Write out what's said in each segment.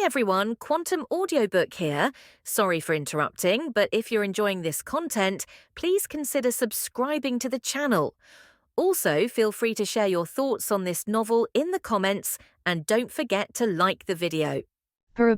everyone, Quantum Audiobook here. Sorry for interrupting, but if you're enjoying this content, please consider subscribing to the channel. Also, feel free to share your thoughts on this novel in the comments, and don't forget to like the video. Peru.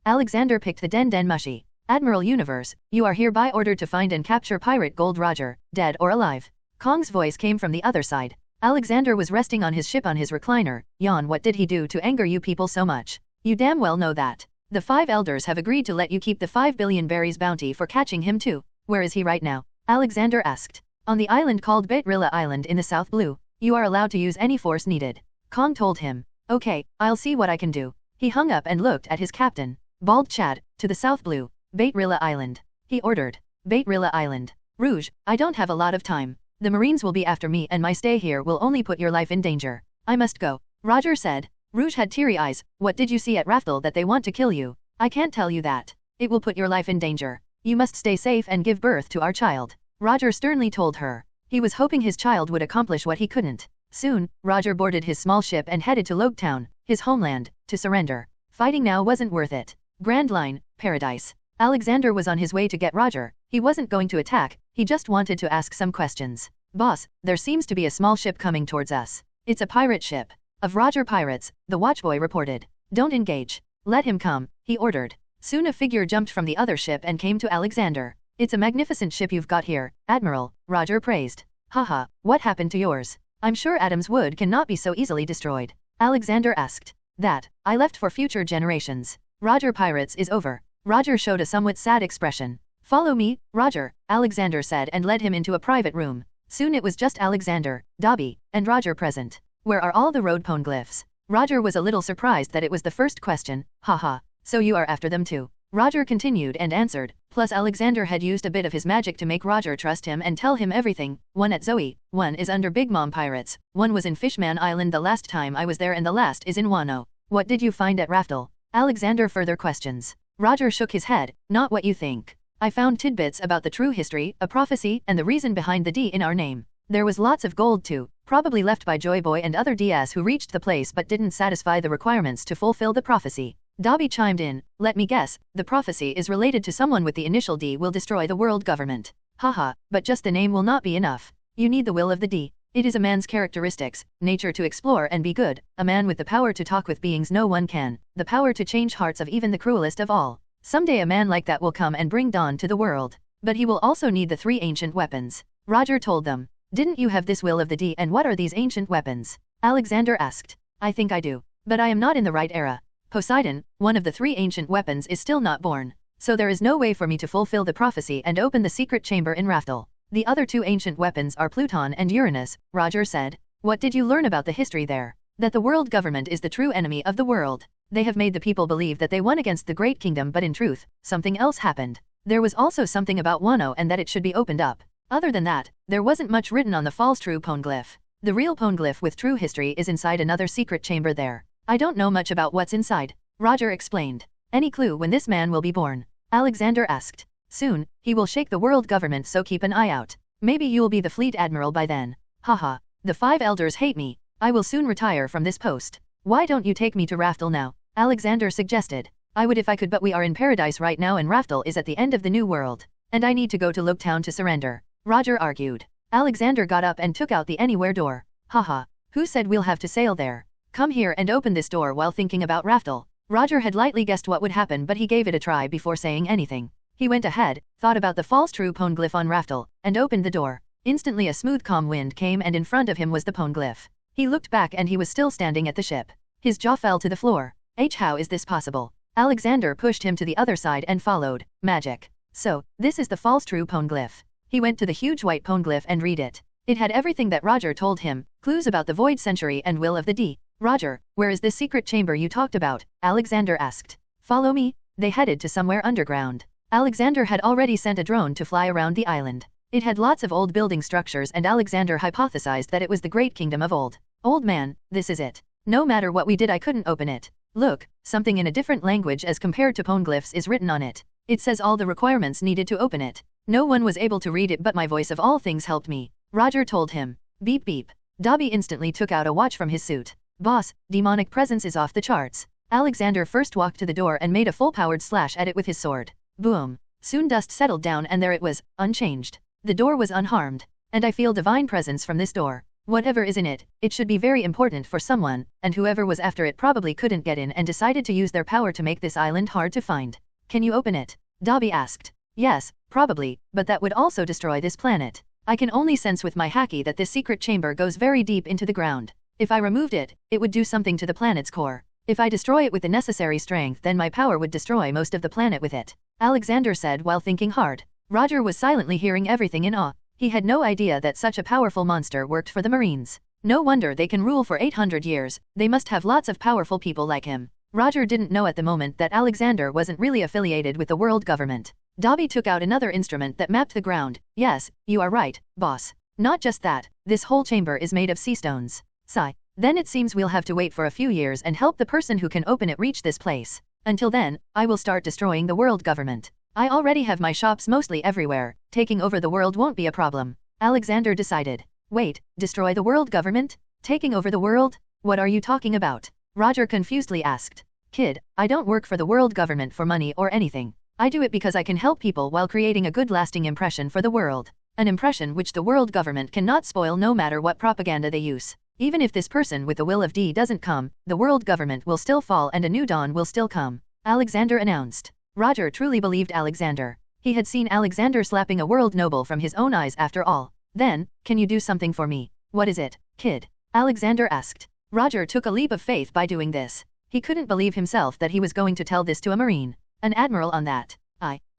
Alexander picked the Den Mushi. Admiral Universe, you are hereby ordered to find and capture Pirate Gold Roger, dead or alive. Kong's voice came from the other side. Alexander was resting on his ship on his recliner. Yawn, what did he do to anger you people so much? You damn well know that. The 5 elders have agreed to let you keep the 5 billion berries bounty for catching him too. Where is he right now? Alexander asked. On the island called Baitrilla Island in the South Blue. You are allowed to use any force needed. Kong told him. Okay, I'll see what I can do. He hung up and looked at his captain. Bald Chad, to the South Blue. Baitrilla Island. He ordered. Baitrilla Island. Rouge, I don't have a lot of time. The Marines will be after me and my stay here will only put your life in danger. I must go. Roger said. Rouge had teary eyes. What did you see at Raftel that they want to kill you? I can't tell you that. It will put your life in danger. You must stay safe and give birth to our child. Roger sternly told her. He was hoping his child would accomplish what he couldn't. Soon, Roger boarded his small ship and headed to Loguetown, his homeland, to surrender. Fighting now wasn't worth it. Grand Line, Paradise. Alexander was on his way to get Roger. He wasn't going to attack, he just wanted to ask some questions. Boss, there seems to be a small ship coming towards us. It's a pirate ship. Of Roger pirates, the watchboy reported. Don't engage. Let him come, he ordered. Soon a figure jumped from the other ship and came to Alexander. It's a magnificent ship you've got here, Admiral, Roger praised. Haha, what happened to yours? I'm sure Adam's wood cannot be so easily destroyed. Alexander asked. That, I left for future generations. Roger pirates is over. Roger showed a somewhat sad expression. Follow me, Roger, Alexander said and led him into a private room. Soon it was just Alexander, Dobby, and Roger present. Where are all the road poneglyphs? Roger was a little surprised that it was the first question. Haha, so you are after them too. Roger continued and answered, plus Alexander had used a bit of his magic to make Roger trust him and tell him everything. One at Zoe, one is under Big Mom Pirates, one was in Fishman Island the last time I was there and the last is in Wano. What did you find at Raftel? Alexander further questions. Roger shook his head, not what you think. I found tidbits about the true history, a prophecy, and the reason behind the D in our name. There was lots of gold too, probably left by Joy Boy and other DS who reached the place but didn't satisfy the requirements to fulfill the prophecy. Dobby chimed in, let me guess, the prophecy is related to someone with the initial D will destroy the world government. Haha, but just the name will not be enough. You need the will of the D. It is a man's characteristics, nature to explore and be good, a man with the power to talk with beings no one can, the power to change hearts of even the cruelest of all. Someday a man like that will come and bring dawn to the world. But he will also need the 3 ancient weapons. Roger told them. Didn't you have this will of the D and what are these ancient weapons? Alexander asked. I think I do. But I am not in the right era. Poseidon, one of the 3 ancient weapons is still not born. So there is no way for me to fulfill the prophecy and open the secret chamber in Raftel. The other 2 ancient weapons are Pluton and Uranus, Roger said. What did you learn about the history there? That the world government is the true enemy of the world. They have made the people believe that they won against the Great Kingdom but in truth, something else happened. There was also something about Wano and that it should be opened up. Other than that, there wasn't much written on the false true poneglyph. The real poneglyph with true history is inside another secret chamber there. I don't know much about what's inside, Roger explained. Any clue when this man will be born? Alexander asked. Soon, he will shake the world government so keep an eye out. Maybe you'll be the fleet admiral by then. Haha, the 5 elders hate me. I will soon retire from this post. Why don't you take me to Raftel now? Alexander suggested. I would if I could but we are in paradise right now and Raftel is at the end of the new world. And I need to go to Loguetown to surrender. Roger argued. Alexander got up and took out the anywhere door. Haha, who said we'll have to sail there? Come here and open this door while thinking about Raftel. Roger had lightly guessed what would happen but he gave it a try before saying anything. He went ahead, thought about the false true poneglyph on Raftel, and opened the door. Instantly a smooth calm wind came and in front of him was the poneglyph. He looked back and he was still standing at the ship. His jaw fell to the floor. How is this possible? Alexander pushed him to the other side and followed. Magic. So, this is the false true poneglyph. He went to the huge white poneglyph and read it. It had everything that Roger told him, clues about the void century and will of the D. Roger, where is this secret chamber you talked about? Alexander asked. Follow me. They headed to somewhere underground. Alexander had already sent a drone to fly around the island. It had lots of old building structures and Alexander hypothesized that it was the great kingdom of old. Old man, this is it. No matter what we did I couldn't open it. Look, something in a different language as compared to poneglyphs is written on it. It says all the requirements needed to open it. No one was able to read it but my voice of all things helped me. Roger told him. Beep beep. Dobby instantly took out a watch from his suit. Boss, demonic presence is off the charts. Alexander first walked to the door and made a full-powered slash at it with his sword. Boom. Soon dust settled down and there it was, unchanged. The door was unharmed. And I feel divine presence from this door. Whatever is in it, it should be very important for someone, and whoever was after it probably couldn't get in and decided to use their power to make this island hard to find. Can you open it? Dobby asked. Yes, probably, but that would also destroy this planet. I can only sense with my haki that this secret chamber goes very deep into the ground. If I removed it, it would do something to the planet's core. If I destroy it with the necessary strength, then my power would destroy most of the planet with it. Alexander said while thinking hard. Roger was silently hearing everything in awe. He had no idea that such a powerful monster worked for the Marines. No wonder they can rule for 800 years, they must have lots of powerful people like him. Roger didn't know at the moment that Alexander wasn't really affiliated with the world government. Dobby took out another instrument that mapped the ground. Yes, you are right, boss. Not just that, this whole chamber is made of sea stones. Sigh. Then it seems we'll have to wait for a few years and help the person who can open it reach this place. Until then, I will start destroying the world government. I already have my shops mostly everywhere, taking over the world won't be a problem. Alexander decided. Wait, destroy the world government? Taking over the world? What are you talking about? Roger confusedly asked. Kid, I don't work for the world government for money or anything. I do it because I can help people while creating a good lasting impression for the world. An impression which the world government cannot spoil no matter what propaganda they use. Even if this person with the will of D doesn't come, the world government will still fall and a new dawn will still come. Alexander announced. Roger truly believed Alexander. He had seen Alexander slapping a world noble from his own eyes after all. Then, can you do something for me? What is it, kid? Alexander asked. Roger took a leap of faith by doing this. He couldn't believe himself that he was going to tell this to a Marine. An admiral on that.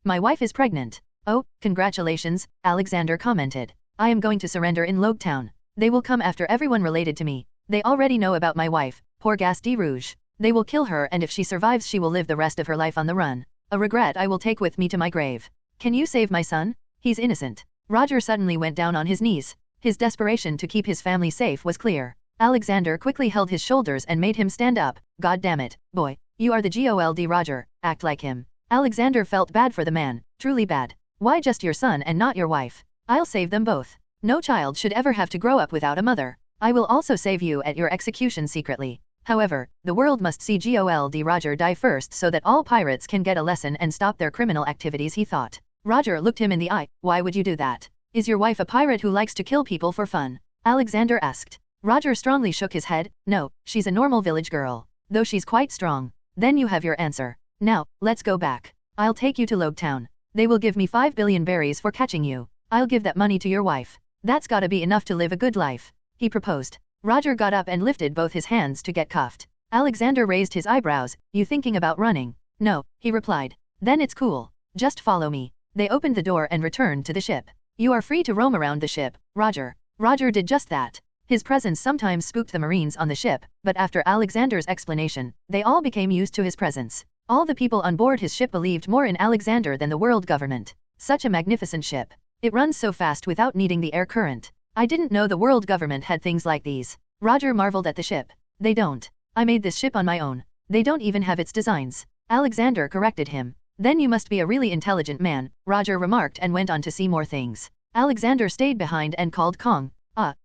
My wife is pregnant. Oh, congratulations, Alexander commented. I am going to surrender in Loguetown. They will come after everyone related to me. They already know about my wife, poor Gasti Rouge. They will kill her and if she survives she will live the rest of her life on the run. A regret I will take with me to my grave. Can you save my son? He's innocent. Roger suddenly went down on his knees. His desperation to keep his family safe was clear. Alexander quickly held his shoulders and made him stand up. God damn it, boy. You are the GOLD Roger, act like him. Alexander felt bad for the man, truly bad. Why just your son and not your wife? I'll save them both. No child should ever have to grow up without a mother. I will also save you at your execution secretly. However, the world must see GOLD Roger die first so that all pirates can get a lesson and stop their criminal activities, he thought. Roger looked him in the eye. Why would you do that? Is your wife a pirate who likes to kill people for fun? Alexander asked. Roger strongly shook his head. No, she's a normal village girl. Though she's quite strong. Then you have your answer. Now, let's go back. I'll take you to Loguetown. They will give me 5 billion berries for catching you. I'll give that money to your wife. That's gotta be enough to live a good life. He proposed. Roger got up and lifted both his hands to get cuffed. Alexander raised his eyebrows. You thinking about running? No, he replied. Then it's cool. Just follow me. They opened the door and returned to the ship. You are free to roam around the ship, Roger. Roger did just that. His presence sometimes spooked the Marines on the ship, but after Alexander's explanation, they all became used to his presence. All the people on board his ship believed more in Alexander than the world government. Such a magnificent ship. It runs so fast without needing the air current. I didn't know the world government had things like these. Roger marveled at the ship. They don't. I made this ship on my own. They don't even have its designs. Alexander corrected him. Then you must be a really intelligent man, Roger remarked and went on to see more things. Alexander stayed behind and called Kong.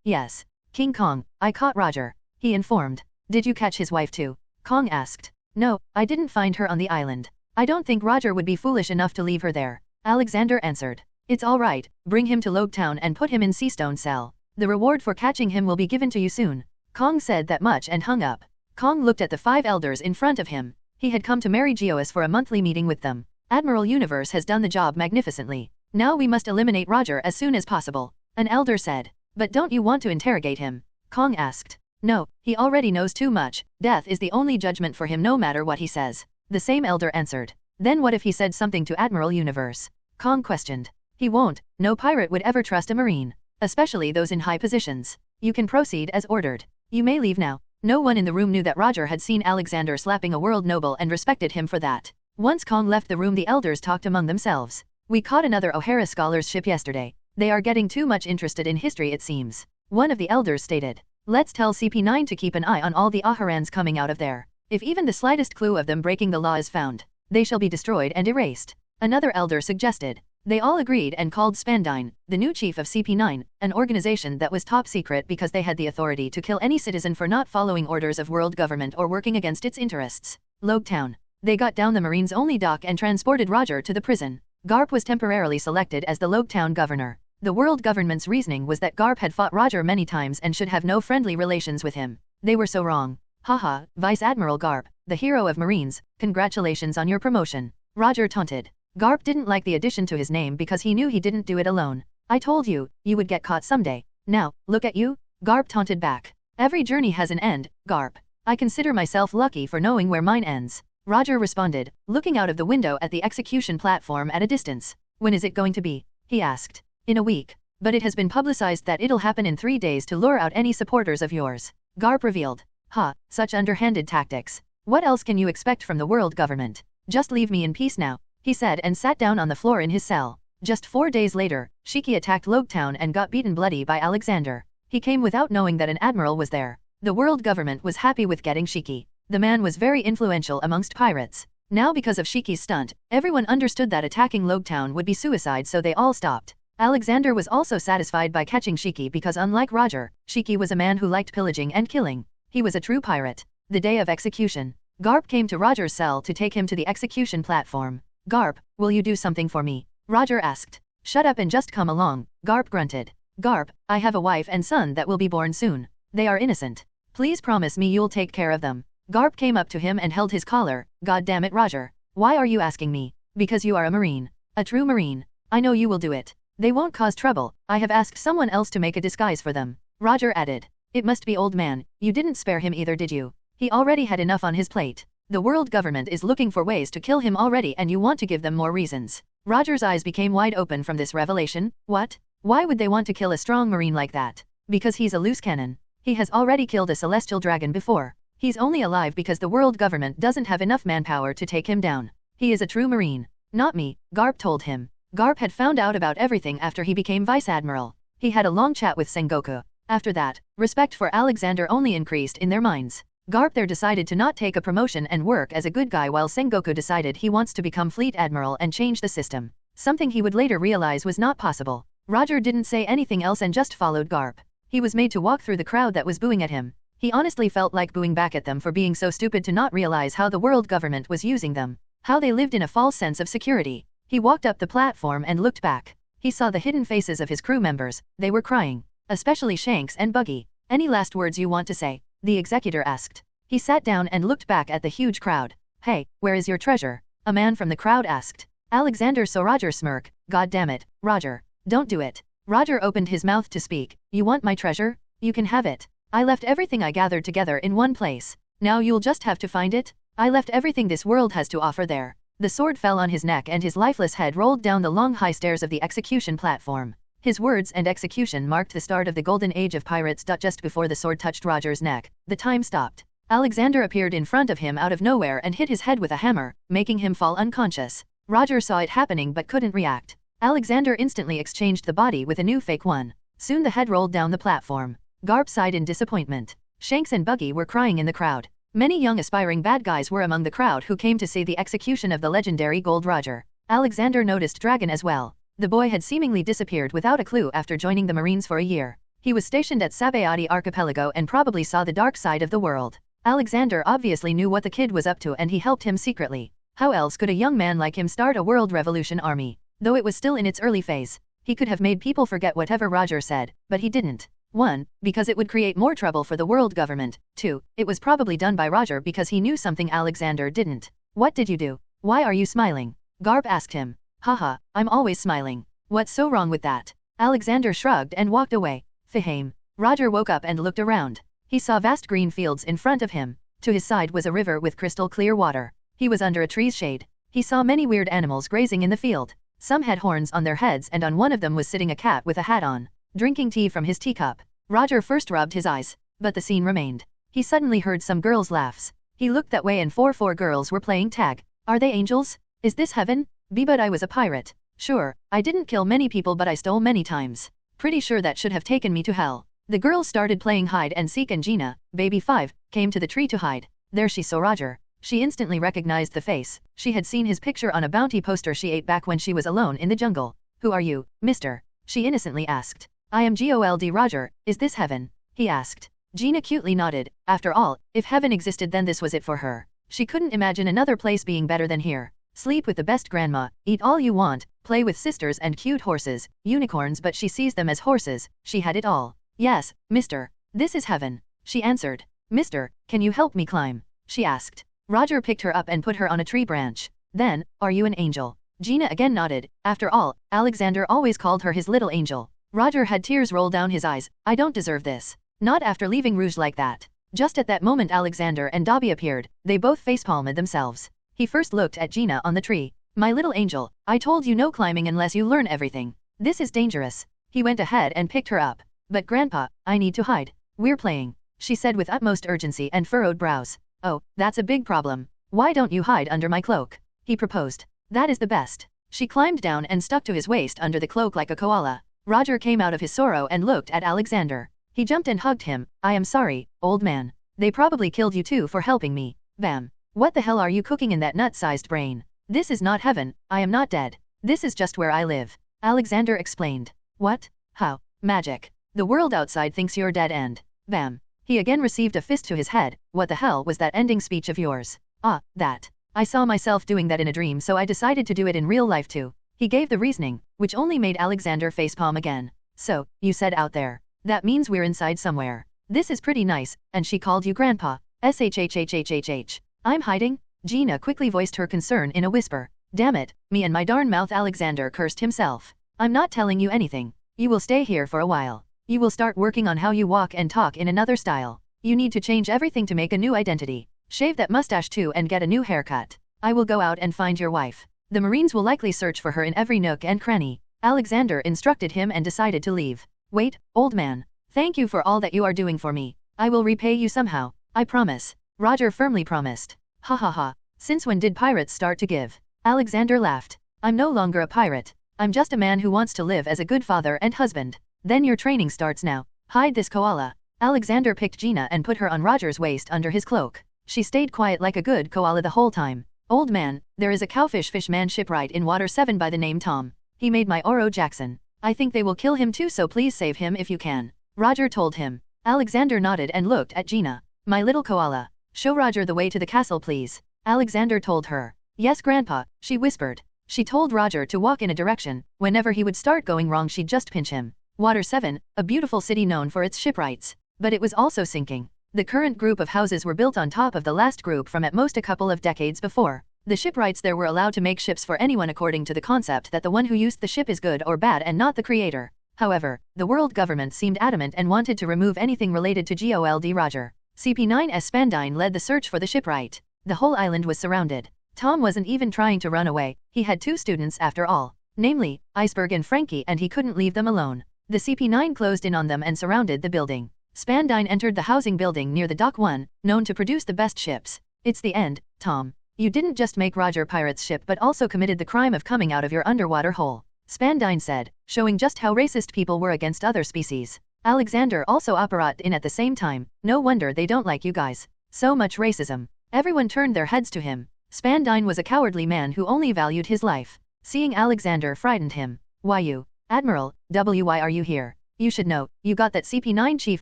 Yes. King Kong, I caught Roger. He informed. Did you catch his wife too? Kong asked. No, I didn't find her on the island. I don't think Roger would be foolish enough to leave her there. Alexander answered. It's all right, bring him to Loguetown and put him in Seastone cell. The reward for catching him will be given to you soon. Kong said that much and hung up. Kong looked at the 5 elders in front of him. He had come to marry Geois for a monthly meeting with them. Admiral Universe has done the job magnificently. Now we must eliminate Roger as soon as possible. An elder said. But don't you want to interrogate him? Kong asked. No, he already knows too much. Death is the only judgment for him no matter what he says. The same elder answered. Then what if he said something to Admiral Universe? Kong questioned. He won't. No pirate would ever trust a marine. Especially those in high positions. You can proceed as ordered. You may leave now. No one in the room knew that Roger had seen Alexander slapping a world noble and respected him for that. Once Kong left the room, the elders talked among themselves. We caught another O'Hara scholars ship yesterday. They are getting too much interested in history it seems. One of the elders stated. Let's tell CP9 to keep an eye on all the Oharans coming out of there. If even the slightest clue of them breaking the law is found, they shall be destroyed and erased. Another elder suggested. They all agreed and called Spandine, the new chief of CP9, an organization that was top secret because they had the authority to kill any citizen for not following orders of world government or working against its interests. Loguetown. They got down the Marine's only dock and transported Roger to the prison. Garp was temporarily selected as the Loguetown governor. The world government's reasoning was that Garp had fought Roger many times and should have no friendly relations with him. They were so wrong. Haha, Vice Admiral Garp, the hero of Marines, congratulations on your promotion. Roger taunted. Garp didn't like the addition to his name because he knew he didn't do it alone. I told you, you would get caught someday. Now, look at you. Garp taunted back. Every journey has an end, Garp. I consider myself lucky for knowing where mine ends. Roger responded, looking out of the window at the execution platform at a distance. When is it going to be? He asked. In a week. But it has been publicized that it'll happen in 3 days to lure out any supporters of yours. Garp revealed. Ha, such underhanded tactics. What else can you expect from the world government? Just leave me in peace now, he said and sat down on the floor in his cell. Just 4 days later, Shiki attacked Loguetown and got beaten bloody by Alexander. He came without knowing that an admiral was there. The world government was happy with getting Shiki. The man was very influential amongst pirates. Now because of Shiki's stunt, everyone understood that attacking Loguetown would be suicide, so they all stopped. Alexander was also satisfied by catching Shiki because unlike Roger, Shiki was a man who liked pillaging and killing. He was a true pirate. The day of execution, Garp came to Roger's cell to take him to the execution platform. Garp, will you do something for me? Roger asked. Shut up and just come along, Garp grunted. Garp, I have a wife and son that will be born soon. They are innocent. Please promise me you'll take care of them. Garp came up to him and held his collar. God damn it, Roger. Why are you asking me? Because you are a Marine. A true Marine. I know you will do it. They won't cause trouble. I have asked someone else to make a disguise for them. Roger added. It must be old man. You didn't spare him either, did you? He already had enough on his plate. The world government is looking for ways to kill him already and you want to give them more reasons. Roger's eyes became wide open from this revelation. What? Why would they want to kill a strong Marine like that? Because he's a loose cannon. He has already killed a celestial dragon before. He's only alive because the world government doesn't have enough manpower to take him down. He is a true Marine. Not me, Garp told him. Garp had found out about everything after he became Vice Admiral. He had a long chat with Sengoku. After that, respect for Alexander only increased in their minds. Garp there decided to not take a promotion and work as a good guy, while Sengoku decided he wants to become Fleet Admiral and change the system. Something he would later realize was not possible. Roger didn't say anything else and just followed Garp. He was made to walk through the crowd that was booing at him. He honestly felt like booing back at them for being so stupid to not realize how the world government was using them. How they lived in a false sense of security. He walked up the platform and looked back. He saw the hidden faces of his crew members. They were crying. Especially Shanks and Buggy. Any last words you want to say? The executor asked. He sat down and looked back at the huge crowd. Hey, where is your treasure? A man from the crowd asked. Alexander saw Roger smirk. God damn it, Roger. Don't do it. Roger opened his mouth to speak. You want my treasure? You can have it. I left everything I gathered together in one place. Now you'll just have to find it. I left everything this world has to offer there. The sword fell on his neck and his lifeless head rolled down the long high stairs of the execution platform. His words and execution marked the start of the golden age of pirates. Just before the sword touched Roger's neck, the time stopped. Alexander appeared in front of him out of nowhere and hit his head with a hammer, making him fall unconscious. Roger saw it happening but couldn't react. Alexander instantly exchanged the body with a new fake one. Soon the head rolled down the platform. Garp sighed in disappointment. Shanks and Buggy were crying in the crowd. Many young aspiring bad guys were among the crowd who came to see the execution of the legendary Gold Roger. Alexander noticed Dragon as well. The boy had seemingly disappeared without a clue after joining the Marines for a year. He was stationed at Sabaody Archipelago and probably saw the dark side of the world. Alexander obviously knew what the kid was up to and he helped him secretly. How else could a young man like him start a world revolution army? Though it was still in its early phase, he could have made people forget whatever Roger said, but he didn't. 1. Because it would create more trouble for the world government. 2. It was probably done by Roger because he knew something Alexander didn't. What did you do? Why are you smiling? Garp asked him. Haha, I'm always smiling. What's so wrong with that? Alexander shrugged and walked away. Fihame. Roger woke up and looked around. He saw vast green fields in front of him. To his side was a river with crystal clear water. He was under a tree's shade. He saw many weird animals grazing in the field. Some had horns on their heads and on one of them was sitting a cat with a hat on, drinking tea from his teacup. Roger first rubbed his eyes, but the scene remained. He suddenly heard some girls' laughs. He looked that way and four girls were playing tag. Are they angels? Is this heaven? But I was a pirate. Sure, I didn't kill many people but I stole many times. Pretty sure that should have taken me to hell. The girls started playing hide and seek and Gina, baby 5, came to the tree to hide. There she saw Roger. She instantly recognized the face. She had seen his picture on a bounty poster she ate back when she was alone in the jungle. Who are you, mister? She innocently asked. I am Gold Roger. Is this heaven? He asked. Gina cutely nodded. After all, if heaven existed then this was it for her. She couldn't imagine another place being better than here. Sleep with the best grandma, eat all you want, play with sisters and cute horses, unicorns, but she sees them as horses. She had it all. Yes, mister. This is heaven. She answered. Mister, can you help me climb? She asked. Roger picked her up and put her on a tree branch. Then, are you an angel? Gina again nodded. After all, Alexander always called her his little angel. Roger had tears roll down his eyes. I don't deserve this. Not after leaving Rouge like that. Just at that moment Alexander and Dobby appeared. They both facepalmed themselves. He first looked at Gina on the tree. My little angel, I told you no climbing unless you learn everything. This is dangerous. He went ahead and picked her up. But Grandpa, I need to hide. We're playing, she said with utmost urgency and furrowed brows. Oh, that's a big problem. Why don't you hide under my cloak? He proposed. That is the best. She climbed down and stuck to his waist under the cloak like a koala. Roger came out of his sorrow and looked at Alexander. He jumped and hugged him. I am sorry, old man. They probably killed you too for helping me. Bam. What the hell are you cooking in that nut-sized brain? This is not heaven. I am not dead. This is just where I live. Alexander explained. What? How? Magic. The world outside thinks you're dead and... Bam. He again received a fist to his head. What the hell was that ending speech of yours? Ah, that. I saw myself doing that in a dream, so I decided to do it in real life too. He gave the reasoning, which only made Alexander facepalm again. So, you said out there. That means we're inside somewhere. This is pretty nice, and she called you Grandpa. SHHHHHH. I'm hiding? Gina quickly voiced her concern in a whisper. Damn it, me and my darn mouth. Alexander cursed himself. I'm not telling you anything. You will stay here for a while. You will start working on how you walk and talk in another style. You need to change everything to make a new identity. Shave that mustache too and get a new haircut. I will go out and find your wife. The Marines will likely search for her in every nook and cranny. Alexander instructed him and decided to leave. Wait, old man. Thank you for all that you are doing for me. I will repay you somehow. I promise. Roger firmly promised. Ha ha ha. Since when did pirates start to give? Alexander laughed. I'm no longer a pirate. I'm just a man who wants to live as a good father and husband. Then your training starts now. Hide this koala. Alexander picked Gina and put her on Roger's waist under his cloak. She stayed quiet like a good koala the whole time. Old man, there is a cowfish fishman shipwright in Water 7 by the name Tom. He made my Oro Jackson. I think they will kill him too, so please save him if you can. Roger told him. Alexander nodded and looked at Gina. My little koala. Show Roger the way to the castle please. Alexander told her. Yes Grandpa, she whispered. She told Roger to walk in a direction. Whenever he would start going wrong she'd just pinch him. Water 7, a beautiful city known for its shipwrights. But it was also sinking. The current group of houses were built on top of the last group from at most a couple of decades before. The shipwrights there were allowed to make ships for anyone according to the concept that the one who used the ship is good or bad and not the creator. However, the world government seemed adamant and wanted to remove anything related to Gold Roger. CP9's Spandine led the search for the shipwright. The whole island was surrounded. Tom wasn't even trying to run away. He had two students after all. Namely, Iceberg and Frankie, and he couldn't leave them alone. The CP9 closed in on them and surrounded the building. Spandine entered the housing building near the Dock 1, known to produce the best ships. It's the end, Tom. You didn't just make Roger Pirate's ship but also committed the crime of coming out of your underwater hole. Spandine said, showing just how racist people were against other species. Alexander also operated in at the same time. No wonder they don't like you guys. So much racism. Everyone turned their heads to him. Spandine was a cowardly man who only valued his life. Seeing Alexander frightened him. Why you? Admiral, why are you here? You should know, you got that CP9 chief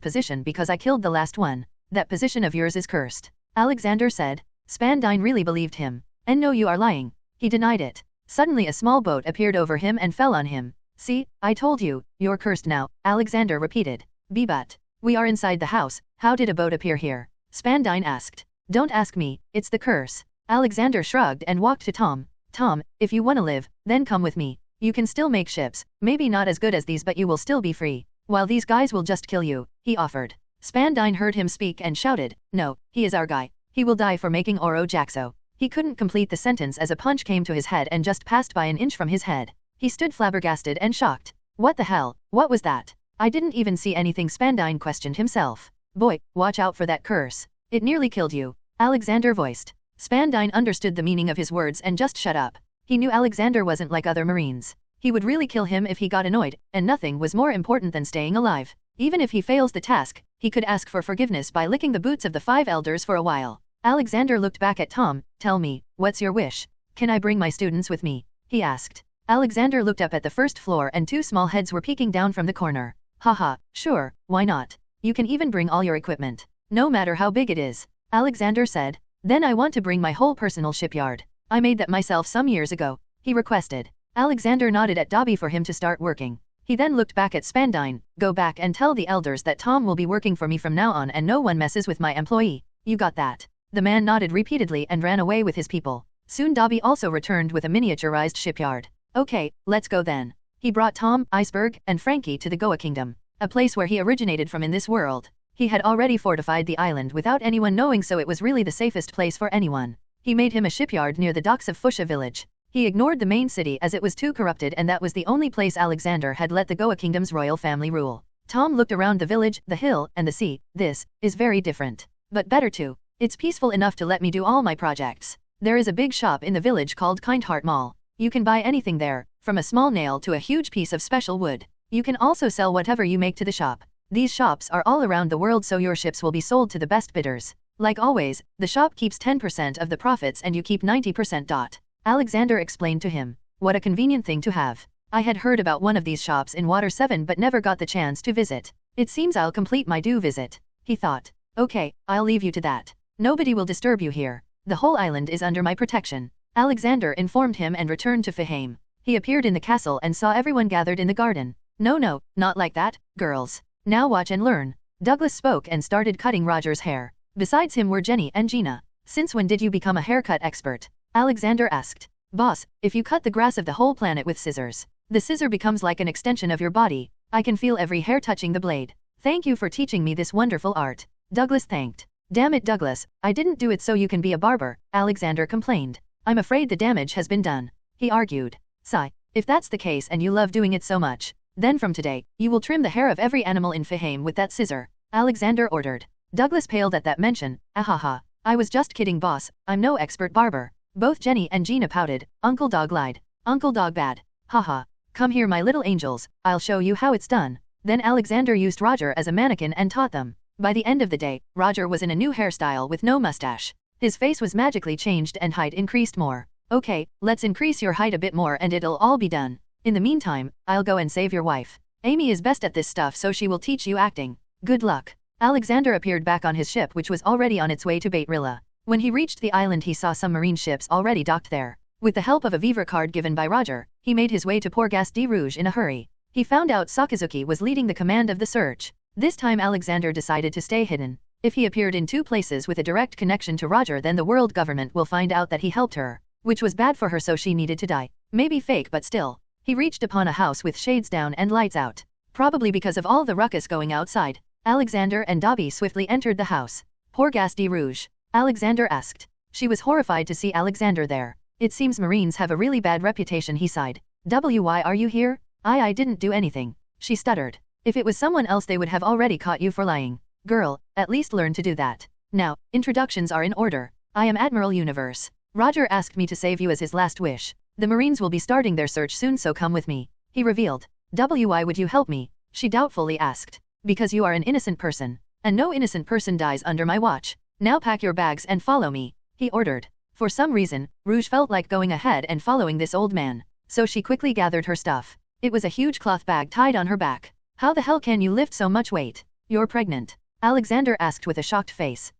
position because I killed the last one. That position of yours is cursed. Alexander said. Spandine really believed him. And no, you are lying. He denied it. Suddenly a small boat appeared over him and fell on him. See, I told you, you're cursed now, Alexander repeated. But we are inside the house, how did a boat appear here? Spandine asked. Don't ask me, it's the curse. Alexander shrugged and walked to Tom. Tom, if you want to live, then come with me. You can still make ships, maybe not as good as these but you will still be free. While these guys will just kill you, he offered. Spandine heard him speak and shouted, no, he is our guy. He will die for making Oro Jackso. He couldn't complete the sentence as a punch came to his head and just passed by an inch from his head. He stood flabbergasted and shocked. What the hell, what was that? I didn't even see anything, Spandine questioned himself. Boy, watch out for that curse. It nearly killed you. Alexander voiced. Spandine understood the meaning of his words and just shut up. He knew Alexander wasn't like other Marines. He would really kill him if he got annoyed, and nothing was more important than staying alive. Even if he fails the task, he could ask for forgiveness by licking the boots of the 5 elders for a while. Alexander looked back at Tom. Tell me, what's your wish? Can I bring my students with me? He asked. Alexander looked up at the first floor and 2 small heads were peeking down from the corner. Haha, sure, why not? You can even bring all your equipment. No matter how big it is. Alexander said. Then I want to bring my whole personal shipyard. I made that myself some years ago, he requested. Alexander nodded at Dobby for him to start working. He then looked back at Spandine. Go back and tell the elders that Tom will be working for me from now on and no one messes with my employee. You got that? The man nodded repeatedly and ran away with his people. Soon Dobby also returned with a miniaturized shipyard. Okay, let's go then. He brought Tom, Iceberg, and Frankie to the Goa Kingdom, a place where he originated from in this world. He had already fortified the island without anyone knowing, so it was really the safest place for anyone. He made him a shipyard near the docks of Fuchsia village. He ignored the main city as it was too corrupted, and that was the only place Alexander had let the Goa Kingdom's royal family rule. Tom looked around the village, the hill, and the sea. This is very different. But better too. It's peaceful enough to let me do all my projects. There is a big shop in the village called Kindheart Mall. You can buy anything there, from a small nail to a huge piece of special wood. You can also sell whatever you make to the shop. These shops are all around the world, so your ships will be sold to the best bidders. Like always, the shop keeps 10% of the profits and you keep 90%. Alexander explained to him. What a convenient thing to have. I had heard about one of these shops in Water 7 but never got the chance to visit. It seems I'll complete my due visit, he thought. Okay, I'll leave you to that. Nobody will disturb you here. The whole island is under my protection. Alexander informed him and returned to Fahim. He appeared in the castle and saw everyone gathered in the garden. No, not like that, girls. Now watch and learn. Douglas spoke and started cutting Roger's hair. Besides him were Jenny and Gina. Since when did you become a haircut expert? Alexander asked. Boss, if you cut the grass of the whole planet with scissors, the scissor becomes like an extension of your body. I can feel every hair touching the blade. Thank you for teaching me this wonderful art. Douglas thanked. Damn it, Douglas, I didn't do it so you can be a barber, Alexander complained. I'm afraid the damage has been done. He argued. Sigh. If that's the case and you love doing it so much, then from today, you will trim the hair of every animal in Fahim with that scissor, Alexander ordered. Douglas paled at that mention. Ahaha. I was just kidding, boss, I'm no expert barber. Both Jenny and Gina pouted. Uncle Dog lied. Uncle Dog bad. Haha. Come here, my little angels, I'll show you how it's done. Then Alexander used Roger as a mannequin and taught them. By the end of the day, Roger was in a new hairstyle with no mustache. His face was magically changed and height increased more. Okay, let's increase your height a bit more and it'll all be done. In the meantime, I'll go and save your wife. Amy is best at this stuff, so she will teach you acting. Good luck. Alexander appeared back on his ship, which was already on its way to Baitrilla. When he reached the island, he saw some marine ships already docked there. With the help of a Vivre card given by Roger, he made his way to Port de Rouge in a hurry. He found out Sakazuki was leading the command of the search. This time Alexander decided to stay hidden. If he appeared in two places with a direct connection to Roger, then the world government will find out that he helped her, which was bad for her, so she needed to die. Maybe fake, but still. He reached upon a house with shades down and lights out. Probably because of all the ruckus going outside. Alexander and Dobby swiftly entered the house. Port de Rouge? Alexander asked. She was horrified to see Alexander there. It seems Marines have a really bad reputation, he sighed. Why are you here? I didn't do anything, she stuttered. If it was someone else they would have already caught you for lying. Girl, at least learn to do that. Now, introductions are in order. I am Admiral Universe. Roger asked me to save you as his last wish. The Marines will be starting their search soon, so come with me, he revealed. Why would you help me? She doubtfully asked. Because you are an innocent person. And no innocent person dies under my watch. Now pack your bags and follow me, he ordered. For some reason, Rouge felt like going ahead and following this old man. So she quickly gathered her stuff. It was a huge cloth bag tied on her back. How the hell can you lift so much weight? You're pregnant, Alexander asked with a shocked face.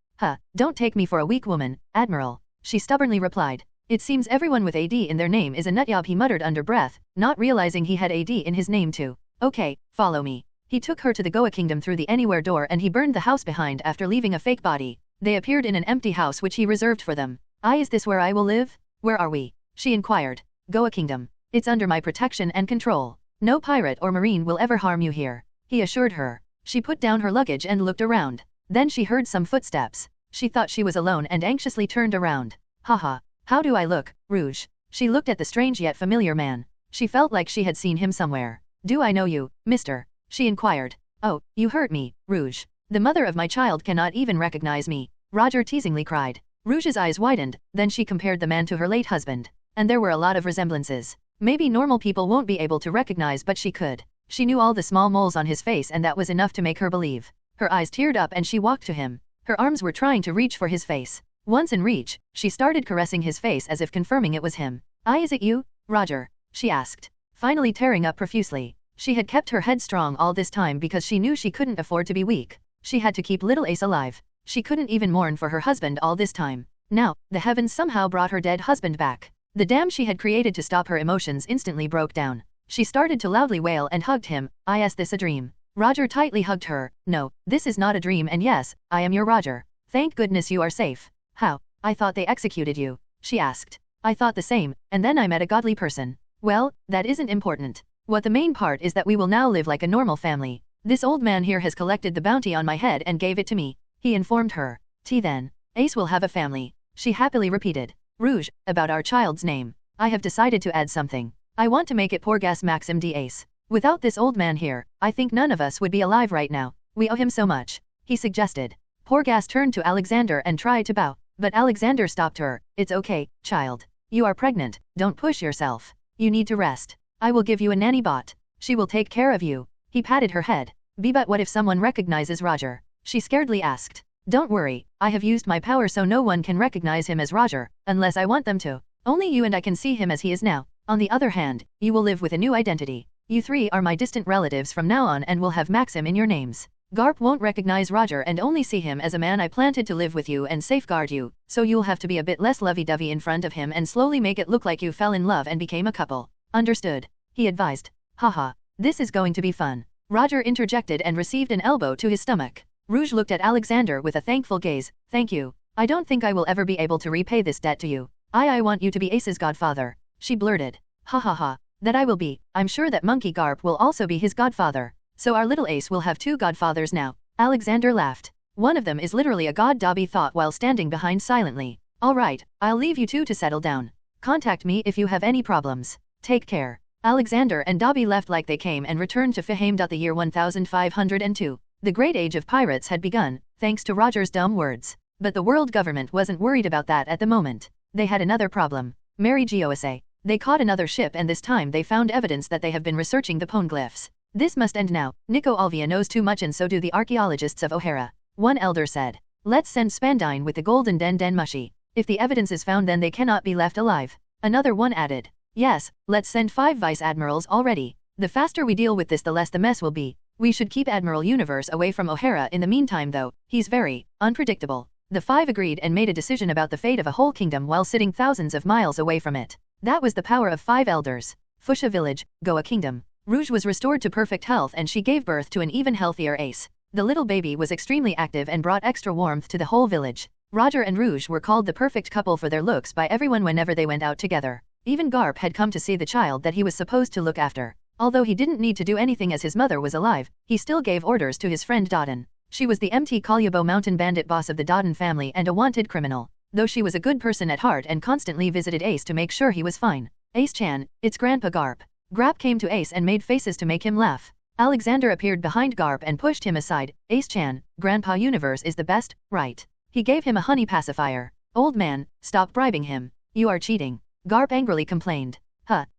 Don't take me for a weak woman, Admiral, she stubbornly replied. It seems everyone with AD in their name is a nutjob, he muttered under breath, not realizing he had AD in his name too. Okay, follow me. He took her to the Goa Kingdom through the Anywhere door and he burned the house behind after leaving a fake body. They appeared in an empty house which he reserved for them. Is this where I will live? Where are we? She inquired. Goa Kingdom. It's under my protection and control. No pirate or marine will ever harm you here, he assured her. She put down her luggage and looked around. Then she heard some footsteps. She thought she was alone and anxiously turned around. Haha, how do I look, Rouge? She looked at the strange yet familiar man. She felt like she had seen him somewhere. Do I know you, mister? She inquired. Oh, you hurt me, Rouge. The mother of my child cannot even recognize me, Roger teasingly cried. Rouge's eyes widened, then she compared the man to her late husband. And there were a lot of resemblances. Maybe normal people won't be able to recognize, but she could. She knew all the small moles on his face, and that was enough to make her believe. Her eyes teared up and she walked to him. Her arms were trying to reach for his face. Once in reach, she started caressing his face as if confirming it was him. Is it you, Roger? She asked. Finally tearing up profusely. She had kept her head strong all this time because she knew she couldn't afford to be weak. She had to keep little Ace alive. She couldn't even mourn for her husband all this time. Now, the heavens somehow brought her dead husband back. The dam she had created to stop her emotions instantly broke down. She started to loudly wail and hugged him. Is this a dream? Roger tightly hugged her. No, this is not a dream, and yes, I am your Roger. Thank goodness you are safe. How? I thought they executed you, she asked. I thought the same, and then I met a godly person. Well, that isn't important. What the main part is that we will now live like a normal family. This old man here has collected the bounty on my head and gave it to me, he informed her. Then. Ace will have a family, she happily repeated. Rouge, about our child's name. I have decided to add something. I want to make it Porgas Maxim D. Ace. Without this old man here, I think none of us would be alive right now. We owe him so much, he suggested. Porgas turned to Alexander and tried to bow, but Alexander stopped her. It's okay, child. You are pregnant, don't push yourself. You need to rest. I will give you a nanny bot. She will take care of you. He patted her head. But what if someone recognizes Roger? She scaredly asked. Don't worry, I have used my power so no one can recognize him as Roger, unless I want them to. Only you and I can see him as he is now. On the other hand, you will live with a new identity. You three are my distant relatives from now on and will have Maxim in your names. Garp won't recognize Roger and only see him as a man I planted to live with you and safeguard you, so you'll have to be a bit less lovey-dovey in front of him and slowly make it look like you fell in love and became a couple. Understood? He advised. Haha, this is going to be fun. Roger interjected and received an elbow to his stomach. Rouge looked at Alexander with a thankful gaze. Thank you. I don't think I will ever be able to repay this debt to you. I want you to be Ace's godfather, she blurted. Ha ha ha, that I will be. I'm sure that Monkey Garp will also be his godfather. So our little Ace will have 2 godfathers now. Alexander laughed. One of them is literally a god, Dobby thought while standing behind silently. Alright, I'll leave you 2 to settle down. Contact me if you have any problems. Take care. Alexander and Dobby left like they came and returned to Fahame. The year 1502. The Great Age of Pirates had begun, thanks to Roger's dumb words. But the world government wasn't worried about that at the moment. They had another problem. Mary Gosa. They caught another ship and this time they found evidence that they have been researching the poneglyphs. This must end now. Nico Alvia knows too much and so do the archaeologists of O'Hara. One elder said. Let's send Spandine with the golden den mushi. If the evidence is found then they cannot be left alive. Another one added. Yes, let's send 5 vice admirals already. The faster we deal with this the less the mess will be. We should keep Admiral Universe away from O'Hara in the meantime though, he's very unpredictable. The 5 agreed and made a decision about the fate of a whole kingdom while sitting thousands of miles away from it. That was the power of 5 elders. Fuchsia Village, Goa Kingdom. Rouge was restored to perfect health and she gave birth to an even healthier Ace. The little baby was extremely active and brought extra warmth to the whole village. Roger and Rouge were called the perfect couple for their looks by everyone whenever they went out together. Even Garp had come to see the child that he was supposed to look after. Although he didn't need to do anything as his mother was alive, he still gave orders to his friend Dodden. She was the Mt. Kalyabo mountain bandit boss of the Dodden family and a wanted criminal. Though she was a good person at heart and constantly visited Ace to make sure he was fine. Ace-chan, it's Grandpa Garp. Grap came to Ace and made faces to make him laugh. Alexander appeared behind Garp and pushed him aside. Ace-chan, Grandpa Universe is the best, right? He gave him a honey pacifier. Old man, stop bribing him. You are cheating. Garp angrily complained.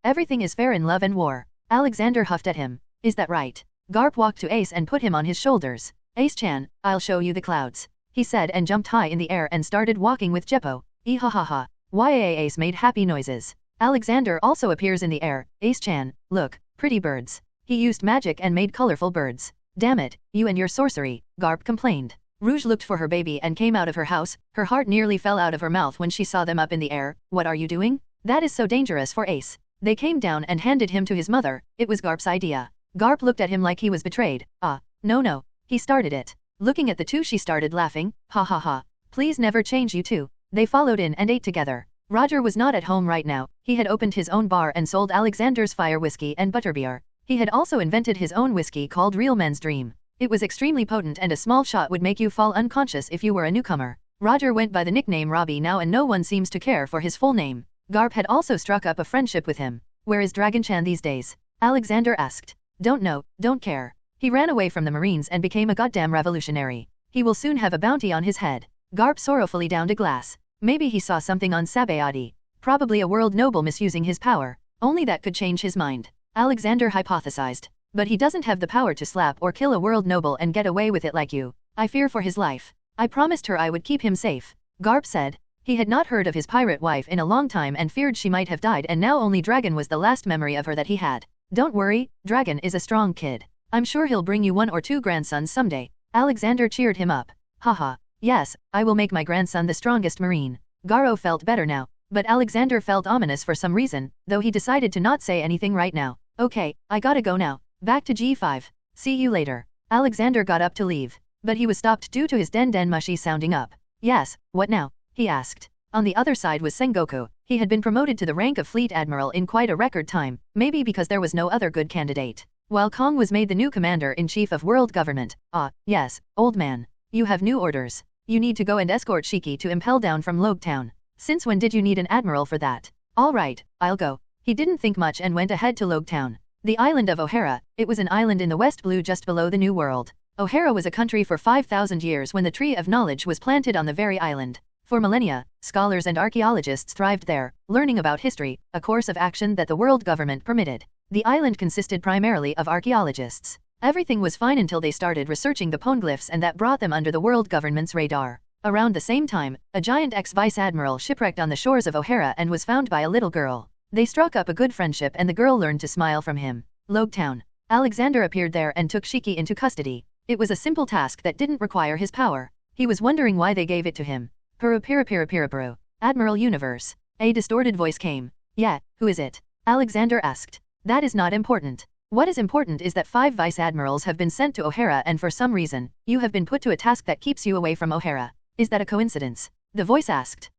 Everything is fair in love and war. Alexander huffed at him. Is that right? Garp walked to Ace and put him on his shoulders. Ace-chan, I'll show you the clouds, he said and jumped high in the air and started walking with Jeppo. Eehahaha. Ace made happy noises. Alexander also appears in the air. Ace-chan, look, pretty birds. He used magic and made colorful birds. Damn it, you and your sorcery, Garp complained. Rouge looked for her baby and came out of her house. Her heart nearly fell out of her mouth when she saw them up in the air. What are you doing? That is so dangerous for Ace. They came down and handed him to his mother. It was Garp's idea. Garp looked at him like he was betrayed. No. He started it. Looking at the two she started laughing. Ha ha ha. Please never change you two. They followed in and ate together. Roger was not at home right now. He had opened his own bar and sold Alexander's fire whiskey and butterbeer. He had also invented his own whiskey called Real Men's Dream. It was extremely potent and a small shot would make you fall unconscious if you were a newcomer. Roger went by the nickname Robbie now and no one seems to care for his full name. Garp had also struck up a friendship with him. Where is Dragon-chan these days? Alexander asked. Don't know, don't care. He ran away from the Marines and became a goddamn revolutionary. He will soon have a bounty on his head. Garp sorrowfully downed a glass. Maybe he saw something on Sabayati. Probably a world noble misusing his power. Only that could change his mind. Alexander hypothesized. But he doesn't have the power to slap or kill a world noble and get away with it like you. I fear for his life. I promised her I would keep him safe. Garp said. He had not heard of his pirate wife in a long time and feared she might have died and now only Dragon was the last memory of her that he had. Don't worry, Dragon is a strong kid. I'm sure he'll bring you 1 or 2 grandsons someday. Alexander cheered him up. Haha. Yes, I will make my grandson the strongest marine. Garo felt better now, but Alexander felt ominous for some reason, though he decided to not say anything right now. Okay, I gotta go now. Back to G5. See you later. Alexander got up to leave, but he was stopped due to his den mushy sounding up. Yes, what now? He asked. On the other side was Sengoku. He had been promoted to the rank of Fleet Admiral in quite a record time, maybe because there was no other good candidate. While Kong was made the new commander-in-chief of world government. Ah, yes, old man. You have new orders. You need to go and escort Shiki to Impel Down from Loguetown. Since when did you need an admiral for that? All right, I'll go. He didn't think much and went ahead to Loguetown. The island of O'Hara, it was an island in the West Blue just below the New World. O'Hara was a country for 5,000 years when the Tree of Knowledge was planted on the very island. For millennia, scholars and archaeologists thrived there, learning about history, a course of action that the world government permitted. The island consisted primarily of archaeologists. Everything was fine until they started researching the poneglyphs, and that brought them under the world government's radar. Around the same time, a giant ex-vice admiral shipwrecked on the shores of O'Hara and was found by a little girl. They struck up a good friendship and the girl learned to smile from him. Loguetown. Alexander appeared there and took Shiki into custody. It was a simple task that didn't require his power. He was wondering why they gave it to him. Puru. Admiral Universe. A distorted voice came. Yeah, who is it? Alexander asked. That is not important. What is important is that 5 vice admirals have been sent to O'Hara, and for some reason, you have been put to a task that keeps you away from O'Hara. Is that a coincidence? The voice asked.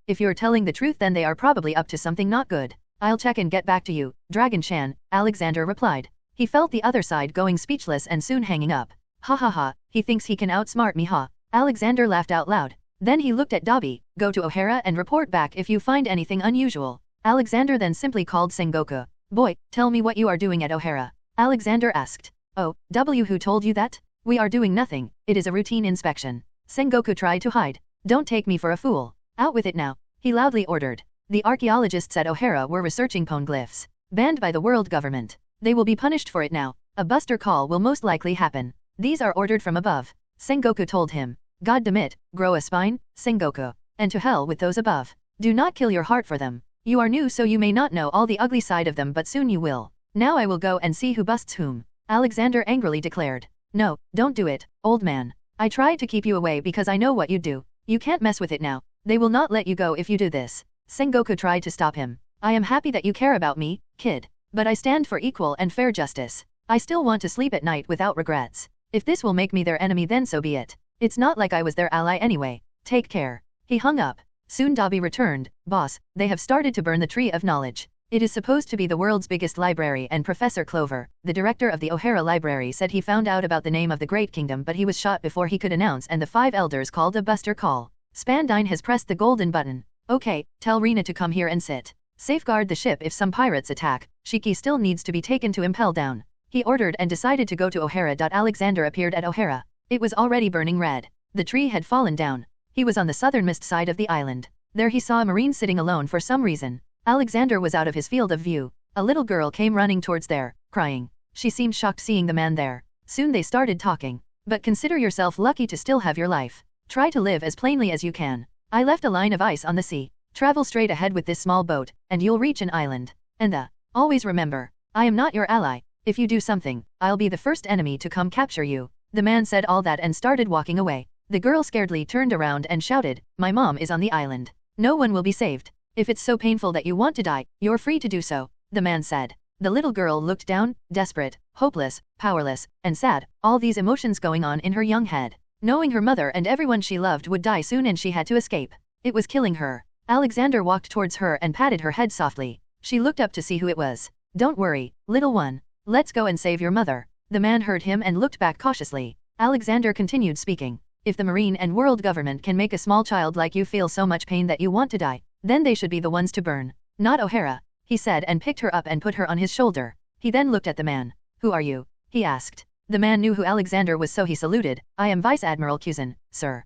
If you're telling the truth then they are probably up to something not good. I'll check and get back to you, Dragon Shan, Alexander replied. He felt the other side going speechless and soon hanging up. Ha ha ha, he thinks he can outsmart me, ha. Alexander laughed out loud. Then he looked at Dabi. Go to O'Hara and report back if you find anything unusual. Alexander then simply called Sengoku. Boy, tell me what you are doing at O'Hara. Alexander asked. Oh, who told you that? We are doing nothing, it is a routine inspection. Sengoku tried to hide. Don't take me for a fool. Out with it now, he loudly ordered. The archaeologists at O'Hara were researching poneglyphs. Banned by the world government. They will be punished for it now. A buster call will most likely happen. These are ordered from above. Sengoku told him. God damn it, grow a spine, Sengoku. And to hell with those above. Do not kill your heart for them. You are new so you may not know all the ugly side of them, but soon you will. Now I will go and see who busts whom. Alexander angrily declared. No, don't do it, old man. I tried to keep you away because I know what you do. You can't mess with it now. They will not let you go if you do this. Sengoku tried to stop him. I am happy that you care about me, kid. But I stand for equal and fair justice. I still want to sleep at night without regrets. If this will make me their enemy then so be it. It's not like I was their ally anyway. Take care. He hung up. Soon Dabi returned. Boss, they have started to burn the Tree of Knowledge. It is supposed to be the world's biggest library, and Professor Clover, the director of the O'Hara Library, said he found out about the name of the Great Kingdom, but he was shot before he could announce, and the 5 elders called a buster call. Spandine has pressed the golden button. Okay, tell Rina to come here and sit. Safeguard the ship if some pirates attack. Shiki still needs to be taken to Impel Down. He ordered and decided to go to O'Hara. Alexander appeared at O'Hara. It was already burning red. The tree had fallen down. He was on the southernmost side of the island. There he saw a marine sitting alone for some reason. Alexander was out of his field of view. A little girl came running towards there, crying. She seemed shocked seeing the man there. Soon they started talking. But consider yourself lucky to still have your life. Try to live as plainly as you can. I left a line of ice on the sea. Travel straight ahead with this small boat, and you'll reach an island. And always remember, I am not your ally. If you do something, I'll be the first enemy to come capture you. The man said all that and started walking away. The girl scaredly turned around and shouted, my mom is on the island. No one will be saved. If it's so painful that you want to die, you're free to do so, the man said. The little girl looked down, desperate, hopeless, powerless, and sad, all these emotions going on in her young head. Knowing her mother and everyone she loved would die soon and she had to escape. It was killing her. Alexander walked towards her and patted her head softly. She looked up to see who it was. Don't worry, little one. Let's go and save your mother. The man heard him and looked back cautiously. Alexander continued speaking. If the Marine and world government can make a small child like you feel so much pain that you want to die, then they should be the ones to burn. Not O'Hara, he said and picked her up and put her on his shoulder. He then looked at the man. Who are you? He asked. The man knew who Alexander was so he saluted. I am Vice Admiral Kuzan, sir.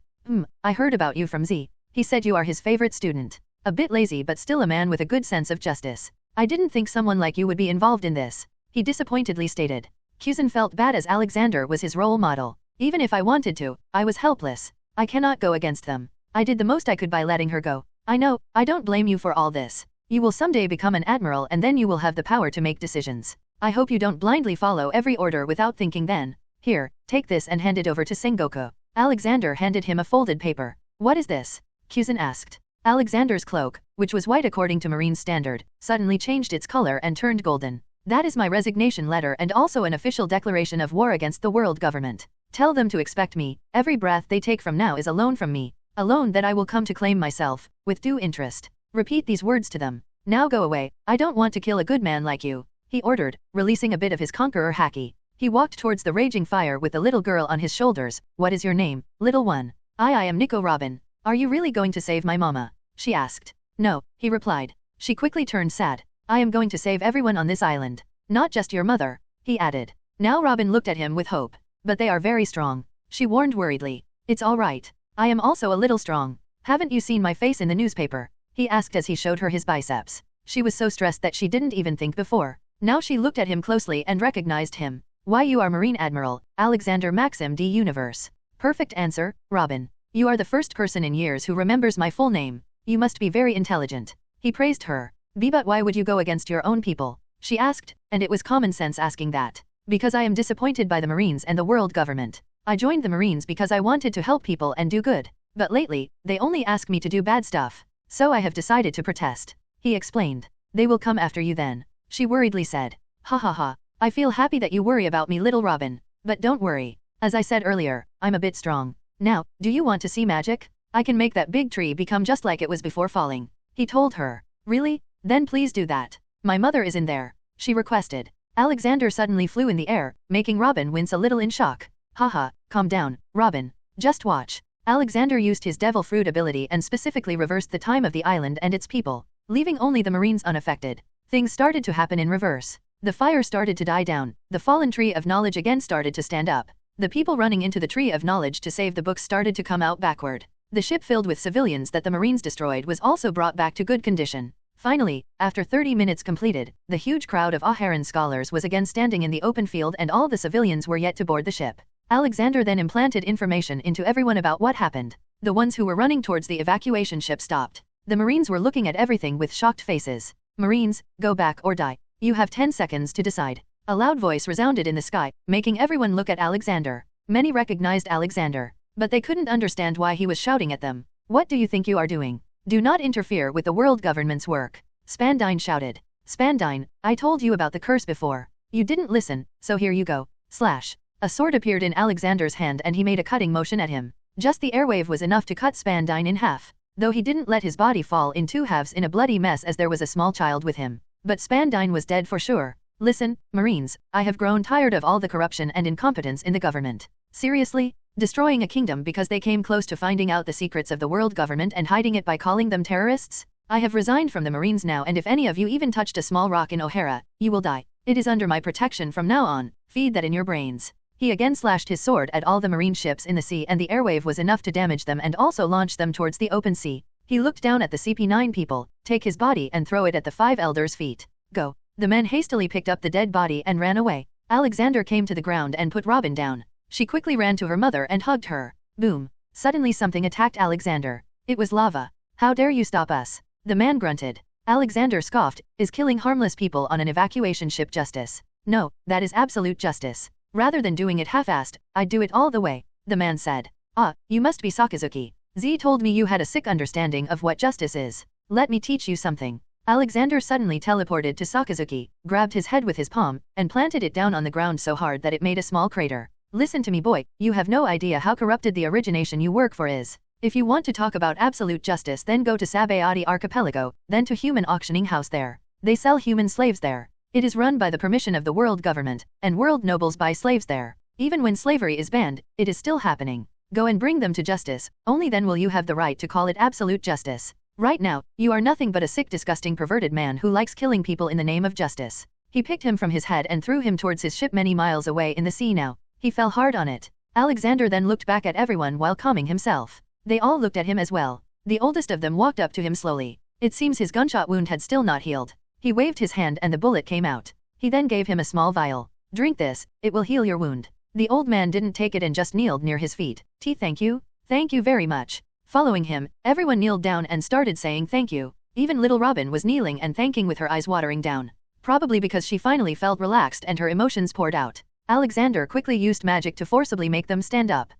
I heard about you from Z. He said you are his favorite student. A bit lazy but still a man with a good sense of justice. I didn't think someone like you would be involved in this. He disappointedly stated. Kuzan felt bad as Alexander was his role model. Even if I wanted to, I was helpless. I cannot go against them. I did the most I could by letting her go. I know, I don't blame you for all this. You will someday become an admiral and then you will have the power to make decisions. I hope you don't blindly follow every order without thinking then. Here, take this and hand it over to Sengoku. Alexander handed him a folded paper. What is this? Kuzan asked. Alexander's cloak, which was white according to Marine standard, suddenly changed its color and turned golden. That is my resignation letter and also an official declaration of war against the world government. Tell them to expect me. Every breath they take from now is a loan from me. A loan that I will come to claim myself, with due interest. Repeat these words to them. Now go away. I don't want to kill a good man like you, he ordered, releasing a bit of his conqueror haki. He walked towards the raging fire with the little girl on his shoulders. What is your name, little one? I am Nico Robin. Are you really going to save my mama? She asked. No, he replied. She quickly turned sad. I am going to save everyone on this island. Not just your mother, he added. Now Robin looked at him with hope. But they are very strong, she warned worriedly. It's all right. I am also a little strong. Haven't you seen my face in the newspaper? He asked as he showed her his biceps. She was so stressed that she didn't even think before. Now she looked at him closely and recognized him. Why, you are Marine Admiral, Alexander Maxim D. Universe. Perfect answer, Robin. You are the first person in years who remembers my full name. You must be very intelligent. He praised her. But why would you go against your own people? She asked, and it was common sense asking that. Because I am disappointed by the Marines and the world government. I joined the Marines because I wanted to help people and do good. But lately, they only ask me to do bad stuff. So I have decided to protest. He explained. They will come after you then. She worriedly said. Ha ha ha. I feel happy that you worry about me, little Robin. But don't worry. As I said earlier, I'm a bit strong. Now, do you want to see magic? I can make that big tree become just like it was before falling. He told her. Really? Then please do that. My mother is in there, she requested. Alexander suddenly flew in the air, making Robin wince a little in shock. Haha, calm down, Robin. Just watch. Alexander used his devil fruit ability and specifically reversed the time of the island and its people, leaving only the Marines unaffected. Things started to happen in reverse. The fire started to die down. The fallen tree of knowledge again started to stand up. The people running into the tree of knowledge to save the books started to come out backward. The ship filled with civilians that the Marines destroyed was also brought back to good condition. Finally, after 30 minutes completed, the huge crowd of Aharan scholars was again standing in the open field and all the civilians were yet to board the ship. Alexander then implanted information into everyone about what happened. The ones who were running towards the evacuation ship stopped. The Marines were looking at everything with shocked faces. Marines, go back or die. You have 10 seconds to decide. A loud voice resounded in the sky, making everyone look at Alexander. Many recognized Alexander, but they couldn't understand why he was shouting at them. What do you think you are doing? Do not interfere with the world government's work. Spandine shouted. Spandine, I told you about the curse before. You didn't listen, so here you go. Slash. A sword appeared in Alexander's hand and he made a cutting motion at him. Just the airwave was enough to cut Spandine in half. Though he didn't let his body fall in two halves in a bloody mess as there was a small child with him. But Spandine was dead for sure. Listen, Marines, I have grown tired of all the corruption and incompetence in the government. Seriously? Destroying a kingdom because they came close to finding out the secrets of the world government and hiding it by calling them terrorists? I have resigned from the Marines now, and if any of you even touched a small rock in O'Hara, you will die. It is under my protection from now on. Feed that in your brains. He again slashed his sword at all the Marine ships in the sea and the airwave was enough to damage them and also launch them towards the open sea. He looked down at the CP9 people, take his body and throw it at the 5 elders' feet. Go. The men hastily picked up the dead body and ran away. Alexander came to the ground and put Robin down. She quickly ran to her mother and hugged her. Boom. Suddenly something attacked Alexander. It was lava. How dare you stop us? The man grunted. Alexander scoffed. Is killing harmless people on an evacuation ship justice? No, that is absolute justice. Rather than doing it half-assed, I'd do it all the way, the man said. Ah, you must be Sakazuki. Z told me you had a sick understanding of what justice is. Let me teach you something. Alexander suddenly teleported to Sakazuki, grabbed his head with his palm, and planted it down on the ground so hard that it made a small crater. Listen to me, boy, you have no idea how corrupted the origination you work for is. If you want to talk about absolute justice, then go to Sabayati Archipelago, then to human auctioning house there. They sell human slaves there. It is run by the permission of the world government, and world nobles buy slaves there. Even when slavery is banned, it is still happening. Go and bring them to justice, only then will you have the right to call it absolute justice. Right now, you are nothing but a sick, disgusting, perverted man who likes killing people in the name of justice. He picked him from his head and threw him towards his ship many miles away in the sea now. He fell hard on it. Alexander then looked back at everyone while calming himself. They all looked at him as well. The oldest of them walked up to him slowly. It seems his gunshot wound had still not healed. He waved his hand and the bullet came out. He then gave him a small vial. Drink this, it will heal your wound. The old man didn't take it and just kneeled near his feet. Thank you. Thank you very much. Following him, everyone kneeled down and started saying thank you. Even little Robin was kneeling and thanking with her eyes watering down. Probably because she finally felt relaxed and her emotions poured out. Alexander quickly used magic to forcibly make them stand up.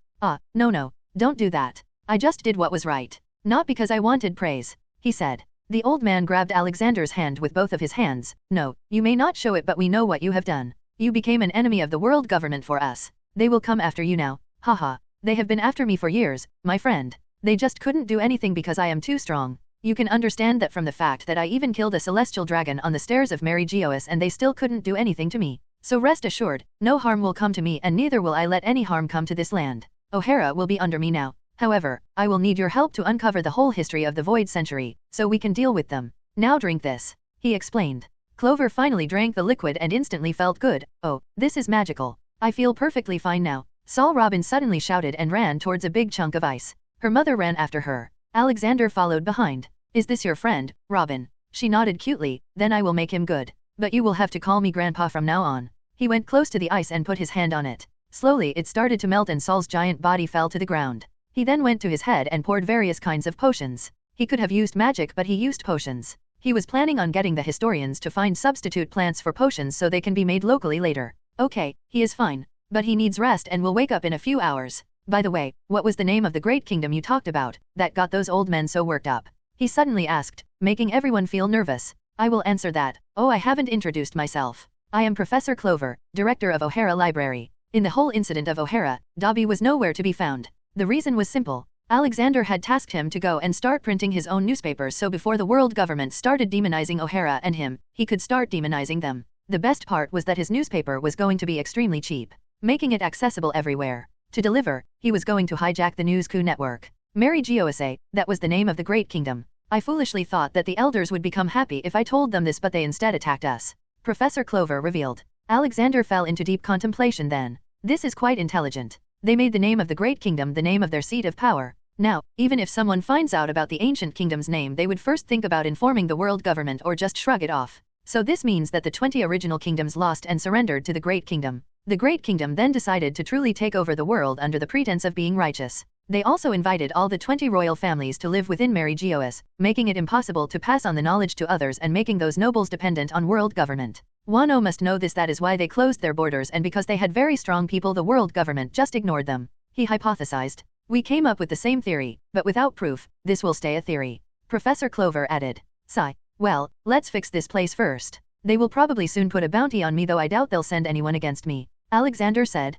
No, don't do that. I just did what was right. Not because I wanted praise, he said. The old man grabbed Alexander's hand with both of his hands. No, you may not show it, but we know what you have done. You became an enemy of the world government for us. They will come after you now. Haha. They have been after me for years, my friend. They just couldn't do anything because I am too strong. You can understand that from the fact that I even killed a celestial dragon on the stairs of Mary Geois and they still couldn't do anything to me. So rest assured, no harm will come to me and neither will I let any harm come to this land. O'Hara will be under me now. However, I will need your help to uncover the whole history of the Void Century, so we can deal with them. Now drink this, he explained. Clover finally drank the liquid and instantly felt good. Oh, this is magical. I feel perfectly fine now. Sol Robin suddenly shouted and ran towards a big chunk of ice. Her mother ran after her. Alexander followed behind. Is this your friend, Robin? She nodded cutely. Then I will make him good. But you will have to call me Grandpa from now on. He went close to the ice and put his hand on it. Slowly it started to melt and Sol's giant body fell to the ground. He then went to his head and poured various kinds of potions. He could have used magic but he used potions. He was planning on getting the historians to find substitute plants for potions so they can be made locally later. Okay, he is fine. But he needs rest and will wake up in a few hours. By the way, what was the name of the great kingdom you talked about, that got those old men so worked up? He suddenly asked, making everyone feel nervous. I will answer that. Oh, I haven't introduced myself. I am Professor Clover, director of O'Hara Library. In the whole incident of O'Hara, Dobby was nowhere to be found. The reason was simple. Alexander had tasked him to go and start printing his own newspapers so before the world government started demonizing O'Hara and him, he could start demonizing them. The best part was that his newspaper was going to be extremely cheap, making it accessible everywhere. To deliver, he was going to hijack the News Coup network. Mary Geoise, that was the name of the Great Kingdom. I foolishly thought that the elders would become happy if I told them this but they instead attacked us. Professor Clover revealed. Alexander fell into deep contemplation then. This is quite intelligent. They made the name of the Great Kingdom the name of their seat of power. Now, even if someone finds out about the ancient kingdom's name they would first think about informing the world government or just shrug it off. So this means that the 20 original kingdoms lost and surrendered to the Great Kingdom. The Great Kingdom then decided to truly take over the world under the pretense of being righteous. They also invited all the 20 royal families to live within Mary Geois, making it impossible to pass on the knowledge to others and making those nobles dependent on world government. Wano must know this, that is why they closed their borders, and because they had very strong people the world government just ignored them. He hypothesized. We came up with the same theory, but without proof, this will stay a theory. Professor Clover added. Sigh. Well, let's fix this place first. They will probably soon put a bounty on me, though I doubt they'll send anyone against me. Alexander said.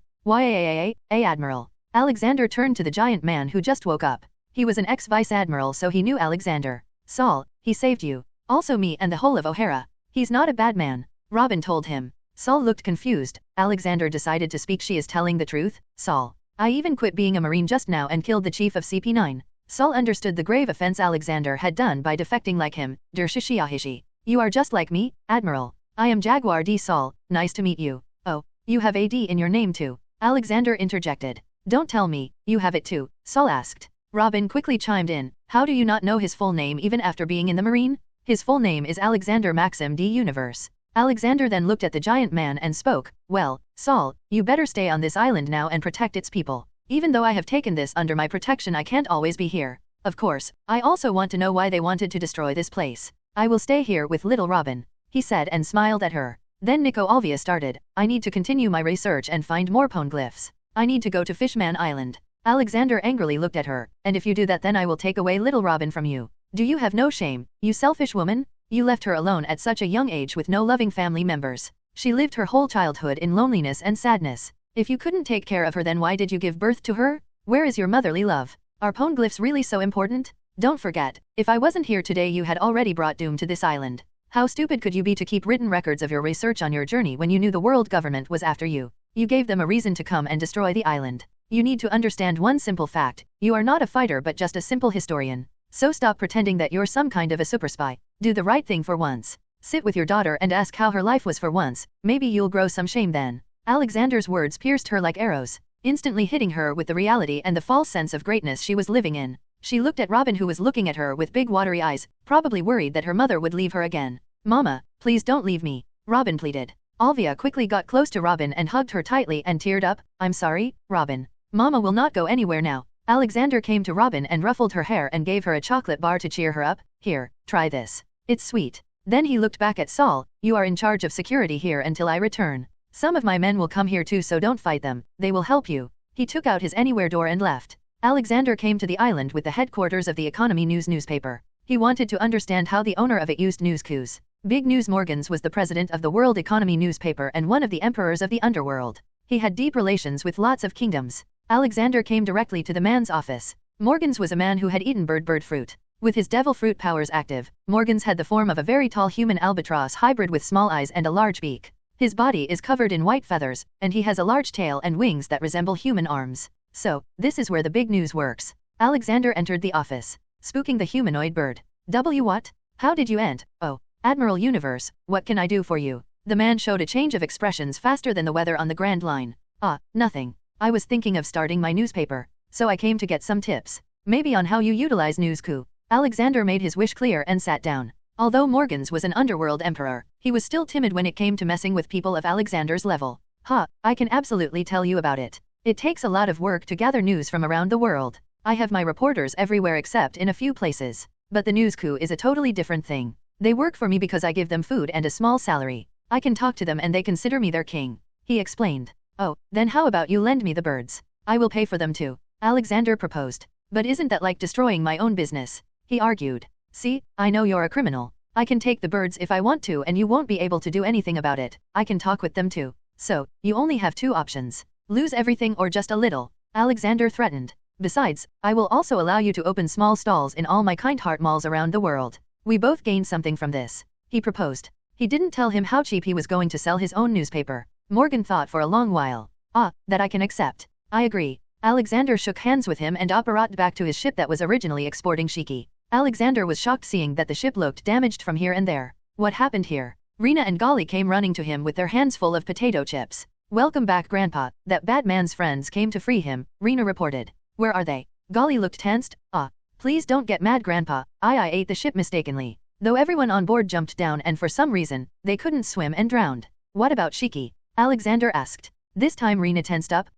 Admiral. Alexander turned to the giant man who just woke up. He was an ex-vice admiral, so he knew Alexander. Sol, he saved you. Also me and the whole of O'Hara. He's not a bad man. Robin told him. Sol looked confused. Alexander decided to speak. She is telling the truth, Sol. I even quit being a marine just now and killed the chief of CP9. Sol understood the grave offense Alexander had done by defecting like him. Shirahoshi. You are just like me, Admiral. I am Jaguar D. Sol, nice to meet you. Oh, you have AD in your name too. Alexander interjected. Don't tell me, you have it too, Sol asked. Robin quickly chimed in. How do you not know his full name even after being in the marine? His full name is Alexander Maxim D. Universe. Alexander then looked at the giant man and spoke. Well, Sol, you better stay on this island now and protect its people. Even though I have taken this under my protection, I can't always be here. Of course, I also want to know why they wanted to destroy this place. I will stay here with little Robin, he said and smiled at her. Then Nico Alvia started. I need to continue my research and find more poneglyphs. I need to go to Fishman Island. Alexander angrily looked at her. And if you do that, then I will take away little Robin from you. Do you have no shame, you selfish woman? You left her alone at such a young age with no loving family members. She lived her whole childhood in loneliness and sadness. If you couldn't take care of her, then why did you give birth to her? Where is your motherly love? Are poneglyphs really so important? Don't forget, if I wasn't here today you had already brought doom to this island. How stupid could you be to keep written records of your research on your journey when you knew the world government was after you? You gave them a reason to come and destroy the island. You need to understand one simple fact. You are not a fighter but just a simple historian. So stop pretending that you're some kind of a super spy. Do the right thing for once. Sit with your daughter and ask how her life was for once. Maybe you'll grow some shame then. Alexander's words pierced her like arrows, instantly hitting her with the reality and the false sense of greatness she was living in. She looked at Robin, who was looking at her with big watery eyes, probably worried that her mother would leave her again. Mama, please don't leave me, Robin pleaded. Alvia quickly got close to Robin and hugged her tightly and teared up. I'm sorry, Robin. Mama will not go anywhere now. Alexander came to Robin and ruffled her hair and gave her a chocolate bar to cheer her up. Here, try this. It's sweet. Then he looked back at Sol. You are in charge of security here until I return. Some of my men will come here too, so don't fight them. They will help you. He took out his anywhere door and left. Alexander came to the island with the headquarters of the Economy News newspaper. He wanted to understand how the owner of it used news coups. Big News Morgans was the president of the World Economy newspaper and one of the emperors of the underworld. He had deep relations with lots of kingdoms. Alexander came directly to the man's office. Morgans was a man who had eaten bird fruit. With his devil fruit powers active, Morgans had the form of a very tall human albatross hybrid with small eyes and a large beak. His body is covered in white feathers, and he has a large tail and wings that resemble human arms. So, this is where the big news works. Alexander entered the office, spooking the humanoid bird. What? How did you end? Oh, Admiral Universe, what can I do for you? The man showed a change of expressions faster than the weather on the Grand Line. Nothing. I was thinking of starting my newspaper, so I came to get some tips. Maybe on how you utilize news coup. Alexander made his wish clear and sat down. Although Morgans was an underworld emperor, he was still timid when it came to messing with people of Alexander's level. I can absolutely tell you about it. It takes a lot of work to gather news from around the world. I have my reporters everywhere except in a few places. But the news coup is a totally different thing. They work for me because I give them food and a small salary. I can talk to them and they consider me their king. He explained. Oh, then how about you lend me the birds? I will pay for them too. Alexander proposed. But isn't that like destroying my own business? He argued. See, I know you're a criminal. I can take the birds if I want to and you won't be able to do anything about it. I can talk with them too. So, you only have two options. Lose everything or just a little. Alexander threatened. Besides, I will also allow you to open small stalls in all my kind heart malls around the world. We both gain something from this. He proposed. He didn't tell him how cheap he was going to sell his own newspaper. Morgan thought for a long while. That I can accept. I agree. Alexander shook hands with him and operated back to his ship that was originally exporting shiki. Alexander was shocked seeing that the ship looked damaged from here and there. What happened here? Rena and Golly came running to him with their hands full of potato chips. Welcome back, Grandpa. That bad man's friends came to free him, Rena reported. Where are they? Golly looked tensed. Please don't get mad, Grandpa. I ate the ship mistakenly. Though everyone on board jumped down and for some reason, they couldn't swim and drowned. What about Shiki? Alexander asked. This time Rena tensed up.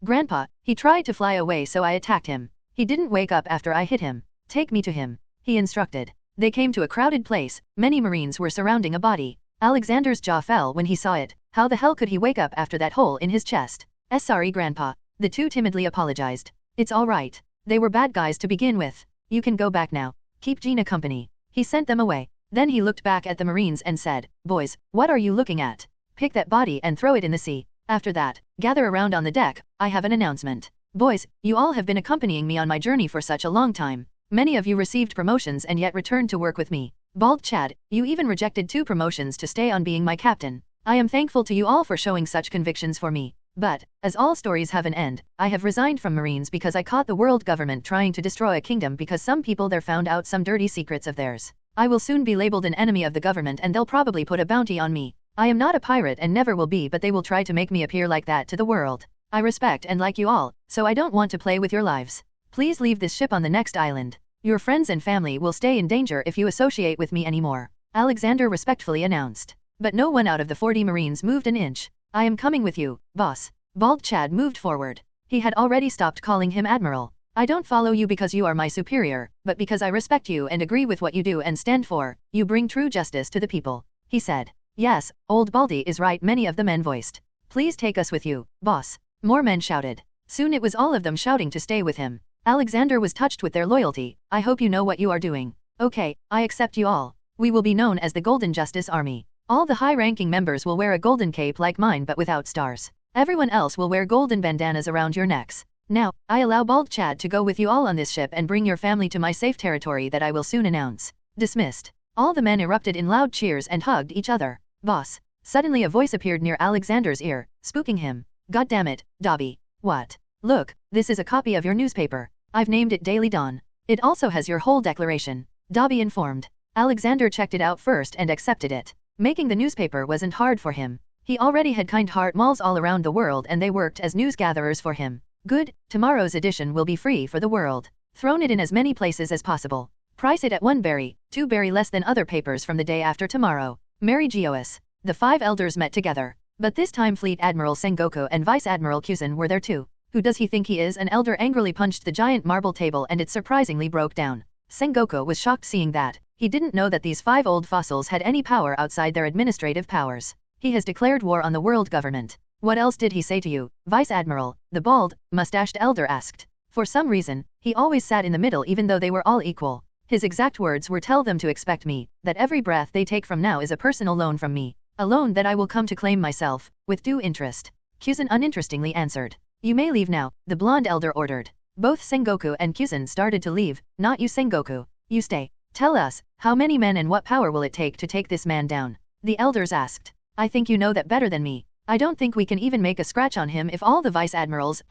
Grandpa, he tried to fly away so I attacked him. He didn't wake up after I hit him. Take me to him, he instructed. They came to a crowded place. Many Marines were surrounding a body. Alexander's jaw fell when he saw it. How the hell could he wake up after that hole in his chest? Sorry, Grandpa. The two timidly apologized. It's all right. They were bad guys to begin with. You can go back now. Keep Gina company. He sent them away. Then he looked back at the Marines and said, Boys, what are you looking at? Pick that body and throw it in the sea. After that, gather around on the deck. I have an announcement. Boys, you all have been accompanying me on my journey for such a long time. Many of you received promotions and yet returned to work with me. Bald Chad, you even rejected 2 promotions to stay on being my captain. I am thankful to you all for showing such convictions for me. But, as all stories have an end, I have resigned from Marines because I caught the world government trying to destroy a kingdom because some people there found out some dirty secrets of theirs. I will soon be labeled an enemy of the government and they'll probably put a bounty on me. I am not a pirate and never will be, but they will try to make me appear like that to the world. I respect and like you all, so I don't want to play with your lives. Please leave this ship on the next island. Your friends and family will stay in danger if you associate with me anymore. Alexander respectfully announced. But no one out of the 40 Marines moved an inch. I am coming with you, boss. Bald Chad moved forward. He had already stopped calling him Admiral. I don't follow you because you are my superior, but because I respect you and agree with what you do and stand for. You bring true justice to the people, he said. Yes, old Baldy is right, many of the men voiced. Please take us with you, boss. More men shouted. Soon it was all of them shouting to stay with him. Alexander was touched with their loyalty. I hope you know what you are doing. Okay, I accept you all. We will be known as the Golden Justice Army. All the high-ranking members will wear a golden cape like mine but without stars. Everyone else will wear golden bandanas around your necks. Now, I allow Bald Chad to go with you all on this ship and bring your family to my safe territory that I will soon announce. Dismissed. All the men erupted in loud cheers and hugged each other. Boss. Suddenly a voice appeared near Alexander's ear, spooking him. God damn it, Dobby. What? Look, this is a copy of your newspaper. I've named it Daily Dawn. It also has your whole declaration. Dobby informed. Alexander checked it out first and accepted it. Making the newspaper wasn't hard for him. He already had kind heart malls all around the world and they worked as news gatherers for him. Good, tomorrow's edition will be free for the world. Thrown it in as many places as possible. Price it at 1 berry, 2 berry less than other papers from the day after tomorrow. Mary Geois. The 5 elders met together. But this time Fleet Admiral Sengoku and Vice Admiral Kuzen were there too. Who does he think he is? An elder angrily punched the giant marble table and it surprisingly broke down. Sengoku was shocked seeing that. He didn't know that these 5 old fossils had any power outside their administrative powers. He has declared war on the world government. What else did he say to you, Vice Admiral? The bald, mustached elder asked. For some reason, he always sat in the middle even though they were all equal. His exact words were, "Tell them to expect me, that every breath they take from now is a personal loan from me. A loan that I will come to claim myself, with due interest." Kuzan uninterestingly answered. "You may leave now," the blonde elder ordered. Both Sengoku and Kuzan started to leave. "Not you, Sengoku. You stay. Tell us, how many men and what power will it take to take this man down?" The elders asked. "I think you know that better than me. I don't think we can even make a scratch on him if all the vice admirals,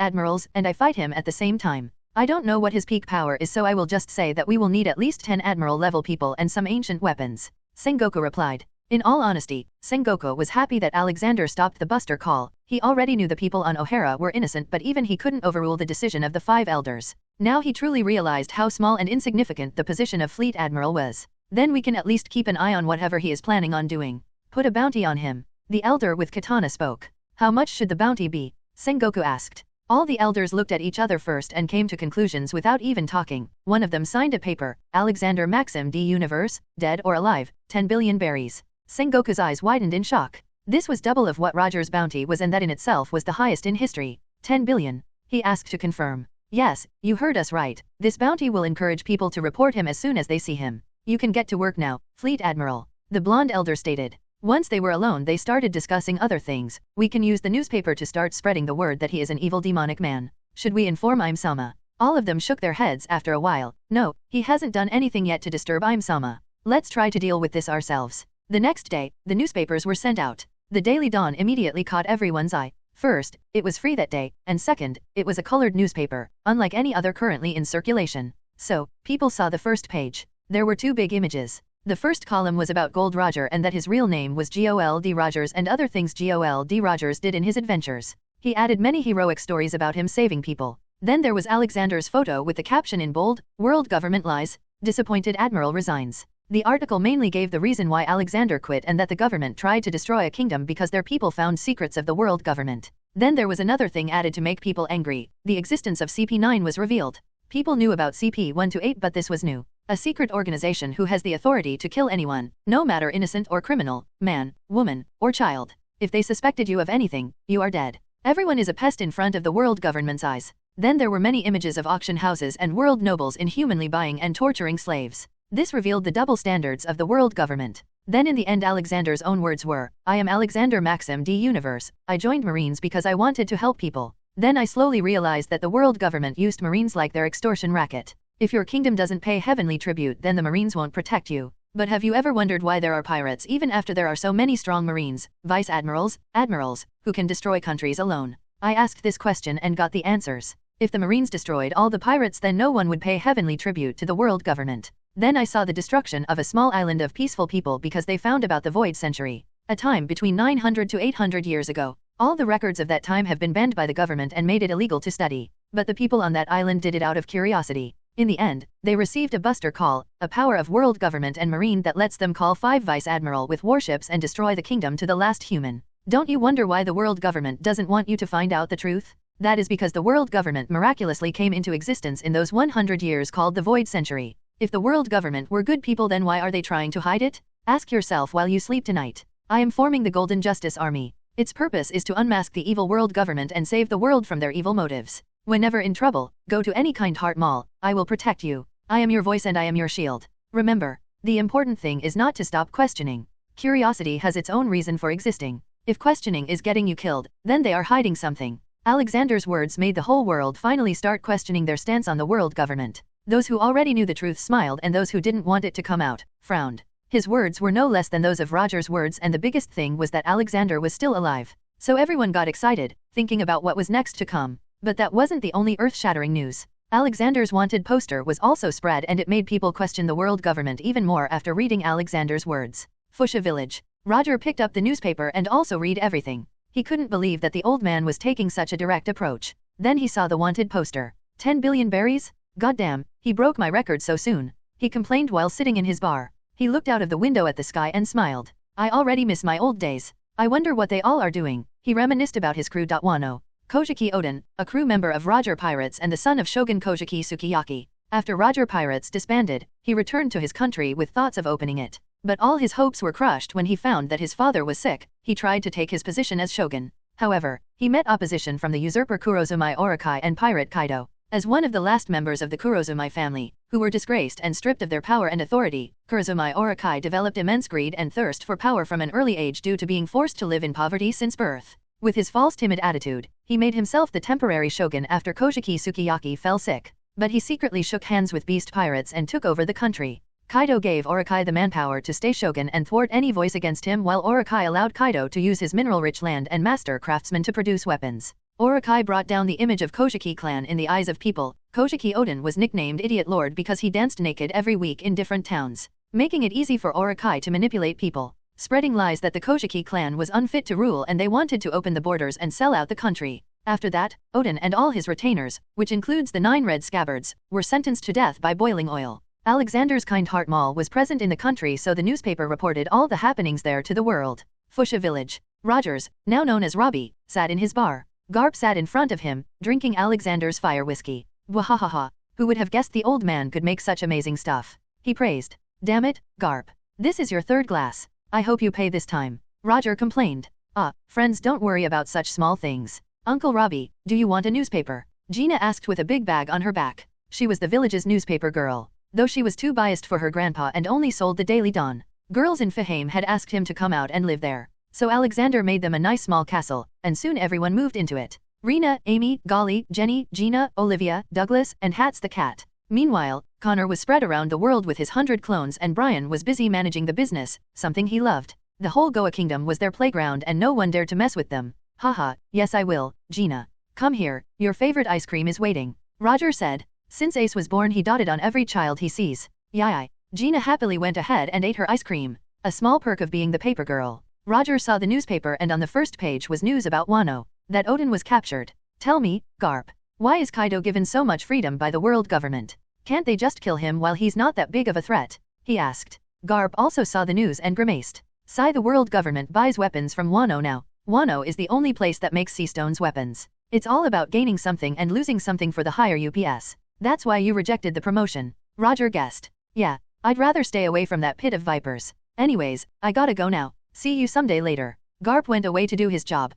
and I fight him at the same time. I don't know what his peak power is, so I will just say that we will need at least 10 admiral-level people and some ancient weapons," Sengoku replied. In all honesty, Sengoku was happy that Alexander stopped the Buster call. He already knew the people on O'Hara were innocent, but even he couldn't overrule the decision of the 5 elders. Now he truly realized how small and insignificant the position of Fleet Admiral was. "Then we can at least keep an eye on whatever he is planning on doing. Put a bounty on him." The elder with katana spoke. "How much should the bounty be?" Sengoku asked. All the elders looked at each other first and came to conclusions without even talking. One of them signed a paper. "Alexander Maxim D. Universe, dead or alive, 10 billion berries." Sengoku's eyes widened in shock. This was double of what Roger's bounty was, and that in itself was the highest in history. 10 billion. He asked to confirm. "Yes, you heard us right. This bounty will encourage people to report him as soon as they see him. You can get to work now, Fleet Admiral," the blonde elder stated. Once they were alone, they started discussing other things. "We can use the newspaper to start spreading the word that he is an evil demonic man. Should we inform Im-sama?" All of them shook their heads after a while. "No, he hasn't done anything yet to disturb Im-sama. Let's try to deal with this ourselves." The next day, the newspapers were sent out. The Daily Dawn immediately caught everyone's eye. First, it was free that day, and second, it was a colored newspaper, unlike any other currently in circulation. So, people saw the first page. There were 2 big images. The first column was about Gold Roger and that his real name was Gold Rogers and other things Gold Rogers did in his adventures. He added many heroic stories about him saving people. Then there was Alexander's photo with the caption in bold, "World Government Lies, Disappointed Admiral Resigns." The article mainly gave the reason why Alexander quit and that the government tried to destroy a kingdom because their people found secrets of the world government. Then there was another thing added to make people angry. The existence of CP9 was revealed. People knew about CP1 to 8, but this was new. A secret organization who has the authority to kill anyone, no matter innocent or criminal, man, woman, or child. If they suspected you of anything, you are dead. Everyone is a pest in front of the world government's eyes. Then there were many images of auction houses and world nobles inhumanly buying and torturing slaves. This revealed the double standards of the world government. Then in the end, Alexander's own words were, "I am Alexander Maxim D. Universe. I joined Marines because I wanted to help people. Then I slowly realized that the world government used Marines like their extortion racket. If your kingdom doesn't pay heavenly tribute, then the Marines won't protect you. But have you ever wondered why there are pirates even after there are so many strong Marines, vice admirals, who can destroy countries alone?" I asked this question and got the answers. If the Marines destroyed all the pirates, then no one would pay heavenly tribute to the world government. Then I saw the destruction of a small island of peaceful people because they found about the Void Century, a time between 900 to 800 years ago. All the records of that time have been banned by the government and made it illegal to study. But the people on that island did it out of curiosity. In the end, they received a buster call, a power of world government and marine that lets them call 5 vice admiral with warships and destroy the kingdom to the last human. Don't you wonder why the world government doesn't want you to find out the truth? That is because the world government miraculously came into existence in those 100 years called the Void Century. If the world government were good people, then why are they trying to hide it? Ask yourself while you sleep tonight. I am forming the Golden Justice Army. Its purpose is to unmask the evil world government and save the world from their evil motives. Whenever in trouble, go to any kind heart mall. I will protect you. I am your voice and I am your shield. Remember, the important thing is not to stop questioning. Curiosity has its own reason for existing. If questioning is getting you killed, then they are hiding something. Alexander's words made the whole world finally start questioning their stance on the world government. Those who already knew the truth smiled and those who didn't want it to come out, frowned. His words were no less than those of Roger's words, and the biggest thing was that Alexander was still alive. So everyone got excited, thinking about what was next to come. But that wasn't the only earth-shattering news. Alexander's wanted poster was also spread, and it made people question the world government even more after reading Alexander's words. Fuchsia Village. Roger picked up the newspaper and also read everything. He couldn't believe that the old man was taking such a direct approach. Then he saw the wanted poster. 10 billion berries? Goddamn, he broke my record so soon. He complained while sitting in his bar. He looked out of the window at the sky and smiled. I already miss my old days. I wonder what they all are doing. He reminisced about his crew. Wano. Kojiki Oden, a crew member of Roger Pirates and the son of Shogun Kojiki Sukiyaki. After Roger Pirates disbanded, he returned to his country with thoughts of opening it. But all his hopes were crushed when he found that his father was sick. He tried to take his position as shogun. However, he met opposition from the usurper Kurozumai Orokai and pirate Kaido. As one of the last members of the Kurozumai family, who were disgraced and stripped of their power and authority, Kurozumai Orokai developed immense greed and thirst for power from an early age due to being forced to live in poverty since birth. With his false timid attitude, he made himself the temporary shogun after Kojiki Sukiyaki fell sick. But he secretly shook hands with beast pirates and took over the country. Kaido gave Orokai the manpower to stay shogun and thwart any voice against him, while Orokai allowed Kaido to use his mineral-rich land and master craftsmen to produce weapons. Orokai brought down the image of Kojiki clan in the eyes of people. Kojiki Oden was nicknamed Idiot Lord because he danced naked every week in different towns, making it easy for Orokai to manipulate people, spreading lies that the Kojiki clan was unfit to rule and they wanted to open the borders and sell out the country. After that, Oden and all his retainers, which includes the 9 red scabbards, were sentenced to death by boiling oil. Alexander's Kind Heart Mall was present in the country, so the newspaper reported all the happenings there to the world. Fuchsia Village. Rogers, now known as Robbie, sat in his bar. Garp sat in front of him, drinking Alexander's fire whiskey. Wahahaha. Who would have guessed the old man could make such amazing stuff? He praised. Damn it, Garp. This is your 3rd glass. I hope you pay this time. Roger complained. Friends don't worry about such small things. Uncle Robbie, do you want a newspaper? Gina asked with a big bag on her back. She was the village's newspaper girl, though she was too biased for her grandpa and only sold the Daily Dawn. Girls in Fahame had asked him to come out and live there. So Alexander made them a nice small castle, and soon everyone moved into it. Rena, Amy, Golly, Jenny, Gina, Olivia, Douglas, and Hats the cat. Meanwhile, Connor was spread around the world with his 100 clones and Brian was busy managing the business, something he loved. The whole Goa kingdom was their playground and no one dared to mess with them. Haha, yes I will, Gina. Come here, your favorite ice cream is waiting. Roger said. Since Ace was born he dotted on every child he sees. Yai. Gina happily went ahead and ate her ice cream. A small perk of being the paper girl. Roger saw the newspaper and on the first page was news about Wano, that Oden was captured. Tell me, Garp, why is Kaido given so much freedom by the world government? Can't they just kill him while he's not that big of a threat? He asked. Garp also saw the news and grimaced. Sigh, the world government buys weapons from Wano now. Wano is the only place that makes Seastone's weapons. It's all about gaining something and losing something for the higher UPS. That's why you rejected the promotion. Roger guessed. Yeah, I'd rather stay away from that pit of vipers. Anyways, I gotta go now. See you someday later. Garp went away to do his job.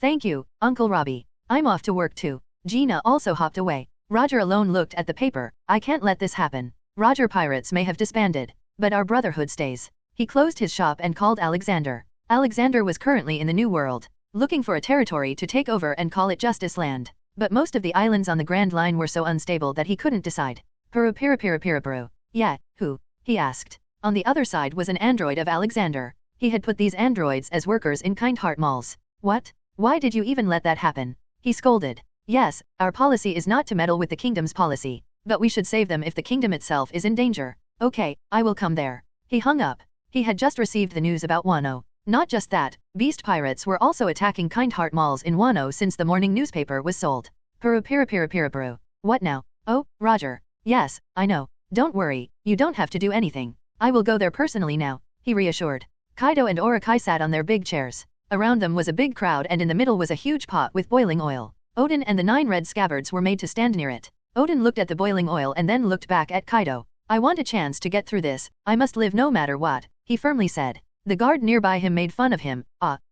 Thank you, Uncle Robbie. I'm off to work too. Gina also hopped away. Roger alone looked at the paper. I can't let this happen. Roger pirates may have disbanded, but our brotherhood stays. He closed his shop and called Alexander. Alexander was currently in the New World, looking for a territory to take over and call it Justice Land. But most of the islands on the Grand Line were so unstable that he couldn't decide. Puru. Yeah, who? He asked. On the other side was an android of Alexander. He had put these androids as workers in Kind Heart malls. What? Why did you even let that happen? He scolded. Yes, our policy is not to meddle with the kingdom's policy, but we should save them if the kingdom itself is in danger. Okay, I will come there. He hung up. He had just received the news about Wano. Not just that, beast pirates were also attacking Kind Heart malls in Wano since the morning newspaper was sold. Puru. What now? Oh, Roger. Yes, I know. Don't worry, you don't have to do anything. I will go there personally now, he reassured. Kaido and Orokai sat on their big chairs. Around them was a big crowd and in the middle was a huge pot with boiling oil. Oden and the 9 red scabbards were made to stand near it. Oden looked at the boiling oil and then looked back at Kaido. I want a chance to get through this, I must live no matter what, he firmly said. The guard nearby him made fun of him.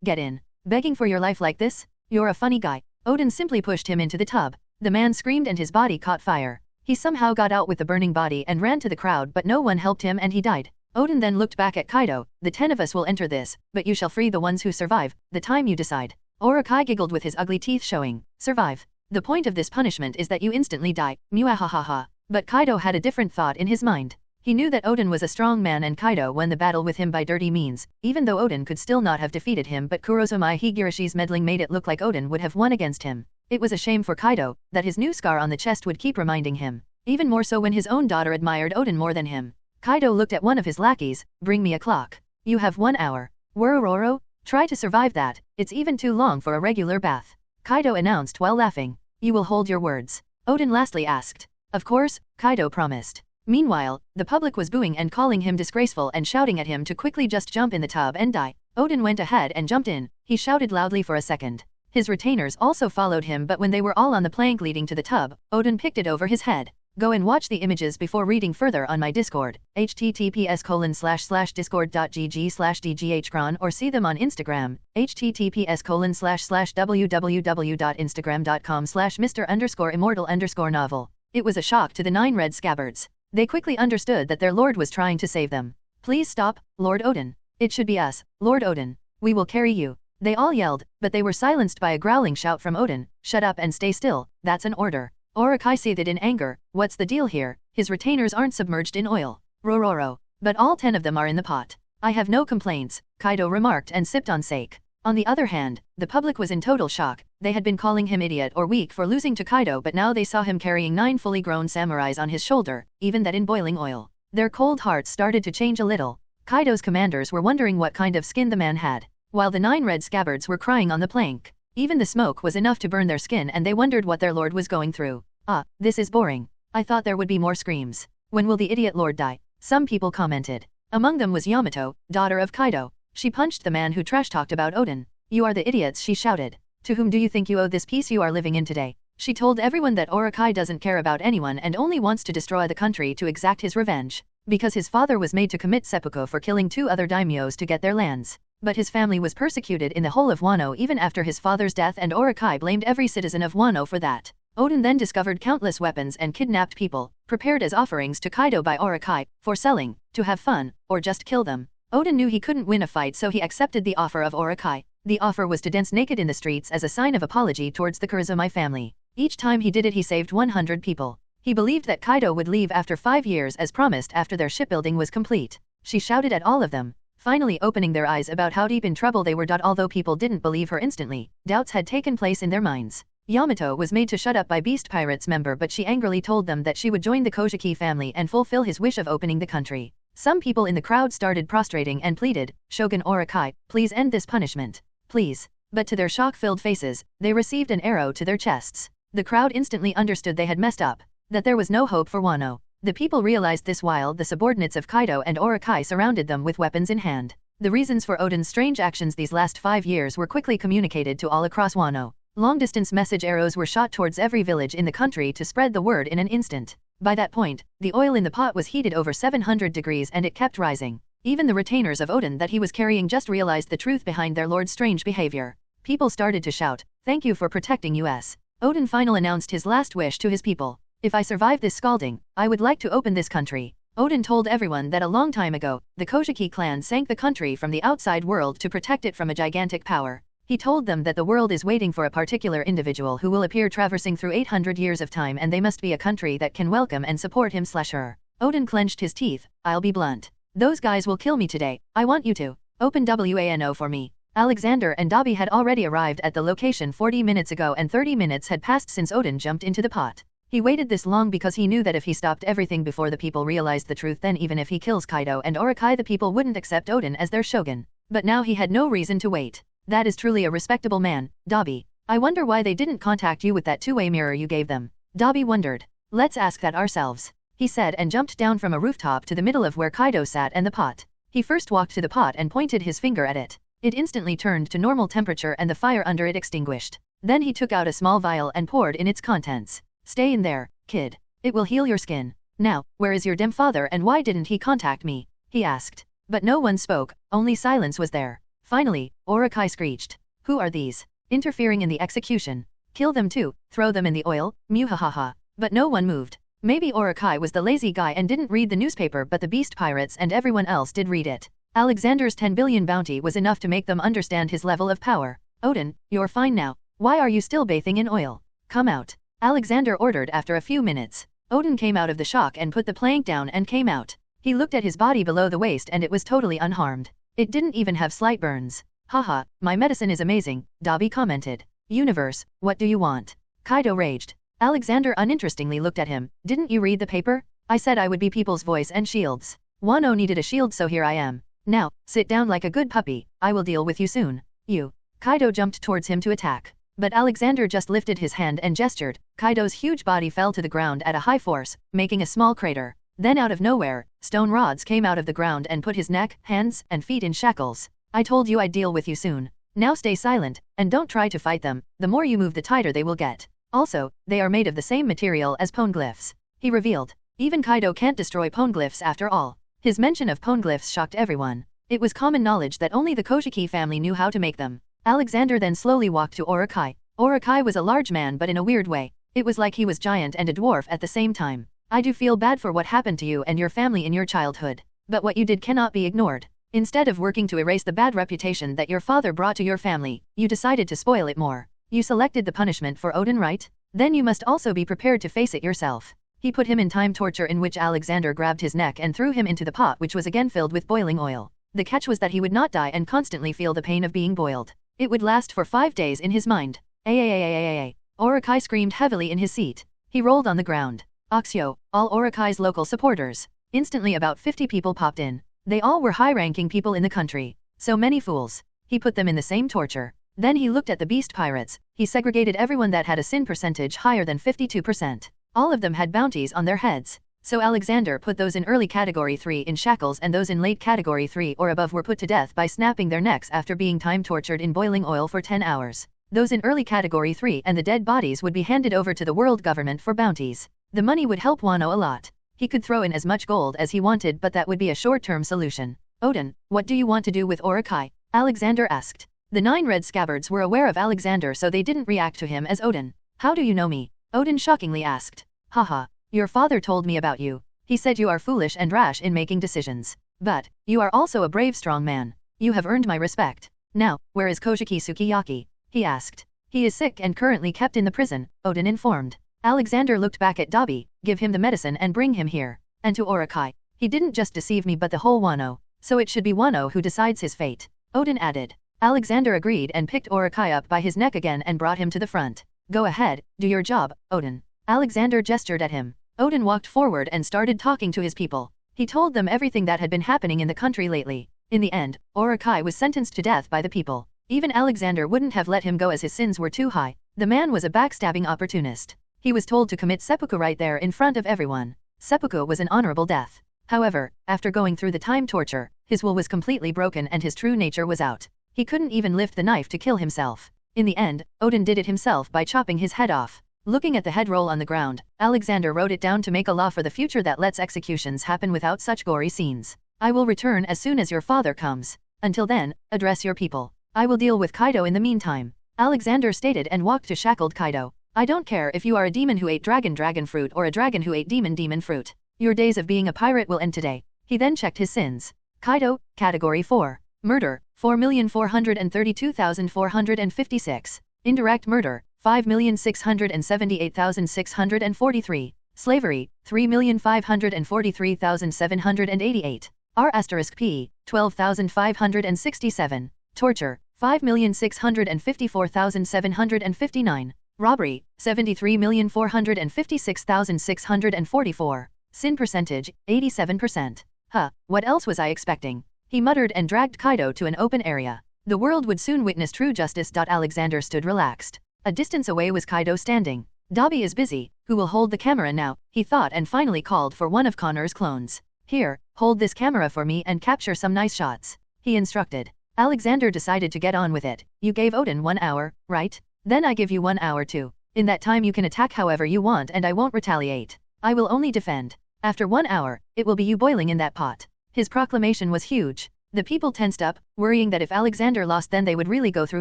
Get in. Begging for your life like this? You're a funny guy. Oden simply pushed him into the tub. The man screamed and his body caught fire. He somehow got out with the burning body and ran to the crowd, but no one helped him and he died. Oden then looked back at Kaido. The 10 of us will enter this, but you shall free the ones who survive, the time you decide. Orokai giggled with his ugly teeth showing. Survive. The point of this punishment is that you instantly die. Muahahaha. But Kaido had a different thought in his mind. He knew that Oden was a strong man and Kaido won the battle with him by dirty means, even though Oden could still not have defeated him, but Kurozumai Higaroshi's meddling made it look like Oden would have won against him. It was a shame for Kaido that his new scar on the chest would keep reminding him, even more so when his own daughter admired Oden more than him. Kaido looked at one of his lackeys. Bring me a clock. You have 1 hour. Worororo? Try to survive that, it's even too long for a regular bath. Kaido announced while laughing. You will hold your words. Oden lastly asked. Of course, Kaido promised. Meanwhile, the public was booing and calling him disgraceful and shouting at him to quickly just jump in the tub and die. Oden went ahead and jumped in. He shouted loudly for a second. His retainers also followed him, but when they were all on the plank leading to the tub, Oden picked it over his head. Go and watch the images before reading further on my Discord, https://discord.gg/dghcron, or see them on Instagram, https://www.instagram.com/Mr_immortal_novel. It was a shock to the 9 red scabbards. They quickly understood that their lord was trying to save them. Please stop, Lord Oden. It should be us, Lord Oden. We will carry you. They all yelled, but they were silenced by a growling shout from Oden. Shut up and stay still, that's an order. Orokai seethed in anger. What's the deal here? His retainers aren't submerged in oil. Rororo. But all 10 of them are in the pot. I have no complaints, Kaido remarked and sipped on sake. On the other hand, the public was in total shock. They had been calling him idiot or weak for losing to Kaido, but now they saw him carrying 9 fully grown samurais on his shoulder, even that in boiling oil. Their cold hearts started to change a little. Kaido's commanders were wondering what kind of skin the man had, while the 9 red scabbards were crying on the plank. Even the smoke was enough to burn their skin, and they wondered what their lord was going through. Ah, this is boring. I thought there would be more screams. When will the idiot lord die? Some people commented. Among them was Yamato, daughter of Kaido. She punched the man who trash-talked about Oden. You are the idiots, she shouted. To whom do you think you owe this peace you are living in today? She told everyone that Orokai doesn't care about anyone and only wants to destroy the country to exact his revenge. Because his father was made to commit seppuku for killing 2 other daimyos to get their lands. But his family was persecuted in the whole of Wano even after his father's death, and Orokai blamed every citizen of Wano for that. Oden then discovered countless weapons and kidnapped people, prepared as offerings to Kaido by Orokai, for selling, to have fun, or just kill them. Oden knew he couldn't win a fight, so he accepted the offer of Orokai. The offer was to dance naked in the streets as a sign of apology towards the Kurizumai family. Each time he did it he saved 100 people. He believed that Kaido would leave after 5 years as promised after their shipbuilding was complete. She shouted at all of them, finally opening their eyes about how deep in trouble they were. Although people didn't believe her instantly, doubts had taken place in their minds. Yamato was made to shut up by Beast Pirates member, but she angrily told them that she would join the Kojiki family and fulfill his wish of opening the country. Some people in the crowd started prostrating and pleaded, Shogun Orokai, please end this punishment. Please. But to their shock-filled faces, they received an arrow to their chests. The crowd instantly understood they had messed up, that there was no hope for Wano. The people realized this while the subordinates of Kaido and Orokai surrounded them with weapons in hand. The reasons for Oden's strange actions these last 5 years were quickly communicated to all across Wano. Long-distance message arrows were shot towards every village in the country to spread the word in an instant. By that point, the oil in the pot was heated over 700 degrees and it kept rising. Even the retainers of Oden that he was carrying just realized the truth behind their lord's strange behavior. People started to shout, "Thank you for protecting us." Oden finally announced his last wish to his people. If I survive this scalding, I would like to open this country. Oden told everyone that a long time ago, the Kojiki clan sank the country from the outside world to protect it from a gigantic power. He told them that the world is waiting for a particular individual who will appear traversing through 800 years of time, and they must be a country that can welcome and support him/her. Oden clenched his teeth. I'll be blunt. Those guys will kill me today. I want you to open Wano for me. Alexander and Dobby had already arrived at the location 40 minutes ago, and 30 minutes had passed since Oden jumped into the pot. He waited this long because he knew that if he stopped everything before the people realized the truth, then even if he kills Kaido and Orokai, the people wouldn't accept Oden as their shogun. But now he had no reason to wait. That is truly a respectable man, Dobby. I wonder why they didn't contact you with that two-way mirror you gave them. Dobby wondered. Let's ask that ourselves, he said, and jumped down from a rooftop to the middle of where Kaido sat and the pot. He first walked to the pot and pointed his finger at it. It instantly turned to normal temperature and the fire under it extinguished. Then he took out a small vial and poured in its contents. Stay in there, kid. It will heal your skin. Now, where is your dim father and why didn't he contact me? He asked. But no one spoke, only silence was there. Finally, Orokai screeched. Who are these? Interfering in the execution. Kill them too, throw them in the oil, muhahaha. But no one moved. Maybe Orokai was the lazy guy and didn't read the newspaper, but the beast pirates and everyone else did read it. Alexander's 10 billion bounty was enough to make them understand his level of power. Oden, you're fine now. Why are you still bathing in oil? Come out. Alexander ordered after a few minutes. Oden came out of the shock and put the plank down and came out. He looked at his body below the waist and it was totally unharmed. It didn't even have slight burns. Haha, my medicine is amazing, Dobby commented. Universe, what do you want? Kaido raged. Alexander uninterestingly looked at him. Didn't you read the paper? I said I would be people's voice and shields. Wano needed a shield, so here I am. Now, sit down like a good puppy. I will deal with you soon. You. Kaido jumped towards him to attack. But Alexander just lifted his hand and gestured. Kaido's huge body fell to the ground at a high force, making a small crater. Then out of nowhere, stone rods came out of the ground and put his neck, hands, and feet in shackles. I told you I'd deal with you soon. Now stay silent, and don't try to fight them. The more you move, the tighter they will get. Also, they are made of the same material as poneglyphs. he revealed. Even Kaido can't destroy poneglyphs after all. His mention of poneglyphs shocked everyone. It was common knowledge that only the Koshiki family knew how to make them. Alexander then slowly walked to Orokai. Orokai was a large man but in a weird way. It was like he was giant and a dwarf at the same time. I do feel bad for what happened to you and your family in your childhood. But what you did cannot be ignored. Instead of working to erase the bad reputation that your father brought to your family, you decided to spoil it more. You selected the punishment for Oden, right? Then you must also be prepared to face it yourself. He put him in time torture in which Alexander grabbed his neck and threw him into the pot which was again filled with boiling oil. The catch was that he would not die and constantly feel the pain of being boiled. It would last for 5 days in his mind. Orokai screamed heavily in his seat. He rolled on the ground. Oxyo, all Orokai's local supporters. Instantly about 50 people popped in. They all were high-ranking people in the country. So many fools. He put them in the same torture. Then he looked at the beast pirates. He segregated everyone that had a sin percentage higher than 52%. All of them had bounties on their heads. So Alexander put those in early category 3 in shackles and those in late category 3 or above were put to death by snapping their necks after being time tortured in boiling oil for 10 hours. Those in early category 3 and the dead bodies would be handed over to the world government for bounties. The money would help Wano a lot. He could throw in as much gold as he wanted but that would be a short-term solution. Oden, what do you want to do with Orokai? Alexander asked. The 9 red scabbards were aware of Alexander so they didn't react to him as Oden. How do you know me? Oden shockingly asked. Haha, your father told me about you. He said you are foolish and rash in making decisions. But, you are also a brave strong man. You have earned my respect. Now, where is Koshiki Sukiyaki? He asked. He is sick and currently kept in the prison, Oden informed. Alexander looked back at Dabi, give him the medicine and bring him here. And to Orokai. He didn't just deceive me but the whole Wano. So it should be Wano who decides his fate. Oden added. Alexander agreed and picked Orokai up by his neck again and brought him to the front. Go ahead, do your job, Oden. Alexander gestured at him. Oden walked forward and started talking to his people. He told them everything that had been happening in the country lately. In the end, Orokai was sentenced to death by the people. Even Alexander wouldn't have let him go as his sins were too high. The man was a backstabbing opportunist. He was told to commit seppuku right there in front of everyone. Seppuku was an honorable death. However, after going through the time torture, his will was completely broken and his true nature was out. He couldn't even lift the knife to kill himself. In the end, Oden did it himself by chopping his head off. Looking at the head roll on the ground, Alexander wrote it down to make a law for the future that lets executions happen without such gory scenes. I will return as soon as your father comes. Until then, address your people. I will deal with Kaido in the meantime. Alexander stated and walked to shackled Kaido. I don't care if you are a demon who ate dragon fruit or a dragon who ate demon fruit. Your days of being a pirate will end today. He then checked his sins. Kaido, Category 4. Murder, 4,432,456. Indirect murder, 5,678,643. Slavery, 3,543,788. R*P, 12,567. Torture, 5,654,759. Robbery, 73,456,644. Sin percentage, 87%. Huh, what else was I expecting? He muttered and dragged Kaido to an open area. The world would soon witness true justice. Alexander stood relaxed. A distance away was Kaido standing. Dabi is busy, who will hold the camera now, he thought and finally called for one of Connor's clones. Here, hold this camera for me and capture some nice shots. He instructed. Alexander decided to get on with it. You gave Oden 1 hour, right? Then I give you 1 hour too. In that time you can attack however you want and I won't retaliate. I will only defend. After 1 hour, it will be you boiling in that pot. His proclamation was huge. The people tensed up, worrying that if Alexander lost then they would really go through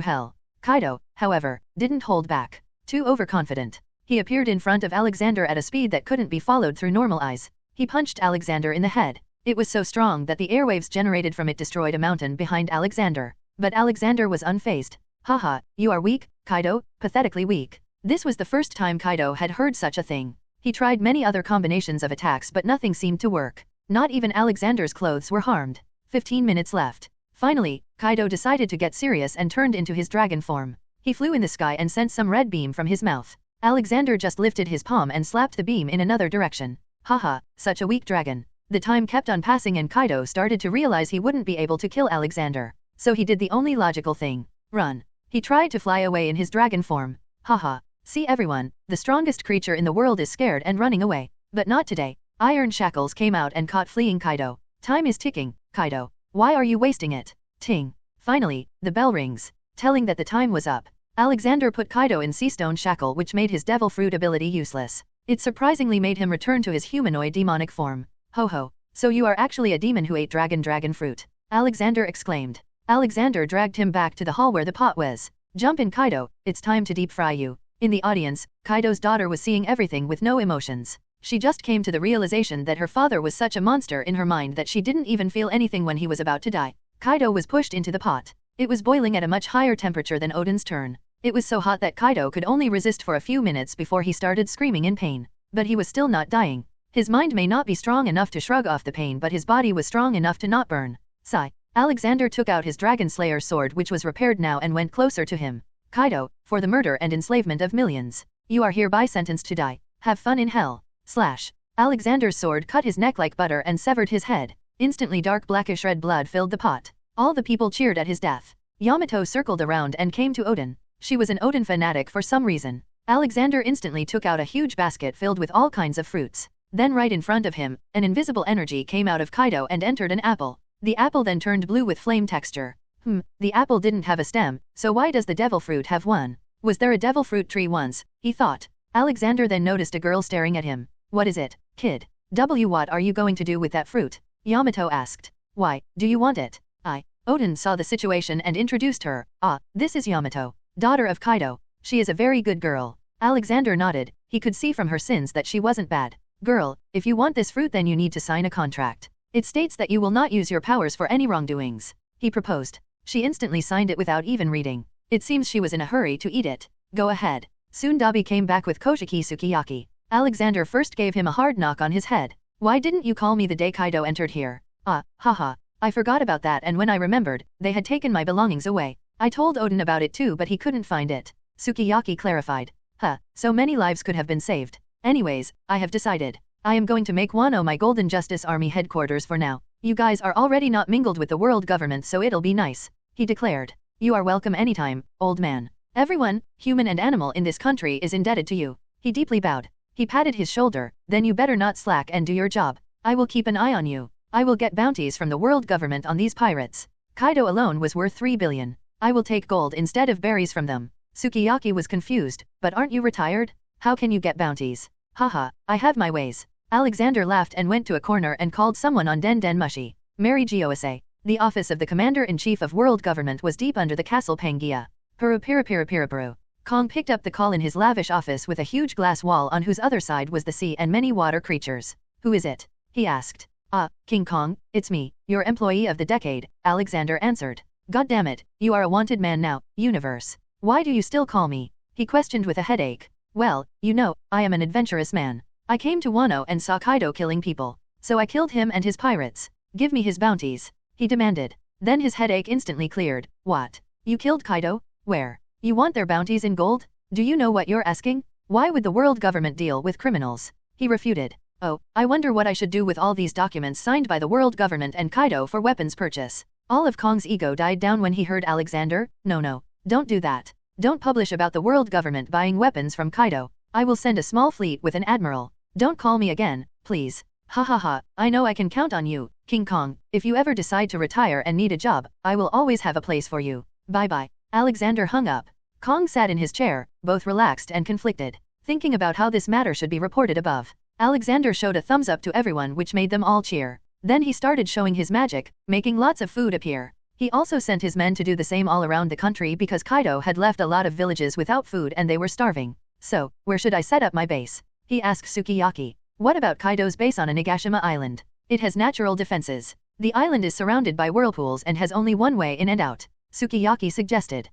hell. Kaido, however, didn't hold back. Too overconfident. He appeared in front of Alexander at a speed that couldn't be followed through normal eyes. He punched Alexander in the head. It was so strong that the airwaves generated from it destroyed a mountain behind Alexander. But Alexander was unfazed. Haha, you are weak, Kaido, pathetically weak. This was the first time Kaido had heard such a thing. He tried many other combinations of attacks but nothing seemed to work. Not even Alexander's clothes were harmed. 15 minutes left. Finally, Kaido decided to get serious and turned into his dragon form. He flew in the sky and sent some red beam from his mouth. Alexander just lifted his palm and slapped the beam in another direction. Haha, such a weak dragon. The time kept on passing and Kaido started to realize he wouldn't be able to kill Alexander. So he did the only logical thing. Run. He tried to fly away in his dragon form. Haha. See everyone, the strongest creature in the world is scared and running away. But not today. Iron shackles came out and caught fleeing Kaido. Time is ticking, Kaido. Why are you wasting it? Ting. Finally, the bell rings, telling that the time was up. Alexander put Kaido in sea stone shackle which made his devil fruit ability useless. It surprisingly made him return to his humanoid demonic form. Ho ho, so you are actually a demon who ate dragon fruit, Alexander exclaimed. Alexander dragged him back to the hall where the pot was. Jump in, Kaido, it's time to deep fry you. In the audience, Kaido's daughter was seeing everything with no emotions. She just came to the realization that her father was such a monster in her mind that she didn't even feel anything when he was about to die. Kaido was pushed into the pot. It was boiling at a much higher temperature than Oden's turn. It was so hot that Kaido could only resist for a few minutes before he started screaming in pain. But he was still not dying. His mind may not be strong enough to shrug off the pain, but his body was strong enough to not burn. Sigh. Alexander took out his Dragon Slayer sword, which was repaired now, and went closer to him. Kaido, for the murder and enslavement of millions, you are hereby sentenced to die. Have fun in hell. Slash. Alexander's sword cut his neck like butter and severed his head. Instantly dark blackish red blood filled the pot. All the people cheered at his death. Yamato circled around and came to Oden. She was an Oden fanatic for some reason. Alexander instantly took out a huge basket filled with all kinds of fruits. Then right in front of him, an invisible energy came out of Kaido and entered an apple. The apple then turned blue with flame texture. The apple didn't have a stem, so why does the devil fruit have one? Was there a devil fruit tree once? He thought. Alexander then noticed a girl staring at him. What is it, kid? What are you going to do with that fruit? Yamato asked. Why, do you want it? Oden saw the situation and introduced her. This is Yamato, daughter of Kaido. She is a very good girl. Alexander nodded. He could see from her sins that she wasn't bad. Girl, if you want this fruit then you need to sign a contract. It states that you will not use your powers for any wrongdoings. He proposed. She instantly signed it without even reading. It seems she was in a hurry to eat it. Go ahead. Soon Dabi came back with Koshiki Sukiyaki. Alexander first gave him a hard knock on his head. Why didn't you call me the day Kaido entered here? Haha. I forgot about that, and when I remembered, they had taken my belongings away. I told Oden about it too, but he couldn't find it. Sukiyaki clarified. So many lives could have been saved. Anyways, I have decided. I am going to make Wano my Golden Justice Army headquarters for now. You guys are already not mingled with the world government, so it'll be nice, he declared. You are welcome anytime, old man. Everyone, human and animal in this country is indebted to you. He deeply bowed. He patted his shoulder. Then you better not slack and do your job. I will keep an eye on you. I will get bounties from the world government on these pirates. Kaido alone was worth 3 billion. I will take gold instead of berries from them. Sukiyaki was confused. But aren't you retired? How can you get bounties? Haha, I have my ways. Alexander laughed and went to a corner and called someone on Den Mushi. Mary Giose. The office of the Commander-in-Chief of World Government was deep under the castle Pangaea. Puru. Kong picked up the call in his lavish office with a huge glass wall on whose other side was the sea and many water creatures. Who is it? He asked. King Kong, it's me, your employee of the decade, Alexander answered. God damn it, you are a wanted man now, universe. Why do you still call me? He questioned with a headache. Well, you know, I am an adventurous man. I came to Wano and saw Kaido killing people. So I killed him and his pirates. Give me his bounties, he demanded. Then his headache instantly cleared. What? You killed Kaido? Where? You want their bounties in gold? Do you know what you're asking? Why would the world government deal with criminals? He refuted. Oh, I wonder what I should do with all these documents signed by the world government and Kaido for weapons purchase. All of Kong's ego died down when he heard Alexander. No, don't do that. Don't publish about the world government buying weapons from Kaido. I will send a small fleet with an admiral. Don't call me again, please. Ha, I know I can count on you, King Kong. If you ever decide to retire and need a job, I will always have a place for you. Bye. Alexander hung up. Kong sat in his chair, both relaxed and conflicted, thinking about how this matter should be reported above. Alexander showed a thumbs up to everyone, which made them all cheer. Then he started showing his magic, making lots of food appear. He also sent his men to do the same all around the country because Kaido had left a lot of villages without food and they were starving. So, where should I set up my base? He asked Sukiyaki. What about Kaido's base on Onigashima Island? It has natural defenses. The island is surrounded by whirlpools and has only one way in and out, Sukiyaki suggested.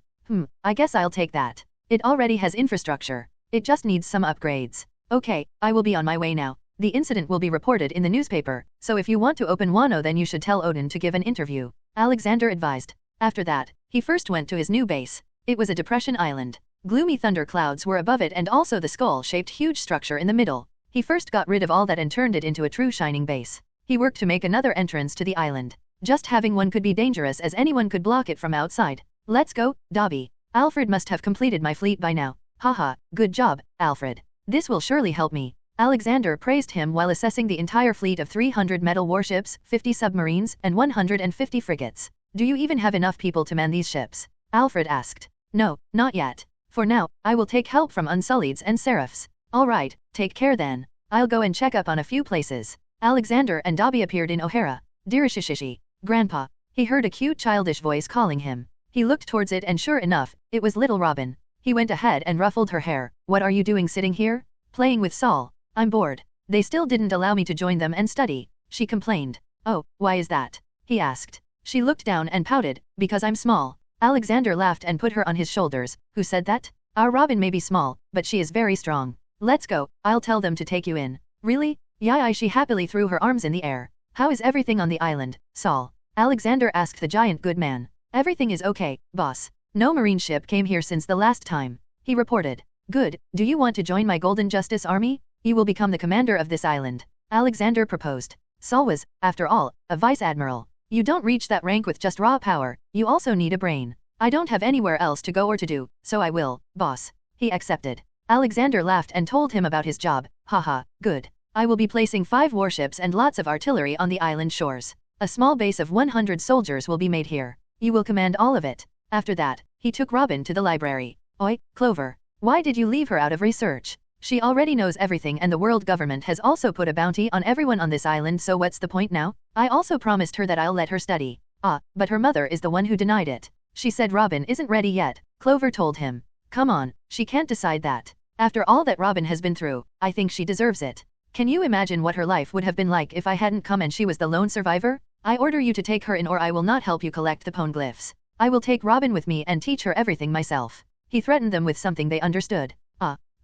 I guess I'll take that. It already has infrastructure. It just needs some upgrades. Okay, I will be on my way now. The incident will be reported in the newspaper, so if you want to open Wano then you should tell Oden to give an interview, Alexander advised. After that, he first went to his new base. It was a depression island. Gloomy thunder clouds were above it and also the skull-shaped huge structure in the middle. He first got rid of all that and turned it into a true shining base. He worked to make another entrance to the island. Just having one could be dangerous as anyone could block it from outside. Let's go, Dabi. Alfred must have completed my fleet by now. Haha, good job, Alfred. This will surely help me. Alexander praised him while assessing the entire fleet of 300 metal warships, 50 submarines, and 150 frigates. Do you even have enough people to man these ships? Alfred asked. No, not yet. For now, I will take help from Unsullieds and Seraphs. Alright, take care then. I'll go and check up on a few places. Alexander and Dobby appeared in O'Hara. Dearashishishi, Grandpa. He heard a cute childish voice calling him. He looked towards it and sure enough, it was little Robin. He went ahead and ruffled her hair. What are you doing sitting here? Playing with Saul. I'm bored. They still didn't allow me to join them and study. She complained. Oh, why is that? He asked. She looked down and pouted, because I'm small. Alexander laughed and put her on his shoulders. Who said that? Our Robin may be small, but she is very strong. Let's go, I'll tell them to take you in. Really? Yai, she happily threw her arms in the air. How is everything on the island, Saul? Alexander asked the giant good man. Everything is okay, boss. No marine ship came here since the last time. He reported. Good, do you want to join my Golden Justice Army? You will become the commander of this island. Alexander proposed. Saul was, after all, a vice admiral. You don't reach that rank with just raw power, you also need a brain. I don't have anywhere else to go or to do, so I will, boss. He accepted. Alexander laughed and told him about his job. Haha, good. I will be placing 5 warships and lots of artillery on the island shores. A small base of 100 soldiers will be made here. You will command all of it. After that, he took Robin to the library. Oi, Clover. Why did you leave her out of research? She already knows everything and the world government has also put a bounty on everyone on this island, so what's the point now? I also promised her that I'll let her study. Ah, but her mother is the one who denied it. She said Robin isn't ready yet, Clover told him. Come on, she can't decide that. After all that Robin has been through, I think she deserves it. Can you imagine what her life would have been like if I hadn't come and she was the lone survivor? I order you to take her in or I will not help you collect the poneglyphs. I will take Robin with me and teach her everything myself. He threatened them with something they understood.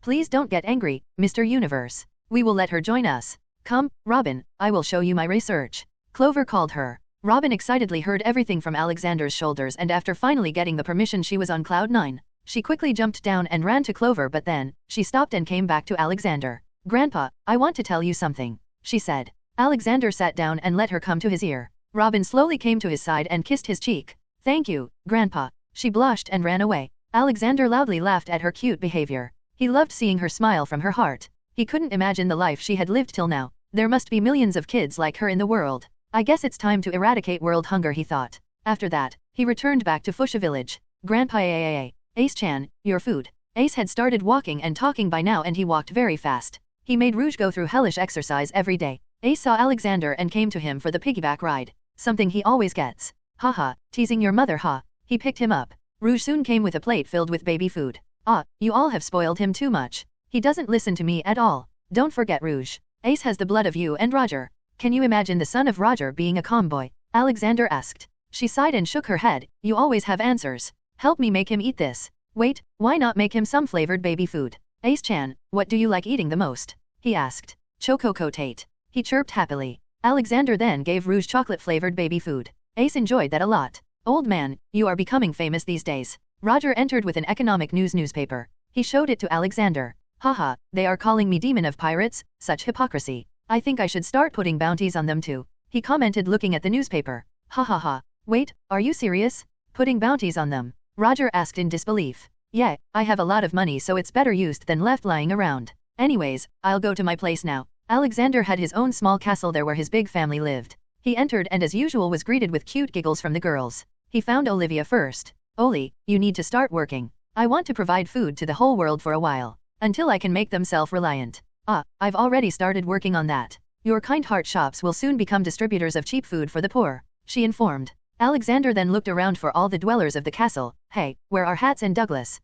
Please don't get angry, Mr. Universe. We will let her join us. Come, Robin, I will show you my research. Clover called her. Robin excitedly heard everything from Alexander's shoulders and after finally getting the permission she was on cloud 9. She quickly jumped down and ran to Clover, but then, she stopped and came back to Alexander. Grandpa, I want to tell you something, she said. Alexander sat down and let her come to his ear. Robin slowly came to his side and kissed his cheek. Thank you, Grandpa. She blushed and ran away. Alexander loudly laughed at her cute behavior. He loved seeing her smile from her heart. He couldn't imagine the life she had lived till now. There must be millions of kids like her in the world. I guess it's time to eradicate world hunger, he thought. After that, he returned back to Fuchsia village. Grandpa Ace-chan, your food. Ace had started walking and talking by now and he walked very fast. He made Rouge go through hellish exercise every day. Ace saw Alexander and came to him for the piggyback ride. Something he always gets. Haha, teasing your mother ha. He picked him up. Rouge soon came with a plate filled with baby food. You all have spoiled him too much. He doesn't listen to me at all. Don't forget Rouge. Ace has the blood of you and Roger. Can you imagine the son of Roger being a comboy? Alexander asked. She sighed and shook her head. You always have answers. Help me make him eat this. Wait, why not make him some flavored baby food? Ace-chan, what do you like eating the most? He asked. Chococotate. He chirped happily. Alexander then gave Rouge chocolate-flavored baby food. Ace enjoyed that a lot. Old man, you are becoming famous these days. Roger entered with an economic news newspaper. He showed it to Alexander. Haha, they are calling me demon of pirates, such hypocrisy. I think I should start putting bounties on them too. He commented looking at the newspaper. Ha ha ha. Wait, are you serious? Putting bounties on them? Roger asked in disbelief. Yeah, I have a lot of money so it's better used than left lying around. Anyways, I'll go to my place now. Alexander had his own small castle there where his big family lived. He entered and as usual was greeted with cute giggles from the girls. He found Olivia first. Oli, you need to start working. I want to provide food to the whole world for a while. Until I can make them self-reliant. I've already started working on that. Your kind heart shops will soon become distributors of cheap food for the poor, she informed. Alexander then looked around for all the dwellers of the castle. Hey, where are Hats and Douglas?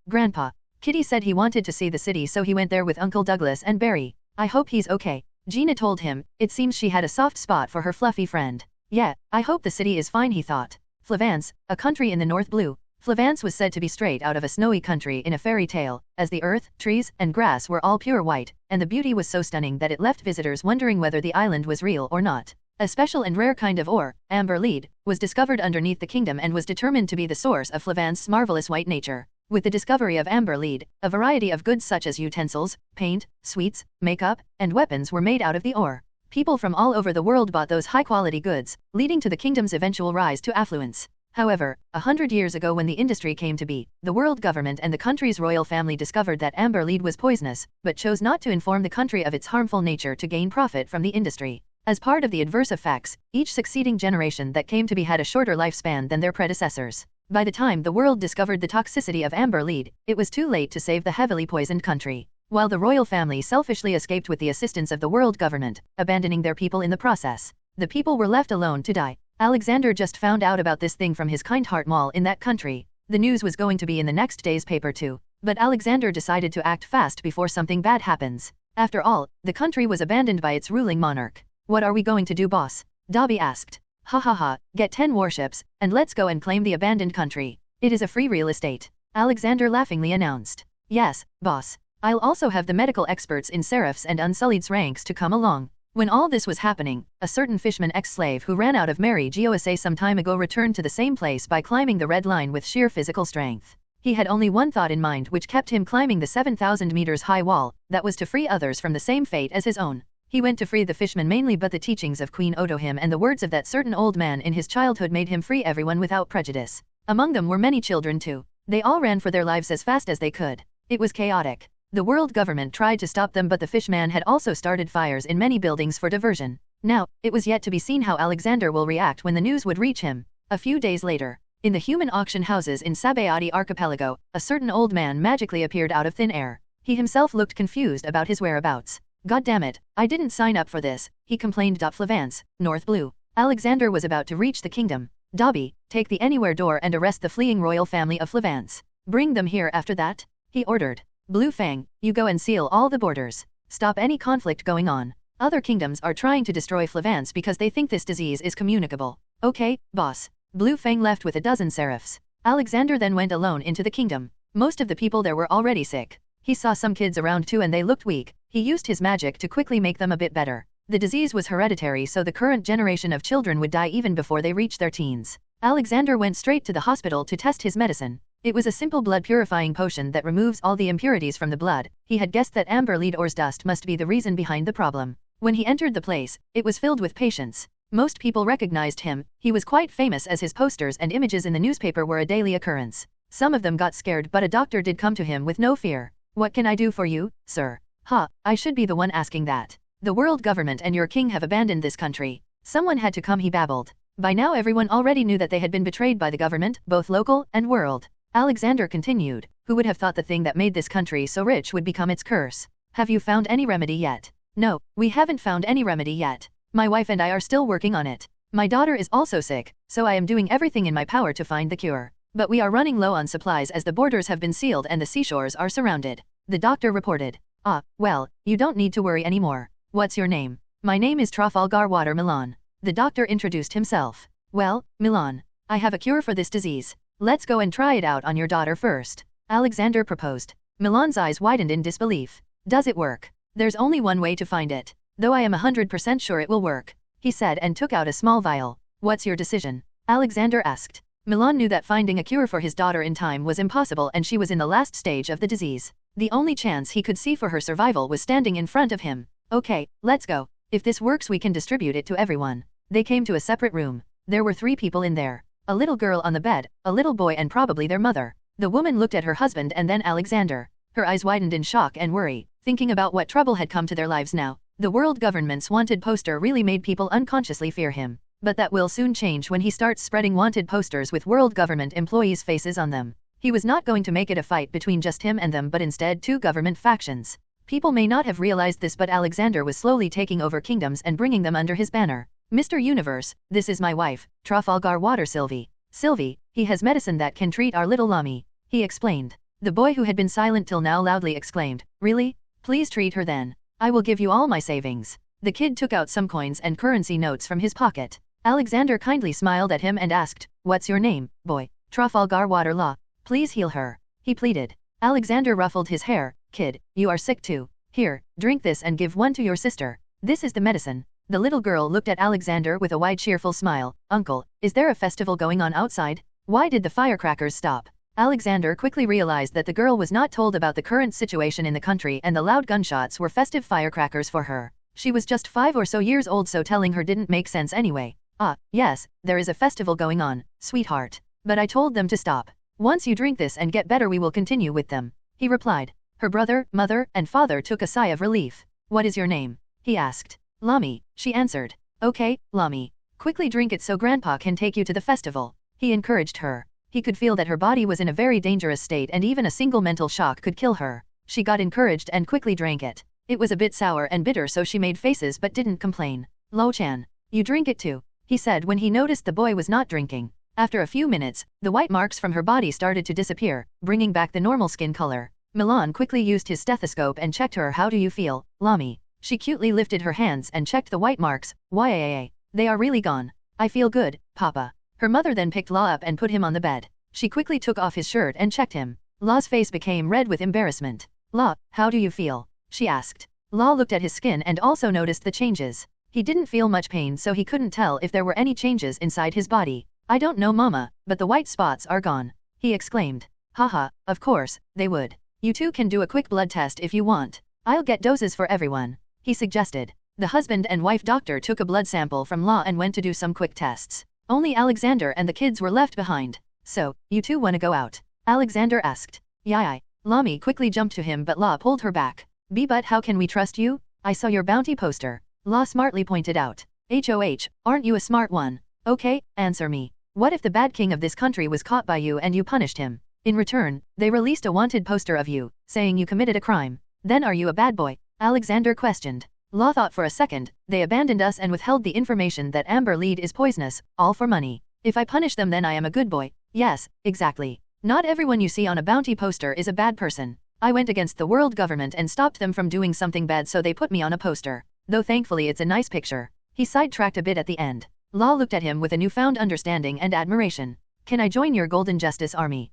Grandpa. Kitty said he wanted to see the city so he went there with Uncle Douglas and Barry. I hope he's okay. Gina told him, it seems she had a soft spot for her fluffy friend. Yeah, I hope the city is fine, he thought. Flance, a country in the North Blue. Flance was said to be straight out of a snowy country in a fairy tale, as the earth, trees, and grass were all pure white, and the beauty was so stunning that it left visitors wondering whether the island was real or not. A special and rare kind of ore, amber lead, was discovered underneath the kingdom and was determined to be the source of Flavance's marvelous white nature. With the discovery of amber lead, a variety of goods such as utensils, paint, sweets, makeup, and weapons were made out of the ore. People from all over the world bought those high-quality goods, leading to the kingdom's eventual rise to affluence. However, 100 years ago when the industry came to be, the world government and the country's royal family discovered that amber lead was poisonous, but chose not to inform the country of its harmful nature to gain profit from the industry. As part of the adverse effects, each succeeding generation that came to be had a shorter lifespan than their predecessors. By the time the world discovered the toxicity of amber lead, it was too late to save the heavily poisoned country. while the royal family selfishly escaped with the assistance of the world government, abandoning their people in the process. The people were left alone to die. Alexander just found out about this thing from his kind heart mall in that country. The news was going to be in the next day's paper too, but Alexander decided to act fast before something bad happens. After all, the country was abandoned by its ruling monarch. What are we going to do, boss? Dobby asked. Ha ha ha, get 10 warships, and let's go and claim the abandoned country. It is a free real estate. Alexander laughingly announced. Yes, boss. I'll also have the medical experts in Seraph's and Unsullied's ranks to come along. When all this was happening, a certain Fishman ex-slave who ran out of Mary Gosa some time ago returned to the same place by climbing the red line with sheer physical strength. He had only one thought in mind which kept him climbing the 7,000 meters high wall, that was to free others from the same fate as his own. He went to free the Fishmen mainly, but the teachings of Queen Otohim and the words of that certain old man in his childhood made him free everyone without prejudice. Among them were many children too. They all ran for their lives as fast as they could. It was chaotic. The world government tried to stop them, but the Fishman had also started fires in many buildings for diversion. Now, it was yet to be seen how Alexander will react when the news would reach him. A few days later, in the human auction houses in Sabaody Archipelago, a certain old man magically appeared out of thin air. He himself looked confused about his whereabouts. God damn it, I didn't sign up for this, he complained. Flance, North Blue. Alexander was about to reach the kingdom. Dobby, take the anywhere door and arrest the fleeing royal family of Flance. Bring them here after that, he ordered. Blue Fang, you go and seal all the borders. Stop any conflict going on. Other kingdoms are trying to destroy Flance because they think this disease is communicable. Okay, boss. Blue Fang left with a dozen seraphs. Alexander then went alone into the kingdom. Most of the people there were already sick. He saw some kids around too and they looked weak. He used his magic to quickly make them a bit better. The disease was hereditary, so the current generation of children would die even before they reached their teens. Alexander went straight to the hospital to test his medicine. It was a simple blood purifying potion that removes all the impurities from the blood. He had guessed that amber lead ore's dust must be the reason behind the problem. When he entered the place, it was filled with patients. Most people recognized him. He was quite famous as his posters and images in the newspaper were a daily occurrence. Some of them got scared, but a doctor did come to him with no fear. What can I do for you, sir? Ha, I should be the one asking that. The world government and your king have abandoned this country. Someone had to come, he babbled. By now everyone already knew that they had been betrayed by the government, both local and world. Alexander continued. Who would have thought the thing that made this country so rich would become its curse? Have you found any remedy yet? No, we haven't found any remedy yet. My wife and I are still working on it. My daughter is also sick, so I am doing everything in my power to find the cure. But we are running low on supplies as the borders have been sealed and the seashores are surrounded. The doctor reported. Ah, well, you don't need to worry anymore. What's your name? My name is Trafalgar Water Milan. The doctor introduced himself. Well, Milan, I have a cure for this disease. Let's go and try it out on your daughter first. Alexander proposed. Milan's eyes widened in disbelief. Does it work? There's only one way to find it. Though I am 100% sure it will work, he said and took out a small vial. What's your decision? Alexander asked. Milan knew that finding a cure for his daughter in time was impossible and she was in the last stage of the disease. The only chance he could see for her survival was standing in front of him. Okay, let's go. If this works we can distribute it to everyone. They came to a separate room. There were 3 people in there. A little girl on the bed, a little boy and probably their mother. The woman looked at her husband and then Alexander. Her eyes widened in shock and worry, thinking about what trouble had come to their lives now. The world government's wanted poster really made people unconsciously fear him. But that will soon change when he starts spreading wanted posters with world government employees' faces on them. He was not going to make it a fight between just him and them but instead 2 government factions. People may not have realized this but Alexander was slowly taking over kingdoms and bringing them under his banner. Mr. Universe, this is my wife, Trafalgar Water Sylvie. Sylvie, he has medicine that can treat our little Lami, he explained. The boy who had been silent till now loudly exclaimed, really? Please treat her then. I will give you all my savings. The kid took out some coins and currency notes from his pocket. Alexander kindly smiled at him and asked, what's your name, boy? Trafalgar Water Law. Please heal her, he pleaded. Alexander ruffled his hair. Kid, you are sick too. Here, drink this and give one to your sister. This is the medicine. The little girl looked at Alexander with a wide cheerful smile. Uncle, is there a festival going on outside? Why did the firecrackers stop? Alexander quickly realized that the girl was not told about the current situation in the country and the loud gunshots were festive firecrackers for her. She was just 5 or so years old, so telling her didn't make sense anyway. Ah, yes, there is a festival going on, sweetheart. But I told them to stop. Once you drink this and get better we will continue with them, he replied. Her brother, mother, and father took a sigh of relief. What is your name? He asked. Lami, she answered. Okay, Lami. Quickly drink it so grandpa can take you to the festival, he encouraged her. He could feel that her body was in a very dangerous state and even a single mental shock could kill her. She got encouraged and quickly drank it. It was a bit sour and bitter, so she made faces but didn't complain. Lo-chan, you drink it too, he said when he noticed the boy was not drinking. After a few minutes, the white marks from her body started to disappear, bringing back the normal skin color. Milan quickly used his stethoscope and checked her. How do you feel, Lami? She cutely lifted her hands and checked the white marks. Yay, they are really gone. I feel good, Papa. Her mother then picked La up and put him on the bed. She quickly took off his shirt and checked him. La's face became red with embarrassment. La, how do you feel? She asked. La looked at his skin and also noticed the changes. He didn't feel much pain, so he couldn't tell if there were any changes inside his body. I don't know, Mama, but the white spots are gone, he exclaimed. Haha, of course, they would. You two can do a quick blood test if you want. I'll get doses for everyone, he suggested. The husband and wife doctor took a blood sample from La and went to do some quick tests. Only Alexander and the kids were left behind. So, you two wanna go out? Alexander asked. Yeah. Lami quickly jumped to him, but La pulled her back. But how can we trust you? I saw your bounty poster, La smartly pointed out. HOH, aren't you a smart one? Okay, answer me. What if the bad king of this country was caught by you and you punished him? In return, they released a wanted poster of you, saying you committed a crime. Then are you a bad boy? Alexander questioned. La thought for a second. They abandoned us and withheld the information that amber lead is poisonous, all for money. If I punish them, then I am a good boy. Yes, exactly. Not everyone you see on a bounty poster is a bad person. I went against the world government and stopped them from doing something bad, so they put me on a poster. Though thankfully it's a nice picture. He sidetracked a bit at the end. La looked at him with a newfound understanding and admiration. Can I join your Golden Justice Army?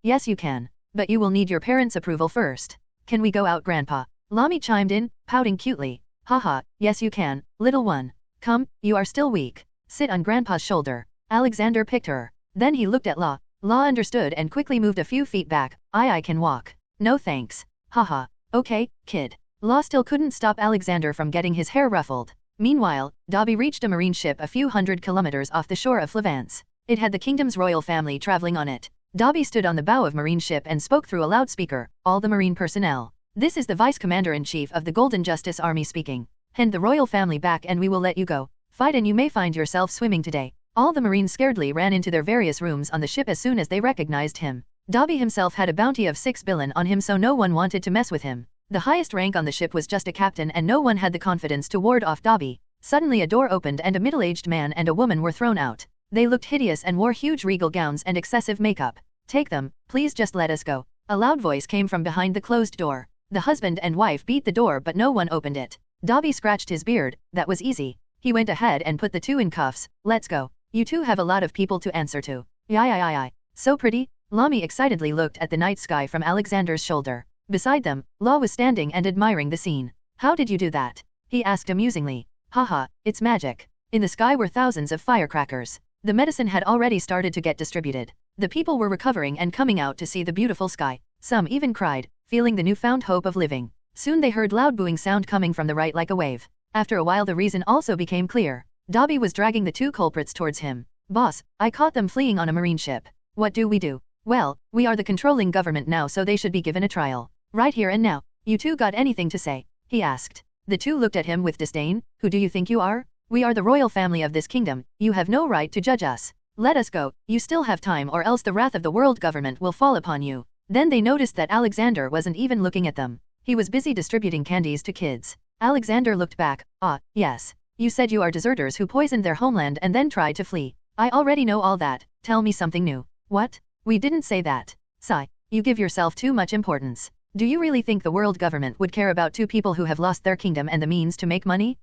Yes you can. But you will need your parents' approval first. Can we go out, Grandpa? Lami chimed in, pouting cutely. Haha, yes you can, little one. Come, you are still weak. Sit on Grandpa's shoulder. Alexander picked her. Then he looked at La. La understood and quickly moved a few feet back. I can walk. No thanks. Haha. Okay, kid. La still couldn't stop Alexander from getting his hair ruffled. Meanwhile, Dobby reached a marine ship a few hundred kilometers off the shore of Flance. It had the kingdom's royal family traveling on it. Dobby stood on the bow of marine ship and spoke through a loudspeaker. All the marine personnel. This is the Vice Commander-in-Chief of the Golden Justice Army speaking. Hand the royal family back and we will let you go. Fight and you may find yourself swimming today. All the marines scaredly ran into their various rooms on the ship as soon as they recognized him. Dobby himself had a bounty of 6 billion on him, so no one wanted to mess with him. The highest rank on the ship was just a captain, and no one had the confidence to ward off Dobby. Suddenly a door opened and a middle-aged man and a woman were thrown out. They looked hideous and wore huge regal gowns and excessive makeup. Take them, please, just let us go. A loud voice came from behind the closed door. The husband and wife beat the door, but no one opened it. Dobby scratched his beard. That was easy. He went ahead and put the two in cuffs. Let's go. You two have a lot of people to answer to. Yai. So pretty. Lami excitedly looked at the night sky from Alexander's shoulder. Beside them, La was standing and admiring the scene. How did you do that? He asked amusingly. Haha, it's magic. In the sky were thousands of firecrackers. The medicine had already started to get distributed. The people were recovering and coming out to see the beautiful sky. Some even cried, feeling the newfound hope of living. Soon they heard loud booing sound coming from the right like a wave. After a while the reason also became clear. Dobby was dragging the two culprits towards him. Boss, I caught them fleeing on a marine ship. What do we do? Well, we are the controlling government now, so they should be given a trial. Right here and now. You two got anything to say? He asked. The two looked at him with disdain. Who do you think you are? We are the royal family of this kingdom. You have no right to judge us. Let us go. You still have time, or else the wrath of the world government will fall upon you. Then they noticed that Alexander wasn't even looking at them. He was busy distributing candies to kids. Alexander looked back. Ah, yes. You said you are deserters who poisoned their homeland and then tried to flee. I already know all that. Tell me something new. What? We didn't say that. Sigh. You give yourself too much importance. Do you really think the world government would care about two people who have lost their kingdom and the means to make money?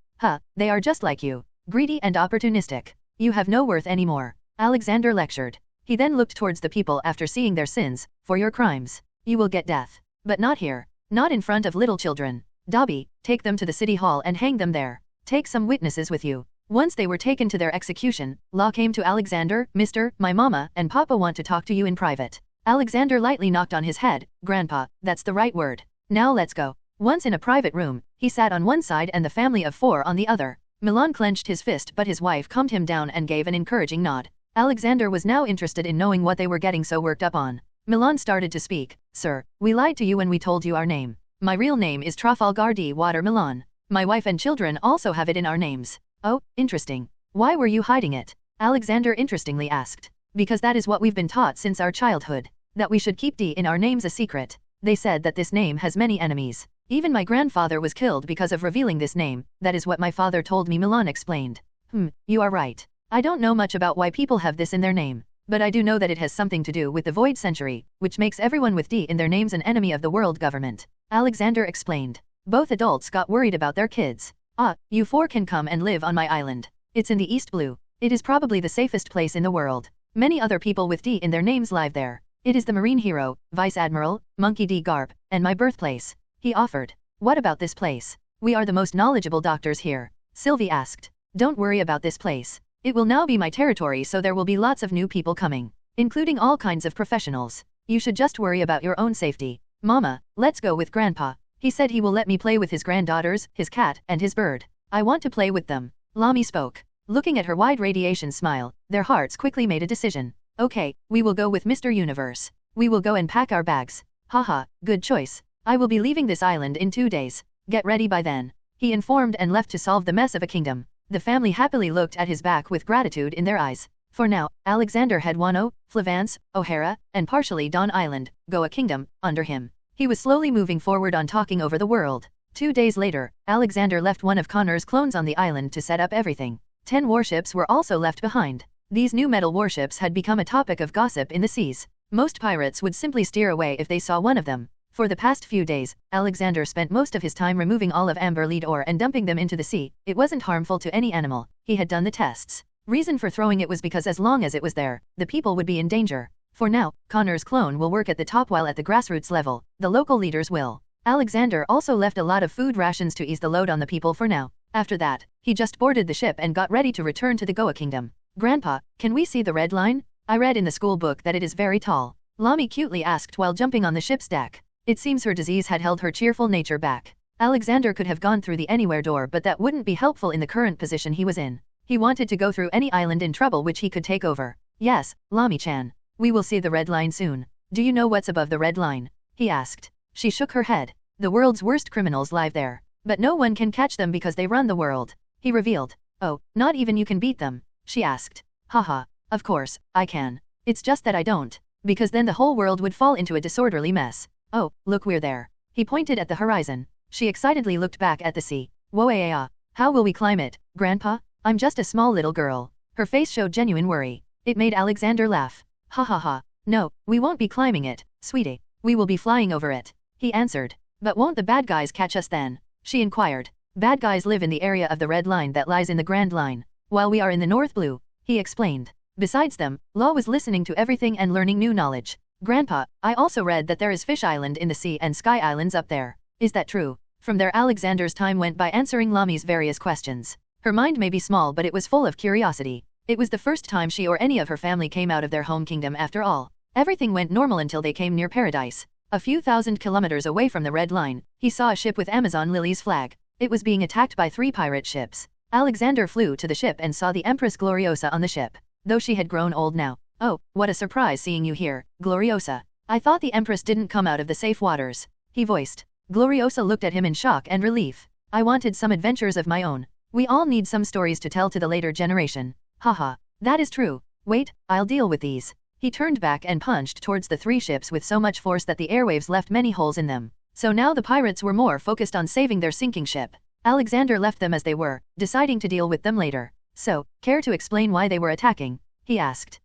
They are just like you. Greedy and opportunistic. You have no worth anymore. Alexander lectured. He then looked towards the people after seeing their sins. For your crimes, you will get death. But not here. Not in front of little children. Dobby, take them to the city hall and hang them there. Take some witnesses with you. Once they were taken to their execution, Law came to Alexander. Mister, my mama and papa want to talk to you in private. Alexander lightly knocked on his head. Grandpa, that's the right word. Now let's go. Once in a private room, he sat on one side and the family of 4 on the other. Milan clenched his fist, but his wife calmed him down and gave an encouraging nod. Alexander was now interested in knowing what they were getting so worked up on. Milan started to speak. Sir, we lied to you when we told you our name. My real name is Trafalgar D. Water Milan. My wife and children also have it in our names. Oh, interesting. Why were you hiding it? Alexander interestingly asked. Because that is what we've been taught since our childhood. That we should keep D in our names a secret. They said that this name has many enemies. Even my grandfather was killed because of revealing this name. That is what my father told me, Milan explained. You are right. I don't know much about why people have this in their name, but I do know that it has something to do with the Void Century, which makes everyone with D in their names an enemy of the world government. Alexander explained. Both adults got worried about their kids. You four can come and live on my island. It's in the East Blue. It is probably the safest place in the world. Many other people with D in their names live there. It is the Marine Hero, Vice Admiral, Monkey D. Garp, and my birthplace. He offered. What about this place? We are the most knowledgeable doctors here. Sylvie asked. Don't worry about this place. It will now be my territory, so there will be lots of new people coming, including all kinds of professionals. You should just worry about your own safety. Mama, let's go with Grandpa. He said he will let me play with his granddaughters, his cat, and his bird. I want to play with them. Lami spoke. Looking at her wide radiation smile, their hearts quickly made a decision. Okay, we will go with Mr. Universe. We will go and pack our bags. Haha, good choice. I will be leaving this island in 2 days. Get ready by then. He informed and left to solve the mess of a kingdom. The family happily looked at his back with gratitude in their eyes. For now, Alexander had Wano, Flance, O'Hara, and partially Dawn Island, Goa Kingdom, under him. He was slowly moving forward on talking over the world. 2 days later, Alexander left one of Connor's clones on the island to set up everything. 10 warships were also left behind. These new metal warships had become a topic of gossip in the seas. Most pirates would simply steer away if they saw one of them. For the past few days, Alexander spent most of his time removing all of amber lead ore and dumping them into the sea. It wasn't harmful to any animal. He had done the tests. Reason for throwing it was because as long as it was there, the people would be in danger. For now, Connor's clone will work at the top while at the grassroots level, the local leaders will. Alexander also left a lot of food rations to ease the load on the people for now. After that, he just boarded the ship and got ready to return to the Goa Kingdom. Grandpa, can we see the red line? I read in the school book that it is very tall. Lami cutely asked while jumping on the ship's deck. It seems her disease had held her cheerful nature back. Alexander could have gone through the anywhere door, but that wouldn't be helpful in the current position he was in. He wanted to go through any island in trouble which he could take over. Yes, Lami-chan. We will see the red line soon. Do you know what's above the red line? He asked. She shook her head. The world's worst criminals live there. But no one can catch them because they run the world. He revealed. Oh, not even you can beat them? She asked. Haha, of course, I can. It's just that I don't. Because then the whole world would fall into a disorderly mess. Oh, look, we're there. He pointed at the horizon. She excitedly looked back at the sea. Whoa, how will we climb it, Grandpa? I'm just a small little girl. Her face showed genuine worry. It made Alexander laugh. Ha ha ha. No, we won't be climbing it, sweetie. We will be flying over it. He answered. But won't the bad guys catch us then? She inquired. Bad guys live in the area of the red line that lies in the Grand Line, while we are in the North Blue, he explained. Besides them, Law was listening to everything and learning new knowledge. Grandpa, I also read that there is Fish Island in the sea and Sky Islands up there. Is that true? From there, Alexander's time went by answering Lami's various questions. Her mind may be small, but it was full of curiosity. It was the first time she or any of her family came out of their home kingdom after all. Everything went normal until they came near paradise. A few thousand kilometers away from the red line, he saw a ship with Amazon Lily's flag. It was being attacked by 3 pirate ships. Alexander flew to the ship and saw the Empress Gloriosa on the ship. Though she had grown old now. Oh, what a surprise seeing you here, Gloriosa. I thought the Empress didn't come out of the safe waters. He voiced. Gloriosa looked at him in shock and relief. I wanted some adventures of my own. We all need some stories to tell to the later generation. Haha, that is true. Wait, I'll deal with these. He turned back and punched towards the 3 ships with so much force that the airwaves left many holes in them. So now the pirates were more focused on saving their sinking ship. Alexander left them as they were, deciding to deal with them later. So, care to explain why they were attacking? He asked.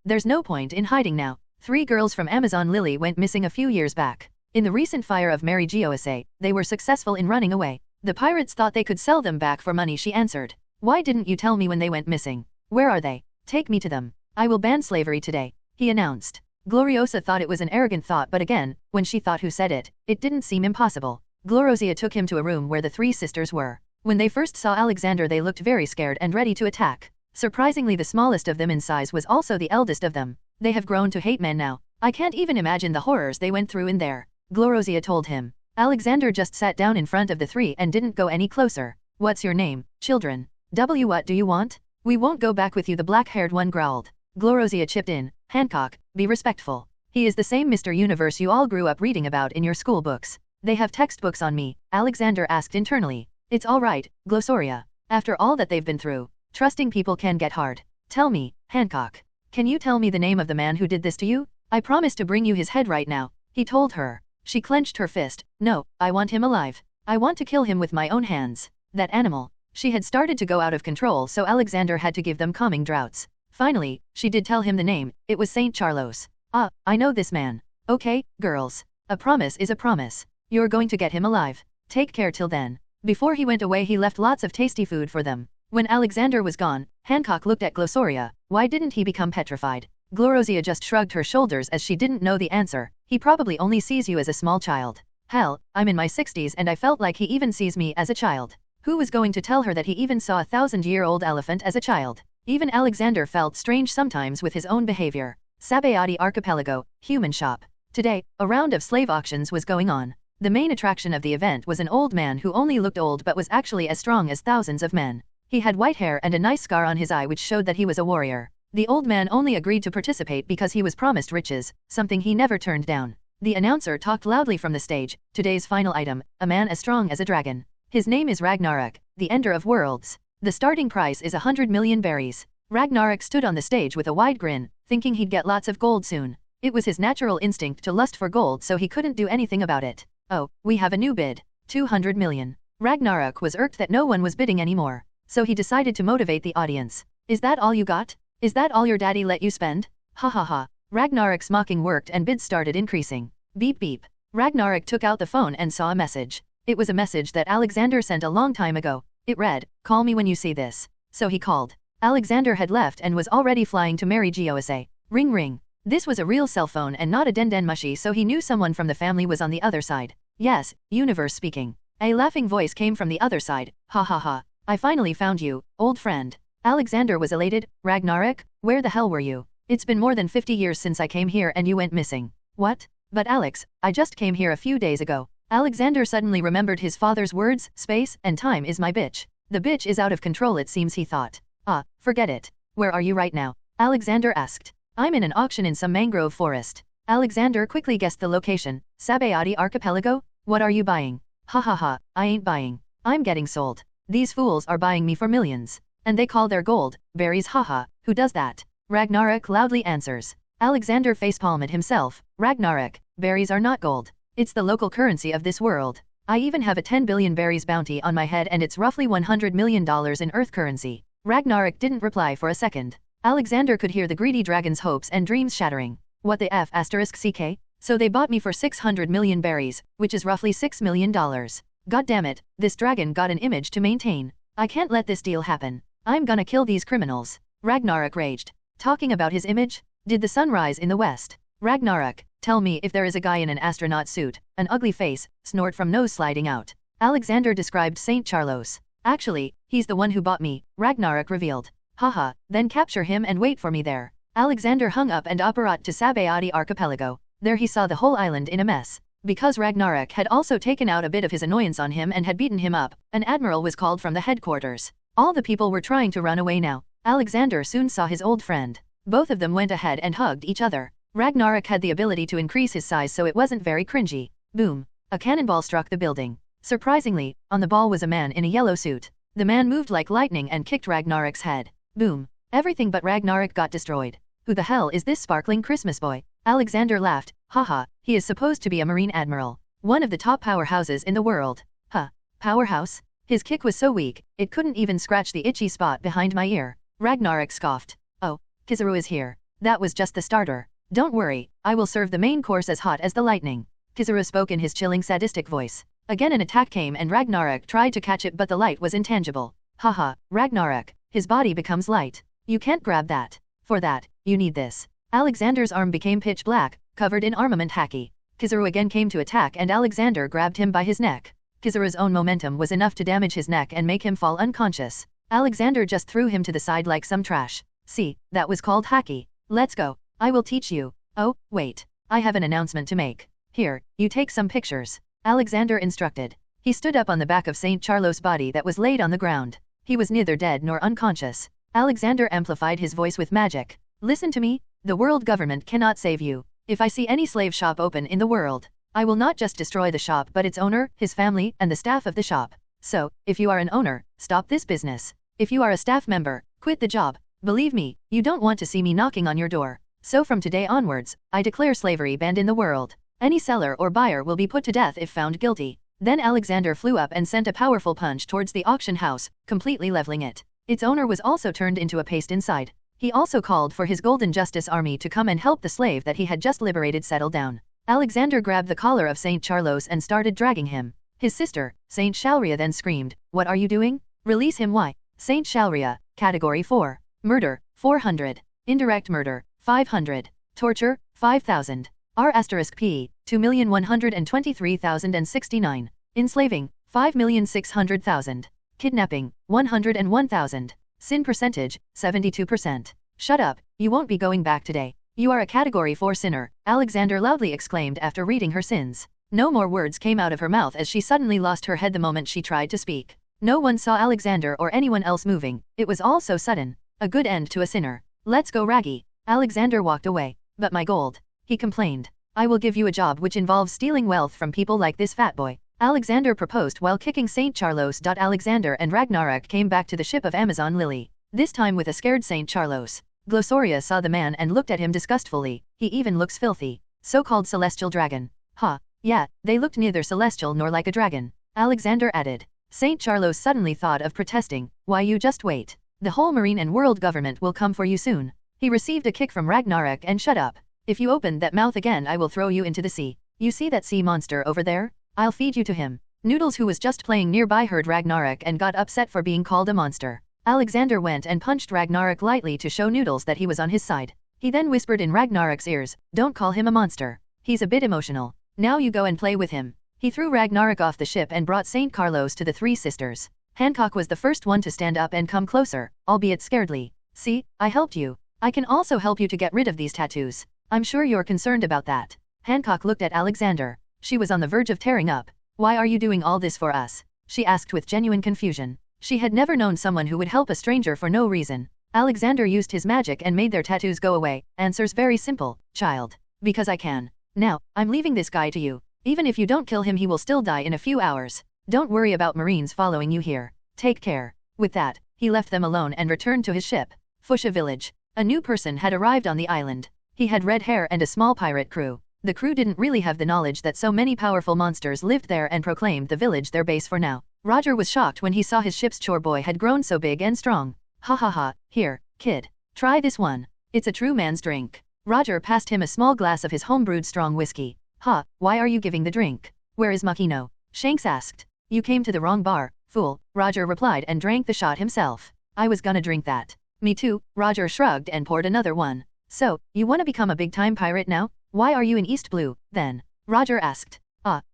There's no point in hiding now. 3 girls from Amazon Lily went missing a few years back. In the recent fire of Mary Giosa, they were successful in running away. The pirates thought they could sell them back for money, she answered. Why didn't you tell me when they went missing? Where are they? Take me to them. I will ban slavery today, he announced. Gloriosa thought it was an arrogant thought, but again, when she thought who said it, it didn't seem impossible. Gloriosa took him to a room where the 3 sisters were. When they first saw Alexander, they looked very scared and ready to attack. Surprisingly, the smallest of them in size was also the eldest of them. They have grown to hate men now. I can't even imagine the horrors they went through in there, Gloriosa told him. Alexander just sat down in front of the 3 and didn't go any closer. What's your name, children? What do you want? We won't go back with you, the black-haired one growled. Gloriosa chipped in. Hancock, be respectful. He is the same Mr. Universe you all grew up reading about in your school books. They have textbooks on me, Alexander asked internally. It's all right, Glossoria. After all that they've been through, trusting people can get hard. Tell me, Hancock. Can you tell me the name of the man who did this to you? I promise to bring you his head right now, he told her. She clenched her fist. No, I want him alive. I want to kill him with my own hands. That animal. She had started to go out of control, so Alexander had to give them calming draughts. Finally, she did tell him the name. It was Saint Charlos. Ah, I know this man. Okay, girls. A promise is a promise. You're going to get him alive. Take care till then. Before he went away, he left lots of tasty food for them. When Alexander was gone, Hancock looked at Glossoria. Why didn't he become petrified? Gloriosia just shrugged her shoulders as she didn't know the answer. He probably only sees you as a small child. Hell, I'm in my 60s and I felt like he even sees me as a child. Who was going to tell her that he even saw a 1,000-year-old elephant as a child? Even Alexander felt strange sometimes with his own behavior. Sabayati Archipelago, Human Shop. Today, a round of slave auctions was going on. The main attraction of the event was an old man who only looked old but was actually as strong as thousands of men. He had white hair and a nice scar on his eye which showed that he was a warrior. The old man only agreed to participate because he was promised riches, something he never turned down. The announcer talked loudly from the stage. Today's final item, a man as strong as a dragon. His name is Ragnarok, the ender of worlds. The starting price is 100 million berries. Ragnarok stood on the stage with a wide grin, thinking he'd get lots of gold soon. It was his natural instinct to lust for gold, so he couldn't do anything about it. Oh, we have a new bid. 200 million. Ragnarok was irked that no one was bidding anymore, so he decided to motivate the audience. Is that all you got? Is that all your daddy let you spend? Ha ha ha. Ragnarok's mocking worked and bids started increasing. Beep beep. Ragnarok took out the phone and saw a message. It was a message that Alexander sent a long time ago. It read, "Call me when you see this." So he called. Alexander had left and was already flying to marry Gyoase. Ring ring. This was a real cell phone and not a den mushy, so he knew someone from the family was on the other side. Yes, Universe speaking. A laughing voice came from the other side. Ha ha ha. I finally found you, old friend. Alexander was elated. Ragnarok, where the hell were you? It's been more than 50 years since I came here and you went missing. What? But Alex, I just came here a few days ago. Alexander suddenly remembered his father's words. Space and time is my bitch. The bitch is out of control, it seems, he thought. Ah, forget it. Where are you right now? Alexander asked. I'm in an auction in some mangrove forest. Alexander quickly guessed the location. Sabayati Archipelago? What are you buying? Ha ha ha, I ain't buying. I'm getting sold. These fools are buying me for millions. And they call their gold berries, haha. Who does that? Ragnarok loudly answers. Alexander facepalmed himself. Ragnarok, berries are not gold. It's the local currency of this world. I even have a 10 billion berries bounty on my head and it's roughly $100 million in Earth currency. Ragnarok didn't reply for a second. Alexander could hear the greedy dragon's hopes and dreams shattering. What the F asterisk CK? So they bought me for 600 million berries, which is roughly $6 million. God damn it, this dragon got an image to maintain. I can't let this deal happen. I'm gonna kill these criminals. Ragnarok raged. Talking about his image? Did the sun rise in the west? Ragnarok, tell me if there is a guy in an astronaut suit, an ugly face, snort from nose sliding out. Alexander described Saint Charlos. Actually, he's the one who bought me, Ragnarok revealed. Haha, then capture him and wait for me there. Alexander hung up and apparat to Sabayati Archipelago. There he saw the whole island in a mess. Because Ragnarok had also taken out a bit of his annoyance on him and had beaten him up, an admiral was called from the headquarters. All the people were trying to run away now. Alexander soon saw his old friend. Both of them went ahead and hugged each other. Ragnarok had the ability to increase his size, so it wasn't very cringy. Boom. A cannonball struck the building. Surprisingly, on the ball was a man in a yellow suit. The man moved like lightning and kicked Ragnarok's head. Boom. Everything but Ragnarok got destroyed. Who the hell is this sparkling Christmas boy? Alexander laughed. Haha, he is supposed to be a marine admiral. One of the top powerhouses in the world. Huh. Powerhouse? His kick was so weak, it couldn't even scratch the itchy spot behind my ear. Ragnarok scoffed. Oh, Kizaru is here. That was just the starter. Don't worry, I will serve the main course as hot as the lightning. Kizaru spoke in his chilling sadistic voice. Again an attack came and Ragnarok tried to catch it, but the light was intangible. Haha, Ragnarok, his body becomes light. You can't grab that. For that, you need this. Alexander's arm became pitch black, covered in armament haki. Kizaru again came to attack and Alexander grabbed him by his neck. Kizaru's own momentum was enough to damage his neck and make him fall unconscious. Alexander just threw him to the side like some trash. See, that was called haki. Let's go. I will teach you. Oh, wait. I have an announcement to make. Here, you take some pictures. Alexander instructed. He stood up on the back of Saint Charlos' body that was laid on the ground. He was neither dead nor unconscious. Alexander amplified his voice with magic. Listen to me. The world government cannot save you. If I see any slave shop open in the world, I will not just destroy the shop but its owner, his family, and the staff of the shop. So, if you are an owner, stop this business. If you are a staff member, quit the job. Believe me, you don't want to see me knocking on your door. So from today onwards, I declare slavery banned in the world. Any seller or buyer will be put to death if found guilty. Then Alexander flew up and sent a powerful punch towards the auction house, completely leveling it. Its owner was also turned into a paste inside. He also called for his Golden Justice Army to come and help the slave that he had just liberated settle down. Alexander grabbed the collar of Saint Charlos and started dragging him. His sister, Saint Shalria, then screamed, "What are you doing? Release him!" Why? Saint Shalria, Category 4. Murder, 400. Indirect murder, 500. Torture, 5,000. R*P, 2,123,069. Enslaving, 5,600,000. Kidnapping, 101,000. Sin percentage, 72%. Shut up, you won't be going back today. You are a Category 4 sinner, Alexander loudly exclaimed after reading her sins. No more words came out of her mouth as she suddenly lost her head the moment she tried to speak. No one saw Alexander or anyone else moving, it was all so sudden. A good end to a sinner. Let's go, Raggy. Alexander walked away. But my gold, he complained. I will give you a job which involves stealing wealth from people like this fat boy. Alexander proposed while kicking St. Charlos. Alexander and Ragnarok came back to the ship of Amazon Lily, this time with a scared St. Charlos. Glossoria saw the man and looked at him disgustfully. He even looks filthy. So-called celestial dragon. Ha, yeah, they looked neither celestial nor like a dragon. Alexander added. St. Charlos suddenly thought of protesting. Why, you just wait. The whole marine and world government will come for you soon. He received a kick from Ragnarok and shut up. If you open that mouth again I will throw you into the sea. You see that sea monster over there? I'll feed you to him. Noodles, who was just playing nearby, heard Ragnarok and got upset for being called a monster. Alexander went and punched Ragnarok lightly to show Noodles that he was on his side. He then whispered in Ragnarok's ears, "Don't call him a monster. He's a bit emotional. Now you go and play with him." He threw Ragnarok off the ship and brought St. Carlos to the three sisters. Hancock was the first one to stand up and come closer, albeit scaredly. "See, I helped you. I can also help you to get rid of these tattoos. I'm sure you're concerned about that." Hancock looked at Alexander. She was on the verge of tearing up. "Why are you doing all this for us?" she asked with genuine confusion. She had never known someone who would help a stranger for no reason. Alexander used his magic and made their tattoos go away. Answer's very simple, child. Because I can. Now, I'm leaving this guy to you. Even if you don't kill him, he will still die in a few hours. Don't worry about Marines following you here. Take care. With that, he left them alone and returned to his ship. Fuchsia Village. A new person had arrived on the island. He had red hair and a small pirate crew. The crew didn't really have the knowledge that so many powerful monsters lived there and proclaimed the village their base for now. Roger was shocked when he saw his ship's chore boy had grown so big and strong. "Ha ha ha, here, kid. Try this one. It's a true man's drink." Roger passed him a small glass of his homebrewed strong whiskey. "Ha, why are you giving the drink? Where is Makino?" Shanks asked. "You came to the wrong bar, fool," Roger replied and drank the shot himself. "I was gonna drink that." "Me too," Roger shrugged and poured another one. "So, you wanna become a big-time pirate now? Why are you in East Blue, then?" Roger asked.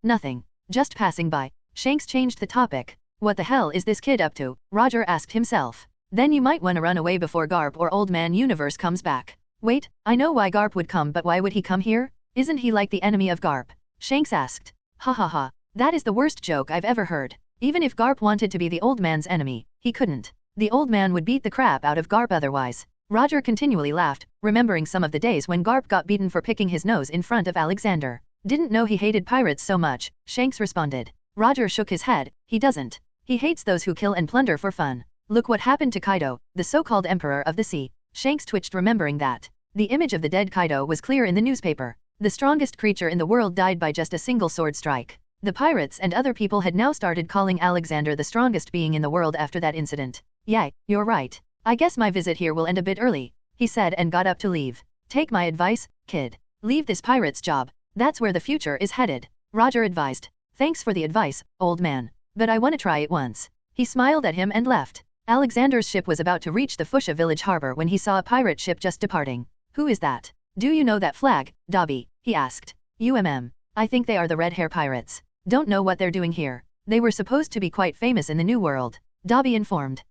Nothing. Just passing by." Shanks changed the topic. "What the hell is this kid up to?" Roger asked himself. "Then you might wanna run away before Garp or Old Man Universe comes back." "Wait, I know why Garp would come, but why would he come here? Isn't he like the enemy of Garp?" Shanks asked. "Ha ha ha. That is the worst joke I've ever heard. Even if Garp wanted to be the old man's enemy, he couldn't. The old man would beat the crap out of Garp otherwise." Roger continually laughed, remembering some of the days when Garp got beaten for picking his nose in front of Alexander. "Didn't know he hated pirates so much," Shanks responded. Roger shook his head. "He doesn't. He hates those who kill and plunder for fun. Look what happened to Kaido, the so-called Emperor of the Sea." Shanks twitched, remembering that. The image of the dead Kaido was clear in the newspaper. The strongest creature in the world died by just a single sword strike. The pirates and other people had now started calling Alexander the strongest being in the world after that incident. "Yeah, you're right. I guess my visit here will end a bit early," he said and got up to leave. "Take my advice, kid. Leave this pirate's job. That's where the future is headed," Roger advised. "Thanks for the advice, old man. But I want to try it once." He smiled at him and left. Alexander's ship was about to reach the Fuchsia village harbor when he saw a pirate ship just departing. "Who is that? Do you know that flag, Dobby?" he asked. I think they are the red hair pirates. Don't know what they're doing here. They were supposed to be quite famous in the New World," Dobby informed.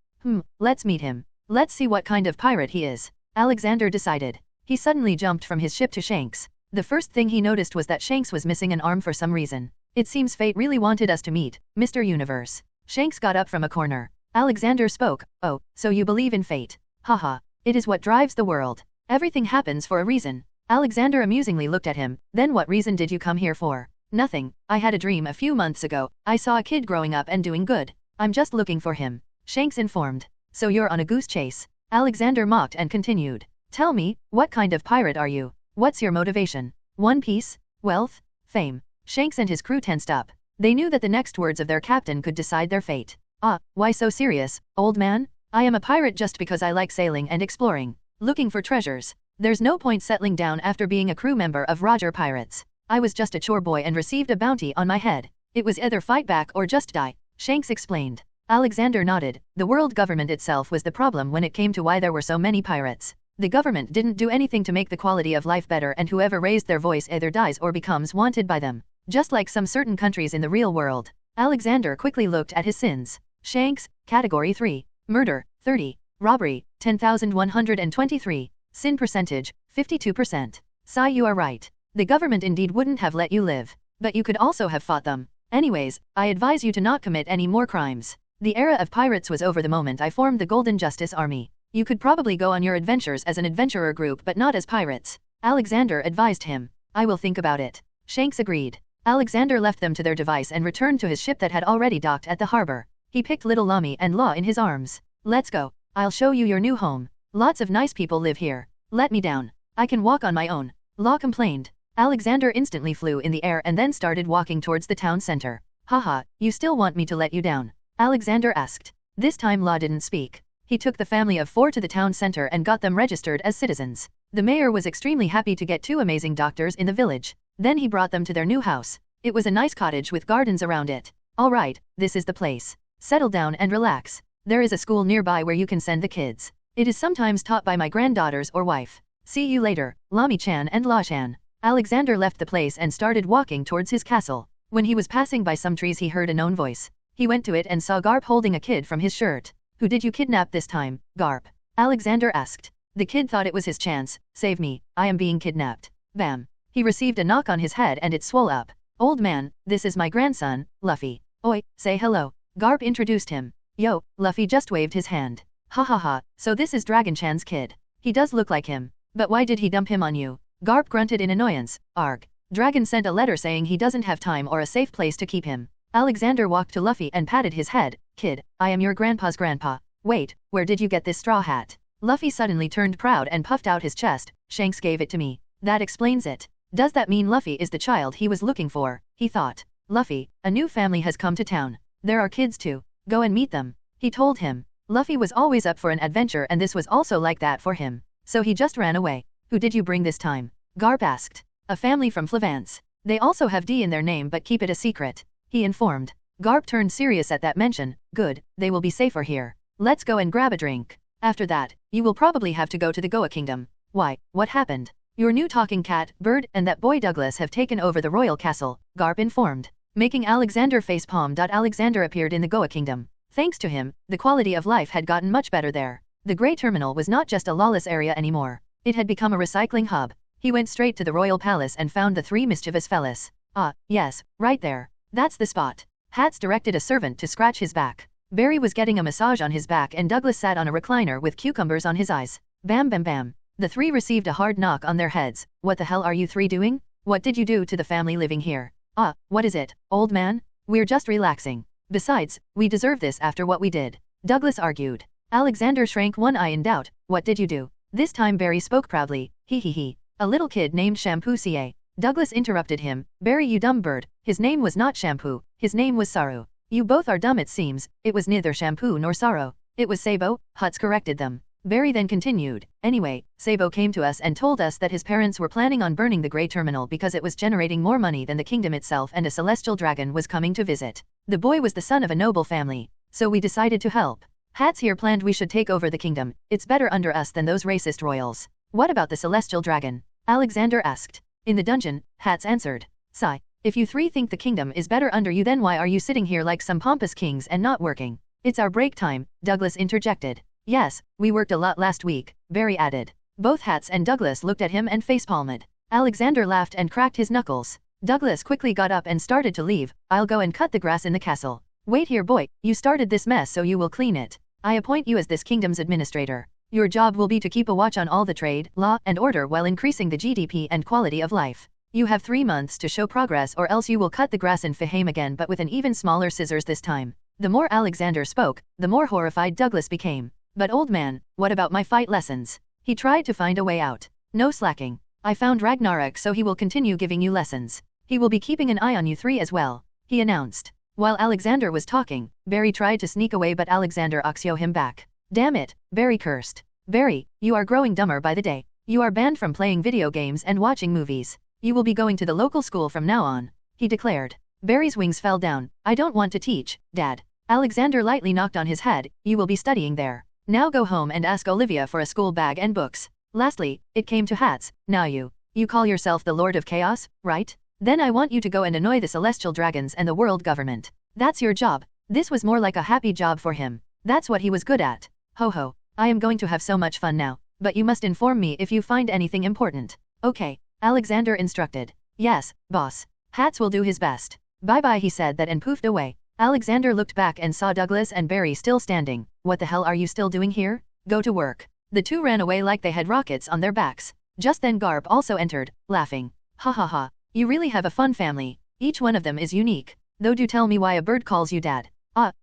Let's meet him. Let's see what kind of pirate he is," Alexander decided. He suddenly jumped from his ship to Shanks. The first thing he noticed was that Shanks was missing an arm for some reason. "It seems fate really wanted us to meet, Mr. Universe." Shanks got up from a corner. Alexander spoke. "Oh, so you believe in fate? Haha, it is what drives the world. Everything happens for a reason." Alexander amusingly looked at him. "Then what reason did you come here for?" "Nothing. I had a dream a few months ago. I saw a kid growing up and doing good. I'm just looking for him," Shanks informed. "So you're on a goose chase?" Alexander mocked and continued. "Tell me, what kind of pirate are you? What's your motivation? One Piece? Wealth? fame. Shanks and his crew tensed up. They knew that the next words of their captain could decide their fate. Ah, why so serious, old man? I am a pirate just because I like sailing and exploring, looking for treasures. There's no point settling down after being a crew member of Roger Pirates. I was just a chore boy and received a bounty on my head. It was either fight back or just die, Shanks explained. Alexander nodded. The world government itself was the problem when it came to why there were so many pirates. The government didn't do anything to make the quality of life better, and whoever raised their voice either dies or becomes wanted by them. Just like some certain countries in the real world. Alexander quickly looked at his sins. Shanks, Category 3. Murder, 30. Robbery, 10,123. Sin percentage, 52%. Sigh, you are right. The government indeed wouldn't have let you live. But you could also have fought them. Anyways, I advise you to not commit any more crimes. The era of pirates was over the moment I formed the Golden Justice Army. You could probably go on your adventures as an adventurer group but not as pirates. Alexander advised him. I will think about it. Shanks agreed. Alexander left them to their device and returned to his ship that had already docked at the harbor. He picked little Lami and Law in his arms. Let's go. I'll show you your new home. Lots of nice people live here. Let me down. I can walk on my own. Law complained. Alexander instantly flew in the air and then started walking towards the town center. Haha, you still want me to let you down? Alexander asked. This time Law didn't speak. He took the family of 4 to the town center and got them registered as citizens. The mayor was extremely happy to get 2 amazing doctors in the village. Then he brought them to their new house. It was a nice cottage with gardens around it. Alright, this is the place. Settle down and relax. There is a school nearby where you can send the kids. It is sometimes taught by my granddaughters or wife. See you later, Lami-chan and La-chan. Alexander left the place and started walking towards his castle. When he was passing by some trees he heard a known voice. He went to it and saw Garp holding a kid from his shirt. Who did you kidnap this time, Garp? Alexander asked. The kid thought it was his chance. Save me, I am being kidnapped. Bam. He received a knock on his head and it swelled up. Old man, this is my grandson, Luffy. Oi, say hello. Garp introduced him. Yo, Luffy just waved his hand. Ha ha ha, so this is Dragon-chan's kid. He does look like him. But why did he dump him on you? Garp grunted in annoyance. Arg. Dragon sent a letter saying he doesn't have time or a safe place to keep him. Alexander walked to Luffy and patted his head. Kid, I am your grandpa's grandpa. Wait, where did you get this straw hat? Luffy suddenly turned proud and puffed out his chest. Shanks gave it to me. That explains it. Does that mean Luffy is the child he was looking for? He thought. Luffy, a new family has come to town. There are kids too. Go and meet them. He told him. Luffy was always up for an adventure and this was also like that for him. So he just ran away. Who did you bring this time? Garp asked. A family from Flance. They also have D in their name but keep it a secret. He informed. Garp turned serious at that mention. Good, they will be safer here. Let's go and grab a drink. After that, you will probably have to go to the Goa Kingdom. Why, what happened? Your new talking cat, Bird, and that boy Douglas have taken over the royal castle, Garp informed. Making Alexander facepalm. Alexander appeared in the Goa Kingdom. Thanks to him, the quality of life had gotten much better there. The Grey Terminal was not just a lawless area anymore. It had become a recycling hub. He went straight to the royal palace and found the 3 mischievous fellas. Ah, yes, right there. That's the spot. Hats directed a servant to scratch his back. Barry was getting a massage on his back and Douglas sat on a recliner with cucumbers on his eyes. Bam bam bam. The 3 received a hard knock on their heads. What the hell are you 3 doing? What did you do to the family living here? Ah, what is it, old man? We're just relaxing. Besides, we deserve this after what we did. Douglas argued. Alexander shrank one eye in doubt. What did you do? This time Barry spoke proudly. Hee hee hee. A little kid named Shampoo Ca. Douglas interrupted him. Barry, you dumb bird. His name was not Shampoo. His name was Saru. You both are dumb it seems. It was neither Shampoo nor Saro. It was Sabo. Huts corrected them. Barry then continued. Anyway, Sabo came to us and told us that his parents were planning on burning the Grey Terminal because it was generating more money than the kingdom itself and a celestial dragon was coming to visit. The boy was the son of a noble family. So we decided to help. Hats here planned we should take over the kingdom. It's better under us than those racist royals. What about the celestial dragon? Alexander asked. In the dungeon, Hats answered. Sigh. If you 3 think the kingdom is better under you then why are you sitting here like some pompous kings and not working? It's our break time, Douglas interjected. Yes, we worked a lot last week, Barry added. Both Hats and Douglas looked at him and facepalmed. Alexander laughed and cracked his knuckles. Douglas quickly got up and started to leave. I'll go and cut the grass in the castle. Wait here boy, you started this mess so you will clean it. I appoint you as this kingdom's administrator. Your job will be to keep a watch on all the trade, law, and order while increasing the GDP and quality of life. You have 3 months to show progress or else you will cut the grass in Fahame again but with an even smaller scissors this time. The more Alexander spoke, the more horrified Douglas became. But old man, what about my fight lessons? He tried to find a way out. No slacking. I found Ragnarok so he will continue giving you lessons. He will be keeping an eye on you three as well, he announced. While Alexander was talking, Barry tried to sneak away but Alexander axioed him back. Damn it, Barry cursed. Barry, you are growing dumber by the day. You are banned from playing video games and watching movies. You will be going to the local school from now on, he declared. Barry's wings fell down. I don't want to teach, Dad. Alexander lightly knocked on his head. You will be studying there. Now go home and ask Olivia for a school bag and books. Lastly, it came to hats. Now you call yourself the Lord of Chaos, right? Then I want you to go and annoy the celestial dragons and the world government. That's your job. This was more like a happy job for him. That's what he was good at. Ho ho, I am going to have so much fun now, but you must inform me if you find anything important. Okay, Alexander instructed. Yes, boss. Hats will do his best. Bye-bye, he said that and poofed away. Alexander looked back and saw Douglas and Barry still standing. What the hell are you still doing here? Go to work. The two ran away like they had rockets on their backs. Just then Garp also entered, laughing. Ha ha ha. You really have a fun family. Each one of them is unique. Though do tell me why a bird calls you dad.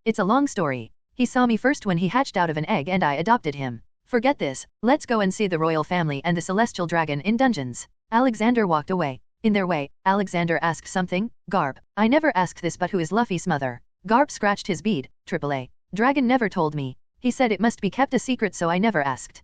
It's a long story. He saw me first when he hatched out of an egg and I adopted him. Forget this, let's go and see the royal family and the celestial dragon in dungeons. Alexander walked away. In their way, Alexander asked something. Garp, I never asked this but who is Luffy's mother? Garp scratched his bead. AAA. Dragon never told me. He said it must be kept a secret so I never asked.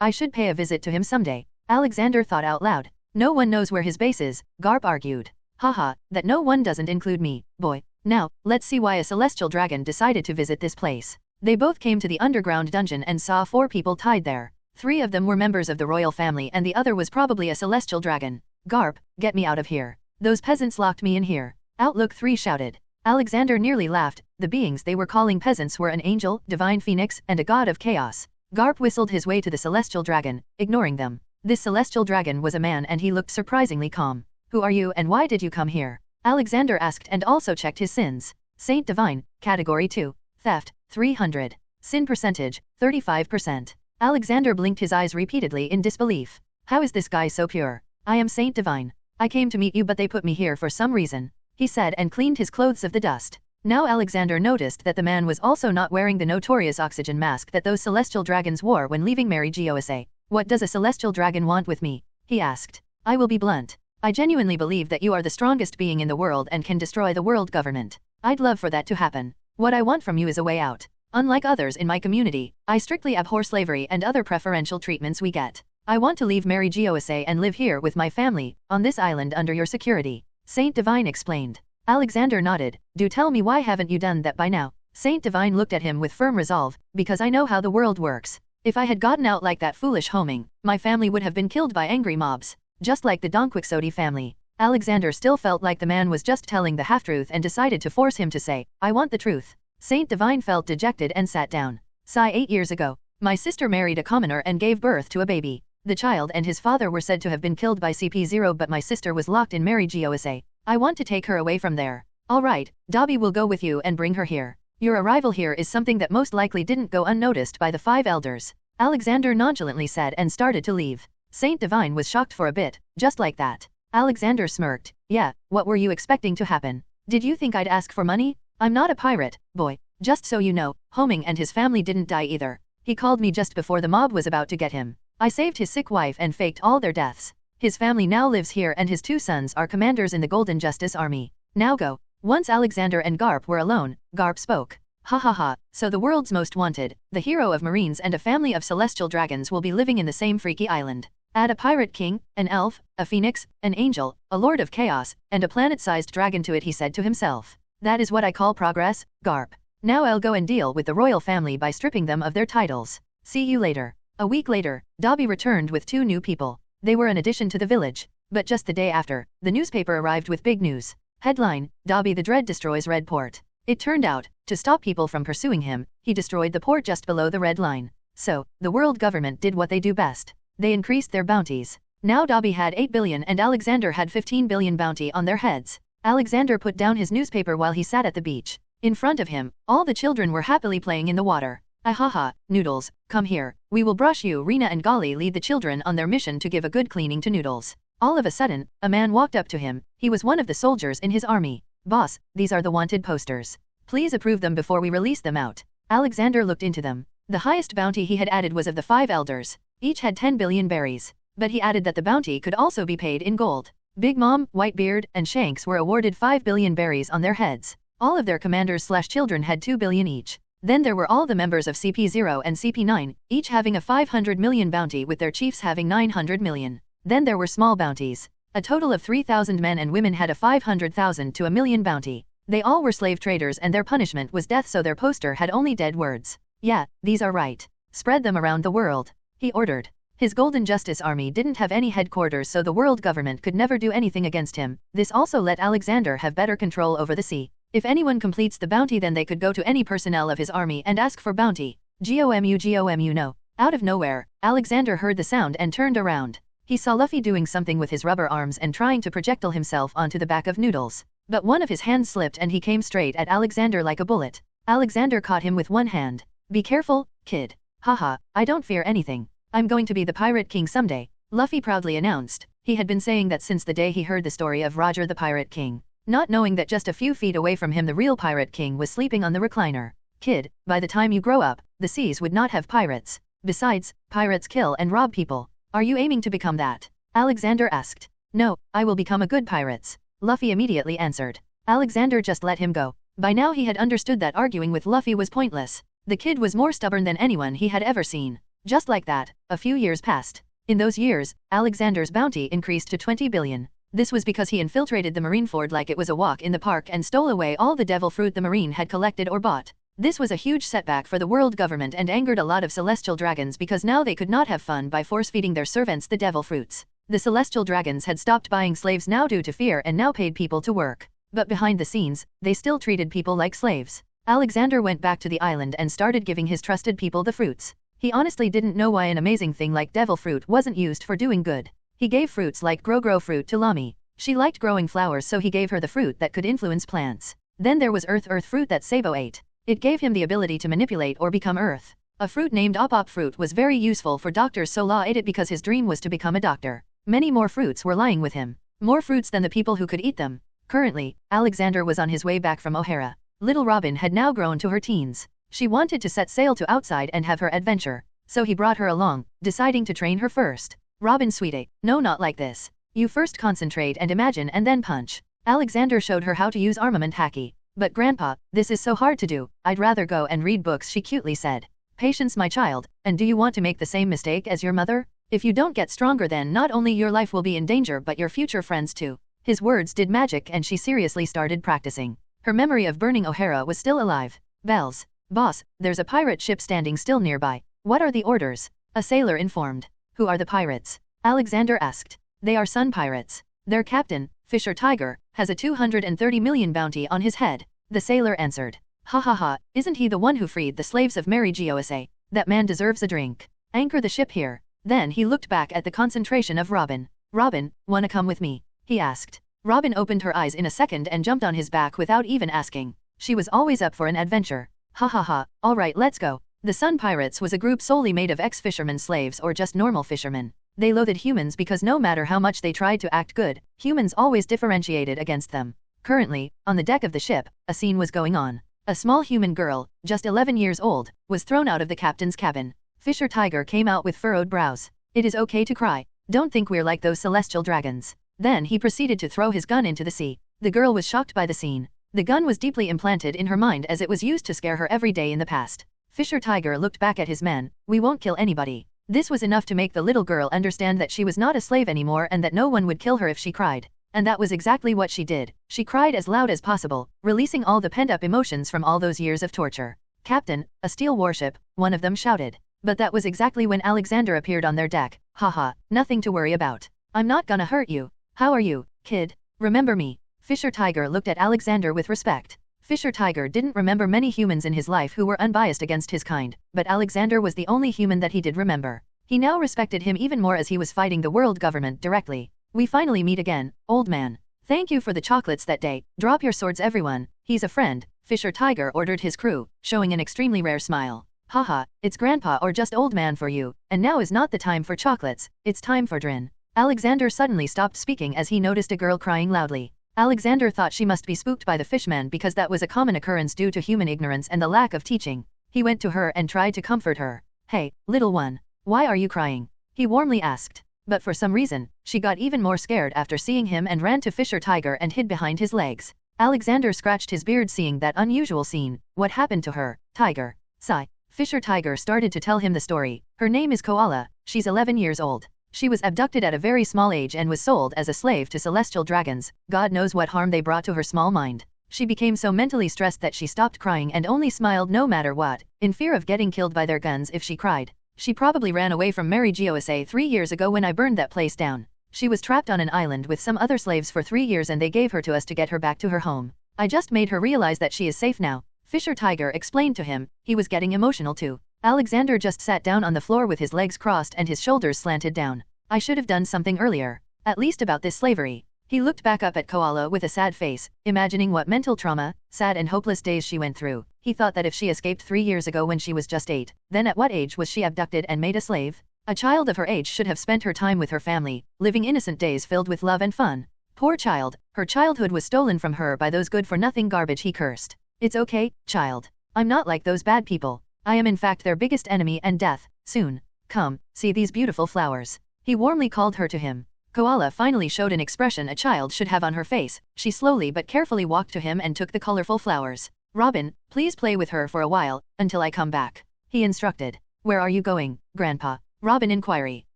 I should pay a visit to him someday. Alexander thought out loud. No one knows where his base is, Garp argued. Haha, that no one doesn't include me, boy. Now, let's see why a celestial dragon decided to visit this place. They both came to the underground dungeon and saw 4 people tied there. 3 of them were members of the royal family and the other was probably a celestial dragon. Garp, get me out of here. Those peasants locked me in here. Outlook 3 shouted. Alexander nearly laughed. The beings they were calling peasants were an angel, divine phoenix, and a god of chaos. Garp whistled his way to the celestial dragon, ignoring them. This celestial dragon was a man and he looked surprisingly calm. Who are you and why did you come here? Alexander asked and also checked his sins. Saint Divine, Category 2. Theft, 300. Sin percentage, 35%. Alexander blinked his eyes repeatedly in disbelief. How is this guy so pure? I am Saint Divine. I came to meet you but they put me here for some reason, he said and cleaned his clothes of the dust. Now Alexander noticed that the man was also not wearing the notorious oxygen mask that those celestial dragons wore when leaving Mary Gosa. What does a celestial dragon want with me? He asked. I will be blunt. I genuinely believe that you are the strongest being in the world and can destroy the world government. I'd love for that to happen. What I want from you is a way out. Unlike others in my community, I strictly abhor slavery and other preferential treatments we get. I want to leave Mary Gosa and live here with my family, on this island under your security, Saint Divine explained. Alexander nodded. Do tell me why haven't you done that by now? Saint Divine looked at him with firm resolve. Because I know how the world works. If I had gotten out like that foolish homing, my family would have been killed by angry mobs. Just like the Donquixote family. Alexander still felt like the man was just telling the half-truth and decided to force him to say, I want the truth. Saint Divine felt dejected and sat down. Sigh 8 years ago. My sister married a commoner and gave birth to a baby. The child and his father were said to have been killed by CP0 but my sister was locked in Mary Gosa. I want to take her away from there. Alright, Dobby will go with you and bring her here. Your arrival here is something that most likely didn't go unnoticed by the 5 elders. Alexander nonchalantly said and started to leave. Saint Divine was shocked for a bit, just like that. Alexander smirked. Yeah, what were you expecting to happen? Did you think I'd ask for money? I'm not a pirate, boy. Just so you know, Homing and his family didn't die either. He called me just before the mob was about to get him. I saved his sick wife and faked all their deaths. His family now lives here and his 2 sons are commanders in the Golden Justice Army. Now go. Once Alexander and Garp were alone, Garp spoke. Ha ha ha, so the world's most wanted, the hero of marines and a family of celestial dragons will be living in the same freaky island. Add a pirate king, an elf, a phoenix, an angel, a lord of chaos, and a planet-sized dragon to it, he said to himself. That is what I call progress, Garp. Now I'll go and deal with the royal family by stripping them of their titles. See you later. A week later, Dobby returned with 2 new people. They were an addition to the village. But just the day after, the newspaper arrived with big news. Headline, Dobby the Dread destroys Red Port. It turned out, to stop people from pursuing him, he destroyed the port just below the red line. So, the world government did what they do best. They increased their bounties. Now Dobby had 8 billion and Alexander had 15 billion bounty on their heads. Alexander put down his newspaper while he sat at the beach. In front of him, all the children were happily playing in the water. Ahaha, Noodles, come here, we will brush you. Rena and Golly lead the children on their mission to give a good cleaning to Noodles. All of a sudden, a man walked up to him. He was one of the soldiers in his army. Boss, these are the wanted posters. Please approve them before we release them out. Alexander looked into them. The highest bounty he had added was of the 5 elders. Each had 10 billion berries. But he added that the bounty could also be paid in gold. Big Mom, Whitebeard, and Shanks were awarded 5 billion berries on their heads. All of their commanders/children had 2 billion each. Then there were all the members of CP0 and CP9, each having a 500 million bounty with their chiefs having 900 million. Then there were small bounties. A total of 3,000 men and women had a 500,000 to a million bounty. They all were slave traders and their punishment was death, so their poster had only dead words. Yeah, these are right. Spread them around the world, he ordered. His Golden Justice Army didn't have any headquarters, so the world government could never do anything against him. This also let Alexander have better control over the sea. If anyone completes the bounty, then they could go to any personnel of his army and ask for bounty. GOMU no. Out of nowhere, Alexander heard the sound and turned around. He saw Luffy doing something with his rubber arms and trying to projectile himself onto the back of Noodles. But one of his hands slipped and he came straight at Alexander like a bullet. Alexander caught him with one hand. Be careful, kid. Haha, I don't fear anything. I'm going to be the Pirate King someday, Luffy proudly announced. He had been saying that since the day he heard the story of Roger the Pirate King, not knowing that just a few feet away from him the real Pirate King was sleeping on the recliner. Kid, by the time you grow up, the seas would not have pirates. Besides, pirates kill and rob people. Are you aiming to become that? Alexander asked. No, I will become a good pirate, Luffy immediately answered. Alexander just let him go. By now he had understood that arguing with Luffy was pointless. The kid was more stubborn than anyone he had ever seen. Just like that, a few years passed. In those years, Alexander's bounty increased to 20 billion. This was because he infiltrated the Marineford like it was a walk in the park and stole away all the devil fruit the Marine had collected or bought. This was a huge setback for the world government and angered a lot of celestial dragons because now they could not have fun by force-feeding their servants the devil fruits. The celestial dragons had stopped buying slaves now due to fear and now paid people to work. But behind the scenes, they still treated people like slaves. Alexander went back to the island and started giving his trusted people the fruits. He honestly didn't know why an amazing thing like devil fruit wasn't used for doing good. He gave fruits like grow fruit to Lami. She liked growing flowers, so he gave her the fruit that could influence plants. Then there was earth fruit that Sabo ate. It gave him the ability to manipulate or become earth. A fruit named op fruit was very useful for doctors, so Law ate it because his dream was to become a doctor. Many more fruits were lying with him. More fruits than the people who could eat them. Currently, Alexander was on his way back from O'Hara. Little Robin had now grown to her teens. She wanted to set sail to outside and have her adventure. So he brought her along, deciding to train her first. Robin, sweetie, no, not like this. You first concentrate and imagine and then punch. Alexander showed her how to use armament haki. But Grandpa, this is so hard to do. I'd rather go and read books, she cutely said. Patience, my child, and do you want to make the same mistake as your mother? If you don't get stronger, then not only your life will be in danger but your future friends too. His words did magic and she seriously started practicing. Her memory of burning O'Hara was still alive. Bells. Boss, there's a pirate ship standing still nearby. What are the orders? A sailor informed. Who are the pirates? Alexander asked. They are sun pirates. Their captain, Fisher Tiger, has a 230 million bounty on his head. The sailor answered. Ha ha ha, isn't he the one who freed the slaves of Mary Gosa? That man deserves a drink. Anchor the ship here. Then he looked back at the concentration of Robin. Robin, wanna come with me? He asked. Robin opened her eyes in a second and jumped on his back without even asking. She was always up for an adventure. Ha ha ha, alright, let's go. The Sun Pirates was a group solely made of ex-fishermen slaves or just normal fishermen. They loathed humans because no matter how much they tried to act good, humans always differentiated against them. Currently, on the deck of the ship, a scene was going on. A small human girl, just 11 years old, was thrown out of the captain's cabin. Fisher Tiger came out with furrowed brows. It is okay to cry. Don't think we're like those celestial dragons. Then he proceeded to throw his gun into the sea. The girl was shocked by the scene. The gun was deeply implanted in her mind as it was used to scare her every day in the past. Fisher Tiger looked back at his men. We won't kill anybody. This was enough to make the little girl understand that she was not a slave anymore and that no one would kill her if she cried. And that was exactly what she did. She cried as loud as possible, releasing all the pent-up emotions from all those years of torture. Captain, a steel warship, one of them shouted. But that was exactly when Alexander appeared on their deck. Haha, nothing to worry about. I'm not gonna hurt you. How are you, kid? Remember me? Fisher Tiger looked at Alexander with respect. Fisher Tiger didn't remember many humans in his life who were unbiased against his kind, but Alexander was the only human that he did remember. He now respected him even more as he was fighting the world government directly. We finally meet again, old man. Thank you for the chocolates that day. Drop your swords, everyone. He's a friend. Fisher Tiger ordered his crew, showing an extremely rare smile. Haha, it's grandpa or just old man for you, and now is not the time for chocolates, it's time for Drin. Alexander suddenly stopped speaking as he noticed a girl crying loudly. Alexander thought she must be spooked by the fishmen because that was a common occurrence due to human ignorance and the lack of teaching. He went to her and tried to comfort her. Hey, little one, why are you crying? He warmly asked. But for some reason, she got even more scared after seeing him and ran to Fisher Tiger and hid behind his legs. Alexander scratched his beard seeing that unusual scene. What happened to her, Tiger? Sigh. Fisher Tiger started to tell him the story. Her name is Koala, she's 11 years old. She was abducted at a very small age and was sold as a slave to celestial dragons. God knows what harm they brought to her small mind. She became so mentally stressed that she stopped crying and only smiled no matter what, in fear of getting killed by their guns if she cried. She probably ran away from Mary Giose 3 years ago when I burned that place down. She was trapped on an island with some other slaves for 3 years and they gave her to us to get her back to her home. I just made her realize that she is safe now. Fisher Tiger explained to him. He was getting emotional too. Alexander just sat down on the floor with his legs crossed and his shoulders slanted down. I should have done something earlier. At least about this slavery. He looked back up at Koala with a sad face, imagining what mental trauma, sad and hopeless days she went through. He thought that if she escaped 3 years ago when she was just 8, then at what age was she abducted and made a slave? A child of her age should have spent her time with her family, living innocent days filled with love and fun. Poor child, her childhood was stolen from her by those good-for-nothing garbage, he cursed. It's okay, child. I'm not like those bad people. I am in fact their biggest enemy and death, soon. Come, see these beautiful flowers. He warmly called her to him. Koala finally showed an expression a child should have on her face. She slowly but carefully walked to him and took the colorful flowers. Robin, please play with her for a while, until I come back. He instructed. Where are you going, Grandpa? Robin inquired.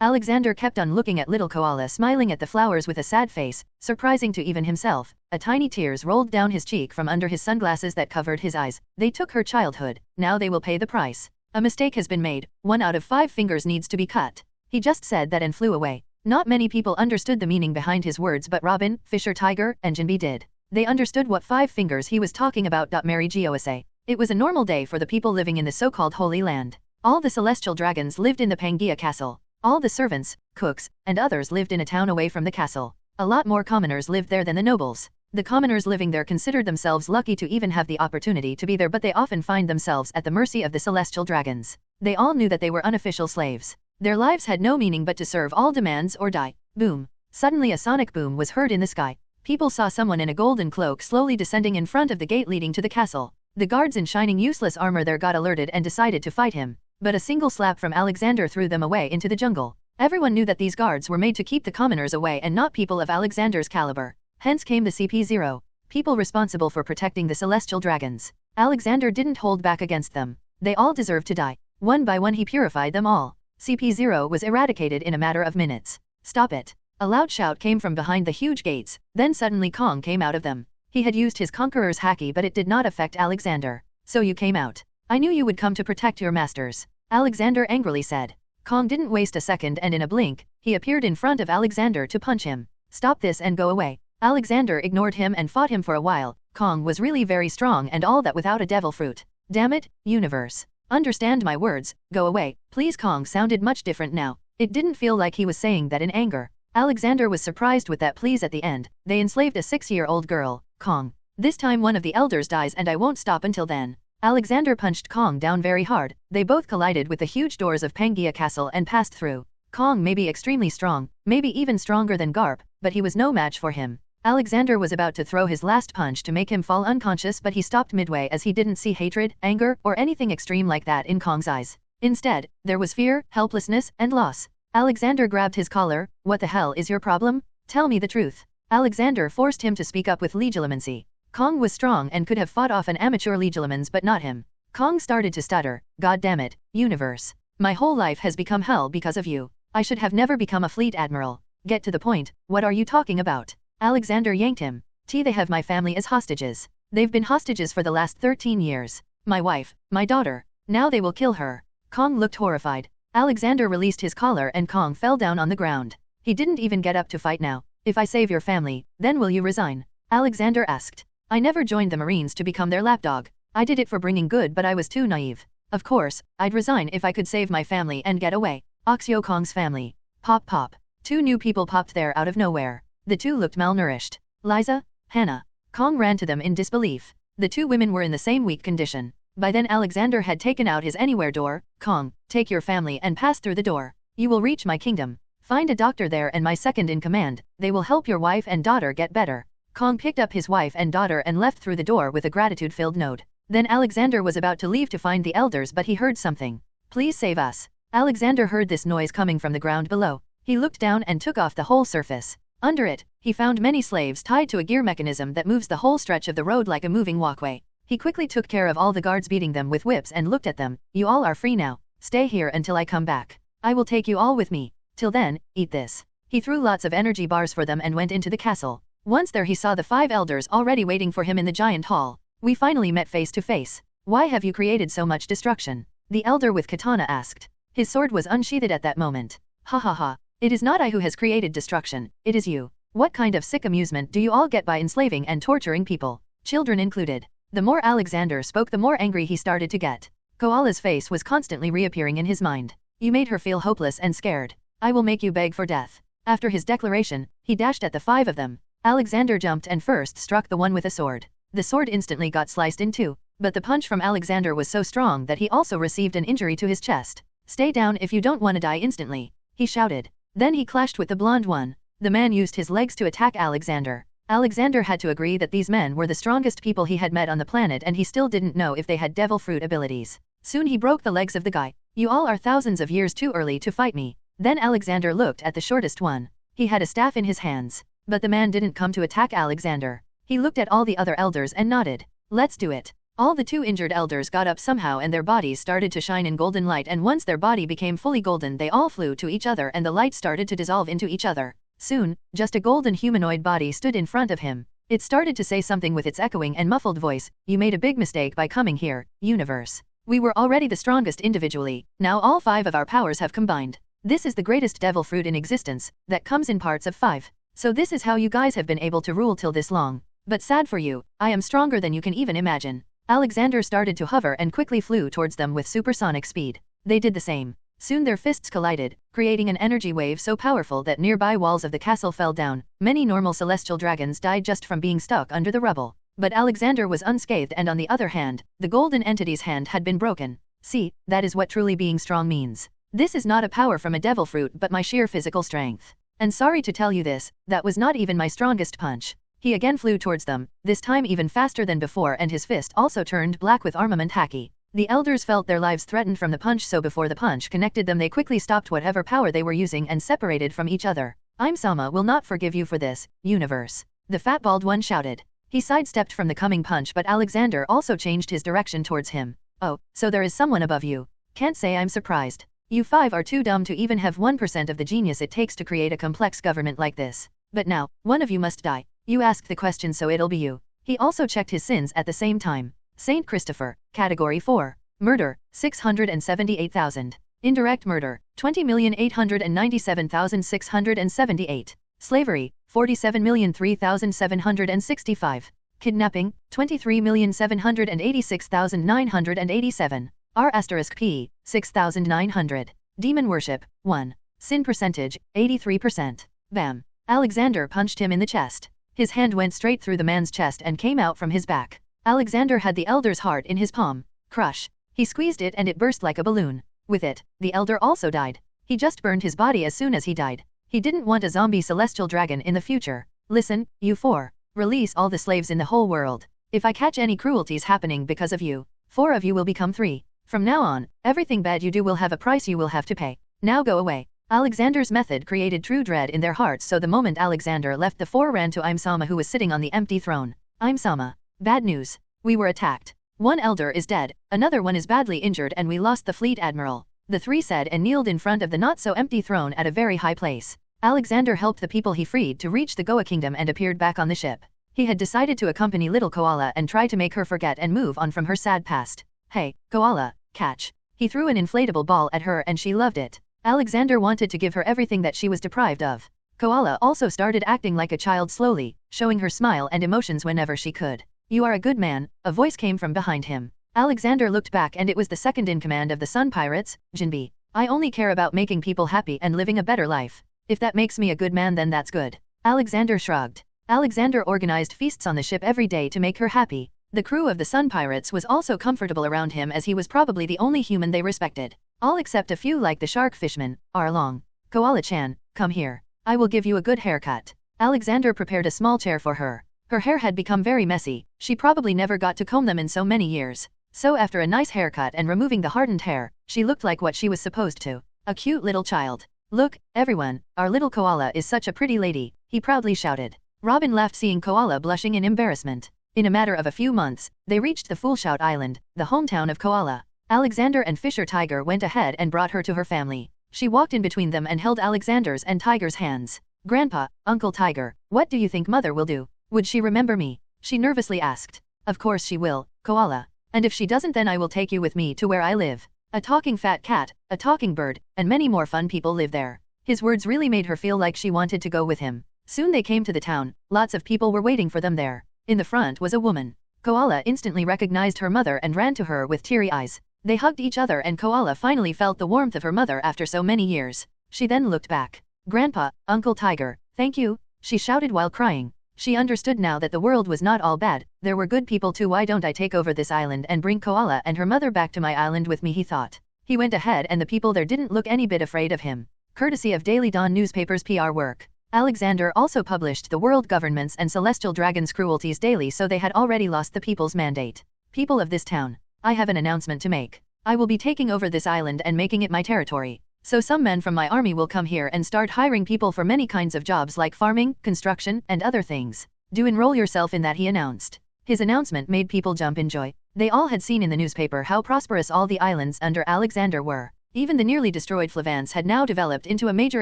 Alexander kept on looking at little Koala smiling at the flowers with a sad face, surprising to even himself. A tiny tears rolled down his cheek from under his sunglasses that covered his eyes. They took her childhood, now they will pay the price. A mistake has been made, 1 out of 5 fingers needs to be cut. He just said that and flew away. Not many people understood the meaning behind his words but Robin, Fisher Tiger, and Jinbe did. They understood what 5 fingers he was talking about. Mary Giose. It was a normal day for the people living in the so-called Holy Land. All the celestial dragons lived in the Pangaea castle. All the servants, cooks, and others lived in a town away from the castle. A lot more commoners lived there than the nobles. The commoners living there considered themselves lucky to even have the opportunity to be there, but they often find themselves at the mercy of the celestial dragons. They all knew that they were unofficial slaves. Their lives had no meaning but to serve all demands or die. Boom. Suddenly a sonic boom was heard in the sky. People saw someone in a golden cloak slowly descending in front of the gate leading to the castle. The guards in shining useless armor there got alerted and decided to fight him. But a single slap from Alexander threw them away into the jungle. Everyone knew that these guards were made to keep the commoners away and not people of Alexander's caliber. Hence came the CP0, people responsible for protecting the celestial dragons. Alexander didn't hold back against them. They all deserved to die. One by one he purified them all. CP0 was eradicated in a matter of minutes. Stop it. A loud shout came from behind the huge gates, then suddenly Kong came out of them. He had used his conqueror's haki but it did not affect Alexander. So you came out. I knew you would come to protect your masters. Alexander angrily said. Kong didn't waste a second and in a blink, he appeared in front of Alexander to punch him. Stop this and go away. Alexander ignored him and fought him for a while. Kong was really very strong and all that without a devil fruit. Damn it, universe. Understand my words, go away, please. Kong sounded much different now. It didn't feel like he was saying that in anger. Alexander was surprised with that please at the end. They enslaved a 6-year-old girl, Kong. This time one of the elders dies and I won't stop until then. Alexander punched Kong down very hard. They both collided with the huge doors of Pangaea Castle and passed through. Kong may be extremely strong, maybe even stronger than Garp, but he was no match for him. Alexander was about to throw his last punch to make him fall unconscious but he stopped midway as he didn't see hatred, anger, or anything extreme like that in Kong's eyes. Instead, there was fear, helplessness, and loss. Alexander grabbed his collar. What the hell is your problem? Tell me the truth. Alexander forced him to speak up with legitimacy. Kong was strong and could have fought off an amateur legilimens but not him. Kong started to stutter. God damn it, universe. My whole life has become hell because of you. I should have never become a fleet admiral. Get to the point, what are you talking about? Alexander yanked him. They have my family as hostages. They've been hostages for the last 13 years. My wife, my daughter. Now they will kill her. Kong looked horrified. Alexander released his collar and Kong fell down on the ground. He didn't even get up to fight now. If I save your family, then will you resign? Alexander asked. I never joined the Marines to become their lapdog. I did it for bringing good but I was too naive. Of course, I'd resign if I could save my family and get away. Oxyo Kong's family. Pop pop. 2 new people popped there out of nowhere. The 2 looked malnourished. Liza, Hannah. Kong ran to them in disbelief. The 2 women were in the same weak condition. By then Alexander had taken out his anywhere door. Kong, take your family and pass through the door. You will reach my kingdom. Find a doctor there and my second in command. They will help your wife and daughter get better. Kong picked up his wife and daughter and left through the door with a gratitude-filled note. Then Alexander was about to leave to find the elders but he heard something. Please save us. Alexander heard this noise coming from the ground below. He looked down and took off the whole surface. Under it, he found many slaves tied to a gear mechanism that moves the whole stretch of the road like a moving walkway. He quickly took care of all the guards beating them with whips and looked at them. You all are free now. Stay here until I come back. I will take you all with me. Till then, eat this. He threw lots of energy bars for them and went into the castle. Once there he saw the 5 elders already waiting for him in the giant hall. We finally met face to face. Why have you created so much destruction? The elder with katana asked. His sword was unsheathed at that moment. Ha ha ha. It is not I who has created destruction, it is you. What kind of sick amusement do you all get by enslaving and torturing people? Children included. The more Alexander spoke, the more angry he started to get. Koala's face was constantly reappearing in his mind. You made her feel hopeless and scared. I will make you beg for death. After his declaration, he dashed at the 5 of them. Alexander jumped and first struck the one with a sword. The sword instantly got sliced in 2, but the punch from Alexander was so strong that he also received an injury to his chest. Stay down if you don't want to die instantly, he shouted. Then he clashed with the blonde one. The man used his legs to attack Alexander. Alexander had to agree that these men were the strongest people he had met on the planet, and he still didn't know if they had devil fruit abilities. Soon he broke the legs of the guy. You all are thousands of years too early to fight me. Then Alexander looked at the shortest one. He had a staff in his hands. But the man didn't come to attack Alexander. He looked at all the other elders and nodded. Let's do it. All the 2 injured elders got up somehow and their bodies started to shine in golden light, and once their body became fully golden they all flew to each other and the light started to dissolve into each other. Soon, just a golden humanoid body stood in front of him. It started to say something with its echoing and muffled voice. You made a big mistake by coming here, universe. We were already the strongest individually, now all 5 of our powers have combined. This is the greatest devil fruit in existence, that comes in parts of 5. So this is how you guys have been able to rule till this long. But sad for you, I am stronger than you can even imagine. Alexander started to hover and quickly flew towards them with supersonic speed. They did the same. Soon their fists collided, creating an energy wave so powerful that nearby walls of the castle fell down. Many normal celestial dragons died just from being stuck under the rubble. But Alexander was unscathed, and on the other hand, the golden entity's hand had been broken. See, that is what truly being strong means. This is not a power from a devil fruit but my sheer physical strength. And sorry to tell you this, that was not even my strongest punch. He again flew towards them, this time even faster than before, and his fist also turned black with armament haki. The elders felt their lives threatened from the punch, so before the punch connected them they quickly stopped whatever power they were using and separated from each other. Sama will not forgive you for this, universe. The fat bald one shouted. He sidestepped from the coming punch, but Alexander also changed his direction towards him. Oh, so there is someone above you. Can't say I'm surprised. You 5 are too dumb to even have 1% of the genius it takes to create a complex government like this. But now, one of you must die. You asked the question, so it'll be you. He also checked his sins at the same time. Saint Christopher, Category 4. Murder, 678,000. Indirect murder, 20,897,678. Slavery, 47,003,765. Kidnapping, 23,786,987. R*P, 6,900. Demon worship, 1. Sin percentage, 83%. Bam. Alexander punched him in the chest. His hand went straight through the man's chest and came out from his back. Alexander had the elder's heart in his palm. Crush. He squeezed it and it burst like a balloon. With it, the elder also died. He just burned his body as soon as he died. He didn't want a zombie celestial dragon in the future. Listen, you 4. Release all the slaves in the whole world. If I catch any cruelties happening because of you, 4 of you will become 3. From now on, everything bad you do will have a price you will have to pay. Now go away. Alexander's method created true dread in their hearts, so the moment Alexander left, the 4 ran to Sama, who was sitting on the empty throne. Sama. Bad news. We were attacked. 1 elder is dead, another one is badly injured, and we lost the fleet admiral. The 3 said and kneeled in front of the not-so-empty throne at a very high place. Alexander helped the people he freed to reach the Goa kingdom and appeared back on the ship. He had decided to accompany little Koala and try to make her forget and move on from her sad past. Hey, Koala, catch. He threw an inflatable ball at her and she loved it. Alexander wanted to give her everything that she was deprived of. Koala also started acting like a child slowly, showing her smile and emotions whenever she could. You are a good man, a voice came from behind him. Alexander looked back and it was the second in command of the Sun Pirates, Jinbe. I only care about making people happy and living a better life. If that makes me a good man, then that's good. Alexander shrugged. Alexander organized feasts on the ship every day to make her happy. The crew of the Sun Pirates was also comfortable around him, as he was probably the only human they respected. All except a few, like the shark fishmen, Arlong. Koala-chan, come here. I will give you a good haircut. Alexander prepared a small chair for her. Her hair had become very messy, she probably never got to comb them in so many years. So after a nice haircut and removing the hardened hair, she looked like what she was supposed to. A cute little child. Look, everyone, our little koala is such a pretty lady, he proudly shouted. Robin laughed seeing Koala blushing in embarrassment. In a matter of a few months, they reached the Full Shout Island, the hometown of Koala. Alexander and Fisher Tiger went ahead and brought her to her family. She walked in between them and held Alexander's and Tiger's hands. Grandpa, Uncle Tiger, what do you think Mother will do? Would she remember me? She nervously asked. Of course she will, Koala. And if she doesn't, then I will take you with me to where I live. A talking fat cat, a talking bird, and many more fun people live there. His words really made her feel like she wanted to go with him. Soon they came to the town. Lots of people were waiting for them there. In the front was a woman. Koala instantly recognized her mother and ran to her with teary eyes. They hugged each other and Koala finally felt the warmth of her mother after so many years. She then looked back. Grandpa, Uncle Tiger, thank you, she shouted while crying. She understood now that the world was not all bad, there were good people too. Why don't I take over this island and bring Koala and her mother back to my island with me, he thought. He went ahead and the people there didn't look any bit afraid of him. Courtesy of Daily Dawn newspaper's PR work. Alexander also published the world government's and celestial dragons' cruelties daily, so they had already lost the people's mandate. People of this town, I have an announcement to make. I will be taking over this island and making it my territory. So some men from my army will come here and start hiring people for many kinds of jobs like farming, construction, and other things. Do enroll yourself in that, he announced. His announcement made people jump in joy. They all had seen in the newspaper how prosperous all the islands under Alexander were. Even the nearly destroyed Flance had now developed into a major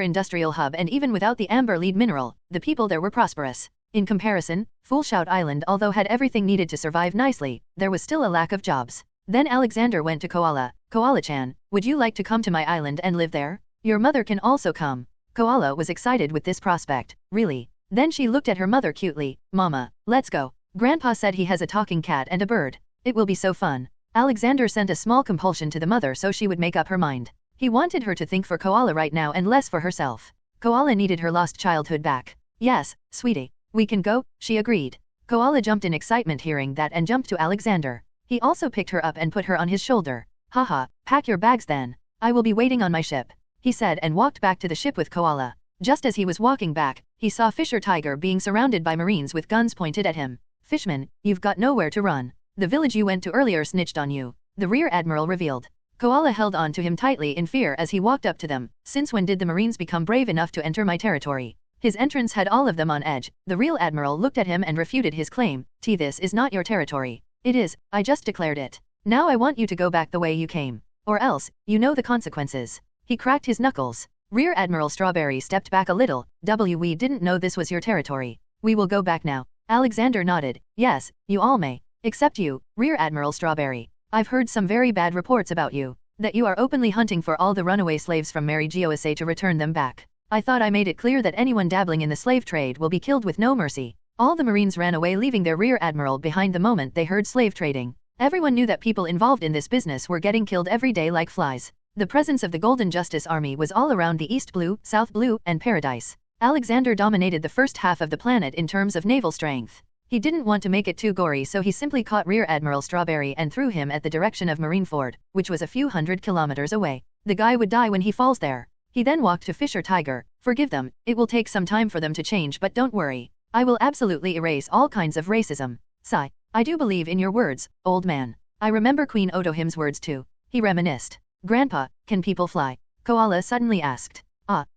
industrial hub, and even without the amber lead mineral, the people there were prosperous. In comparison, Full Shout Island, although had everything needed to survive nicely, there was still a lack of jobs. Then Alexander went to Koala. Koala-chan, would you like to come to my island and live there? Your mother can also come. Koala was excited with this prospect. Really? Then she looked at her mother cutely. Mama, let's go. Grandpa said he has a talking cat and a bird. It will be so fun. Alexander sent a small compulsion to the mother so she would make up her mind. He wanted her to think for Koala right now and less for herself. Koala needed her lost childhood back. Yes, sweetie. We can go, she agreed. Koala jumped in excitement hearing that and jumped to Alexander. He also picked her up and put her on his shoulder. Haha, pack your bags then. I will be waiting on my ship, he said and walked back to the ship with Koala. Just as he was walking back, he saw Fisher Tiger being surrounded by Marines with guns pointed at him. Fishman, you've got nowhere to run. The village you went to earlier snitched on you, the Rear Admiral revealed. Koala held on to him tightly in fear as he walked up to them. Since when did the Marines become brave enough to enter my territory? His entrance had all of them on edge. The Real Admiral looked at him and refuted his claim. This is not your territory. It is, I just declared it. Now I want you to go back the way you came. Or else, you know the consequences. He cracked his knuckles. Rear Admiral Strawberry stepped back a little. We didn't know this was your territory. We will go back now. Alexander nodded. Yes, you all may. Except you, Rear Admiral Strawberry. I've heard some very bad reports about you. That you are openly hunting for all the runaway slaves from Mary Giosa to return them back. I thought I made it clear that anyone dabbling in the slave trade will be killed with no mercy. All the Marines ran away, leaving their Rear Admiral behind the moment they heard slave trading. Everyone knew that people involved in this business were getting killed every day like flies. The presence of the Golden Justice Army was all around the East Blue, South Blue, and Paradise. Alexander dominated the first half of the planet in terms of naval strength. He didn't want to make it too gory, so he simply caught Rear Admiral Strawberry and threw him at the direction of Marineford, which was a few hundred kilometers away. The guy would die when he falls there. He then walked to Fisher Tiger. Forgive them, it will take some time for them to change, but don't worry. I will absolutely erase all kinds of racism. Sigh. I do believe in your words, old man. I remember Queen Otohim's words too. He reminisced. Grandpa, can people fly? Koala suddenly asked.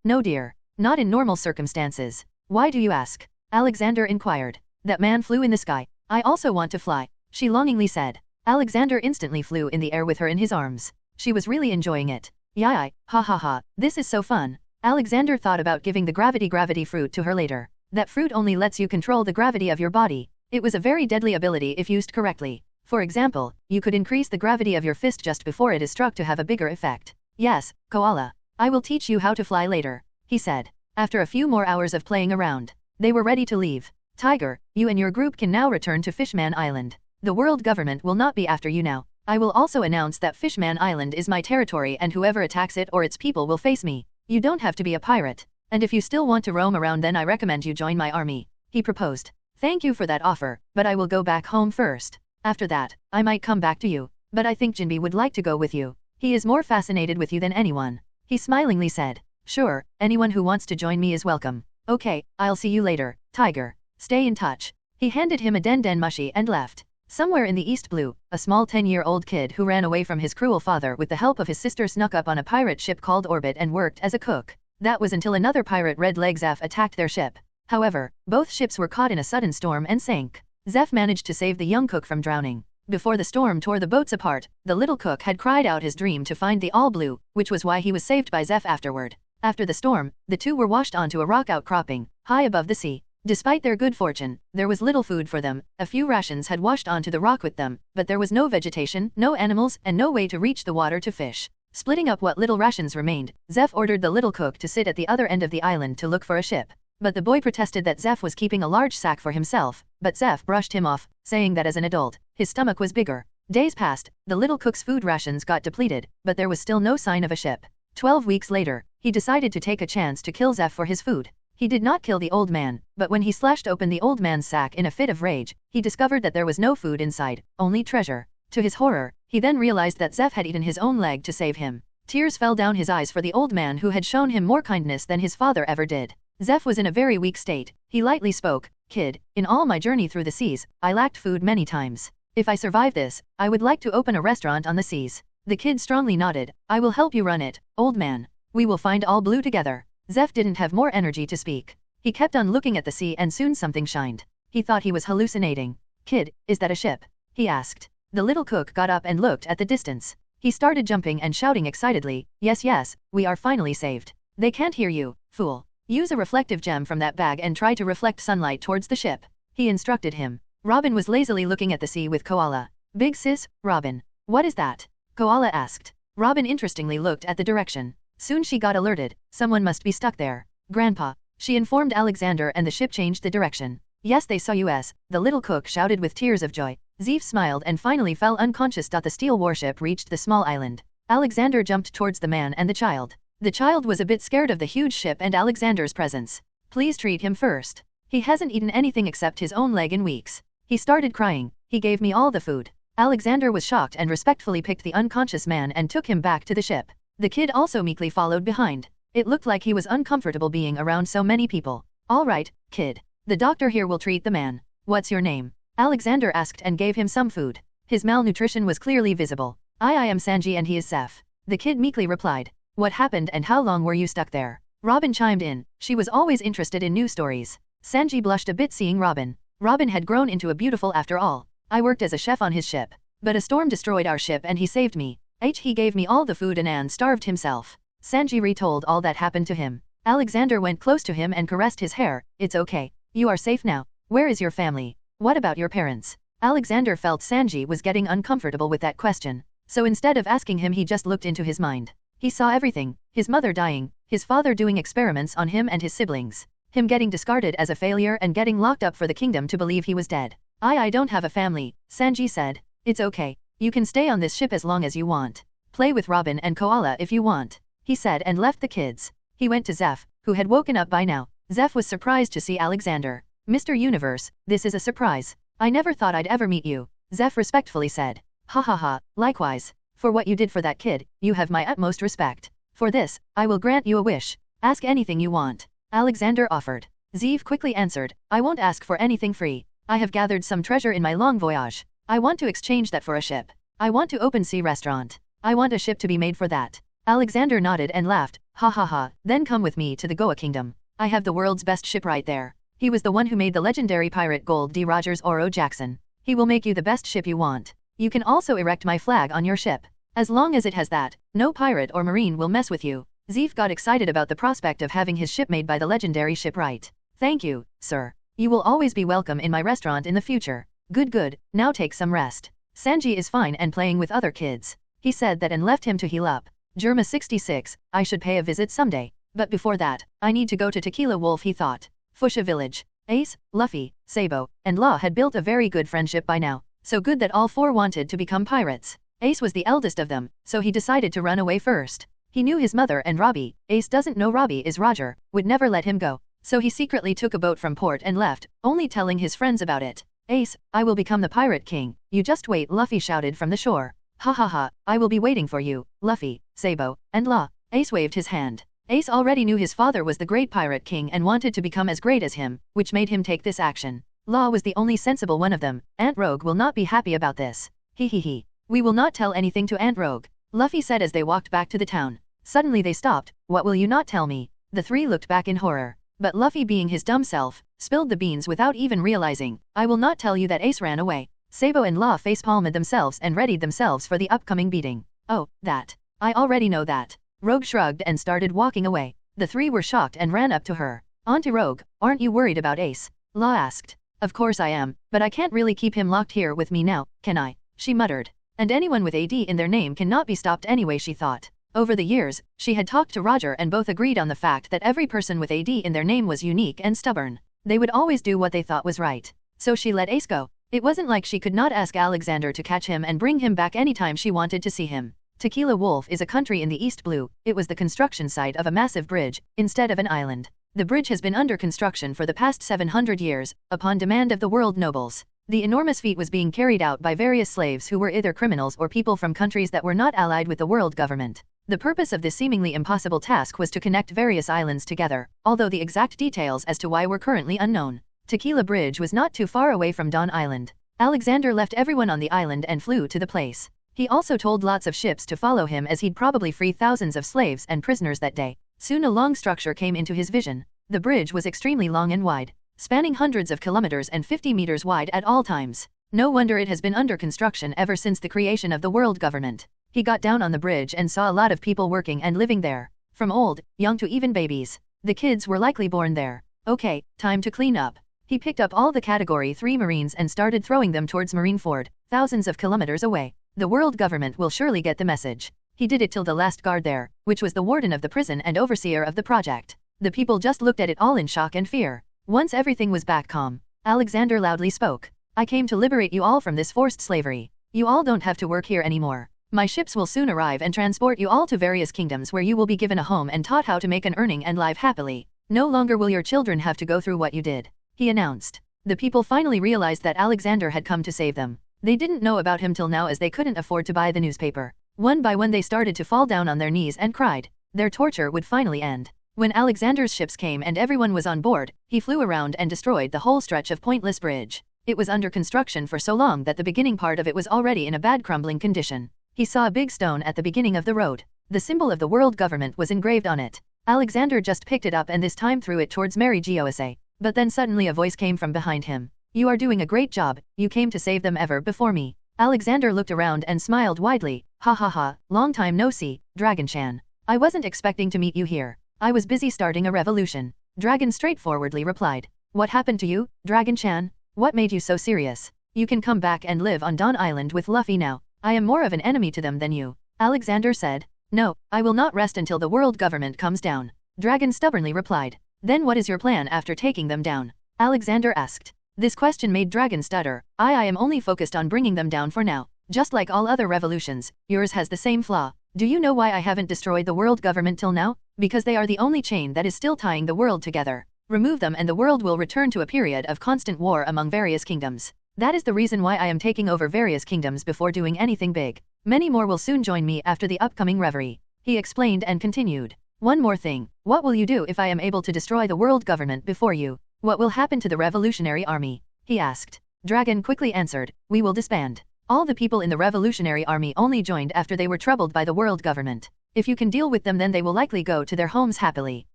No dear. Not in normal circumstances. Why do you ask? Alexander inquired. That man flew in the sky. I also want to fly, she longingly said. Alexander instantly flew in the air with her in his arms. She was really enjoying it. Yai, ha ha ha, this is so fun. Alexander thought about giving the gravity fruit to her later. That fruit only lets you control the gravity of your body. It was a very deadly ability if used correctly. For example, you could increase the gravity of your fist just before it is struck to have a bigger effect. Yes, Koala. I will teach you how to fly later, he said. After a few more hours of playing around, they were ready to leave. Tiger, you and your group can now return to Fishman Island. The world government will not be after you now. I will also announce that Fishman Island is my territory and whoever attacks it or its people will face me. You don't have to be a pirate. And if you still want to roam around, then I recommend you join my army, he proposed. Thank you for that offer, but I will go back home first. After that, I might come back to you. But I think Jinbe would like to go with you. He is more fascinated with you than anyone. He smilingly said. Sure, anyone who wants to join me is welcome. Okay, I'll see you later, Tiger. Stay in touch. He handed him a den mushy and left. Somewhere in the East Blue, a small 10-year-old kid who ran away from his cruel father with the help of his sister snuck up on a pirate ship called Orbit and worked as a cook. That was until another pirate Red Leg Zeph attacked their ship. However, both ships were caught in a sudden storm and sank. Zeph managed to save the young cook from drowning. Before the storm tore the boats apart, the little cook had cried out his dream to find the All Blue, which was why he was saved by Zeph afterward. After the storm, the two were washed onto a rock outcropping, high above the sea. Despite their good fortune, there was little food for them. A few rations had washed onto the rock with them, but there was no vegetation, no animals, and no way to reach the water to fish. Splitting up what little rations remained, Zeph ordered the little cook to sit at the other end of the island to look for a ship. But the boy protested that Zeph was keeping a large sack for himself, but Zeph brushed him off, saying that as an adult, his stomach was bigger. Days passed, the little cook's food rations got depleted, but there was still no sign of a ship. 12 weeks later, he decided to take a chance to kill Zeph for his food. He did not kill the old man, but when he slashed open the old man's sack in a fit of rage, he discovered that there was no food inside, only treasure. To his horror, he then realized that Zeph had eaten his own leg to save him. Tears fell down his eyes for the old man who had shown him more kindness than his father ever did. Zeph was in a very weak state. He lightly spoke, "Kid, in all my journey through the seas, I lacked food many times. If I survive this, I would like to open a restaurant on the seas." The kid strongly nodded. "I will help you run it, old man. We will find All Blue together." Zeph didn't have more energy to speak. He kept on looking at the sea and soon something shined. He thought he was hallucinating. "Kid, is that a ship?" he asked. The little cook got up and looked at the distance. He started jumping and shouting excitedly, "Yes, yes, we are finally saved." "They can't hear you, fool. Use a reflective gem from that bag and try to reflect sunlight towards the ship," he instructed him. Robin was lazily looking at the sea with Koala. "Big sis, Robin. What is that?" Koala asked. Robin interestingly looked at the direction. Soon she got alerted. Someone must be stuck there. "Grandpa," she informed Alexander, and the ship changed the direction. "Yes, they saw us," the little cook shouted with tears of joy. Zeph smiled and finally fell unconscious. The steel warship reached the small island. Alexander jumped towards the man and the child. The child was a bit scared of the huge ship and Alexander's presence. "Please treat him first. He hasn't eaten anything except his own leg in weeks. He started crying. He gave me all the food." Alexander was shocked and respectfully picked the unconscious man and took him back to the ship. The kid also meekly followed behind. It looked like he was uncomfortable being around so many people. "All right, kid. The doctor here will treat the man. What's your name?" Alexander asked and gave him some food. His malnutrition was clearly visible. I am Sanji and he is Zeph." The kid meekly replied. "What happened and how long were you stuck there?" Robin chimed in. She was always interested in new stories. Sanji blushed a bit seeing Robin. Robin had grown into a beautiful after all. "I worked as a chef on his ship. But a storm destroyed our ship and he saved me. He gave me all the food and starved himself." Sanji retold all that happened to him. Alexander went close to him and caressed his hair. "It's okay. You are safe now. Where is your family? What about your parents?" Alexander felt Sanji was getting uncomfortable with that question. So instead of asking him, he just looked into his mind. He saw everything. His mother dying, his father doing experiments on him and his siblings, him getting discarded as a failure and getting locked up for the kingdom to believe he was dead. I don't have a family," Sanji said. "It's okay. You can stay on this ship as long as you want. Play with Robin and Koala if you want," he said and left the kids. He went to Zeph, who had woken up by now. Zeph was surprised to see Alexander. "Mr. Universe, this is a surprise. I never thought I'd ever meet you," Zeph respectfully said. "Ha ha ha, likewise. For what you did for that kid, you have my utmost respect. For this, I will grant you a wish. Ask anything you want," Alexander offered. Zeph quickly answered, "I won't ask for anything free. I have gathered some treasure in my long voyage. I want to exchange that for a ship. I want to open sea restaurant. I want a ship to be made for that." Alexander nodded and laughed. "Ha ha ha, then come with me to the Goa Kingdom. I have the world's best shipwright there. He was the one who made the legendary pirate Gold D. Rogers Oro Jackson. He will make you the best ship you want. You can also erect my flag on your ship. As long as it has that, no pirate or marine will mess with you." Zeph got excited about the prospect of having his ship made by the legendary shipwright. "Thank you, sir. You will always be welcome in my restaurant in the future." Good, now take some rest. Sanji is fine and playing with other kids." He said that and left him to heal up. Germa 66, I should pay a visit someday. But before that, I need to go to Tequila Wolf, he thought. Fuchsia Village. Ace, Luffy, Sabo, and Law had built a very good friendship by now. So good that all four wanted to become pirates. Ace was the eldest of them, so he decided to run away first. He knew his mother and Robbie. Ace doesn't know Robbie is Roger, would never let him go. So he secretly took a boat from port and left, only telling his friends about it. "Ace, I will become the pirate king. You just wait," Luffy shouted from the shore. "Ha ha ha, I will be waiting for you, Luffy, Sabo, and Law." Ace waved his hand. Ace already knew his father was the great pirate king and wanted to become as great as him, which made him take this action. Law was the only sensible one of them. "Aunt Rogue will not be happy about this. He. We will not tell anything to Aunt Rogue," Luffy said as they walked back to the town. Suddenly they stopped. "What will you not tell me?" The three looked back in horror. But Luffy, being his dumb self, spilled the beans without even realizing. I will not tell you that Ace ran away. Sabo and Law facepalmed themselves and readied themselves for the upcoming beating. Oh, that. I already know that. Rogue shrugged and started walking away. The three were shocked and ran up to her. Auntie Rogue, aren't you worried about Ace? Law asked. Of course I am, but I can't really keep him locked here with me now, can I? She muttered. And anyone with AD in their name cannot be stopped anyway, she thought. Over the years, she had talked to Roger and both agreed on the fact that every person with AD in their name was unique and stubborn. They would always do what they thought was right. So she let Ace go. It wasn't like she could not ask Alexander to catch him and bring him back anytime she wanted to see him. Tequila Wolf is a country in the East Blue. It was the construction site of a massive bridge, instead of an island. The bridge has been under construction for the past 700 years, upon demand of the world nobles. The enormous feat was being carried out by various slaves who were either criminals or people from countries that were not allied with the world government. The purpose of this seemingly impossible task was to connect various islands together, although the exact details as to why were currently unknown. Tequila Bridge was not too far away from Dawn Island. Alexander left everyone on the island and flew to the place. He also told lots of ships to follow him as he'd probably free thousands of slaves and prisoners that day. Soon a long structure came into his vision. The bridge was extremely long and wide, spanning hundreds of kilometers and 50 meters wide at all times. No wonder it has been under construction ever since the creation of the world government. He got down on the bridge and saw a lot of people working and living there. From old, young to even babies. The kids were likely born there. Okay, time to clean up. He picked up all the Category 3 Marines and started throwing them towards Marineford, thousands of kilometers away. The world government will surely get the message. He did it till the last guard there, which was the warden of the prison and overseer of the project. The people just looked at it all in shock and fear. Once everything was back calm, Alexander loudly spoke. I came to liberate you all from this forced slavery. You all don't have to work here anymore. My ships will soon arrive and transport you all to various kingdoms where you will be given a home and taught how to make an earning and live happily. No longer will your children have to go through what you did, he announced. The people finally realized that Alexander had come to save them. They didn't know about him till now as they couldn't afford to buy the newspaper. One by one they started to fall down on their knees and cried. Their torture would finally end. When Alexander's ships came and everyone was on board, he flew around and destroyed the whole stretch of pointless bridge. It was under construction for so long that the beginning part of it was already in a bad crumbling condition. He saw a big stone at the beginning of the road. The symbol of the world government was engraved on it. Alexander just picked it up and this time threw it towards Mary Gosa. But then suddenly a voice came from behind him. You are doing a great job, you came to save them ever before me. Alexander looked around and smiled widely. Ha ha ha, long time no see, Dragon-chan. I wasn't expecting to meet you here. I was busy starting a revolution. Dragon straightforwardly replied. What happened to you, Dragon-chan? What made you so serious? You can come back and live on Dawn Island with Luffy now. I am more of an enemy to them than you. Alexander said. No, I will not rest until the world government comes down. Dragon stubbornly replied. Then what is your plan after taking them down? Alexander asked. This question made Dragon stutter. I am only focused on bringing them down for now. Just like all other revolutions, yours has the same flaw. Do you know why I haven't destroyed the world government till now? Because they are the only chain that is still tying the world together. Remove them and the world will return to a period of constant war among various kingdoms. That is the reason why I am taking over various kingdoms before doing anything big. Many more will soon join me after the upcoming reverie. He explained and continued. One more thing. What will you do if I am able to destroy the world government before you? What will happen to the revolutionary army? He asked. Dragon quickly answered. We will disband. All the people in the revolutionary army only joined after they were troubled by the world government. If you can deal with them then they will likely go to their homes happily.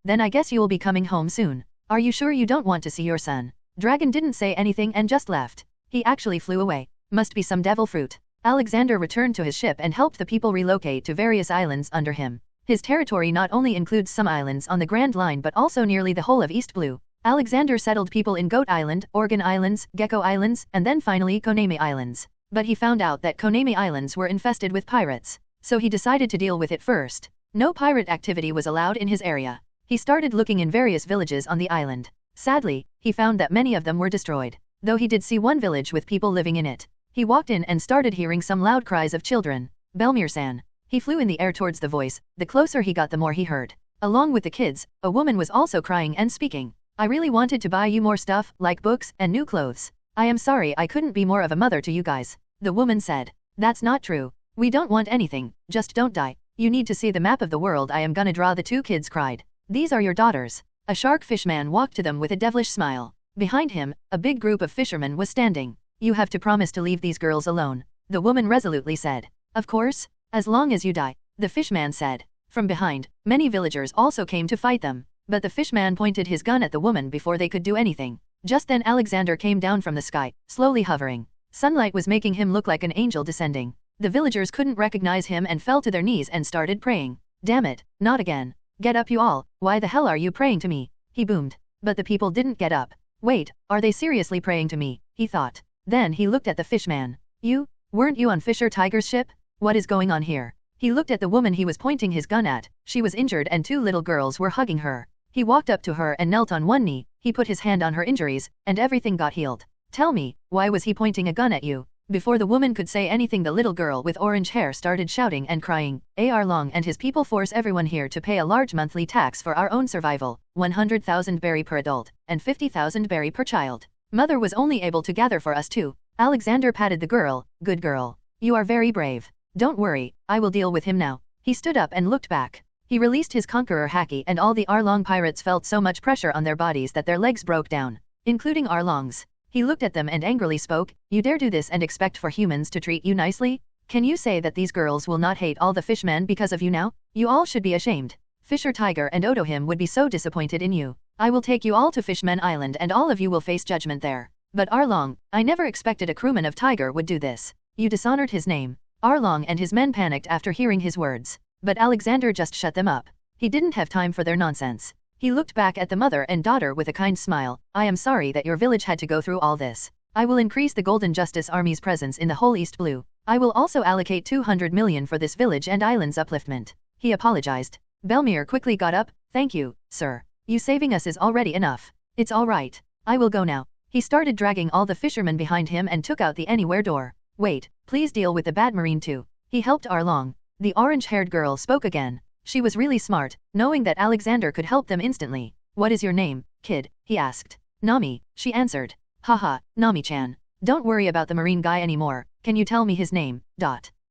Then I guess you will be coming home soon. Are you sure you don't want to see your son? Dragon didn't say anything and just left. He actually flew away. Must be some devil fruit. Alexander returned to his ship and helped the people relocate to various islands under him. His territory not only includes some islands on the Grand Line but also nearly the whole of East Blue. Alexander settled people in Goat Island, Organ Islands, Gecko Islands, and then finally Konami Islands. But he found out that Konami Islands were infested with pirates. So he decided to deal with it first. No pirate activity was allowed in his area. He started looking in various villages on the island. Sadly, he found that many of them were destroyed, though he did see one village with people living in it. He walked in and started hearing some loud cries of children. Belmir-san. He flew in the air towards the voice. The closer he got the more he heard. Along with the kids, a woman was also crying and speaking. I really wanted to buy you more stuff, like books and new clothes. I am sorry I couldn't be more of a mother to you guys. The woman said. That's not true. We don't want anything, just don't die. You need to see the map of the world I am gonna draw. The two kids cried. These are your daughters. A shark fishman walked to them with a devilish smile. Behind him, a big group of fishermen was standing. You have to promise to leave these girls alone, the woman resolutely said. Of course, as long as you die, the fishman said. From behind, many villagers also came to fight them, but the fishman pointed his gun at the woman before they could do anything. Just then Alexander came down from the sky, slowly hovering. Sunlight was making him look like an angel descending. The villagers couldn't recognize him and fell to their knees and started praying. Damn it, not again. Get up you all, why the hell are you praying to me? He boomed. But the people didn't get up. Wait, are they seriously praying to me? He thought. Then he looked at the fishman. Weren't you on Fisher Tiger's ship? What is going on here? He looked at the woman he was pointing his gun at. She was injured and 2 little girls were hugging her. He walked up to her and knelt on one knee. He put his hand on her injuries, and everything got healed. Tell me, why was he pointing a gun at you? Before the woman could say anything, the little girl with orange hair started shouting and crying, Arlong and his people force everyone here to pay a large monthly tax for our own survival, 100,000 berry per adult, and 50,000 berry per child. Mother was only able to gather for us 2. Alexander patted the girl. Good girl. You are very brave. Don't worry, I will deal with him now. He stood up and looked back. He released his conqueror haki and all the Arlong pirates felt so much pressure on their bodies that their legs broke down, including Arlong's. He looked at them and angrily spoke, you dare do this and expect for humans to treat you nicely? Can you say that these girls will not hate all the fishmen because of you now? You all should be ashamed. Fisher Tiger and Odohim would be so disappointed in you. I will take you all to Fishmen Island and all of you will face judgment there. But Arlong, I never expected a crewman of Tiger would do this. You dishonored his name. Arlong and his men panicked after hearing his words. But Alexander just shut them up. He didn't have time for their nonsense. He looked back at the mother and daughter with a kind smile. I am sorry that your village had to go through all this. I will increase the Golden Justice Army's presence in the whole East Blue. I will also allocate 200 million for this village and island's upliftment. He apologized. Belmere quickly got up. Thank you, sir. You saving us is already enough. It's all right. I will go now. He started dragging all the fishermen behind him and took out the anywhere door. Wait, please deal with the bad marine too. He helped Arlong. The orange-haired girl spoke again. She was really smart, knowing that Alexander could help them instantly. What is your name, kid? He asked. Nami, she answered. Haha, Nami-chan. Don't worry about the marine guy anymore. Can you tell me his name?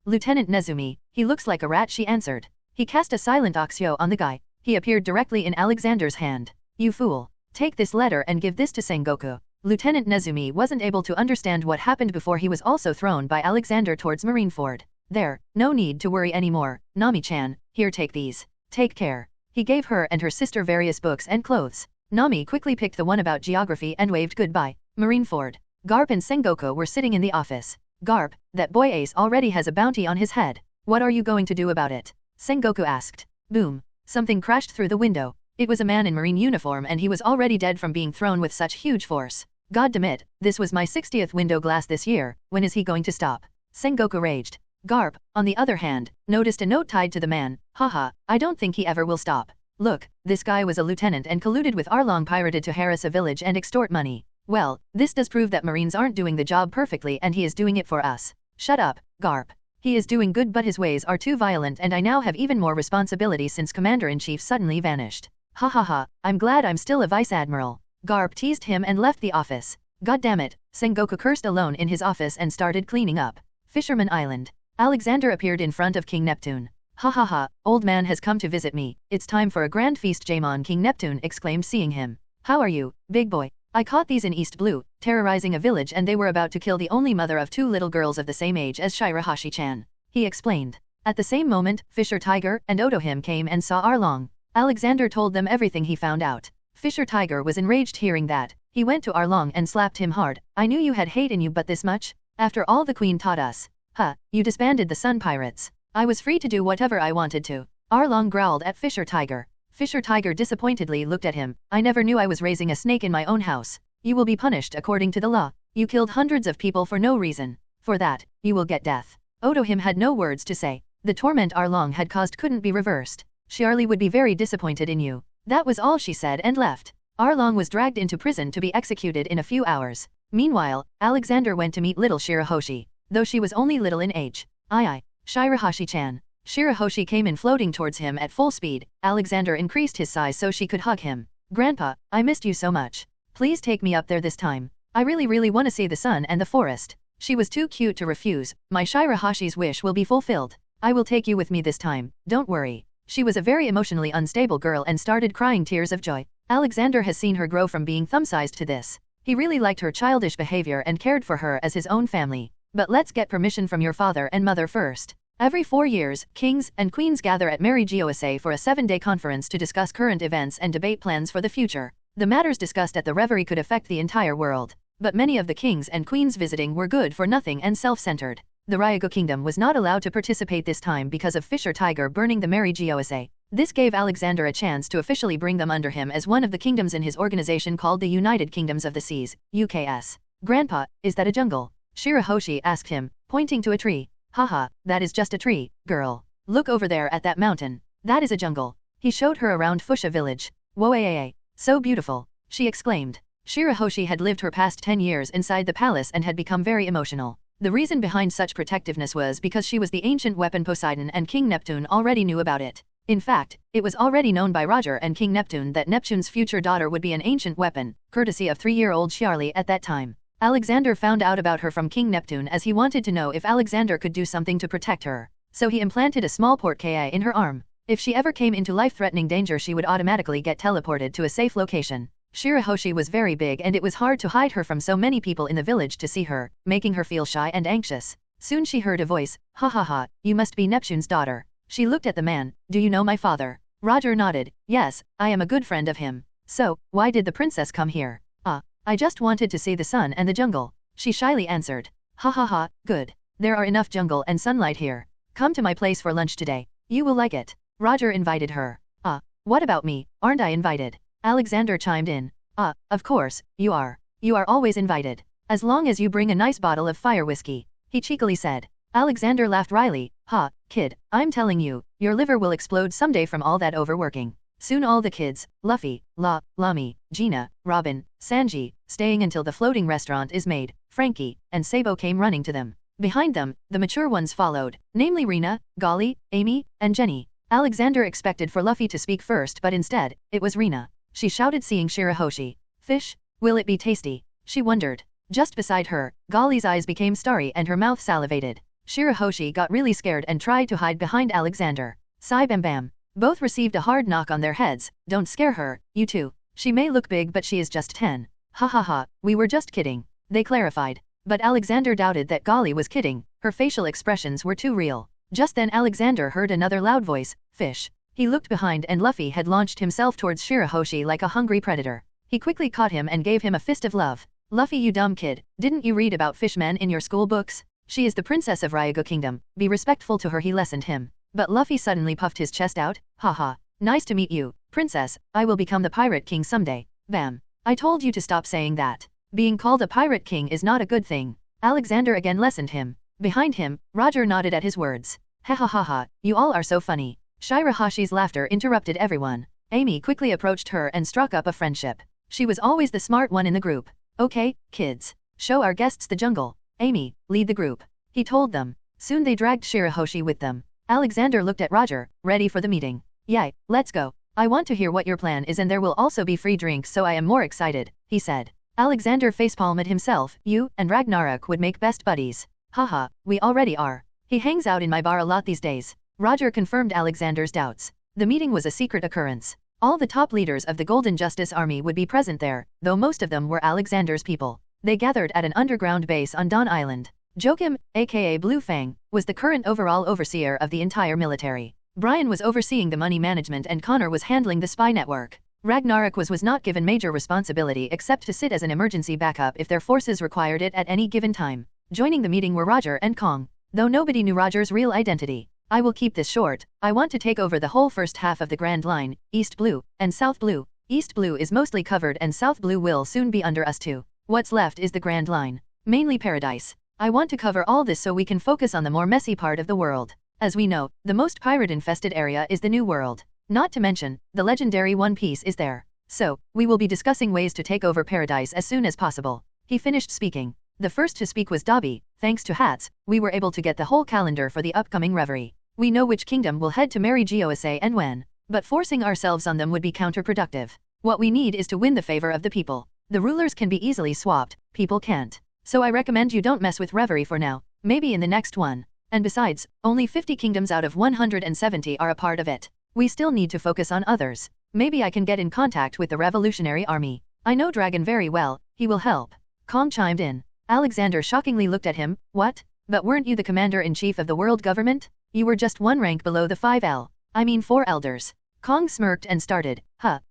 Lieutenant Nezumi. He looks like a rat, she answered. He cast a silent oxyo on the guy. He appeared directly in Alexander's hand. You fool. Take this letter and give this to Sengoku. Lieutenant Nezumi wasn't able to understand what happened before he was also thrown by Alexander towards Marineford. There, no need to worry anymore, Nami-chan, here take these. Take care. He gave her and her sister various books and clothes. Nami quickly picked the one about geography and waved goodbye. Marineford. Garp and Sengoku were sitting in the office. Garp, that boy Ace already has a bounty on his head. What are you going to do about it? Sengoku asked. Boom. Something crashed through the window. It was a man in marine uniform and he was already dead from being thrown with such huge force. God damn it, this was my 60th window glass this year, when is he going to stop? Sengoku raged. Garp, on the other hand, noticed a note tied to the man. Haha, I don't think he ever will stop. Look, this guy was a lieutenant and colluded with Arlong pirated to harass a village and extort money. Well, this does prove that Marines aren't doing the job perfectly and he is doing it for us. Shut up, Garp. He is doing good but his ways are too violent and I now have even more responsibility since Commander-in-Chief suddenly vanished. Ha ha ha, I'm glad I'm still a Vice Admiral. Garp teased him and left the office. God damn it, Sengoku cursed alone in his office and started cleaning up. Fisherman Island. Alexander appeared in front of King Neptune. Ha ha ha, old man has come to visit me. It's time for a grand feast, Jaemon, King Neptune exclaimed seeing him. How are you, big boy? I caught these in East Blue, terrorizing a village and they were about to kill the only mother of 2 little girls of the same age as Shirahoshi-chan. He explained. At the same moment, Fisher Tiger and Odohim came and saw Arlong. Alexander told them everything he found out. Fisher Tiger was enraged hearing that. He went to Arlong and slapped him hard. I knew you had hate in you but this much? After all the queen taught us. Huh, you disbanded the Sun Pirates. I was free to do whatever I wanted to. Arlong growled at Fisher Tiger. Fisher Tiger disappointedly looked at him. I never knew I was raising a snake in my own house. You will be punished according to the law. You killed hundreds of people for no reason. For that, you will get death. Odohim had no words to say. The torment Arlong had caused couldn't be reversed. Shirley would be very disappointed in you. That was all she said and left. Arlong was dragged into prison to be executed in a few hours. Meanwhile, Alexander went to meet little Shirahoshi. Though she was only little in age. Shirahoshi-chan. Shirahoshi came in floating towards him at full speed. Alexander increased his size so she could hug him. Grandpa, I missed you so much. Please take me up there this time. I really want to see the sun and the forest. She was too cute to refuse. My Shirahoshi's wish will be fulfilled. I will take you with me this time, don't worry. She was a very emotionally unstable girl and started crying tears of joy. Alexander has seen her grow from being thumb-sized to this. He really liked her childish behavior and cared for her as his own family. But let's get permission from your father and mother first. Every 4 years, kings and queens gather at Mary Giose for a 7-day conference to discuss current events and debate plans for the future. The matters discussed at the reverie could affect the entire world. But many of the kings and queens visiting were good for nothing and self-centered. The Ryogo kingdom was not allowed to participate this time because of Fisher Tiger burning the Mary Giose. This gave Alexander a chance to officially bring them under him as one of the kingdoms in his organization called the United Kingdoms of the Seas, UKS. Grandpa, is that a jungle? Shirahoshi asked him, pointing to a tree. Haha, that is just a tree, girl. Look over there at that mountain. That is a jungle. He showed her around Fusha village. Whoa, so beautiful, she exclaimed. Shirahoshi had lived her past 10 years inside the palace and had become very emotional. The reason behind such protectiveness was because she was the ancient weapon Poseidon and King Neptune already knew about it. In fact, it was already known by Roger and King Neptune that Neptune's future daughter would be an ancient weapon, courtesy of 3-year-old Xiarli at that time. Alexander found out about her from King Neptune as he wanted to know if Alexander could do something to protect her. So he implanted a small portkey in her arm. If she ever came into life-threatening danger she would automatically get teleported to a safe location. Shirahoshi was very big and it was hard to hide her from so many people in the village to see her, making her feel shy and anxious. Soon she heard a voice, ha ha ha, you must be Neptune's daughter. She looked at the man, do you know my father? Roger nodded, yes, I am a good friend of him. So, why did the princess come here? I just wanted to see the sun and the jungle, she shyly answered. Ha ha ha, good. There are enough jungle and sunlight here. Come to my place for lunch today. You will like it. Roger invited her. What about me, aren't I invited? Alexander chimed in. Of course, you are. You are always invited. As long as you bring a nice bottle of fire whiskey, he cheekily said. Alexander laughed wryly. Ha, kid, I'm telling you, your liver will explode someday from all that overworking. Soon all the kids, Luffy, Lami, Gina, Robin, Sanji, staying until the floating restaurant is made, Frankie, and Sabo came running to them. Behind them, the mature ones followed, namely Rina, Golly, Amy, and Jenny. Alexander expected for Luffy to speak first but instead, it was Rina. She shouted seeing Shirahoshi. Fish? Will it be tasty? She wondered. Just beside her, Golly's eyes became starry and her mouth salivated. Shirahoshi got really scared and tried to hide behind Alexander. Sai bam bam. Both received a hard knock on their heads. Don't scare her, you two. She may look big but she is just 10. Ha ha ha, we were just kidding. They clarified. But Alexander doubted that Golly was kidding. Her facial expressions were too real. Just then Alexander heard another loud voice, fish. He looked behind and Luffy had launched himself towards Shirahoshi like a hungry predator. He quickly caught him and gave him a fist of love. Luffy, you dumb kid, didn't you read about Fishmen in your school books? She is the princess of Ryogo Kingdom, be respectful to her, he lessoned him. But Luffy suddenly puffed his chest out. Haha, nice to meet you, princess, I will become the pirate king someday. Bam. I told you to stop saying that. Being called a pirate king is not a good thing. Alexander again lessoned him. Behind him, Roger nodded at his words. Ha ha ha ha, you all are so funny. Shirahoshi's laughter interrupted everyone. Amy quickly approached her and struck up a friendship. She was always the smart one in the group. Okay, kids. Show our guests the jungle. Amy, lead the group. He told them. Soon they dragged Shirahoshi with them. Alexander looked at Roger, ready for the meeting. Yay, let's go. I want to hear what your plan is and there will also be free drinks so I am more excited, he said. Alexander facepalmed himself. You and Ragnarok would make best buddies. Haha, we already are. He hangs out in my bar a lot these days. Roger confirmed Alexander's doubts. The meeting was a secret occurrence. All the top leaders of the Golden Justice Army would be present there, though most of them were Alexander's people. They gathered at an underground base on Dawn Island. Joachim, aka Blue Fang, was the current overall overseer of the entire military. Brian was overseeing the money management and Connor was handling the spy network. Ragnarok was not given major responsibility except to sit as an emergency backup if their forces required it at any given time. Joining the meeting were Roger and Kong. Though nobody knew Roger's real identity. I will keep this short. I want to take over the whole first half of the Grand Line, East Blue, and South Blue. East Blue is mostly covered and South Blue will soon be under us too. What's left is the Grand Line. Mainly Paradise. I want to cover all this so we can focus on the more messy part of the world. As we know, the most pirate-infested area is the New World. Not to mention, the legendary One Piece is there. So, we will be discussing ways to take over Paradise as soon as possible. He finished speaking. The first to speak was Dobby. Thanks to Hats, we were able to get the whole calendar for the upcoming reverie. We know which kingdom will head to marry Giose and when. But forcing ourselves on them would be counterproductive. What we need is to win the favor of the people. The rulers can be easily swapped, people can't. So I recommend you don't mess with reverie for now, maybe in the next one. And besides, only 50 kingdoms out of 170 are a part of it. We still need to focus on others. Maybe I can get in contact with the Revolutionary Army. I know Dragon very well, he will help. Kong chimed in. Alexander shockingly looked at him. What? But weren't you the commander-in-chief of the world government? You were just one rank below the 4 elders. Kong smirked and started,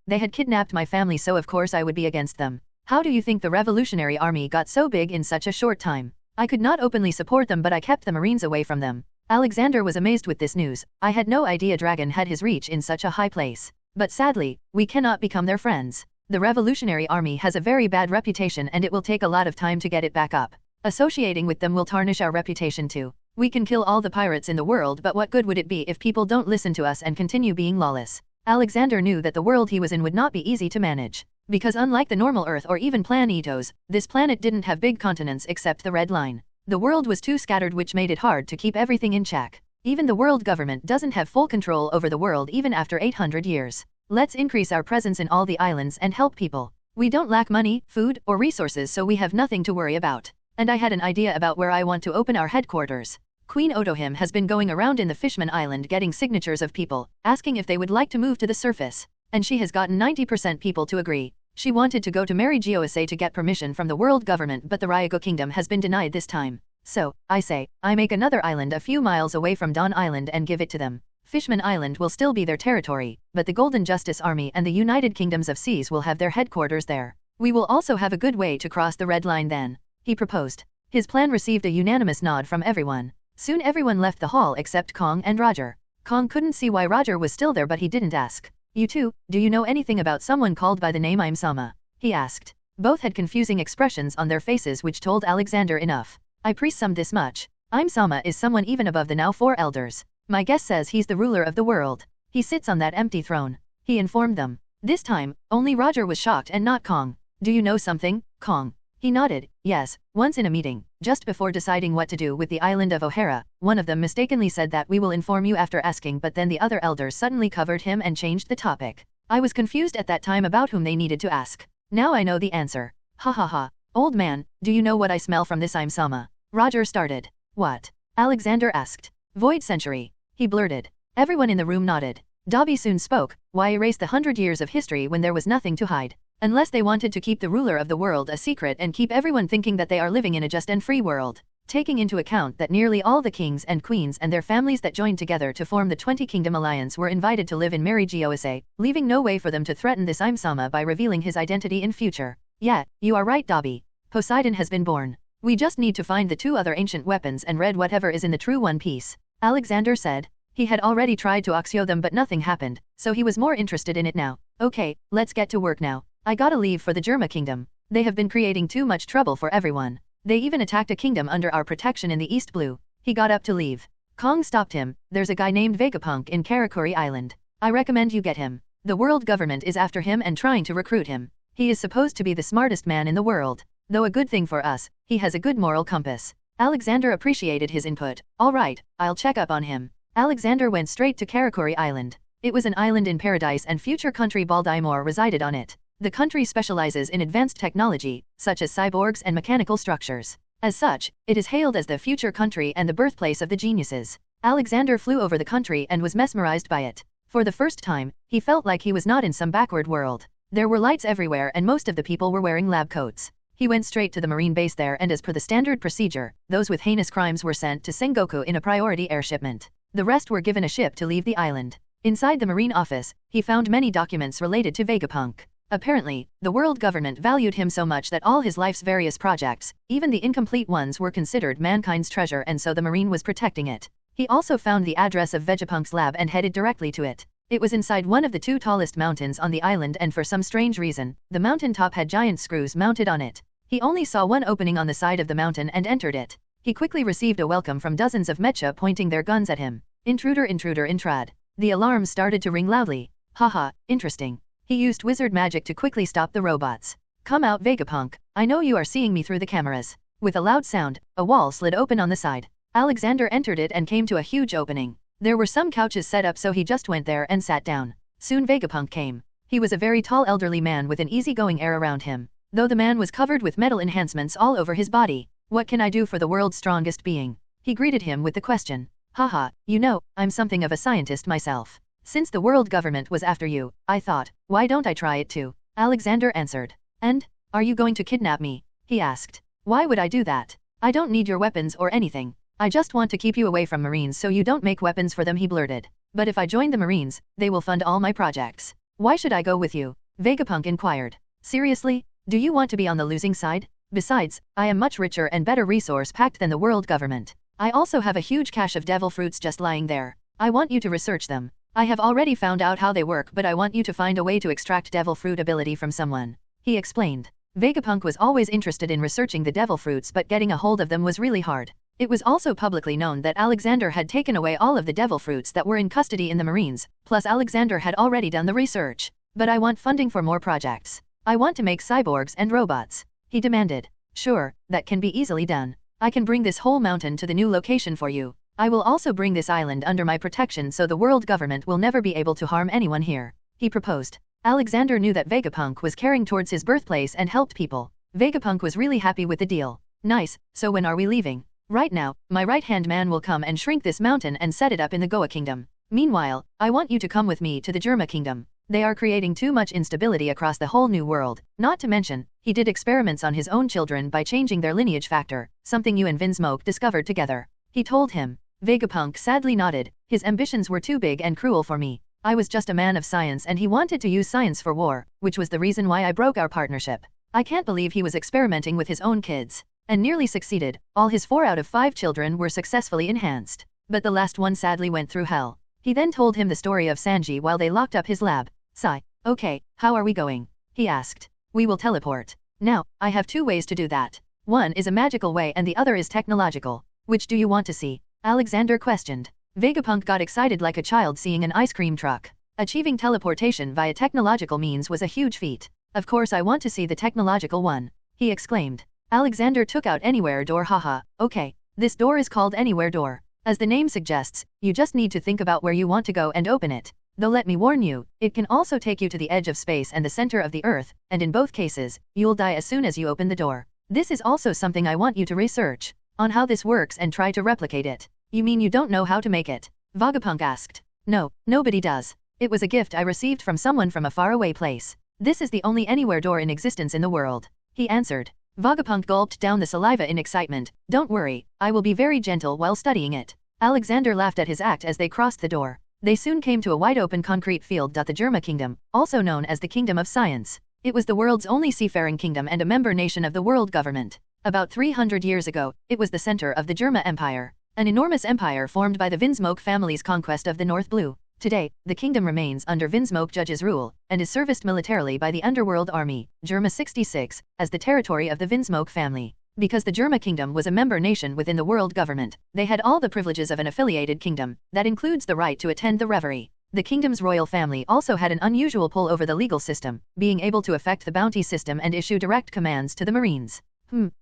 they had kidnapped my family, so of course I would be against them. How do you think the Revolutionary Army got so big in such a short time? I could not openly support them, but I kept the Marines away from them. Alexander was amazed with this news. I had no idea Dragon had his reach in such a high place. But sadly, we cannot become their friends. The Revolutionary Army has a very bad reputation and it will take a lot of time to get it back up. Associating with them will tarnish our reputation too. We can kill all the pirates in the world, but what good would it be if people don't listen to us and continue being lawless? Alexander knew that the world he was in would not be easy to manage. Because unlike the normal Earth or even Planetos, this planet didn't have big continents except the Red Line. The world was too scattered, which made it hard to keep everything in check. Even the world government doesn't have full control over the world even after 800 years. Let's increase our presence in all the islands and help people. We don't lack money, food, or resources, so we have nothing to worry about. And I had an idea about where I want to open our headquarters. Queen Otohim has been going around in the Fishmen Island getting signatures of people, asking if they would like to move to the surface. And she has gotten 90% people to agree. She wanted to go to Mary Giose to get permission from the world government, but the Ryogo Kingdom has been denied this time. So, I say, I make another island a few miles away from Dawn Island and give it to them. Fishman Island will still be their territory, but the Golden Justice Army and the United Kingdoms of Seas will have their headquarters there. We will also have a good way to cross the Red Line then, he proposed. His plan received a unanimous nod from everyone. Soon everyone left the hall except Kong and Roger. Kong couldn't see why Roger was still there, but he didn't ask. You two, do you know anything about someone called by the name I'm Sama? He asked. Both had confusing expressions on their faces which told Alexander enough. I presume this much. I'm Sama is someone even above the now 4 elders. My guess says he's the ruler of the world. He sits on that empty throne. He informed them. This time, only Roger was shocked and not Kong. Do you know something, Kong? He nodded. Yes, once in a meeting, just before deciding what to do with the island of O'Hara, one of them mistakenly said that we will inform you after asking, but then the other elders suddenly covered him and changed the topic. I was confused at that time about whom they needed to ask. Now I know the answer. Ha ha ha. Old man, do you know what I smell from this I'm Sama? Roger started. What? Alexander asked. Void Century. He blurted. Everyone in the room nodded. Dobby soon spoke. Why erase the 100 years of history when there was nothing to hide? Unless they wanted to keep the ruler of the world a secret and keep everyone thinking that they are living in a just and free world. Taking into account that nearly all the kings and queens and their families that joined together to form the 20 Kingdom Alliance were invited to live in Mary Giose, leaving no way for them to threaten this I'm Sama by revealing his identity in future. Yeah, you are right, Dobby. Poseidon has been born. We just need to find the 2 other ancient weapons and read whatever is in the true One Piece. Alexander said. He had already tried to Oxio them but nothing happened, so he was more interested in it now. Okay, let's get to work now. I gotta leave for the Germa Kingdom. They have been creating too much trouble for everyone. They even attacked a kingdom under our protection in the East Blue. He got up to leave. Kong stopped him. There's a guy named Vegapunk in Karakuri Island. I recommend you get him. The world government is after him and trying to recruit him. He is supposed to be the smartest man in the world. Though a good thing for us, he has a good moral compass. Alexander appreciated his input. All right, I'll check up on him. Alexander went straight to Karakuri Island. It was an island in paradise and future country Baltimore resided on it. The country specializes in advanced technology, such as cyborgs and mechanical structures. As such, it is hailed as the future country and the birthplace of the geniuses. Alexander flew over the country and was mesmerized by it. For the first time, he felt like he was not in some backward world. There were lights everywhere and most of the people were wearing lab coats. He went straight to the marine base there, and as per the standard procedure, those with heinous crimes were sent to Sengoku in a priority air shipment. The rest were given a ship to leave the island. Inside the marine office, he found many documents related to Vegapunk. Apparently, the world government valued him so much that all his life's various projects, even the incomplete ones, were considered mankind's treasure, and so the marine was protecting it. He also found the address of Vegapunk's lab and headed directly to it. It was inside one of the 2 tallest mountains on the island, and for some strange reason, the mountain top had giant screws mounted on it. He only saw one opening on the side of the mountain and entered it. He quickly received a welcome from dozens of mecha pointing their guns at him. Intruder, intruder, intrad. The alarm started to ring loudly. Haha, interesting. He used wizard magic to quickly stop the robots. Come out, Vegapunk. I know you are seeing me through the cameras. With a loud sound, a wall slid open on the side. Alexander entered it and came to a huge opening. There were some couches set up, so he just went there and sat down. Soon Vegapunk came. He was a very tall elderly man with an easygoing air around him. Though the man was covered with metal enhancements all over his body. What can I do for the world's strongest being? He greeted him with the question. Haha, you know, I'm something of a scientist myself. Since the world government was after you, I thought, why don't I try it too? Alexander answered. And? Are you going to kidnap me? He asked. Why would I do that? I don't need your weapons or anything. I just want to keep you away from Marines so you don't make weapons for them, he blurted. But if I join the Marines, they will fund all my projects. Why should I go with you? Vegapunk inquired. Seriously? Do you want to be on the losing side? Besides, I am much richer and better resource-packed than the world government. I also have a huge cache of devil fruits just lying there. I want you to research them. I have already found out how they work, but I want you to find a way to extract devil fruit ability from someone. He explained. Vegapunk was always interested in researching the devil fruits, but getting a hold of them was really hard. It was also publicly known that Alexander had taken away all of the devil fruits that were in custody in the Marines, plus Alexander had already done the research. But I want funding for more projects. I want to make cyborgs and robots. He demanded. Sure, that can be easily done. I can bring this whole mountain to the new location for you. I will also bring this island under my protection so the world government will never be able to harm anyone here. He proposed. Alexander knew that Vegapunk was caring towards his birthplace and helped people. Vegapunk was really happy with the deal. Nice, so when are we leaving? Right now, my right-hand man will come and shrink this mountain and set it up in the Goa Kingdom. Meanwhile, I want you to come with me to the Germa Kingdom. They are creating too much instability across the whole new world. Not to mention, he did experiments on his own children by changing their lineage factor, something you and Vinsmoke discovered together. He told him. Vegapunk sadly nodded. His ambitions were too big and cruel for me. I was just a man of science and he wanted to use science for war, which was the reason why I broke our partnership. I can't believe he was experimenting with his own kids. And nearly succeeded. All his 4 out of 5 children were successfully enhanced. But the last one sadly went through hell. He then told him the story of Sanji while they locked up his lab. Sigh. Okay, how are we going? He asked. We will teleport. Now, I have 2 ways to do that. One is a magical way and the other is technological. Which do you want to see? Alexander questioned. Vegapunk got excited like a child seeing an ice cream truck. Achieving teleportation via technological means was a huge feat. Of course I want to see the technological one. He exclaimed. Alexander took out Anywhere Door. Haha, okay. This door is called Anywhere Door. As the name suggests, you just need to think about where you want to go and open it. Though let me warn you, it can also take you to the edge of space and the center of the earth, and in both cases, you'll die as soon as you open the door. This is also something I want you to research on how this works and try to replicate it. You mean you don't know how to make it? Vegapunk asked. No, nobody does. It was a gift I received from someone from a faraway place. This is the only Anywhere Door in existence in the world. He answered. Vegapunk gulped down the saliva in excitement. Don't worry, I will be very gentle while studying it. Alexander laughed at his act as they crossed the door. They soon came to a wide-open concrete field. The Germa Kingdom, also known as the Kingdom of Science. It was the world's only seafaring kingdom and a member nation of the world government. About 300 years ago, it was the center of the Germa Empire. An enormous empire formed by the Vinsmoke family's conquest of the North Blue. Today, the kingdom remains under Vinsmoke Judge's rule, and is serviced militarily by the Underworld Army, Germa 66, as the territory of the Vinsmoke family. Because the Germa Kingdom was a member nation within the world government, they had all the privileges of an affiliated kingdom, that includes the right to attend the reverie. The kingdom's royal family also had an unusual pull over the legal system, being able to affect the bounty system and issue direct commands to the Marines.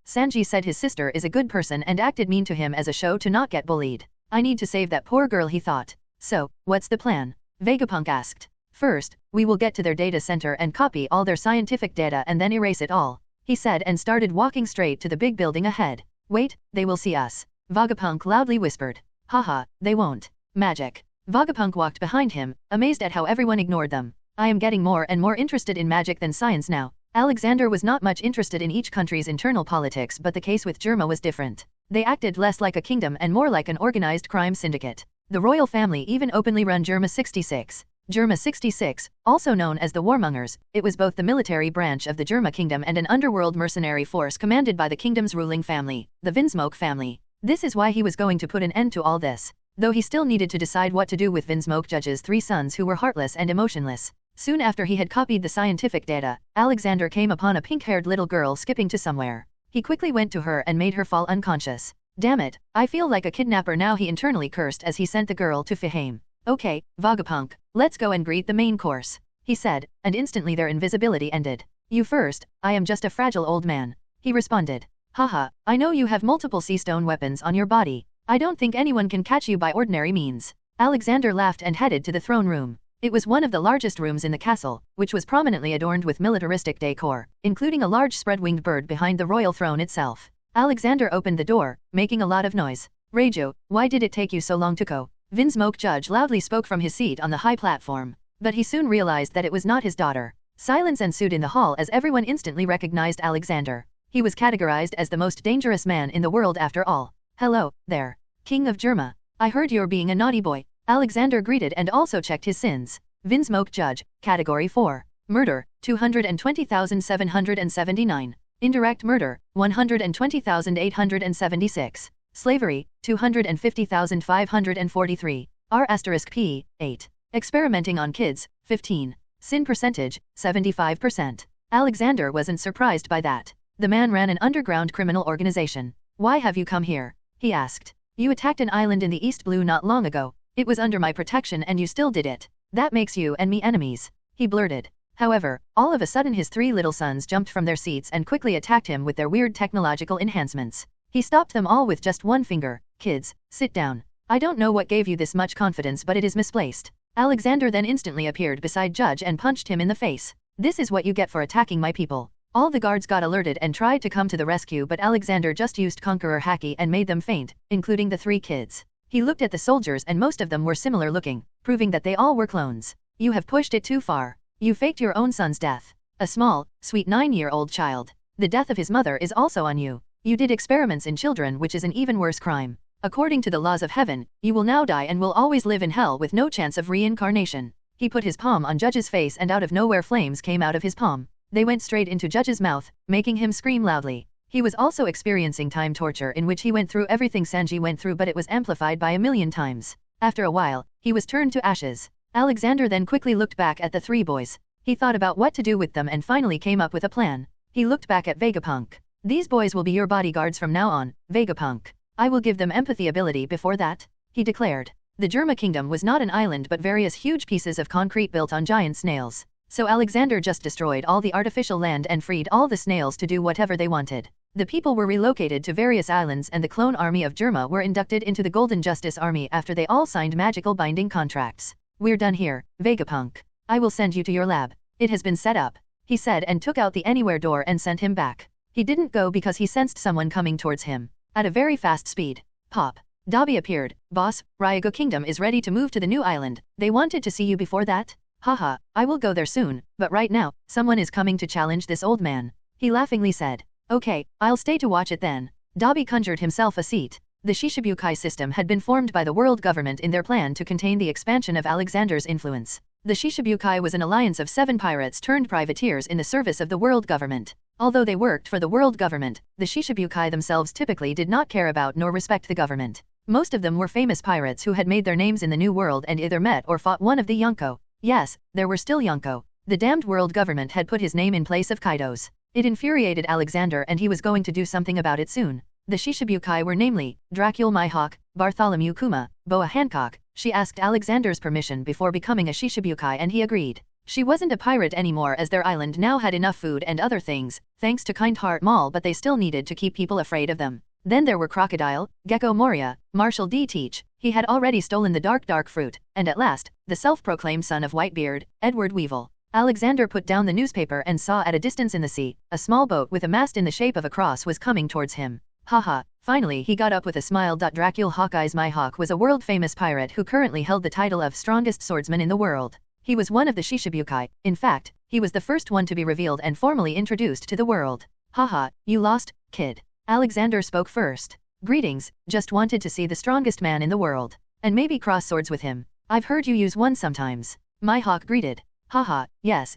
Sanji said his sister is a good person and acted mean to him as a show to not get bullied. I need to save that poor girl, he thought. So, what's the plan? Vegapunk asked. First, we will get to their data center and copy all their scientific data and then erase it all, he said and started walking straight to the big building ahead. Wait, they will see us. Vegapunk loudly whispered. Haha, they won't. Magic. Vegapunk walked behind him, amazed at how everyone ignored them. I am getting more and more interested in magic than science now. Alexander was not much interested in each country's internal politics, but the case with Germa was different. They acted less like a kingdom and more like an organized crime syndicate. The royal family even openly run Germa 66. Germa 66, also known as the Warmongers, it was both the military branch of the Germa kingdom and an underworld mercenary force commanded by the kingdom's ruling family, the Vinsmoke family. This is why he was going to put an end to all this, though he still needed to decide what to do with Vinsmoke Judge's 3 sons who were heartless and emotionless. Soon after he had copied the scientific data, Alexander came upon a pink-haired little girl skipping to somewhere. He quickly went to her and made her fall unconscious. Damn it, I feel like a kidnapper now, he internally cursed as he sent the girl to Fishmen. Okay, Vegapunk, let's go and greet the main course, he said, and instantly their invisibility ended. You first, I am just a fragile old man, he responded. Haha, I know you have multiple sea stone weapons on your body. I don't think anyone can catch you by ordinary means. Alexander laughed and headed to the throne room. It was one of the largest rooms in the castle, which was prominently adorned with militaristic decor, including a large spread-winged bird behind the royal throne itself. Alexander opened the door, making a lot of noise. Reiju, why did it take you so long to go? Vinsmoke Judge loudly spoke from his seat on the high platform. But he soon realized that it was not his daughter. Silence ensued in the hall as everyone instantly recognized Alexander. He was categorized as the most dangerous man in the world after all. Hello, there. King of Germa. I heard you're being a naughty boy. Alexander greeted and also checked his sins. Vinsmoke Judge, Category 4. Murder, 220,779. Indirect murder, 120,876. Slavery, 250,543. R*P, 8. Experimenting on kids, 15. Sin percentage, 75%. Alexander wasn't surprised by that. The man ran an underground criminal organization. Why have you come here? He asked. You attacked an island in the East Blue not long ago. It was under my protection and you still did it. That makes you and me enemies. He blurted. However, all of a sudden his three little sons jumped from their seats and quickly attacked him with their weird technological enhancements. He stopped them all with just one finger. Kids, sit down. I don't know what gave you this much confidence, but it is misplaced. Alexander then instantly appeared beside Judge and punched him in the face. This is what you get for attacking my people. All the guards got alerted and tried to come to the rescue, but Alexander just used Conqueror Haki and made them faint, including the three kids. He looked at the soldiers and most of them were similar looking, proving that they all were clones. You have pushed it too far. You faked your own son's death. A small, sweet 9-year-old child. The death of his mother is also on you. You did experiments in children, which is an even worse crime. According to the laws of heaven, you will now die and will always live in hell with no chance of reincarnation. He put his palm on Judge's face and out of nowhere flames came out of his palm. They went straight into Judge's mouth, making him scream loudly. He was also experiencing time torture in which he went through everything Sanji went through, but it was amplified by 1,000,000 times. After a while, he was turned to ashes. Alexander then quickly looked back at the three boys. He thought about what to do with them and finally came up with a plan. He looked back at Vegapunk. These boys will be your bodyguards from now on, Vegapunk. I will give them empathy ability before that, he declared. The Germa kingdom was not an island but various huge pieces of concrete built on giant snails. So Alexander just destroyed all the artificial land and freed all the snails to do whatever they wanted. The people were relocated to various islands and the clone army of Germa were inducted into the Golden Justice Army after they all signed magical binding contracts. We're done here, Vegapunk. I will send you to your lab. It has been set up, he said and took out the anywhere door and sent him back. He didn't go because he sensed someone coming towards him. At a very fast speed. Pop. Dobby appeared. Boss, Ryago Kingdom is ready to move to the new island. They wanted to see you before that? Haha, I will go there soon, but right now, someone is coming to challenge this old man. He laughingly said. Okay, I'll stay to watch it then. Dobby conjured himself a seat. The Shishibukai system had been formed by the world government in their plan to contain the expansion of Alexander's influence. The Shishibukai was an alliance of 7 pirates turned privateers in the service of the world government. Although they worked for the world government, the Shishibukai themselves typically did not care about nor respect the government. Most of them were famous pirates who had made their names in the New World and either met or fought one of the Yonko. Yes, there were still Yonko. The damned world government had put his name in place of Kaido's. It infuriated Alexander and he was going to do something about it soon. The Shishibukai were namely, Dracule Mihawk, Bartholomew Kuma, Boa Hancock. She asked Alexander's permission before becoming a Shishibukai and he agreed. She wasn't a pirate anymore as their island now had enough food and other things, thanks to Kind Heart Mall, but they still needed to keep people afraid of them. Then there were Crocodile, Gecko Moria, Marshall D. Teach, he had already stolen the dark fruit, and at last, the self-proclaimed son of Whitebeard, Edward Weevil. Alexander put down the newspaper and saw at a distance in the sea, a small boat with a mast in the shape of a cross was coming towards him. Haha, finally he got up with a smile. Dracule Hawkeye's Mihawk was a world-famous pirate who currently held the title of strongest swordsman in the world. He was one of the Shishibukai, in fact, he was the first one to be revealed and formally introduced to the world. Haha, you lost, kid. Alexander spoke first. Greetings, just wanted to see the strongest man in the world. And maybe cross swords with him. I've heard you use one sometimes. Mihawk greeted. Haha, yes,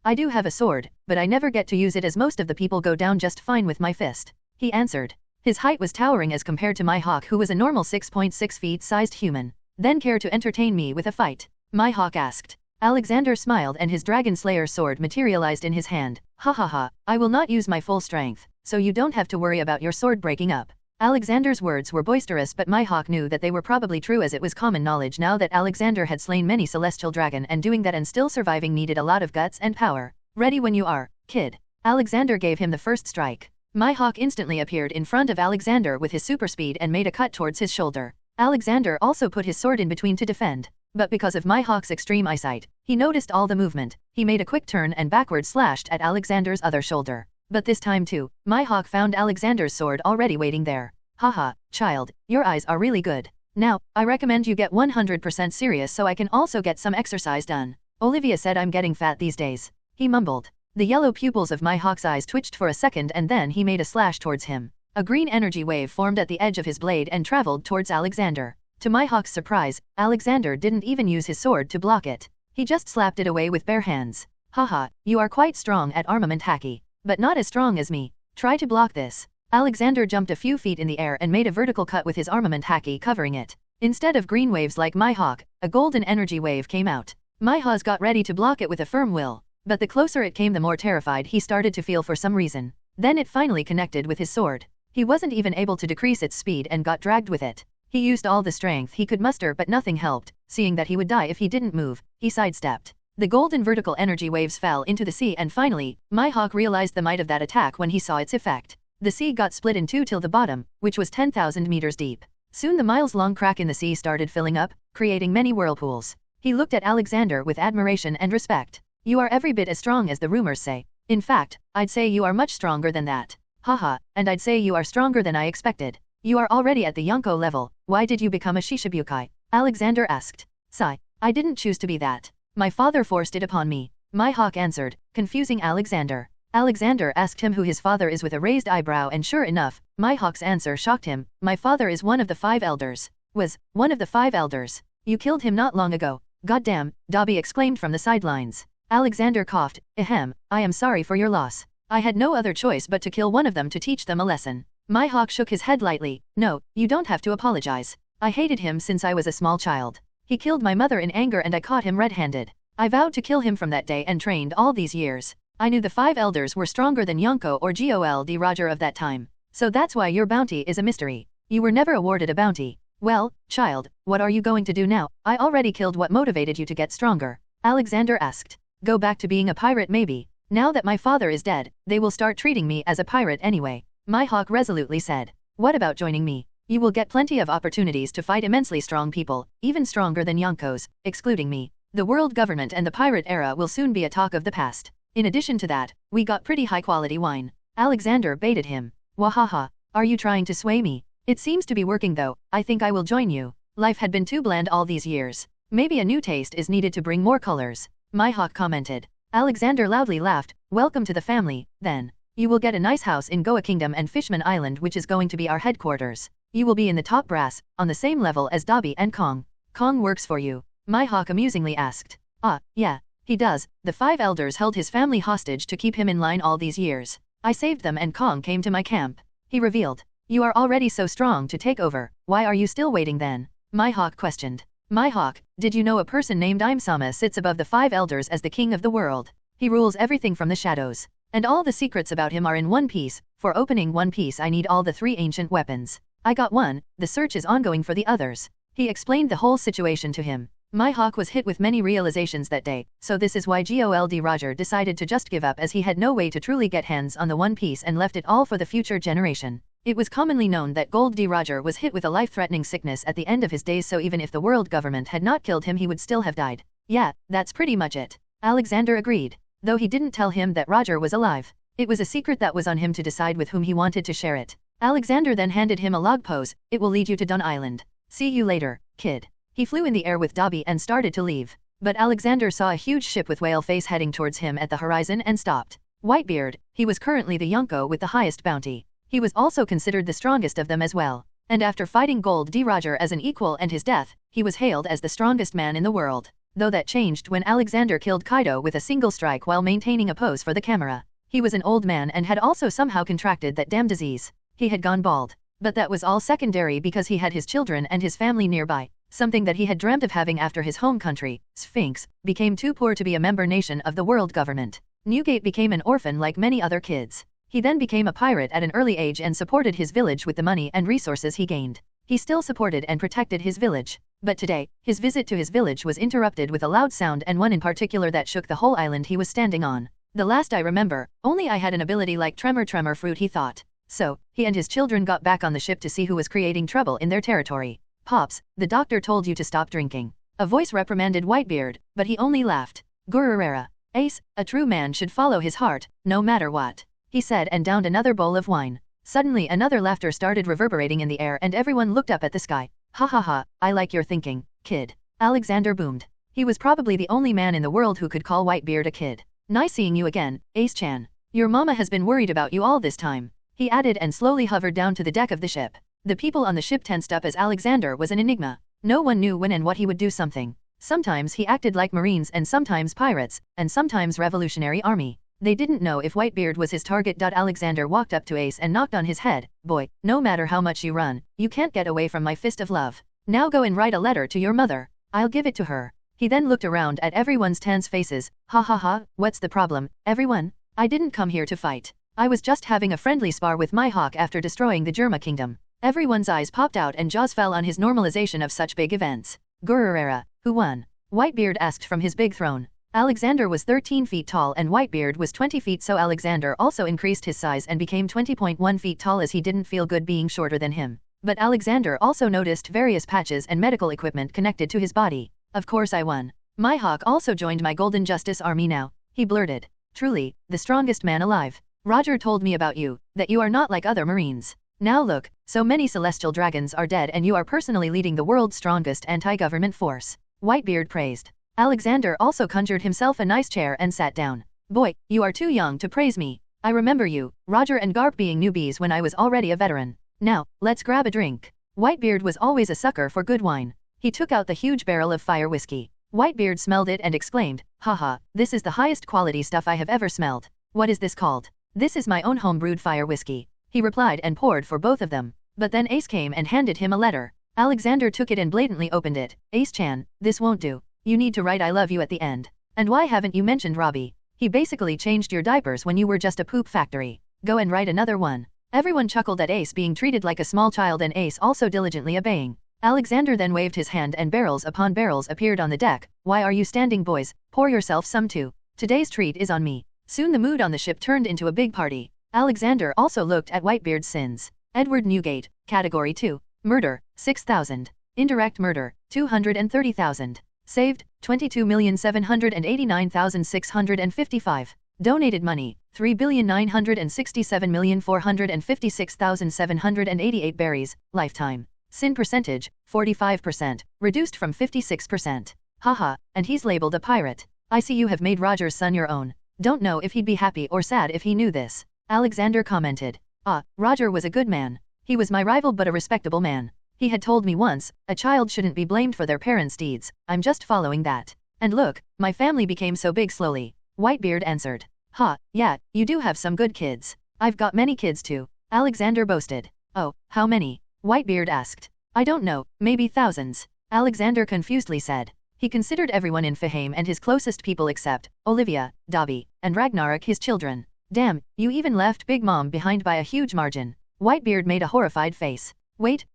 I do have a sword, but I never get to use it as most of the people go down just fine with my fist. He answered. His height was towering as compared to Mihawk, who was a normal 6.6 feet sized human. Then care to entertain me with a fight? Mihawk asked. Alexander smiled and his Dragon Slayer sword materialized in his hand. Ha ha ha, I will not use my full strength, so you don't have to worry about your sword breaking up. Alexander's words were boisterous, but Mihawk knew that they were probably true, as it was common knowledge now that Alexander had slain many celestial dragon, and doing that and still surviving needed a lot of guts and power. Ready when you are, kid. Alexander gave him the first strike. Mihawk instantly appeared in front of Alexander with his super speed and made a cut towards his shoulder. Alexander also put his sword in between to defend. But because of Mihawk's extreme eyesight, he noticed all the movement. He made a quick turn and backward slashed at Alexander's other shoulder. But this time too, Mihawk found Alexander's sword already waiting there. Haha, child, your eyes are really good. Now, I recommend you get 100% serious so I can also get some exercise done. Olivia said I'm getting fat these days. He mumbled. The yellow pupils of Mihawk's eyes twitched for a second and then he made a slash towards him. A green energy wave formed at the edge of his blade and traveled towards Alexander. To Mihawk's surprise, Alexander didn't even use his sword to block it. He just slapped it away with bare hands. Haha, you are quite strong at armament haki, but not as strong as me. Try to block this. Alexander jumped a few feet in the air and made a vertical cut with his armament haki covering it. Instead of green waves like Mihawk, a golden energy wave came out. Mihawk got ready to block it with a firm will, but the closer it came the more terrified he started to feel for some reason. Then it finally connected with his sword. He wasn't even able to decrease its speed and got dragged with it. He used all the strength he could muster but nothing helped. Seeing that he would die if he didn't move, he sidestepped. The golden vertical energy waves fell into the sea and finally, Mihawk realized the might of that attack when he saw its effect. The sea got split in two till the bottom, which was 10,000 meters deep. Soon the miles-long crack in the sea started filling up, creating many whirlpools. He looked at Alexander with admiration and respect. You are every bit as strong as the rumors say. In fact, I'd say you are much stronger than that. Haha, and I'd say you are stronger than I expected. You are already at the Yonko level, why did you become a Shishibukai? Alexander asked. Sigh, I didn't choose to be that. My father forced it upon me. Mihawk answered, confusing Alexander. Alexander asked him who his father is with a raised eyebrow and sure enough, Mihawk's answer shocked him. My father is one of the 5 elders. Was one of the 5 elders. You killed him not long ago. Goddamn, Dobby exclaimed from the sidelines. Alexander coughed, ahem, I am sorry for your loss. I had no other choice but to kill one of them to teach them a lesson. Mihawk shook his head lightly. No, you don't have to apologize. I hated him since I was a small child. He killed my mother in anger and I caught him red-handed. I vowed to kill him from that day and trained all these years. I knew the 5 elders were stronger than Yonko or Gold Roger of that time. So that's why your bounty is a mystery. You were never awarded a bounty. Well, child, what are you going to do now? I already killed what motivated you to get stronger. Alexander asked. Go back to being a pirate maybe. Now that my father is dead, they will start treating me as a pirate anyway. Mihawk resolutely said. What about joining me? You will get plenty of opportunities to fight immensely strong people, even stronger than Yonkos, excluding me. The world government and the pirate era will soon be a talk of the past. In addition to that, we got pretty high-quality wine. Alexander baited him. Wahaha, are you trying to sway me? It seems to be working though, I think I will join you. Life had been too bland all these years. Maybe a new taste is needed to bring more colors. Mihawk commented. Alexander loudly laughed. Welcome to the family, then. You will get a nice house in Goa Kingdom and Fishmen Island which is going to be our headquarters. You will be in the top brass, on the same level as Dobby and Kong. Kong works for you? Mihawk amusingly asked. Ah, yeah, he does. The 5 elders held his family hostage to keep him in line all these years. I saved them and Kong came to my camp. He revealed. You are already so strong to take over, why are you still waiting then? Mihawk questioned. Mihawk, did you know a person named Imsama sits above the 5 elders as the king of the world? He rules everything from the shadows. And all the secrets about him are in One Piece. For opening One Piece I need all the 3 ancient weapons. I got one, the search is ongoing for the others. He explained the whole situation to him. Mihawk was hit with many realizations that day, so this is why Gold Roger decided to just give up as he had no way to truly get hands on the One Piece and left it all for the future generation. It was commonly known that Gold Roger was hit with a life-threatening sickness at the end of his days, so even if the world government had not killed him he would still have died. Yeah, that's pretty much it. Alexander agreed. Though he didn't tell him that Roger was alive. It was a secret that was on him to decide with whom he wanted to share it. Alexander then handed him a log pose. It will lead you to Dun Island. See you later, kid. He flew in the air with Dobby and started to leave. But Alexander saw a huge ship with whale face heading towards him at the horizon and stopped. Whitebeard, he was currently the Yonko with the highest bounty. He was also considered the strongest of them as well. And after fighting Gold Roger as an equal and his death, he was hailed as the strongest man in the world. Though that changed when Alexander killed Kaido with a single strike while maintaining a pose for the camera. He was an old man and had also somehow contracted that damn disease. He had gone bald. But that was all secondary because he had his children and his family nearby. Something that he had dreamt of having after his home country, Sphinx, became too poor to be a member nation of the world government. Newgate became an orphan like many other kids. He then became a pirate at an early age and supported his village with the money and resources he gained. He still supported and protected his village. But today, his visit to his village was interrupted with a loud sound, and one in particular that shook the whole island he was standing on. The last I remember, only I had an ability like tremor fruit, he thought. So, he and his children got back on the ship to see who was creating trouble in their territory. Pops, the doctor told you to stop drinking. A voice reprimanded Whitebeard, but he only laughed. Gururera. Ace, a true man should follow his heart, no matter what. He said and downed another bowl of wine. Suddenly another laughter started reverberating in the air and everyone looked up at the sky. Ha ha ha, I like your thinking, kid. Alexander boomed. He was probably the only man in the world who could call Whitebeard a kid. Nice seeing you again, Ace-chan. Your mama has been worried about you all this time. he added and slowly hovered down to the deck of the ship. The people on the ship tensed up as Alexander was an enigma. No one knew when and what he would do something. Sometimes he acted like Marines and sometimes pirates, and sometimes Revolutionary Army. They didn't know if Whitebeard was his target. Alexander walked up to Ace and knocked on his head. Boy, no matter how much you run, you can't get away from my fist of love. Now go and write a letter to your mother. I'll give it to her. He then looked around at everyone's tense faces. Ha ha ha, what's the problem, everyone? I didn't come here to fight. I was just having a friendly spar with Mihawk after destroying the Germa kingdom. Everyone's eyes popped out and jaws fell on his normalization of such big events. Gururera, who won? Whitebeard asked from his big throne. Alexander was 13 feet tall and Whitebeard was 20 feet, so Alexander also increased his size and became 20.1 feet tall as he didn't feel good being shorter than him. But Alexander also noticed various patches and medical equipment connected to his body. Of course I won. Mihawk also joined my Golden Justice Army now, he blurted. Truly, the strongest man alive. Roger told me about you, that you are not like other Marines. Now look, so many celestial dragons are dead and you are personally leading the world's strongest anti-government force. Whitebeard praised. Alexander also conjured himself a nice chair and sat down. Boy, you are too young to praise me. I remember you, Roger and Garp being newbies when I was already a veteran. Now, let's grab a drink. Whitebeard was always a sucker for good wine. He took out the huge barrel of fire whiskey. Whitebeard smelled it and exclaimed, haha, this is the highest quality stuff I have ever smelled. What is this called? This is my own home-brewed fire whiskey. He replied and poured for both of them. But then Ace came and handed him a letter. Alexander took it and blatantly opened it. Ace-chan, this won't do. You need to write I love you at the end. And why haven't you mentioned Robbie? He basically changed your diapers when you were just a poop factory. Go and write another one. Everyone chuckled at Ace being treated like a small child and Ace also diligently obeying. Alexander then waved his hand and barrels upon barrels appeared on the deck. Why are you standing, boys? Pour yourself some too. Today's treat is on me. Soon the mood on the ship turned into a big party. Alexander also looked at Whitebeard's sins. Edward Newgate, Category 2. Murder, 6,000. Indirect murder, 230,000. Saved, 22,789,655. Donated money, 3,967,456,788 berries, lifetime. Sin percentage, 45%, reduced from 56%. Haha, and he's labeled a pirate. I see you have made Roger's son your own. Don't know if he'd be happy or sad if he knew this. Alexander commented. Ah, Roger was a good man. He was my rival but a respectable man. He had told me once, a child shouldn't be blamed for their parents' deeds. I'm just following that. And look, my family became so big slowly. Whitebeard answered. Ha, yeah, you do have some good kids. I've got many kids too. Alexander boasted. Oh, how many? Whitebeard asked. I don't know, maybe thousands. Alexander confusedly said. He considered everyone in Fahame and his closest people except Olivia, Dobby, and Ragnarok his children. Damn, you even left Big Mom behind by a huge margin. Whitebeard made a horrified face. Wait,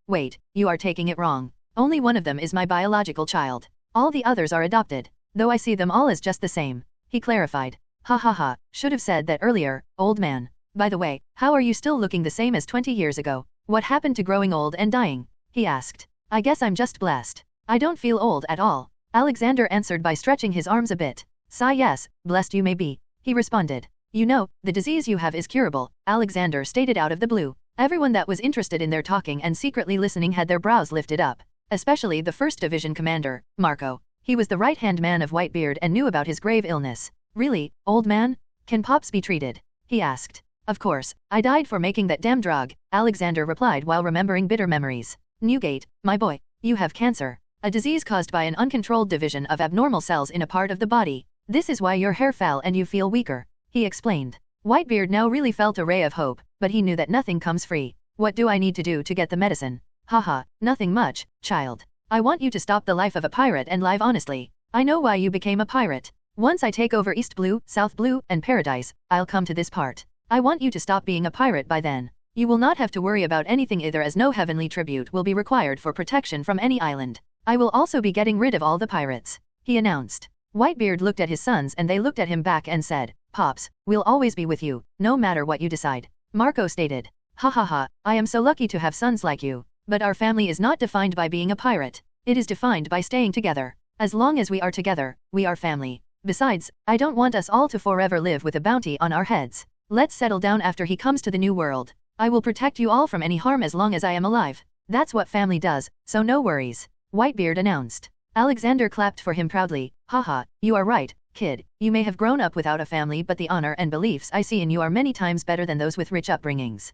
you are taking it wrong. Only one of them is my biological child. All the others are adopted, though I see them all as just the same. He clarified. Ha ha ha, should have said that earlier, old man. By the way, how are you still looking the same as 20 years ago? What happened to growing old and dying? He asked. I guess I'm just blessed. I don't feel old at all. Alexander answered by stretching his arms a bit. Sigh yes, blessed you may be. He responded. You know, the disease you have is curable, Alexander stated out of the blue. Everyone that was interested in their talking and secretly listening had their brows lifted up. Especially the 1st Division commander, Marco. He was the right-hand man of Whitebeard and knew about his grave illness. Really, old man? Can Pops be treated? He asked. Of course, I died for making that damn drug, Alexander replied while remembering bitter memories. Newgate, my boy, you have cancer. A disease caused by an uncontrolled division of abnormal cells in a part of the body. This is why your hair fell and you feel weaker. He explained. Whitebeard now really felt a ray of hope, but he knew that nothing comes free. What do I need to do to get the medicine? Haha, nothing much, child. I want you to stop the life of a pirate and live honestly. I know why you became a pirate. Once I take over East Blue, South Blue, and Paradise, I'll come to this part. I want you to stop being a pirate by then. You will not have to worry about anything either as no heavenly tribute will be required for protection from any island. I will also be getting rid of all the pirates. He announced. Whitebeard looked at his sons and they looked at him back and said, Pops, we'll always be with you, no matter what you decide. Marco stated. Ha ha ha, I am so lucky to have sons like you. But our family is not defined by being a pirate. It is defined by staying together. As long as we are together, we are family. Besides, I don't want us all to forever live with a bounty on our heads. Let's settle down after he comes to the new world. I will protect you all from any harm as long as I am alive. That's what family does, so no worries. Whitebeard announced. Alexander clapped for him proudly. Haha, you are right, kid. You may have grown up without a family but the honor and beliefs I see in you are many times better than those with rich upbringings.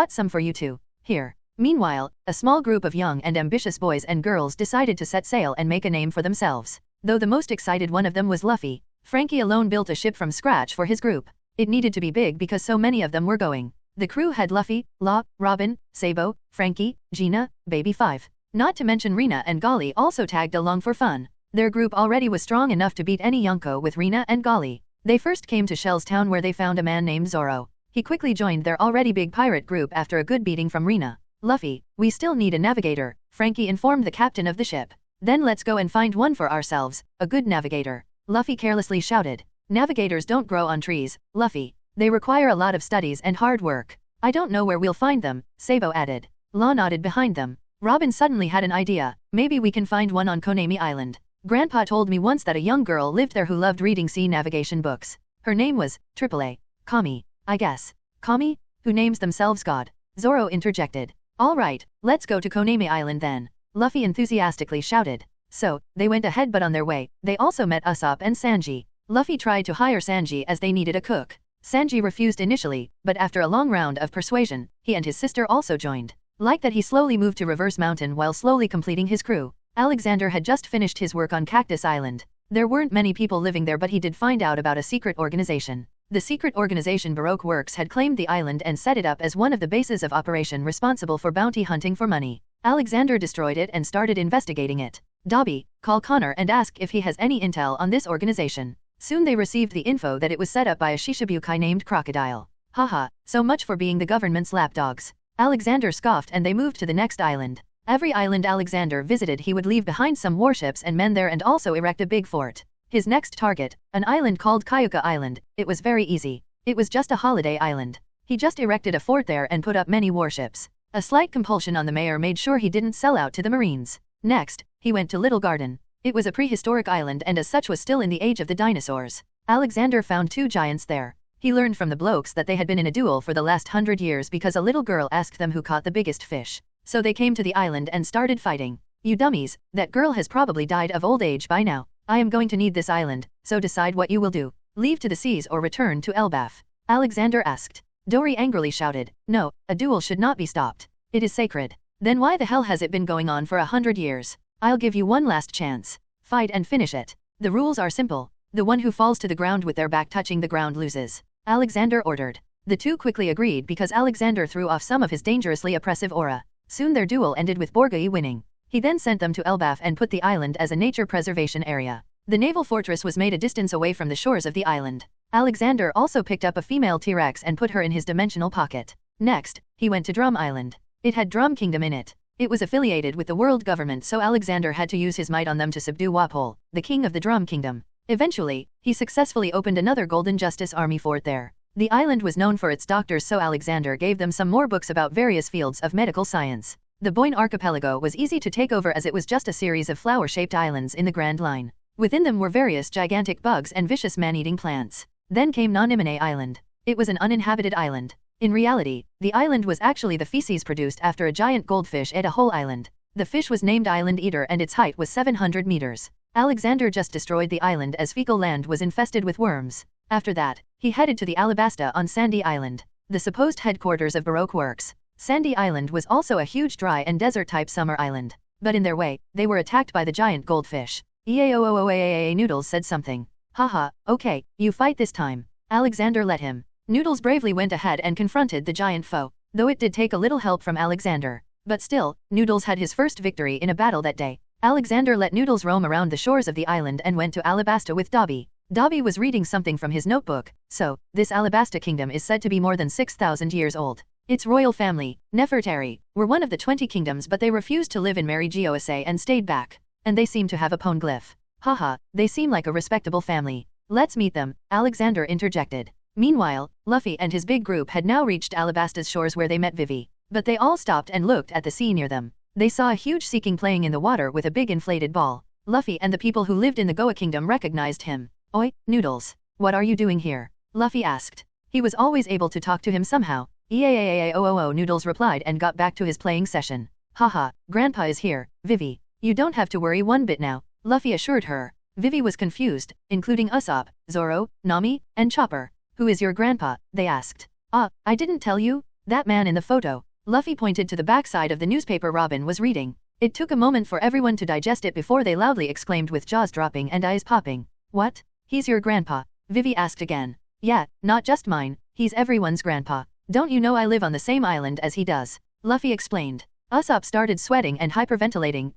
got some for you too. Here. Meanwhile, a small group of young and ambitious boys and girls decided to set sail and make a name for themselves. Though the most excited one of them was Luffy, Frankie alone built a ship from scratch for his group. It needed to be big because so many of them were going. The crew had Luffy, Law, Robin, Sabo, Frankie, Gina, Baby 5. Not to mention Rina and Golly also tagged along for fun. Their group already was strong enough to beat any Yonko with Rina and Golly. They first came to Shell's town where they found a man named Zoro. He quickly joined their already big pirate group after a good beating from Rina. Luffy, we still need a navigator, Frankie informed the captain of the ship. Then let's go and find one for ourselves, a good navigator. Luffy carelessly shouted. Navigators don't grow on trees, Luffy. They require a lot of studies and hard work. I don't know where we'll find them, Sabo added. Law nodded behind them. Robin suddenly had an idea. Maybe we can find one on Konami Island. Grandpa told me once that a young girl lived there who loved reading sea navigation books. Her name was, AAA, Kami, I guess. Kami? Who names themselves God? Zoro interjected. Alright, let's go to Konami Island then. Luffy enthusiastically shouted. So, they went ahead but on their way, they also met Usopp and Sanji. Luffy tried to hire Sanji as they needed a cook. Sanji refused initially, but after a long round of persuasion, he and his sister also joined. Like that he slowly moved to Reverse Mountain while slowly completing his crew. Alexander had just finished his work on Cactus Island. There weren't many people living there, but he did find out about a secret organization. The secret organization Baroque Works had claimed the island and set it up as one of the bases of operation responsible for bounty hunting for money. Alexander destroyed it and started investigating it. Dobby, call Connor and ask if he has any intel on this organization. Soon they received the info that it was set up by a Shishibukai named Crocodile. Haha, so much for being the government's lapdogs. Alexander scoffed and they moved to the next island. Every island Alexander visited he would leave behind some warships and men there and also erect a big fort. His next target, an island called Kayuka Island, it was very easy. It was just a holiday island. He just erected a fort there and put up many warships. A slight compulsion on the mayor made sure he didn't sell out to the Marines. Next, he went to Little Garden. It was a prehistoric island and as such was still in the age of the dinosaurs. Alexander found two giants there. He learned from the blokes that they had been in a duel for the last 100 years because a little girl asked them who caught the biggest fish. So they came to the island and started fighting. You dummies, that girl has probably died of old age by now. I am going to need this island, so decide what you will do. Leave to the seas or return to Elbaf. Alexander asked. Dory angrily shouted, no, a duel should not be stopped. It is sacred. Then why the hell has it been going on for 100 years? I'll give you one last chance. Fight and finish it. The rules are simple. The one who falls to the ground with their back touching the ground loses. Alexander ordered. The two quickly agreed because Alexander threw off some of his dangerously oppressive aura. Soon their duel ended with Borgai winning. He then sent them to Elbaf and put the island as a nature preservation area. The naval fortress was made a distance away from the shores of the island. Alexander also picked up a female T-Rex and put her in his dimensional pocket. Next, he went to Drum Island. It had Drum Kingdom in it. It was affiliated with the world government, so Alexander had to use his might on them to subdue Wapol, the king of the Drum Kingdom. Eventually, he successfully opened another Golden Justice Army fort there. The island was known for its doctors, so Alexander gave them some more books about various fields of medical science. The Boyne Archipelago was easy to take over as it was just a series of flower-shaped islands in the Grand Line. Within them were various gigantic bugs and vicious man-eating plants. Then came Nanimane Island. It was an uninhabited island. In reality, the island was actually the feces produced after a giant goldfish ate a whole island. The fish was named Island Eater and its height was 700 meters. Alexander just destroyed the island as fecal land was infested with worms. After that, he headed to the Alabasta on Sandy Island, the supposed headquarters of Baroque Works. Sandy Island was also a huge dry and desert-type summer island. But in their way, they were attacked by the giant goldfish. EAOOOAAA Noodles said something. Haha, okay, you fight this time. Alexander let him. Noodles bravely went ahead and confronted the giant foe, though it did take a little help from Alexander. But still, Noodles had his first victory in a battle that day. Alexander let Noodles roam around the shores of the island and went to Alabasta with Dobby. Dobby was reading something from his notebook. So, this Alabasta kingdom is said to be more than 6,000 years old. Its royal family, Nefertari, were one of the 20 kingdoms, but they refused to live in Mary Geoase and stayed back. And they seem to have a poneglyph. Haha, they seem like a respectable family. Let's meet them, Alexander interjected. Meanwhile, Luffy and his big group had now reached Alabasta's shores where they met Vivi. But they all stopped and looked at the sea near them. They saw a huge sea king playing in the water with a big inflated ball. Luffy and the people who lived in the Goa kingdom recognized him. Oi, Noodles. What are you doing here? Luffy asked. He was always able to talk to him somehow. EAAAOOO Noodles replied and got back to his playing session. Haha, Grandpa is here, Vivi. You don't have to worry one bit now, Luffy assured her. Vivi was confused, including Usopp, Zoro, Nami, and Chopper. Who is your grandpa? They asked. I didn't tell you? That man in the photo. Luffy pointed to the backside of the newspaper Robin was reading. It took a moment for everyone to digest it before they loudly exclaimed with jaws dropping and eyes popping. What? He's your grandpa? Vivi asked again. Yeah, not just mine, he's everyone's grandpa. Don't you know I live on the same island as he does? Luffy explained. Usopp started sweating and hyperventilating.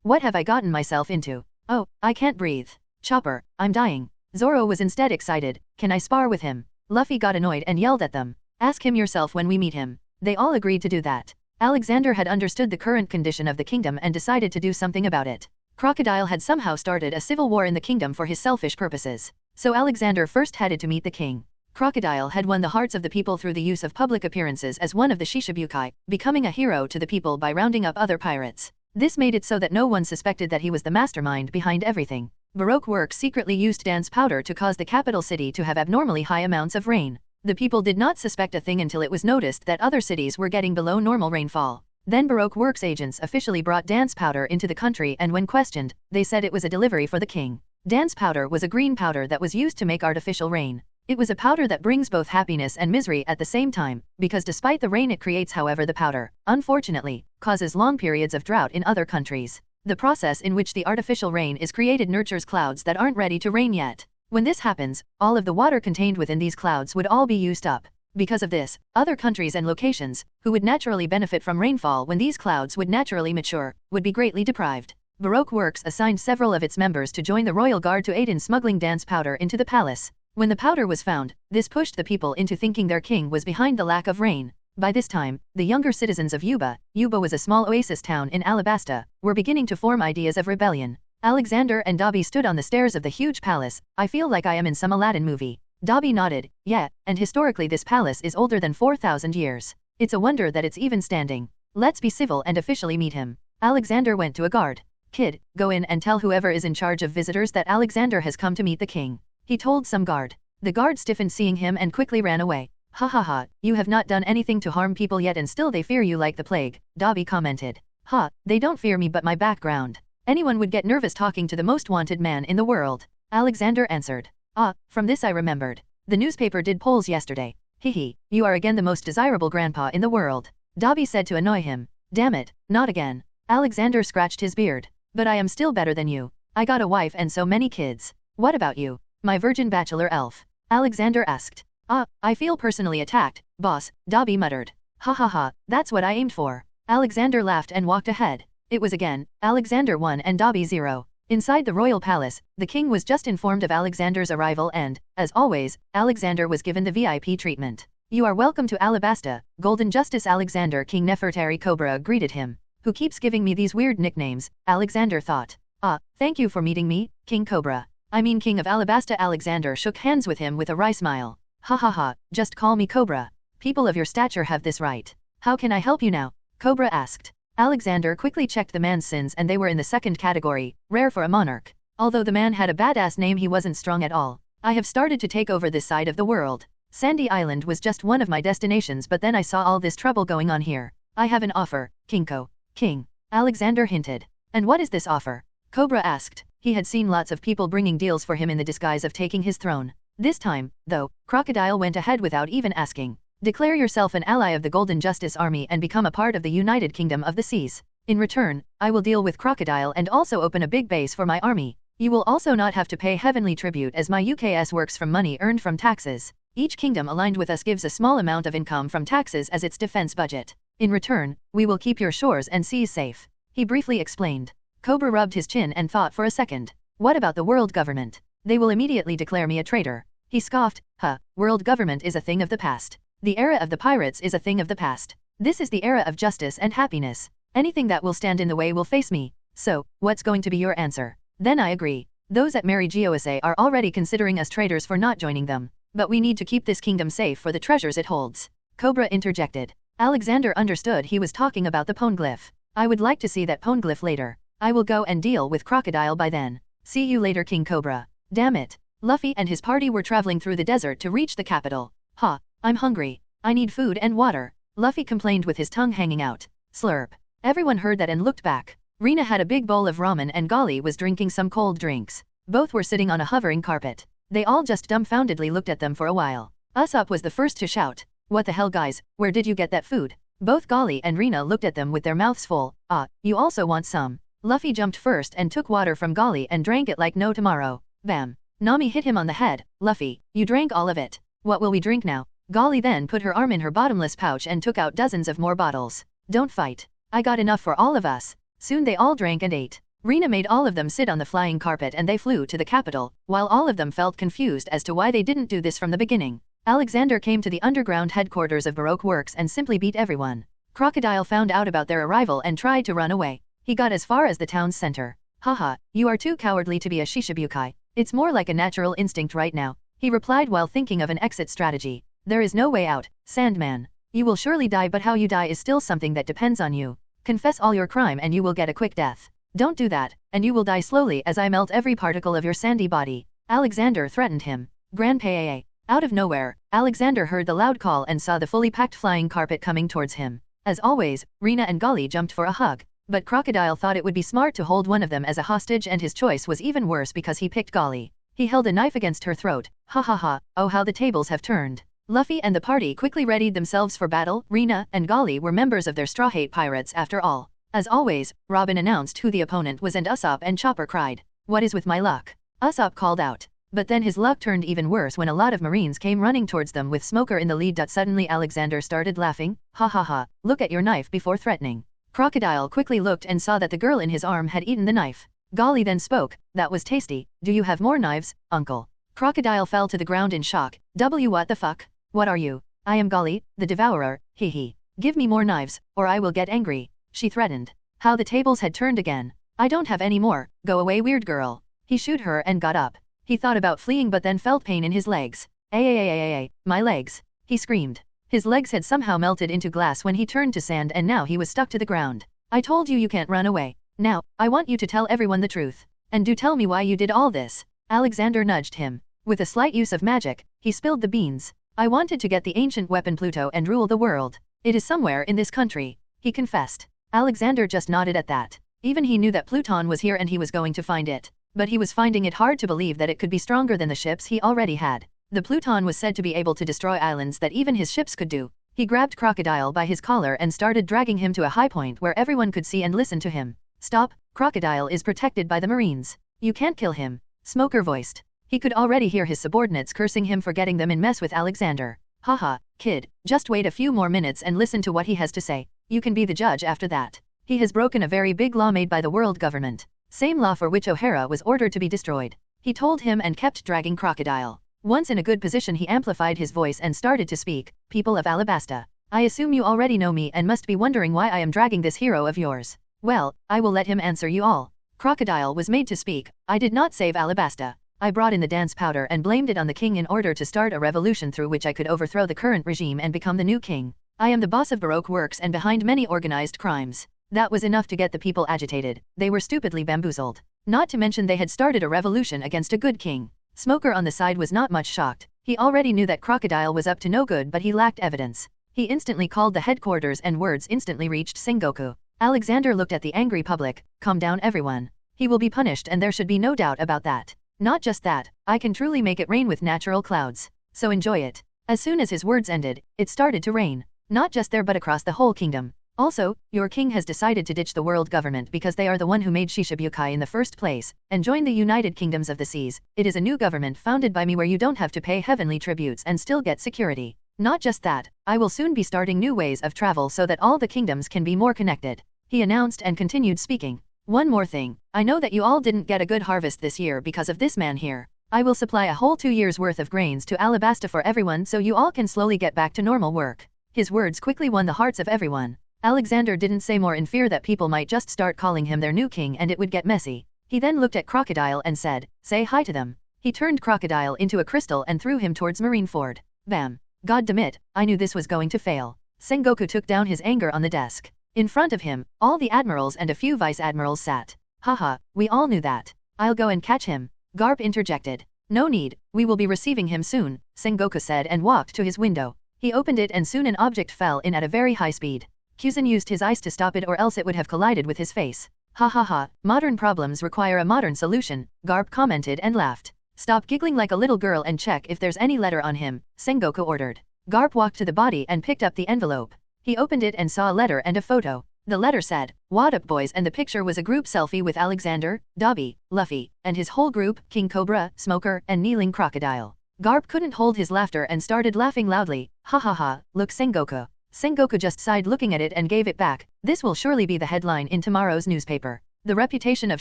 What have I gotten myself into? Oh, I can't breathe. Chopper, I'm dying. Zoro was instead excited. Can I spar with him? Luffy got annoyed and yelled at them. Ask him yourself when we meet him. They all agreed to do that. Alexander had understood the current condition of the kingdom and decided to do something about it. Crocodile had somehow started a civil war in the kingdom for his selfish purposes. So Alexander first headed to meet the king. Crocodile had won the hearts of the people through the use of public appearances as one of the Shishibukai, becoming a hero to the people by rounding up other pirates. This made it so that no one suspected that he was the mastermind behind everything. Baroque Works secretly used dance powder to cause the capital city to have abnormally high amounts of rain. The people did not suspect a thing until it was noticed that other cities were getting below normal rainfall. Then Baroque Works agents officially brought dance powder into the country, and when questioned, they said it was a delivery for the king. Dance powder was a green powder that was used to make artificial rain. It was a powder that brings both happiness and misery at the same time, because despite the rain it creates, however, the powder, unfortunately, causes long periods of drought in other countries. The process in which the artificial rain is created nurtures clouds that aren't ready to rain yet. When this happens, all of the water contained within these clouds would all be used up. Because of this, other countries and locations, who would naturally benefit from rainfall when these clouds would naturally mature, would be greatly deprived. Baroque Works assigned several of its members to join the royal guard to aid in smuggling dance powder into the palace. When the powder was found, this pushed the people into thinking their king was behind the lack of rain. By this time, the younger citizens of Yuba was a small oasis town in Alabasta, were beginning to form ideas of rebellion. Alexander and Dobby stood on the stairs of the huge palace. I feel like I am in some Aladdin movie. Dobby nodded. Yeah, and historically this palace is older than 4,000 years. It's a wonder that it's even standing. Let's be civil and officially meet him. Alexander went to a guard. Kid, go in and tell whoever is in charge of visitors that Alexander has come to meet the king. He told some guard. The guard stiffened seeing him and quickly ran away. Ha ha ha, you have not done anything to harm people yet and still they fear you like the plague, Dobby commented. Ha, they don't fear me but my background. Anyone would get nervous talking to the most wanted man in the world. Alexander answered. Ah, from this I remembered. The newspaper did polls yesterday. Hehe, you are again the most desirable grandpa in the world. Dobby said to annoy him. Damn it, not again. Alexander scratched his beard. But I am still better than you. I got a wife and so many kids. What about you? My virgin bachelor elf. Alexander asked. Ah, I feel personally attacked, boss, Dobby muttered. Ha ha ha, that's what I aimed for. Alexander laughed and walked ahead. It was again, Alexander 1 and Dobby 0. Inside the royal palace, the king was just informed of Alexander's arrival and, as always, Alexander was given the VIP treatment. You are welcome to Alabasta, Golden Justice Alexander. King Nefertari Cobra greeted him. Who keeps giving me these weird nicknames, Alexander thought. Ah, thank you for meeting me, King Cobra. I mean King of Alabasta. Alexander shook hands with him with a wry smile. Ha ha ha, just call me Cobra. People of your stature have this right. How can I help you now? Cobra asked. Alexander quickly checked the man's sins and they were in the second category, rare for a monarch. Although the man had a badass name he wasn't strong at all. I have started to take over this side of the world. Sandy Island was just one of my destinations but then I saw all this trouble going on here. I have an offer, Kinko. King. Alexander hinted. And what is this offer? Cobra asked. He had seen lots of people bringing deals for him in the disguise of taking his throne. This time, though, Crocodile went ahead without even asking. Declare yourself an ally of the Golden Justice Army and become a part of the United Kingdom of the Seas. In return, I will deal with Crocodile and also open a big base for my army. You will also not have to pay heavenly tribute as my UKS works from money earned from taxes. Each kingdom aligned with us gives a small amount of income from taxes as its defense budget. In return, we will keep your shores and seas safe. He briefly explained. Cobra rubbed his chin and thought for a second. What about the world government? They will immediately declare me a traitor. He scoffed. Huh, world government is a thing of the past. The era of the pirates is a thing of the past. This is the era of justice and happiness. Anything that will stand in the way will face me. So, what's going to be your answer? Then I agree. Those at Mary Gosa are already considering us traitors for not joining them. But we need to keep this kingdom safe for the treasures it holds. Cobra interjected. Alexander understood he was talking about the poneglyph. I would like to see that poneglyph later. I will go and deal with Crocodile by then. See you later, King Cobra. Damn it. Luffy and his party were traveling through the desert to reach the capital. Ha, I'm hungry. I need food and water. Luffy complained with his tongue hanging out. Slurp. Everyone heard that and looked back. Rina had a big bowl of ramen and Golly was drinking some cold drinks. Both were sitting on a hovering carpet. They all just dumbfoundedly looked at them for a while. Usopp was the first to shout. What the hell guys, where did you get that food? Both Golly and Rina looked at them with their mouths full. Ah, you also want some? Luffy jumped first and took water from Golly and drank it like no tomorrow. Bam. Nami hit him on the head. Luffy, you drank all of it. What will we drink now? Golly then put her arm in her bottomless pouch and took out dozens of more bottles. Don't fight. I got enough for all of us. Soon they all drank and ate. Rina made all of them sit on the flying carpet and they flew to the capital, while all of them felt confused as to why they didn't do this from the beginning. Alexander came to the underground headquarters of Baroque Works and simply beat everyone. Crocodile found out about their arrival and tried to run away. He got as far as the town's center. Haha, you are too cowardly to be a Shishibukai. It's more like a natural instinct right now, he replied while thinking of an exit strategy. There is no way out, Sandman. You will surely die, but how you die is still something that depends on you. Confess all your crime and you will get a quick death. Don't do that, and you will die slowly as I melt every particle of your sandy body. Alexander threatened him. Grandpa. Out of nowhere, Alexander heard the loud call and saw the fully packed flying carpet coming towards him. As always, Rina and Golly jumped for a hug. But Crocodile thought it would be smart to hold one of them as a hostage, and his choice was even worse because he picked Golly. He held a knife against her throat. Ha ha ha, oh how the tables have turned. Luffy and the party quickly readied themselves for battle. Rina and Golly were members of their Straw Hat Pirates after all. As always, Robin announced who the opponent was and Usopp and Chopper cried, "What is with my luck?" Usopp called out. But then his luck turned even worse when a lot of Marines came running towards them with Smoker in the lead. Suddenly Alexander started laughing, "Ha ha ha, look at your knife," before threatening. Crocodile quickly looked and saw that the girl in his arm had eaten the knife. Golly then spoke, "That was tasty, do you have more knives, uncle?" Crocodile fell to the ground in shock, What the fuck? What are you? I am Golly, the devourer, hee hee. Give me more knives, or I will get angry, she threatened. How the tables had turned again. I don't have any more, go away weird girl. He shooed her and got up. He thought about fleeing but then felt pain in his legs. My legs. He screamed. His legs had somehow melted into glass when he turned to sand and now he was stuck to the ground. I told you can't run away. Now, I want you to tell everyone the truth. And do tell me why you did all this. Alexander nudged him. With a slight use of magic, he spilled the beans. I wanted to get the ancient weapon Pluto and rule the world. It is somewhere in this country, he confessed. Alexander just nodded at that. Even he knew that Pluton was here and he was going to find it. But he was finding it hard to believe that it could be stronger than the ships he already had. The Pluton was said to be able to destroy islands that even his ships could do. He grabbed Crocodile by his collar and started dragging him to a high point where everyone could see and listen to him. Stop, Crocodile is protected by the Marines. You can't kill him, Smoker voiced. He could already hear his subordinates cursing him for getting them in mess with Alexander. Haha, kid, just wait a few more minutes and listen to what he has to say. You can be the judge after that. He has broken a very big law made by the world government. Same law for which O'Hara was ordered to be destroyed. He told him and kept dragging Crocodile. Once in a good position he amplified his voice and started to speak. People of Alabasta, I assume you already know me and must be wondering why I am dragging this hero of yours. Well, I will let him answer you all. Crocodile was made to speak. I did not save Alabasta. I brought in the dance powder and blamed it on the king in order to start a revolution through which I could overthrow the current regime and become the new king. I am the boss of Baroque works and behind many organized crimes. That was enough to get the people agitated. They were stupidly bamboozled. Not to mention they had started a revolution against a good king. Smoker on the side was not much shocked. He already knew that Crocodile was up to no good but he lacked evidence. He instantly called the headquarters and words instantly reached Sengoku. Alexander looked at the angry public. Calm down everyone. He will be punished and there should be no doubt about that. Not just that, I can truly make it rain with natural clouds. So enjoy it. As soon as his words ended, it started to rain. Not just there but across the whole kingdom. Also, your king has decided to ditch the world government because they are the one who made Shishibukai in the first place, and join the United Kingdoms of the Seas. It is a new government founded by me where you don't have to pay heavenly tributes and still get security. Not just that, I will soon be starting new ways of travel so that all the kingdoms can be more connected. He announced and continued speaking. One more thing, I know that you all didn't get a good harvest this year because of this man here. I will supply a whole 2 years worth of grains to Alabasta for everyone so you all can slowly get back to normal work. His words quickly won the hearts of everyone. Alexander didn't say more in fear that people might just start calling him their new king and it would get messy. He then looked at Crocodile and said, say hi to them. He turned Crocodile into a crystal and threw him towards Marineford. Bam. God damn it, I knew this was going to fail. Sengoku took down his anger on the desk. In front of him, all the admirals and a few vice-admirals sat. Haha, we all knew that. I'll go and catch him. Garp interjected. No need, we will be receiving him soon, Sengoku said and walked to his window. He opened it and soon an object fell in at a very high speed. Kuzan used his eyes to stop it or else it would have collided with his face. Ha ha ha, modern problems require a modern solution, Garp commented and laughed. Stop giggling like a little girl and check if there's any letter on him, Sengoku ordered. Garp walked to the body and picked up the envelope. He opened it and saw a letter and a photo. The letter said, "What up boys?" and the picture was a group selfie with Alexander, Dobby, Luffy, and his whole group, King Cobra, Smoker, and Kneeling Crocodile. Garp couldn't hold his laughter and started laughing loudly. Ha ha ha, look Sengoku. Sengoku just sighed looking at it and gave it back. This will surely be the headline in tomorrow's newspaper. The reputation of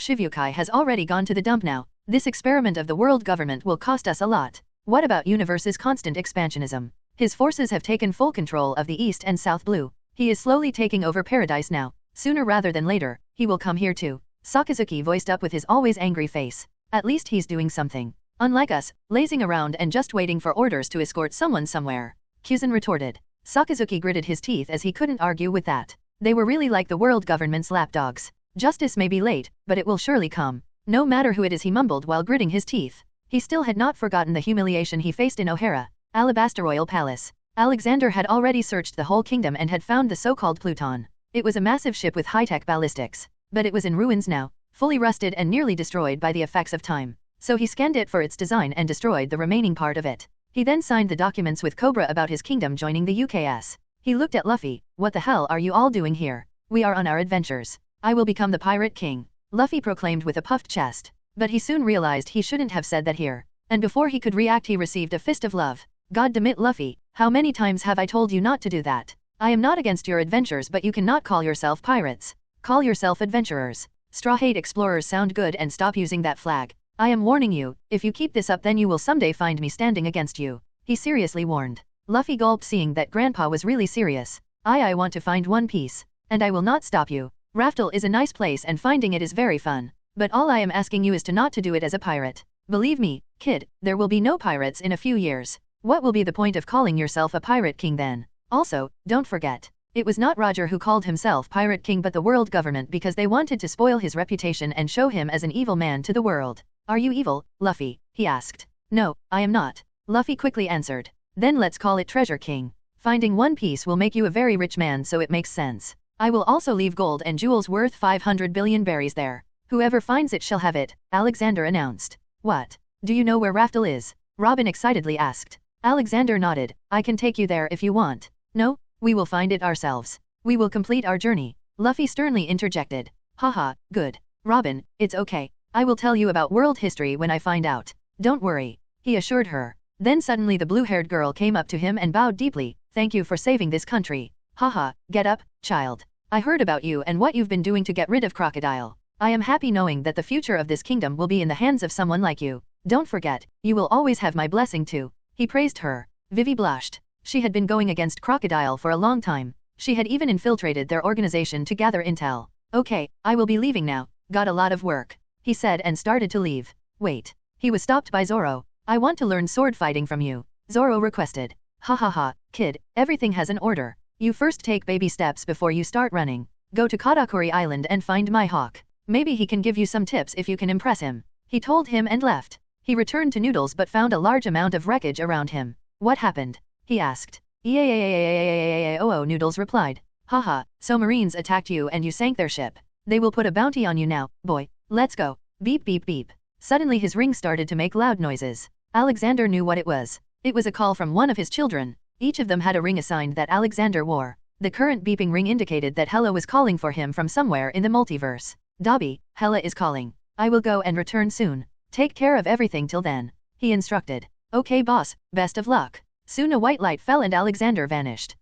Shibukai has already gone to the dump now. This experiment of the world government will cost us a lot. What about Universe's constant expansionism? His forces have taken full control of the East and South Blue. He is slowly taking over Paradise now. Sooner rather than later, he will come here too. Sakazuki voiced up with his always angry face. At least he's doing something. Unlike us, lazing around and just waiting for orders to escort someone somewhere. Kuzan retorted. Sakazuki gritted his teeth as he couldn't argue with that. They were really like the world government's lapdogs. Justice may be late, but it will surely come. No matter who it is, he mumbled while gritting his teeth. He still had not forgotten the humiliation he faced in O'Hara, Alabasta Royal Palace. Alexander had already searched the whole kingdom and had found the so-called Pluton. It was a massive ship with high-tech ballistics. But it was in ruins now, fully rusted and nearly destroyed by the effects of time. So he scanned it for its design and destroyed the remaining part of it. He then signed the documents with Cobra about his kingdom joining the UKS. He looked at Luffy. What the hell are you all doing here? We are on our adventures. I will become the Pirate King, Luffy proclaimed with a puffed chest. But he soon realized he shouldn't have said that here. And before he could react he received a fist of love. God damn it, Luffy, how many times have I told you not to do that? I am not against your adventures, but you cannot call yourself pirates. Call yourself adventurers. Straw Hat explorers sound good, and stop using that flag. I am warning you, if you keep this up then you will someday find me standing against you. He seriously warned. Luffy gulped, seeing that Grandpa was really serious. I want to find One Piece. And I will not stop you. Raftel is a nice place and finding it is very fun. But all I am asking you is to not to do it as a pirate. Believe me, kid, there will be no pirates in a few years. What will be the point of calling yourself a pirate king then? Also, don't forget, it was not Roger who called himself Pirate King but the world government, because they wanted to spoil his reputation and show him as an evil man to the world. Are you evil, Luffy? He asked. No, I am not. Luffy quickly answered. Then let's call it Treasure King. Finding One Piece will make you a very rich man, so it makes sense. I will also leave gold and jewels worth 500 billion berries there. Whoever finds it shall have it, Alexander announced. What? Do you know where Raftel is? Robin excitedly asked. Alexander nodded. I can take you there if you want. No, we will find it ourselves. We will complete our journey. Luffy sternly interjected. Haha, good. Robin, it's okay. I will tell you about world history when I find out. Don't worry, he assured her. Then suddenly the blue-haired girl came up to him and bowed deeply. Thank you for saving this country. Haha, get up, child. I heard about you and what you've been doing to get rid of Crocodile. I am happy knowing that the future of this kingdom will be in the hands of someone like you. Don't forget, you will always have my blessing too. He praised her. Vivi blushed. She had been going against Crocodile for a long time. She had even infiltrated their organization to gather intel. Okay, I will be leaving now. Got a lot of work, he said and started to leave. Wait. He was stopped by Zoro. I want to learn sword fighting from you, Zoro requested. Ha ha ha, kid, everything has an order. You first take baby steps before you start running. Go to Katakuri Island and find Mihawk. Maybe he can give you some tips if you can impress him. He told him and left. He returned to Noodles but found a large amount of wreckage around him. What happened? He asked. Oh, Noodles replied. Haha, so Marines attacked you and you sank their ship. They will put a bounty on you now, boy. Let's go. Beep beep beep. Suddenly his ring started to make loud noises. Alexander knew what it was. It was a call from one of his children. Each of them had a ring assigned that Alexander wore. The current beeping ring indicated that Hela was calling for him from somewhere in the multiverse. Dobby, Hela is calling. I will go and return soon. Take care of everything till then, he instructed. Okay boss, best of luck. Soon a white light fell and Alexander vanished.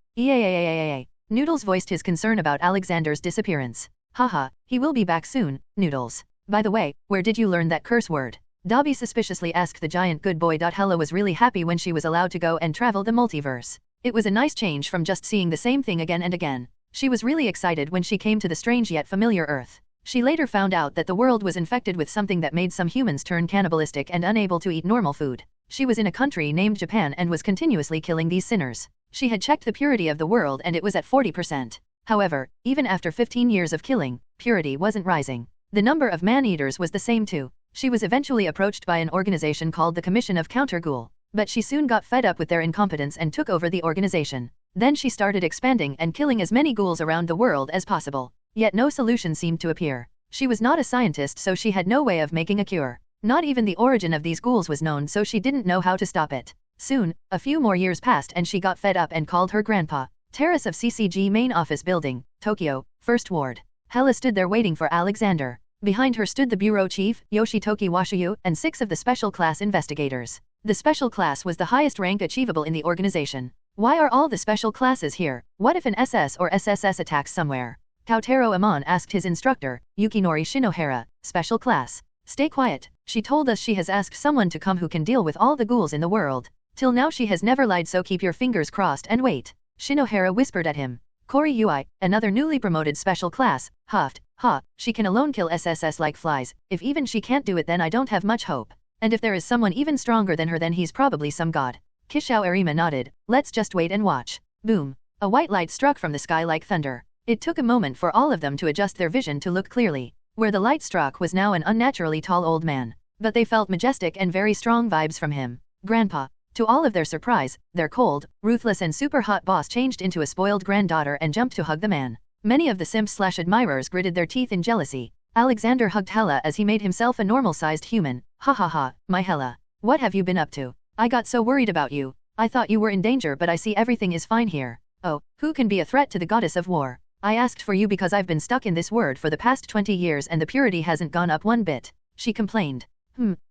Noodles voiced his concern about Alexander's disappearance. Haha, he will be back soon, Noodles. By the way, where did you learn that curse word? Dobby suspiciously asked the giant good boy. Hela was really happy when she was allowed to go and travel the multiverse. It was a nice change from just seeing the same thing again and again. She was really excited when she came to the strange yet familiar Earth. She later found out that the world was infected with something that made some humans turn cannibalistic and unable to eat normal food. She was in a country named Japan and was continuously killing these sinners. She had checked the purity of the world and it was at 40%. However, even after 15 years of killing, purity wasn't rising. The number of man-eaters was the same too. She was eventually approached by an organization called the Commission of Counter-Ghoul, but she soon got fed up with their incompetence and took over the organization. Then she started expanding and killing as many ghouls around the world as possible. Yet no solution seemed to appear. She was not a scientist, so she had no way of making a cure. Not even the origin of these ghouls was known, so she didn't know how to stop it. Soon, a few more years passed and she got fed up and called her grandpa. Terrace of CCG main office building, Tokyo, First Ward. Hela stood there waiting for Alexander. Behind her stood the bureau chief, Yoshitoki Washiyu, and 6 of the special class investigators. The special class was the highest rank achievable in the organization. Why are all the special classes here? What if an SS or SSS attacks somewhere? Kautaro Amon asked his instructor, Yukinori Shinohara, special class. Stay quiet. She told us she has asked someone to come who can deal with all the ghouls in the world. Till now she has never lied, so keep your fingers crossed and wait. Shinohara whispered at him. Kori Ui, another newly promoted special class, huffed. Ha, she can alone kill SSS like flies. If even she can't do it, then I don't have much hope. And if there is someone even stronger than her, then he's probably some god. Kishao Arima nodded. Let's just wait and watch. Boom. A white light struck from the sky like thunder. It took a moment for all of them to adjust their vision to look clearly. Where the light struck was now an unnaturally tall old man. But they felt majestic and very strong vibes from him. Grandpa. To all of their surprise, their cold, ruthless and super hot boss changed into a spoiled granddaughter and jumped to hug the man. Many of the simps/admirers gritted their teeth in jealousy. Alexander hugged Hela as he made himself a normal-sized human. Ha ha ha, my Hela. What have you been up to? I got so worried about you. I thought you were in danger, but I see everything is fine here. Oh, who can be a threat to the goddess of war? I asked for you because I've been stuck in this world for the past 20 years and the purity hasn't gone up one bit, she complained.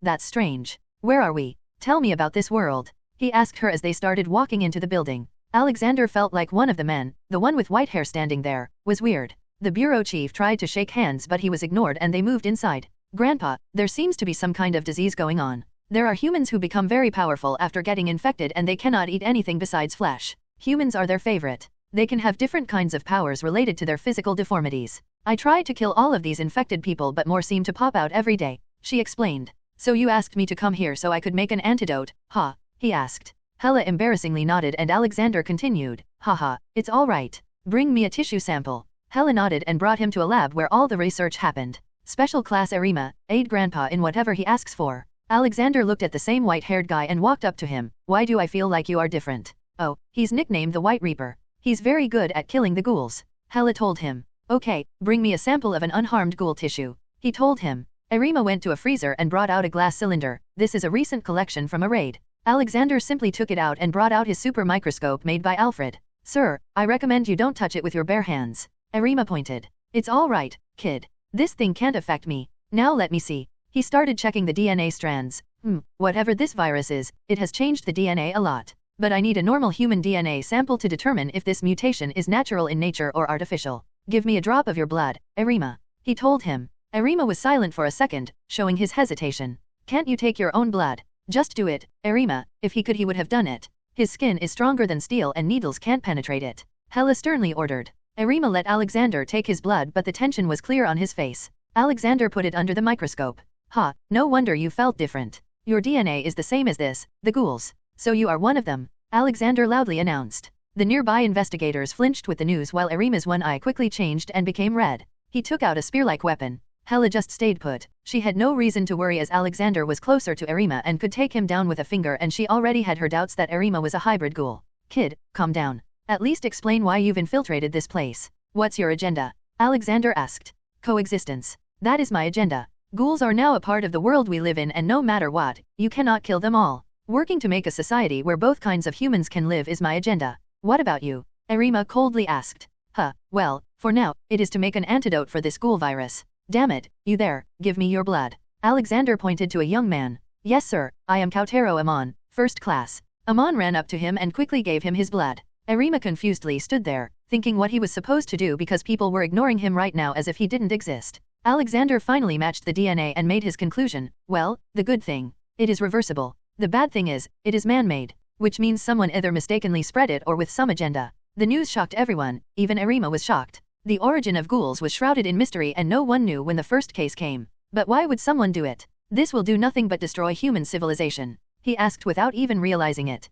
That's strange. Where are we? Tell me about this world, he asked her as they started walking into the building. Alexander felt like one of the men, the one with white hair standing there, was weird. The bureau chief tried to shake hands but he was ignored and they moved inside. Grandpa, there seems to be some kind of disease going on. There are humans who become very powerful after getting infected and they cannot eat anything besides flesh. Humans are their favorite. They can have different kinds of powers related to their physical deformities. I tried to kill all of these infected people but more seem to pop out every day, she explained. So you asked me to come here so I could make an antidote, huh? He asked. Hela embarrassingly nodded and Alexander continued. Haha, it's all right. Bring me a tissue sample. Hela nodded and brought him to a lab where all the research happened. Special class Arima, aid grandpa in whatever he asks for. Alexander looked at the same white-haired guy and walked up to him. Why do I feel like you are different? Oh, he's nicknamed the White Reaper. He's very good at killing the ghouls. Hela told him. Okay, bring me a sample of an unharmed ghoul tissue. He told him. Arima went to a freezer and brought out a glass cylinder. This is a recent collection from a raid. Alexander simply took it out and brought out his super microscope made by Alfred. Sir, I recommend you don't touch it with your bare hands. Arima pointed. It's all right, kid. This thing can't affect me. Now let me see. He started checking the DNA strands. Whatever this virus is, it has changed the DNA a lot. But I need a normal human DNA sample to determine if this mutation is natural in nature or artificial. Give me a drop of your blood, Arima. He told him. Arima was silent for a second, showing his hesitation. Can't you take your own blood? Just do it, Arima. If he could he would have done it. His skin is stronger than steel and needles can't penetrate it. Hela sternly ordered. Arima let Alexander take his blood but the tension was clear on his face. Alexander put it under the microscope. Ha, no wonder you felt different. Your DNA is the same as this, the ghouls. So you are one of them, Alexander loudly announced. The nearby investigators flinched with the news while Arima's one eye quickly changed and became red. He took out a spear-like weapon. Hela just stayed put. She had no reason to worry as Alexander was closer to Arima and could take him down with a finger and she already had her doubts that Arima was a hybrid ghoul. Kid, calm down. At least explain why you've infiltrated this place. What's your agenda? Alexander asked. Coexistence. That is my agenda. Ghouls are now a part of the world we live in and no matter what, you cannot kill them all. Working to make a society where both kinds of humans can live is my agenda. What about you? Arima coldly asked. Well, for now, it is to make an antidote for this ghoul virus. Damn it, you there, give me your blood. Alexander pointed to a young man. Yes sir, I am Kautaro Amon, first class. Amon ran up to him and quickly gave him his blood. Arima confusedly stood there, thinking what he was supposed to do because people were ignoring him right now as if he didn't exist. Alexander finally matched the DNA and made his conclusion. Well, the good thing. It is reversible. The bad thing is, it is man-made, which means someone either mistakenly spread it or with some agenda. The news shocked everyone, even Arima was shocked. The origin of ghouls was shrouded in mystery and no one knew when the first case came. But why would someone do it? This will do nothing but destroy human civilization, he asked without even realizing it.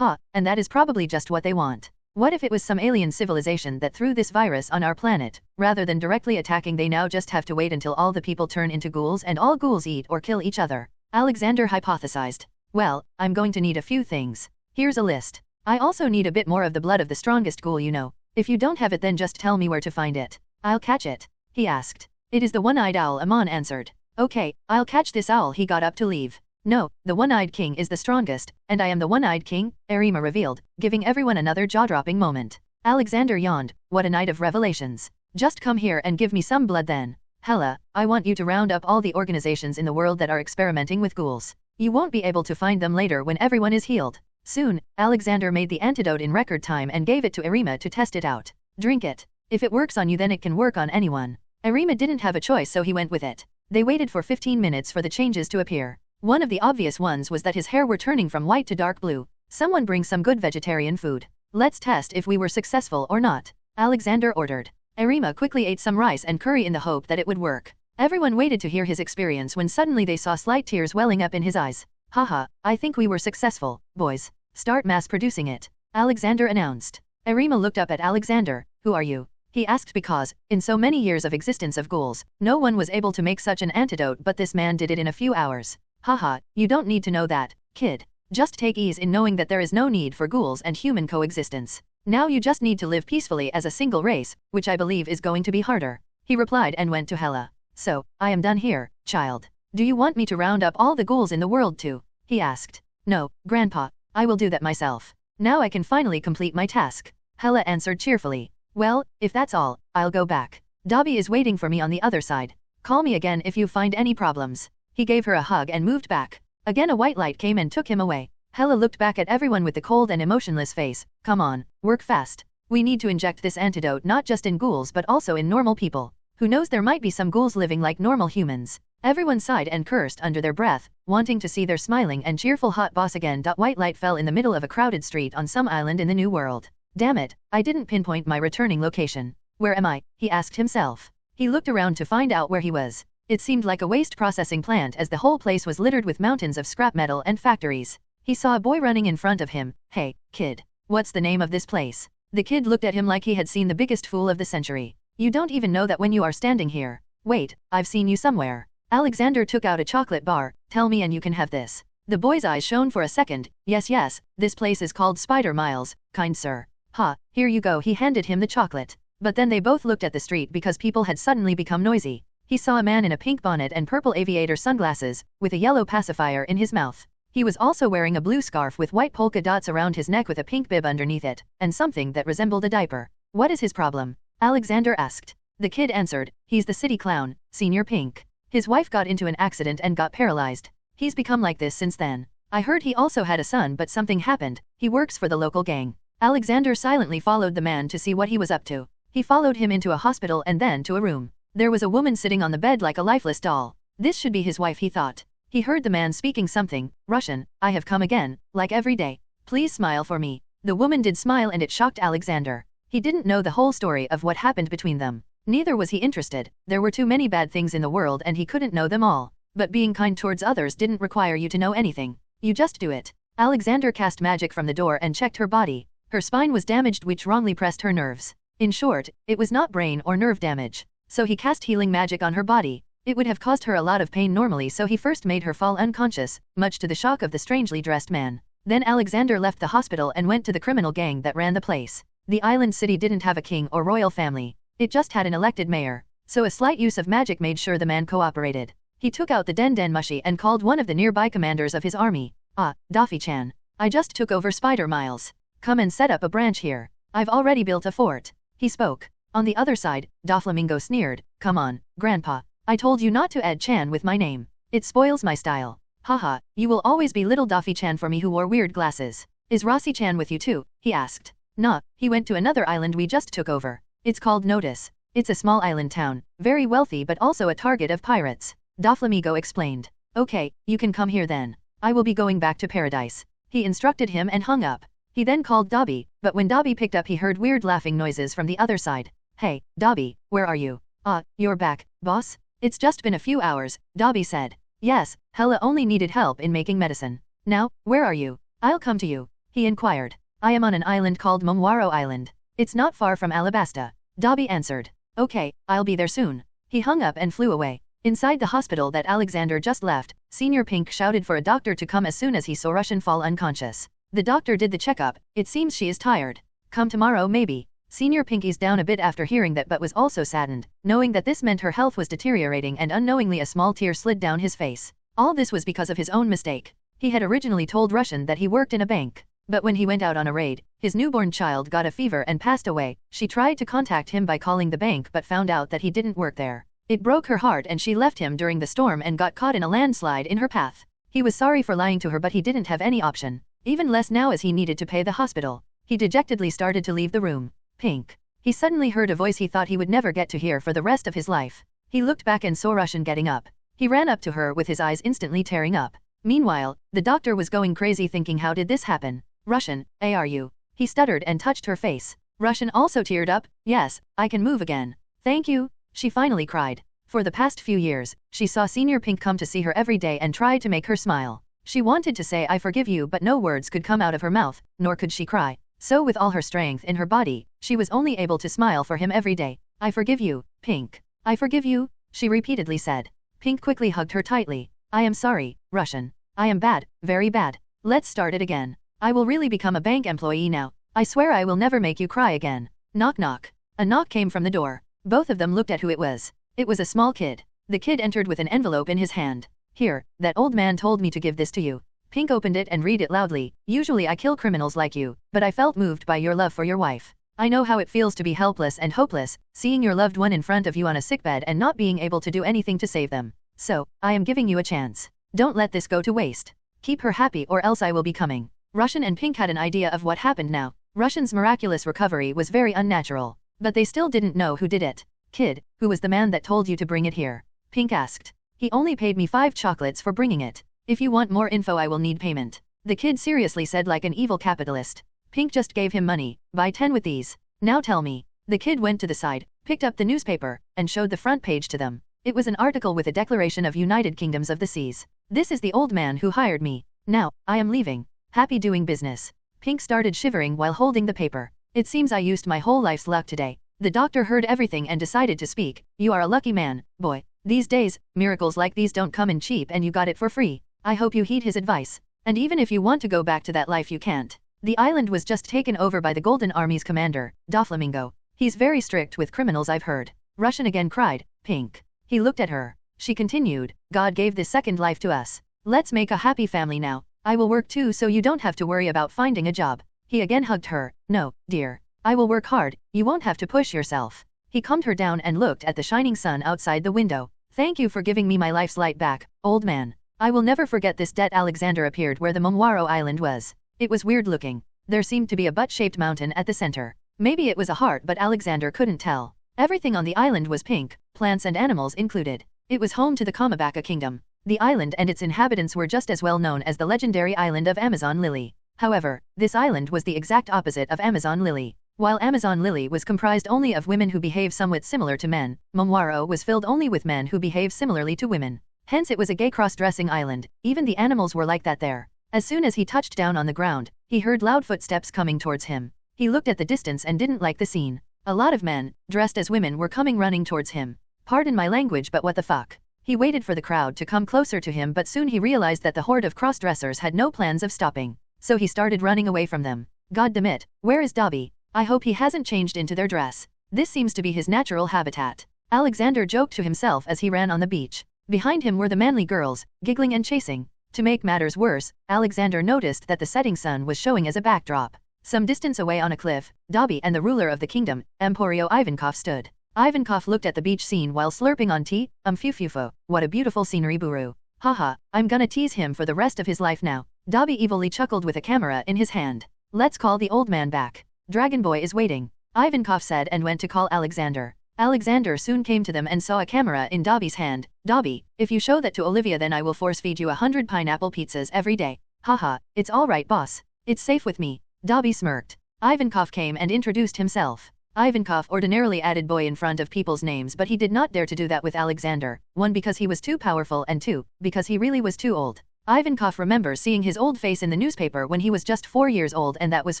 And that is probably just what they want. What if it was some alien civilization that threw this virus on our planet? Rather than directly attacking they now just have to wait until all the people turn into ghouls and all ghouls eat or kill each other. Alexander hypothesized. Well, I'm going to need a few things. Here's a list. I also need a bit more of the blood of the strongest ghoul you know. If you don't have it then just tell me where to find it. I'll catch it, he asked. It is the one-eyed owl, Amon answered. Okay, I'll catch this owl. He got up to leave. No, the one-eyed king is the strongest, and I am the one-eyed king, Arima revealed, giving everyone another jaw-dropping moment. Alexander yawned. What a night of revelations. Just come here and give me some blood then. Hela, I want you to round up all the organizations in the world that are experimenting with ghouls. You won't be able to find them later when everyone is healed. Soon, Alexander made the antidote in record time and gave it to Arima to test it out. Drink it. If it works on you then it can work on anyone. Arima didn't have a choice so he went with it. They waited for 15 minutes for the changes to appear. One of the obvious ones was that his hair were turning from white to dark blue. Someone bring some good vegetarian food. Let's test if we were successful or not, Alexander ordered. Arima quickly ate some rice and curry in the hope that it would work. Everyone waited to hear his experience when suddenly they saw slight tears welling up in his eyes. Haha, I think we were successful, boys. Start mass-producing it, Alexander announced. Arima looked up at Alexander. Who are you? He asked because, in so many years of existence of ghouls, no one was able to make such an antidote but this man did it in a few hours. Haha, you don't need to know that, kid. Just take ease in knowing that there is no need for ghouls and human coexistence. Now you just need to live peacefully as a single race, which I believe is going to be harder. He replied and went to Hela. So, I am done here, child. Do you want me to round up all the ghouls in the world too? He asked. No, Grandpa. I will do that myself. Now I can finally complete my task, Hela answered cheerfully. Well, if that's all, I'll go back. Dobby is waiting for me on the other side. Call me again if you find any problems. He gave her a hug and moved back. Again a white light came and took him away. Hela looked back at everyone with the cold and emotionless face. Come on, work fast. We need to inject this antidote not just in ghouls but also in normal people. Who knows, there might be some ghouls living like normal humans. Everyone sighed and cursed under their breath, wanting to see their smiling and cheerful hot boss again. White light fell in the middle of a crowded street on some island in the New World. Damn it, I didn't pinpoint my returning location. Where am I? He asked himself. He looked around to find out where he was. It seemed like a waste processing plant as the whole place was littered with mountains of scrap metal and factories. He saw a boy running in front of him. Hey, kid. What's the name of this place? The kid looked at him like he had seen the biggest fool of the century. You don't even know that when you are standing here. Wait, I've seen you somewhere. Alexander took out a chocolate bar. Tell me and you can have this. The boy's eyes shone for a second. Yes, this place is called Spider Miles, kind sir. Ha, here you go. He handed him the chocolate. But then they both looked at the street because people had suddenly become noisy. He saw a man in a pink bonnet and purple aviator sunglasses, with a yellow pacifier in his mouth. He was also wearing a blue scarf with white polka dots around his neck with a pink bib underneath it, and something that resembled a diaper. What is his problem? Alexander asked. The kid answered, he's the city clown, Senior Pink. His wife got into an accident and got paralyzed. He's become like this since then. I heard he also had a son but something happened. He works for the local gang. Alexander silently followed the man to see what he was up to. He followed him into a hospital and then to a room. There was a woman sitting on the bed like a lifeless doll. This should be his wife, he thought. He heard the man speaking something, Russian. I have come again, like every day. Please smile for me. The woman did smile and it shocked Alexander. He didn't know the whole story of what happened between them. Neither was he interested. There were too many bad things in the world and he couldn't know them all. But being kind towards others didn't require you to know anything. You just do it. Alexander cast magic from the door and checked her body. Her spine was damaged, which wrongly pressed her nerves. In short, it was not brain or nerve damage. So he cast healing magic on her body. It would have caused her a lot of pain normally, so he first made her fall unconscious, much to the shock of the strangely dressed man. Then Alexander left the hospital and went to the criminal gang that ran the place. The island city didn't have a king or royal family. It just had an elected mayor. So a slight use of magic made sure the man cooperated. He took out the Den Mushi and called one of the nearby commanders of his army. Ah, Daffy-chan. I just took over Spider Miles. Come and set up a branch here. I've already built a fort. He spoke. On the other side, Doflamingo sneered. Come on, Grandpa. I told you not to add Chan with my name. It spoils my style. Haha, you will always be little Daffy-chan for me who wore weird glasses. Is Rossi-chan with you too? He asked. Nah, he went to another island we just took over. It's called Notice. It's a small island town, very wealthy but also a target of pirates. Doflamingo explained. Okay, you can come here then. I will be going back to paradise. He instructed him and hung up. He then called Dobby, but when Dobby picked up he heard weird laughing noises from the other side. Hey, Dobby, where are you? Ah, you're back, boss? It's just been a few hours, Dobby said. Yes, Hela only needed help in making medicine. Now, where are you? I'll come to you. He inquired. I am on an island called Momwaro Island. It's not far from Alabasta. Dobby answered. Okay, I'll be there soon. He hung up and flew away. Inside the hospital that Alexander just left, Senior Pink shouted for a doctor to come as soon as he saw Russian fall unconscious. The doctor did the checkup. It seems she is tired. Come tomorrow maybe. Senior Pink eased down a bit after hearing that but was also saddened, knowing that this meant her health was deteriorating, and unknowingly a small tear slid down his face. All this was because of his own mistake. He had originally told Russian that he worked in a bank. But when he went out on a raid, his newborn child got a fever and passed away. She tried to contact him by calling the bank but found out that he didn't work there. It broke her heart and she left him during the storm and got caught in a landslide in her path. He was sorry for lying to her but he didn't have any option. Even less now as he needed to pay the hospital. He dejectedly started to leave the room. Pink. He suddenly heard a voice he thought he would never get to hear for the rest of his life. He looked back and saw Russian getting up. He ran up to her with his eyes instantly tearing up. Meanwhile, the doctor was going crazy thinking, how did this happen? Russian, are you? He stuttered and touched her face. Russian also teared up. Yes, I can move again. Thank you, she finally cried. For the past few years, she saw Senior Pink come to see her every day and tried to make her smile. She wanted to say I forgive you but no words could come out of her mouth, nor could she cry. So with all her strength in her body, she was only able to smile for him every day. I forgive you, Pink. I forgive you, she repeatedly said. Pink quickly hugged her tightly. I am sorry, Russian. I am bad, very bad. Let's start it again. I will really become a bank employee now. I swear I will never make you cry again. Knock knock. A knock came from the door. Both of them looked at who it was. It was a small kid. The kid entered with an envelope in his hand. Here, that old man told me to give this to you. Pink opened it and read it loudly. Usually I kill criminals like you, but I felt moved by your love for your wife. I know how it feels to be helpless and hopeless, seeing your loved one in front of you on a sickbed and not being able to do anything to save them. So, I am giving you a chance. Don't let this go to waste. Keep her happy or else I will be coming. Russian and Pink had an idea of what happened now. Russian's miraculous recovery was very unnatural. But they still didn't know who did it. Kid, who was the man that told you to bring it here? Pink asked. He only paid me 5 chocolates for bringing it. If you want more info I will need payment. The kid seriously said like an evil capitalist. Pink just gave him money. Buy 10 with these. Now tell me. The kid went to the side, picked up the newspaper, and showed the front page to them. It was an article with a declaration of United Kingdoms of the Seas. This is the old man who hired me. Now, I am leaving. Happy doing business. Pink started shivering while holding the paper. It seems I used my whole life's luck today. The doctor heard everything and decided to speak. You are a lucky man, boy. These days, miracles like these don't come in cheap and you got it for free. I hope you heed his advice. And even if you want to go back to that life you can't. The island was just taken over by the Golden Army's commander, Doflamingo. He's very strict with criminals I've heard. Russian again cried, Pink. He looked at her. She continued, God gave this second life to us. Let's make a happy family now. I will work too so you don't have to worry about finding a job. He again hugged her. No, dear. I will work hard, you won't have to push yourself. He calmed her down and looked at the shining sun outside the window. Thank you for giving me my life's light back, old man. I will never forget this day. Alexander appeared where the Momwaro Island was. It was weird looking. There seemed to be a butt-shaped mountain at the center. Maybe it was a heart but Alexander couldn't tell. Everything on the island was pink, plants and animals included. It was home to the Kamabaka kingdom. The island and its inhabitants were just as well known as the legendary island of Amazon Lily. However, this island was the exact opposite of Amazon Lily. While Amazon Lily was comprised only of women who behave somewhat similar to men, Momwaro was filled only with men who behave similarly to women. Hence it was a gay cross-dressing island. Even the animals were like that there. As soon as he touched down on the ground, he heard loud footsteps coming towards him. He looked at the distance and didn't like the scene. A lot of men, dressed as women, were coming running towards him. Pardon my language but what the fuck? He waited for the crowd to come closer to him but soon he realized that the horde of cross-dressers had no plans of stopping. So he started running away from them. God damn it, where is Dobby? I hope he hasn't changed into their dress. This seems to be his natural habitat. Alexander joked to himself as he ran on the beach. Behind him were the manly girls, giggling and chasing. To make matters worse, Alexander noticed that the setting sun was showing as a backdrop. Some distance away on a cliff, Dobby and the ruler of the kingdom, Emporio Ivankov stood. Ivankov looked at the beach scene while slurping on tea. Fufufo, what a beautiful scenery buru. Haha, I'm gonna tease him for the rest of his life now. Dobby evilly chuckled with a camera in his hand. Let's call the old man back. Dragon Boy is waiting. Ivankov said and went to call Alexander. Alexander soon came to them and saw a camera in Dobby's hand. Dobby, if you show that to Olivia then I will force feed you 100 pineapple pizzas every day. Haha, it's alright boss. It's safe with me. Dobby smirked. Ivankov came and introduced himself. Ivankov ordinarily added boy in front of people's names but he did not dare to do that with Alexander. 1 because he was too powerful and 2 because he really was too old. Ivankov remembers seeing his old face in the newspaper when he was just 4 years old and that was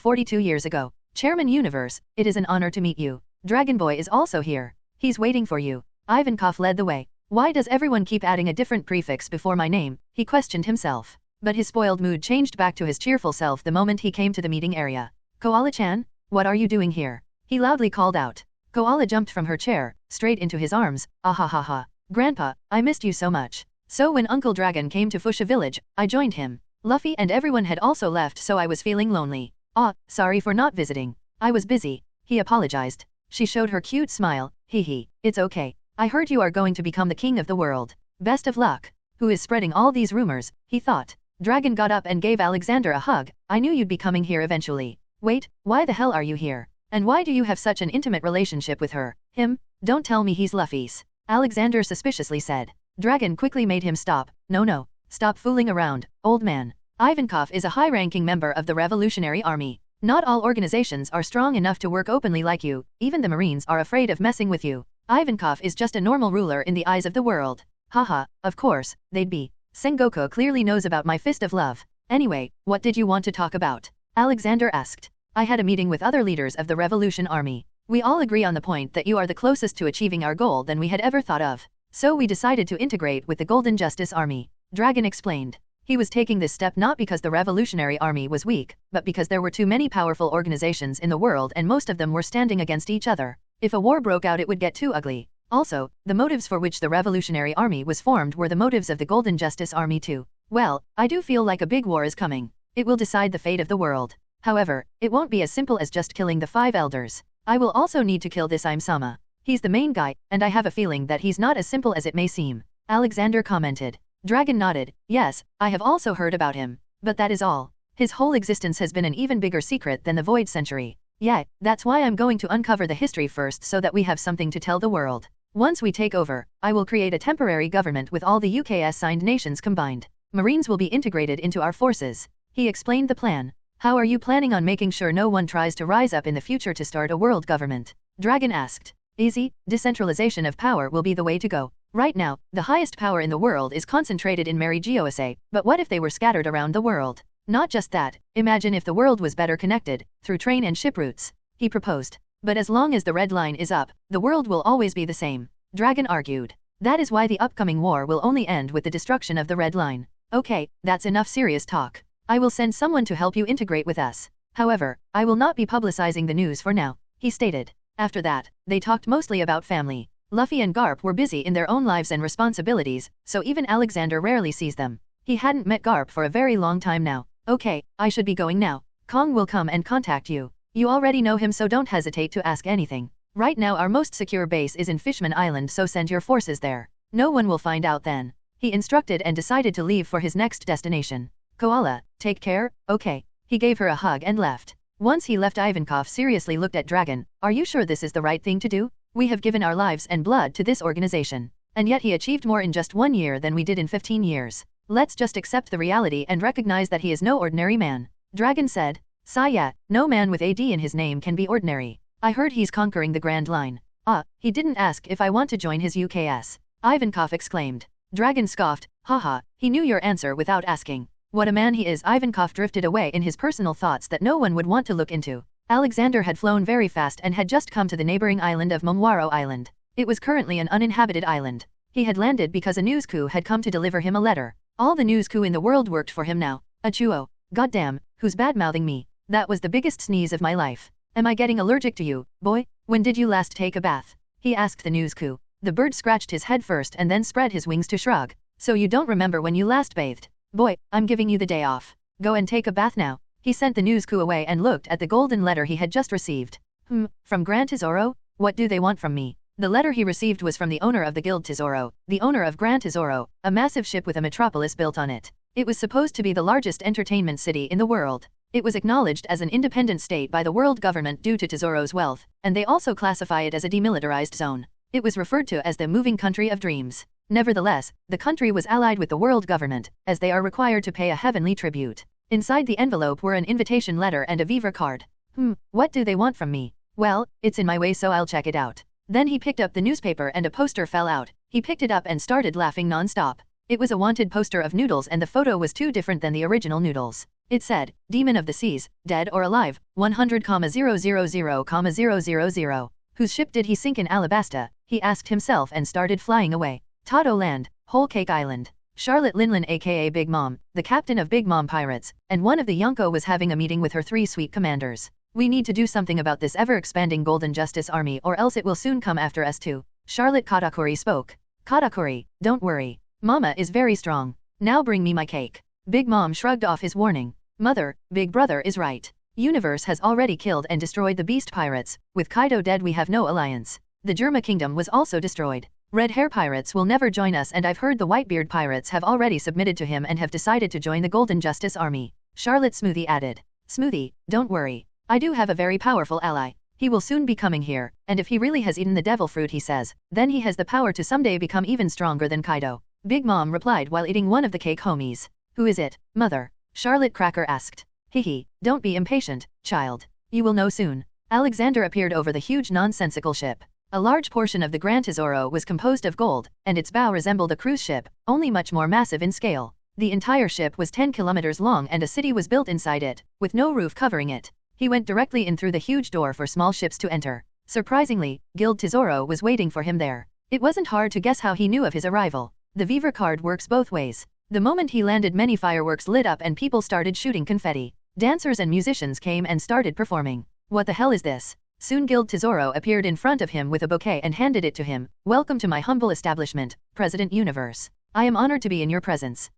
42 years ago. Chairman Universe, it is an honor to meet you. Dragon Boy is also here. He's waiting for you. Ivankov led the way. Why does everyone keep adding a different prefix before my name? He questioned himself. But his spoiled mood changed back to his cheerful self the moment he came to the meeting area. Koala-chan? What are you doing here? He loudly called out. Koala jumped from her chair, straight into his arms. Ahahaha. Grandpa, I missed you so much. So when Uncle Dragon came to Fuchsia village, I joined him. Luffy and everyone had also left so I was feeling lonely. Sorry for not visiting. I was busy. He apologized. She showed her cute smile. Hee. It's okay. I heard you are going to become the king of the world. Best of luck. Who is spreading all these rumors? He thought. Dragon got up and gave Alexander a hug. I knew you'd be coming here eventually. Wait, why the hell are you here? And why do you have such an intimate relationship with her? Him? Don't tell me he's Luffy's. Alexander suspiciously said. Dragon quickly made him stop. No. Stop fooling around, old man. Ivankov is a high-ranking member of the Revolutionary Army. Not all organizations are strong enough to work openly like you, even the Marines are afraid of messing with you. Ivankov is just a normal ruler in the eyes of the world. Haha, of course, they'd be. Sengoku clearly knows about my fist of love. Anyway, what did you want to talk about? Alexander asked. I had a meeting with other leaders of the Revolution Army. We all agree on the point that you are the closest to achieving our goal than we had ever thought of. So we decided to integrate with the Golden Justice Army. Dragon explained. He was taking this step not because the Revolutionary Army was weak, but because there were too many powerful organizations in the world and most of them were standing against each other. If a war broke out it would get too ugly. Also, the motives for which the Revolutionary Army was formed were the motives of the Golden Justice Army too. Well, I do feel like a big war is coming. It will decide the fate of the world. However, it won't be as simple as just killing the 5 elders. I will also need to kill this Im-sama. He's the main guy, and I have a feeling that he's not as simple as it may seem. Alexander commented. Dragon nodded. Yes, I have also heard about him. But that is all. His whole existence has been an even bigger secret than the Void Century. Yeah, that's why I'm going to uncover the history first so that we have something to tell the world. Once we take over, I will create a temporary government with all the UK's signed nations combined. Marines will be integrated into our forces. He explained the plan. How are you planning on making sure no one tries to rise up in the future to start a world government? Dragon asked. Easy, decentralization of power will be the way to go. Right now, the highest power in the world is concentrated in Mary Geosa, but what if they were scattered around the world? Not just that, imagine if the world was better connected, through train and ship routes. He proposed. But as long as the red line is up, the world will always be the same. Dragon argued. That is why the upcoming war will only end with the destruction of the red line. Okay, that's enough serious talk. I will send someone to help you integrate with us. However, I will not be publicizing the news for now, he stated. After that, they talked mostly about family. Luffy and Garp were busy in their own lives and responsibilities, so even Alexander rarely sees them. He hadn't met Garp for a very long time now. Okay, I should be going now. Kong will come and contact you. You already know him, so don't hesitate to ask anything. Right now our most secure base is in Fishmen Island, so send your forces there. No one will find out then. He instructed and decided to leave for his next destination. Koala, take care, okay. He gave her a hug and left. Once he left, Ivankov seriously looked at Dragon. Are you sure this is the right thing to do? We have given our lives and blood to this organization. And yet he achieved more in just 1 year than we did in 15 years. Let's just accept the reality and recognize that he is no ordinary man. Dragon said. Saya, no man with AD in his name can be ordinary. I heard he's conquering the Grand Line. Ah, he didn't ask if I want to join his UKS. Ivankov exclaimed. Dragon scoffed. Haha, he knew your answer without asking. What a man he is. Ivankov drifted away in his personal thoughts that no one would want to look into. Alexander had flown very fast and had just come to the neighboring island of Momwaro Island. It was currently an uninhabited island. He had landed because a news crew had come to deliver him a letter. All the news crew in the world worked for him now. Achuo. Goddamn, who's bad-mouthing me? That was the biggest sneeze of my life. Am I getting allergic to you, boy? When did you last take a bath? He asked the news crew. The bird scratched his head first and then spread his wings to shrug. So you don't remember when you last bathed? Boy, I'm giving you the day off. Go and take a bath now. He sent the news crew away and looked at the golden letter he had just received. From Grand Tesoro? What do they want from me? The letter he received was from the owner of the Guild Tesoro, the owner of Grand Tesoro, a massive ship with a metropolis built on it. It was supposed to be the largest entertainment city in the world. It was acknowledged as an independent state by the world government due to Tesoro's wealth, and they also classify it as a demilitarized zone. It was referred to as the moving country of dreams. Nevertheless, the country was allied with the world government, as they are required to pay a heavenly tribute. Inside the envelope were an invitation letter and a Viva card. What do they want from me? Well, it's in my way, so I'll check it out. Then he picked up the newspaper and a poster fell out. He picked it up and started laughing non-stop. It was a wanted poster of Noodles and the photo was too different than the original Noodles. It said, Demon of the Seas, dead or alive, 100,000,000. Whose ship did he sink in Alabasta? He asked himself and started flying away. Tado Land, Whole Cake Island. Charlotte Linlin aka Big Mom, the captain of Big Mom Pirates, and one of the Yonko was having a meeting with her 3 sweet commanders. We need to do something about this ever-expanding Golden Justice Army or else it will soon come after us too. Charlotte Katakuri spoke. Katakuri, don't worry. Mama is very strong. Now bring me my cake. Big Mom shrugged off his warning. Mother, Big Brother is right. Universe has already killed and destroyed the Beast Pirates. With Kaido dead we have no alliance. The Germa Kingdom was also destroyed. Red Hair Pirates will never join us and I've heard the Whitebeard Pirates have already submitted to him and have decided to join the Golden Justice Army. Charlotte Smoothie added. Smoothie, don't worry. I do have a very powerful ally. He will soon be coming here, and if he really has eaten the devil fruit he says, then he has the power to someday become even stronger than Kaido. Big Mom replied while eating one of the cake homies. Who is it, Mother? Charlotte Cracker asked. Hehe, don't be impatient, child. You will know soon. Alexander appeared over the huge nonsensical ship. A large portion of the Grand Tesoro was composed of gold, and its bow resembled a cruise ship, only much more massive in scale. The entire ship was 10 kilometers long and a city was built inside it, with no roof covering it. He went directly in through the huge door for small ships to enter. Surprisingly, Guild Tesoro was waiting for him there. It wasn't hard to guess how he knew of his arrival. The Viva card works both ways. The moment he landed, many fireworks lit up and people started shooting confetti. Dancers and musicians came and started performing. What the hell is this? Soon Guild Tesoro appeared in front of him with a bouquet and handed it to him. Welcome to my humble establishment, President Universe. I am honored to be in your presence.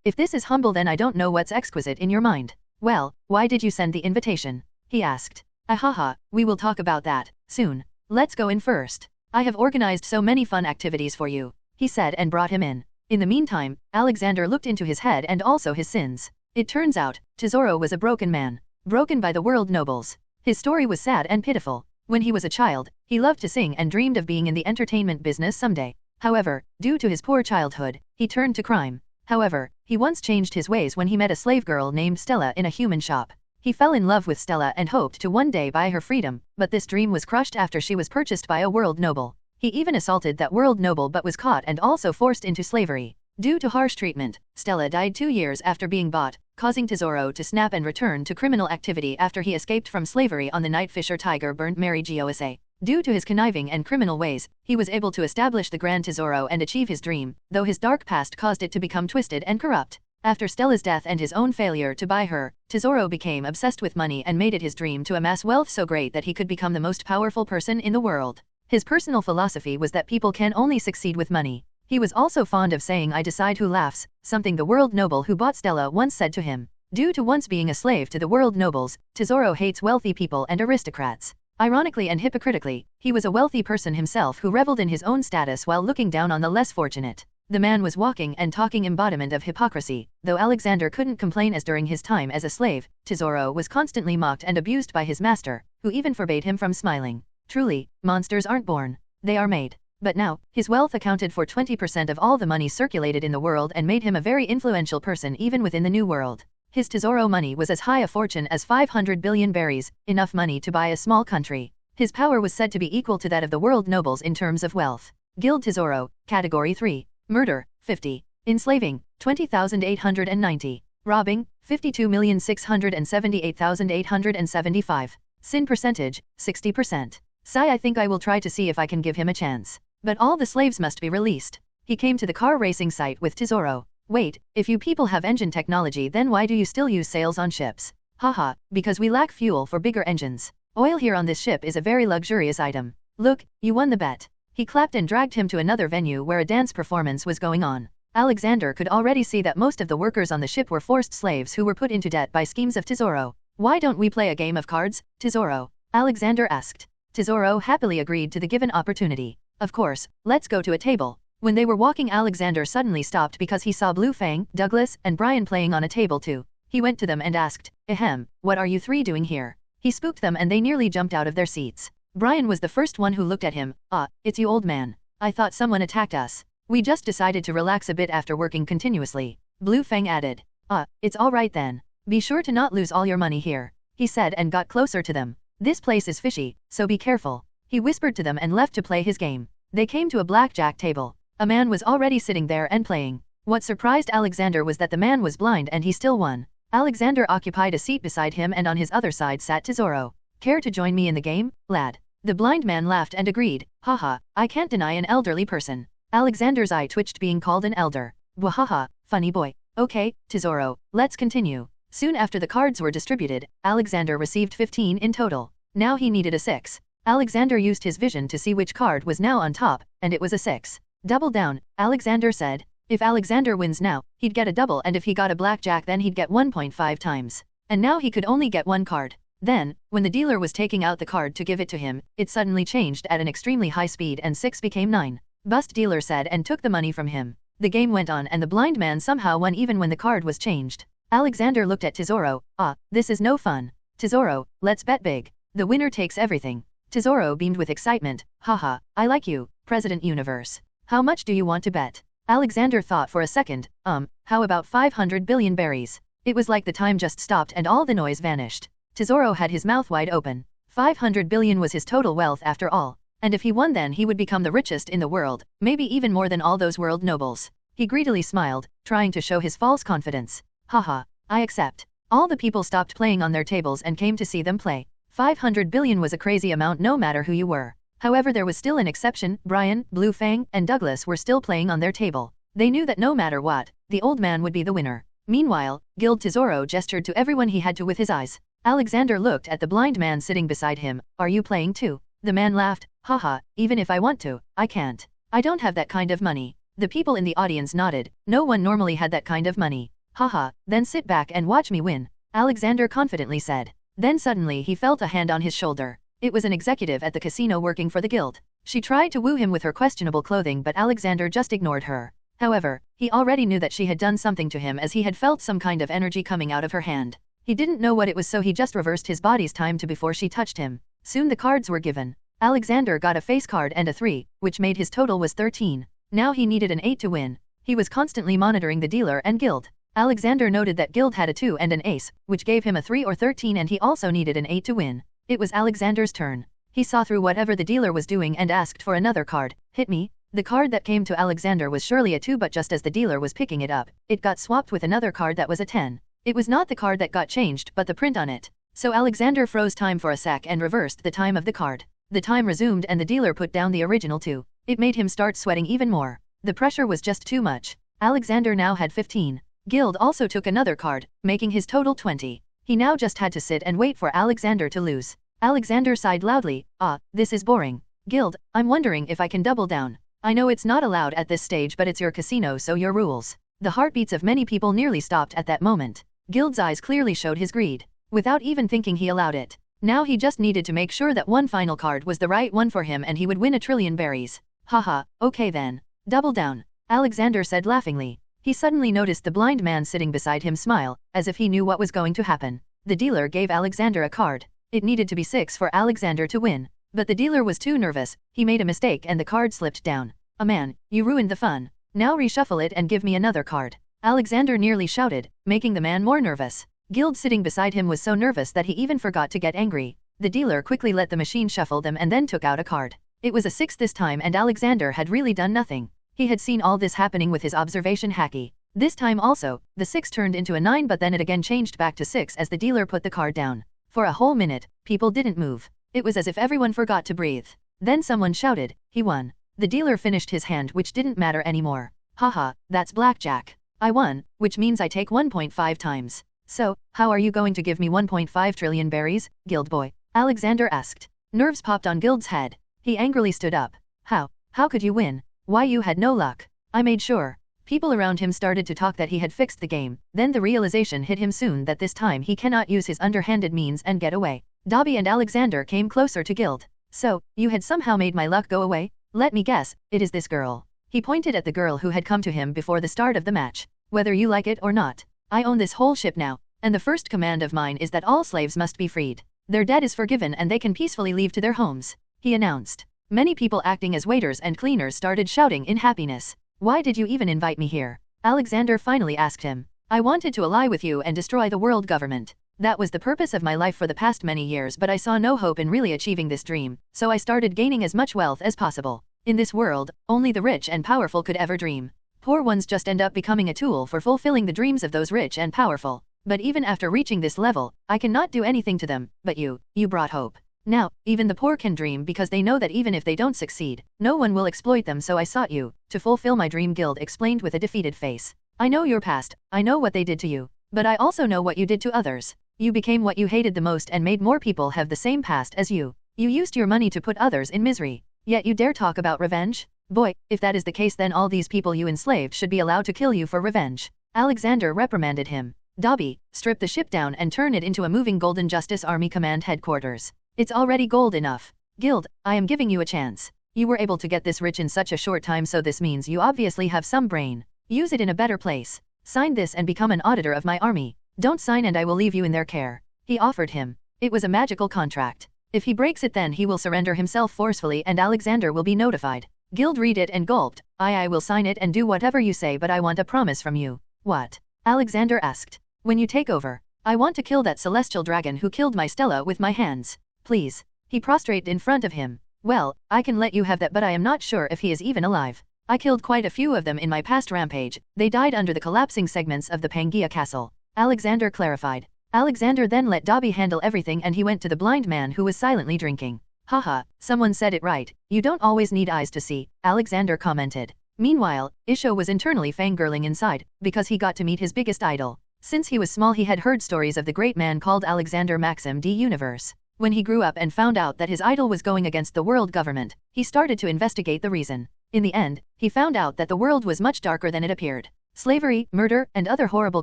If this is humble then I don't know what's exquisite in your mind. Well, why did you send the invitation? He asked. Ahaha, we will talk about that soon. Let's go in first. I have organized so many fun activities for you, he said and brought him in. In the meantime, Alexander looked into his head and also his sins. It turns out, Tesoro was a broken man. Broken by the world nobles. His story was sad and pitiful. When he was a child, he loved to sing and dreamed of being in the entertainment business someday. However, due to his poor childhood, he turned to crime. However, he once changed his ways when he met a slave girl named Stella in a human shop. He fell in love with Stella and hoped to one day buy her freedom, but this dream was crushed after she was purchased by a world noble. He even assaulted that world noble but was caught and also forced into slavery. Due to harsh treatment, Stella died 2 years after being bought, causing Tesoro to snap and return to criminal activity after he escaped from slavery on the night Fisher Tiger burned Mary Gosa. Due to his conniving and criminal ways, he was able to establish the Grand Tesoro and achieve his dream, though his dark past caused it to become twisted and corrupt. After Stella's death and his own failure to buy her, Tesoro became obsessed with money and made it his dream to amass wealth so great that he could become the most powerful person in the world. His personal philosophy was that people can only succeed with money. He was also fond of saying I decide who laughs, something the world noble who bought Stella once said to him. Due to once being a slave to the world nobles, Tesoro hates wealthy people and aristocrats. Ironically and hypocritically, he was a wealthy person himself who reveled in his own status while looking down on the less fortunate. The man was walking and talking embodiment of hypocrisy, though Alexander couldn't complain as during his time as a slave, Tesoro was constantly mocked and abused by his master, who even forbade him from smiling. Truly, monsters aren't born, they are made. But now, his wealth accounted for 20% of all the money circulated in the world and made him a very influential person even within the new world. His Tesoro money was as high a fortune as 500 billion berries, enough money to buy a small country. His power was said to be equal to that of the world nobles in terms of wealth. Guild Tesoro, Category 3. Murder, 50. Enslaving, 20,890. Robbing, 52,678,875. Sin percentage, 60%. Sigh, I think I will try to see if I can give him a chance. But all the slaves must be released. He came to the car racing site with Tesoro. Wait, if you people have engine technology then why do you still use sails on ships? Haha, because we lack fuel for bigger engines. Oil here on this ship is a very luxurious item. Look, you won the bet. He clapped and dragged him to another venue where a dance performance was going on. Alexander could already see that most of the workers on the ship were forced slaves who were put into debt by schemes of Tesoro. Why don't we play a game of cards, Tesoro? Alexander asked. Tesoro happily agreed to the given opportunity. Of course, let's go to a table. When they were walking, Alexander suddenly stopped because he saw Blue Fang, Douglas, and Brian playing on a table too. He went to them and asked, "Ahem, what are you three doing here?" He spooked them and they nearly jumped out of their seats. Brian was the first one who looked at him. "Ah, it's you, old man. I thought someone attacked us. We just decided to relax a bit after working continuously." Blue Fang added. "Ah, it's all right then. Be sure to not lose all your money here," he said and got closer to them. "This place is fishy, so be careful." He whispered to them and left to play his game. They came to a blackjack table. A man was already sitting there and playing. What surprised Alexander was that the man was blind and he still won. Alexander occupied a seat beside him and on his other side sat Tesoro. "Care to join me in the game, lad?" The blind man laughed and agreed. "Haha, I can't deny an elderly person." Alexander's eye twitched being called an elder. "Wahaha, funny boy. Okay, Tesoro, let's continue." Soon after the cards were distributed, Alexander received 15 in total. Now he needed a 6. Alexander used his vision to see which card was now on top, and it was a 6. "Double down," Alexander said. If Alexander wins now, he'd get a double, and if he got a blackjack then he'd get 1.5 times. And now he could only get one card. Then, when the dealer was taking out the card to give it to him, it suddenly changed at an extremely high speed and 6 became 9. "Bust," dealer said and took the money from him. The game went on and the blind man somehow won even when the card was changed. Alexander looked at Tesoro. "Ah, this is no fun. Tesoro, let's bet big. The winner takes everything." Tesoro beamed with excitement. "Haha, I like you, President Universe. How much do you want to bet?" Alexander thought for a second. How about 500 billion berries?" It was like the time just stopped and all the noise vanished. Tesoro had his mouth wide open. 500 billion was his total wealth after all. And if he won then he would become the richest in the world, maybe even more than all those world nobles. He greedily smiled, trying to show his false confidence. "Haha, I accept." All the people stopped playing on their tables and came to see them play. 500 billion was a crazy amount no matter who you were. However, there was still an exception. Brian, Blue Fang, and Douglas were still playing on their table. They knew that no matter what, the old man would be the winner. Meanwhile, Guild Tesoro gestured to everyone he had to with his eyes. Alexander looked at the blind man sitting beside him. "Are you playing too?" The man laughed. "Haha, even if I want to, I can't. I don't have that kind of money." The people in the audience nodded. No one normally had that kind of money. "Haha, then sit back and watch me win," Alexander confidently said. Then suddenly he felt a hand on his shoulder. It was an executive at the casino working for the guild. She tried to woo him with her questionable clothing, but Alexander just ignored her. However, he already knew that she had done something to him, as he had felt some kind of energy coming out of her hand. He didn't know what it was, so he just reversed his body's time to before she touched him. Soon the cards were given. Alexander got a face card and a 3, which made his total was 13. Now he needed an 8 to win. He was constantly monitoring the dealer and guild. Alexander noted that guild had a 2 and an ace, which gave him a 3 or 13, and he also needed an 8 to win. It was Alexander's turn. He saw through whatever the dealer was doing and asked for another card. Hit me. The card that came to Alexander was surely a 2, but just as the dealer was picking it up, it got swapped with another card that was a 10. It was not the card that got changed, but the print on it. So Alexander froze time for a sec and reversed the time of the card. The time resumed and the dealer put down the original 2. It made him start sweating even more. The pressure was just too much. Alexander now had 15. Guild also took another card, making his total 20. He now just had to sit and wait for Alexander to lose. Alexander sighed loudly. This is boring. Guild, I'm wondering if I can double down. I know it's not allowed at this stage, but it's your casino, so your rules. The heartbeats of many people nearly stopped at that moment. Guild's eyes clearly showed his greed. Without even thinking, he allowed it. Now he just needed to make sure that one final card was the right one for him and he would win 1,000,000,000 berries. Haha, okay then. Double down. Alexander said laughingly. He suddenly noticed the blind man sitting beside him smile, as if he knew what was going to happen. The dealer gave Alexander a card. It needed to be 6 for Alexander to win. But the dealer was too nervous. He made a mistake and the card slipped down. Man, you ruined the fun. Now reshuffle it and give me another card. Alexander nearly shouted, making the man more nervous. Guild sitting beside him was so nervous that he even forgot to get angry. The dealer quickly let the machine shuffle them and then took out a card. It was a 6 this time, and Alexander had really done nothing. He had seen all this happening with his observation haki. This time also, the 6 turned into a 9, but then it again changed back to 6 as the dealer put the card down. For a whole minute, people didn't move. It was as if everyone forgot to breathe. Then someone shouted, he won. The dealer finished his hand, which didn't matter anymore. Haha, that's blackjack. I won, which means I take 1.5 times. So, how are you going to give me 1.5 trillion berries, Guild boy? Alexander asked. Nerves popped on Guild's head. He angrily stood up. How could you win? Why, you had no luck. I made sure. People around him started to talk that he had fixed the game. Then the realization hit him soon that this time he cannot use his underhanded means and get away. Dobby and Alexander came closer to Guild. So, you had somehow made my luck go away? Let me guess, it is this girl. He pointed at the girl who had come to him before the start of the match. Whether you like it or not, I own this whole ship now, and the first command of mine is that all slaves must be freed. Their debt is forgiven and they can peacefully leave to their homes, he announced. Many people acting as waiters and cleaners started shouting in happiness. Why did you even invite me here? Alexander finally asked him. I wanted to ally with you and destroy the world government. That was the purpose of my life for the past many years, but I saw no hope in really achieving this dream, so I started gaining as much wealth as possible. In this world, only the rich and powerful could ever dream. Poor ones just end up becoming a tool for fulfilling the dreams of those rich and powerful. But even after reaching this level, I cannot do anything to them, but you brought hope. Now, even the poor can dream because they know that even if they don't succeed, no one will exploit them, so I sought you, to fulfill my dream, Guild explained with a defeated face. I know your past, I know what they did to you, but I also know what you did to others. You became what you hated the most and made more people have the same past as you. You used your money to put others in misery. Yet you dare talk about revenge? Boy, if that is the case, then all these people you enslaved should be allowed to kill you for revenge. Alexander reprimanded him. Dobby, strip the ship down and turn it into a moving Golden Justice Army Command headquarters. It's already gold enough. Guild, I am giving you a chance. You were able to get this rich in such a short time, so this means you obviously have some brain. Use it in a better place. Sign this and become an auditor of my army. Don't sign and I will leave you in their care. He offered him. It was a magical contract. If he breaks it, then he will surrender himself forcefully and Alexander will be notified. Guild read it and gulped. I will sign it and do whatever you say, but I want a promise from you. What? Alexander asked. When you take over, I want to kill that celestial dragon who killed my Stella with my hands. Please. He prostrated in front of him. Well, I can let you have that, but I am not sure if he is even alive. I killed quite a few of them in my past rampage. They died under the collapsing segments of the Pangaea castle. Alexander clarified. Alexander then let Dobby handle everything and he went to the blind man who was silently drinking. Haha, someone said it right. You don't always need eyes to see, Alexander commented. Meanwhile, Isho was internally fangirling inside, because he got to meet his biggest idol. Since he was small, he had heard stories of the great man called Alexander Maxim D. Universe. When he grew up and found out that his idol was going against the world government, he started to investigate the reason. In the end, he found out that the world was much darker than it appeared. Slavery, murder, and other horrible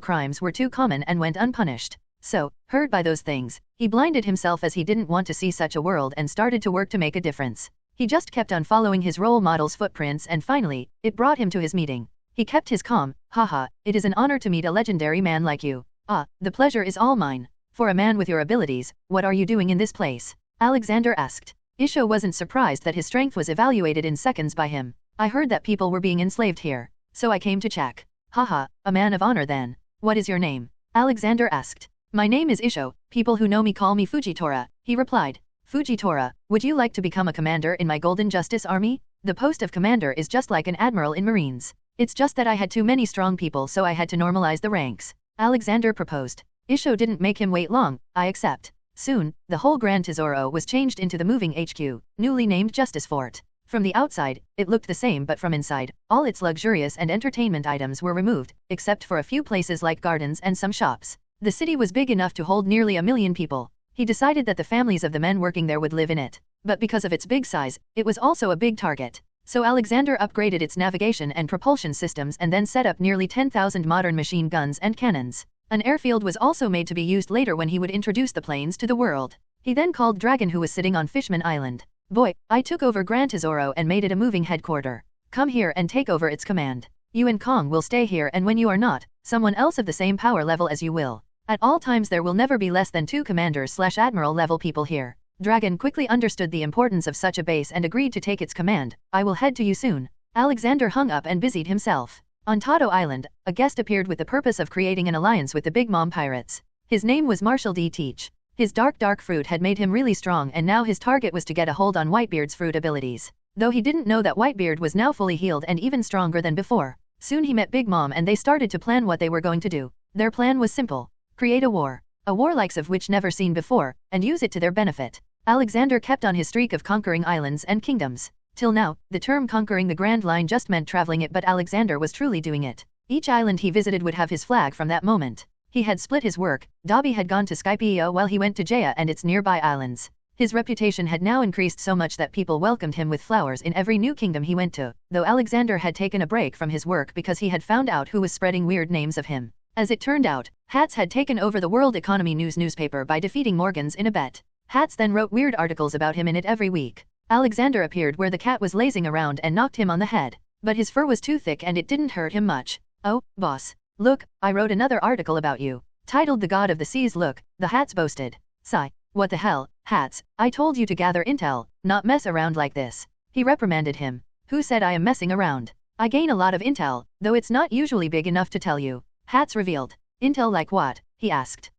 crimes were too common and went unpunished. So, hurt by those things, he blinded himself as he didn't want to see such a world and started to work to make a difference. He just kept on following his role model's footprints and finally, it brought him to his meeting. He kept his calm. Haha, it is an honor to meet a legendary man like you. Ah, the pleasure is all mine. For a man with your abilities, what are you doing in this place? Alexander asked. Isho wasn't surprised that his strength was evaluated in seconds by him. I heard that people were being enslaved here, so I came to check. Haha, a man of honor then. What is your name? Alexander asked. My name is Isho, people who know me call me Fujitora, he replied. Fujitora, would you like to become a commander in my Golden Justice Army? The post of commander is just like an admiral in Marines. It's just that I had too many strong people so I had to normalize the ranks. Alexander proposed. Isho didn't make him wait long, I accept. Soon, the whole Grand Tesoro was changed into the moving HQ, newly named Justice Fort. From the outside, it looked the same but from inside, all its luxurious and entertainment items were removed, except for a few places like gardens and some shops. The city was big enough to hold nearly 1 million people. He decided that the families of the men working there would live in it. But because of its big size, it was also a big target. So Alexander upgraded its navigation and propulsion systems and then set up nearly 10,000 modern machine guns and cannons. An airfield was also made to be used later when he would introduce the planes to the world. He then called Dragon who was sitting on Fishmen Island. Boy, I took over Gran Tesoro and made it a moving headquarter. Come here and take over its command. You and Kong will stay here and when you are not, someone else of the same power level as you will. At all times there will never be less than 2 commanders/admiral level people here. Dragon quickly understood the importance of such a base and agreed to take its command. I will head to you soon. Alexander hung up and busied himself. On Tado Island, a guest appeared with the purpose of creating an alliance with the Big Mom pirates. His name was Marshall D. Teach. His dark fruit had made him really strong and now his target was to get a hold on Whitebeard's fruit abilities. Though he didn't know that Whitebeard was now fully healed and even stronger than before. Soon he met Big Mom and they started to plan what they were going to do. Their plan was simple. Create a war likes of which never seen before, and use it to their benefit. Alexander kept on his streak of conquering islands and kingdoms. Till now, the term conquering the Grand Line just meant traveling it but Alexander was truly doing it. Each island he visited would have his flag from that moment. He had split his work, Dobby had gone to Skypea while he went to Jaya and its nearby islands. His reputation had now increased so much that people welcomed him with flowers in every new kingdom he went to, though Alexander had taken a break from his work because he had found out who was spreading weird names of him. As it turned out, Hats had taken over the World Economy News newspaper by defeating Morgans in a bet. Hats then wrote weird articles about him in it every week. Alexander appeared where the cat was lazing around and knocked him on the head. But his fur was too thick and it didn't hurt him much. Oh, boss. Look, I wrote another article about you. Titled The God of the Seas Look, the Hats boasted. Sigh. What the hell, Hats, I told you to gather intel, not mess around like this. He reprimanded him. Who said I am messing around? I gain a lot of intel, though it's not usually big enough to tell you. Hats revealed. Intel like what? He asked.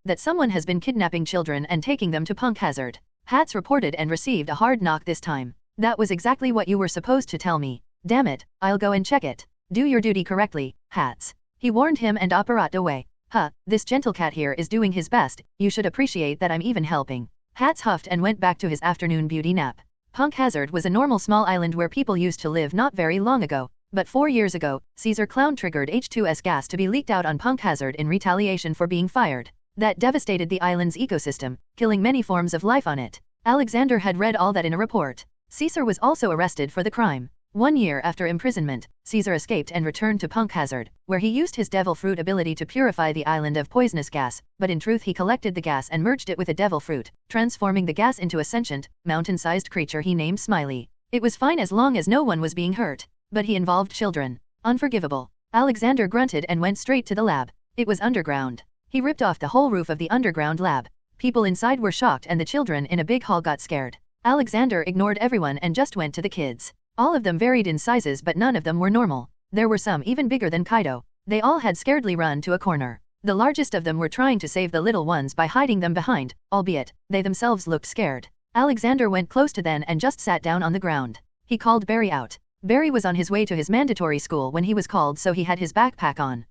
That someone has been kidnapping children and taking them to Punk Hazard. Hats reported and received a hard knock this time. That was exactly what you were supposed to tell me. Damn it, I'll go and check it. Do your duty correctly, Hats. He warned him and operat away. This gentle cat here is doing his best, you should appreciate that I'm even helping. Hats huffed and went back to his afternoon beauty nap. Punk Hazard was a normal small island where people used to live not very long ago. But 4 years ago, Caesar Clown triggered H2S gas to be leaked out on Punk Hazard in retaliation for being fired. That devastated the island's ecosystem, killing many forms of life on it. Alexander had read all that in a report. Caesar was also arrested for the crime. 1 year after imprisonment, Caesar escaped and returned to Punk Hazard, where he used his devil fruit ability to purify the island of poisonous gas, but in truth he collected the gas and merged it with a devil fruit, transforming the gas into a sentient, mountain-sized creature he named Smiley. It was fine as long as no one was being hurt. But he involved children. Unforgivable. Alexander grunted and went straight to the lab. It was underground. He ripped off the whole roof of the underground lab. People inside were shocked and the children in a big hall got scared. Alexander ignored everyone and just went to the kids. All of them varied in sizes but none of them were normal. There were some even bigger than Kaido. They all had scaredly run to a corner. The largest of them were trying to save the little ones by hiding them behind, albeit, they themselves looked scared. Alexander went close to them and just sat down on the ground. He called Barry out. Barry was on his way to his mandatory school when he was called so he had his backpack on.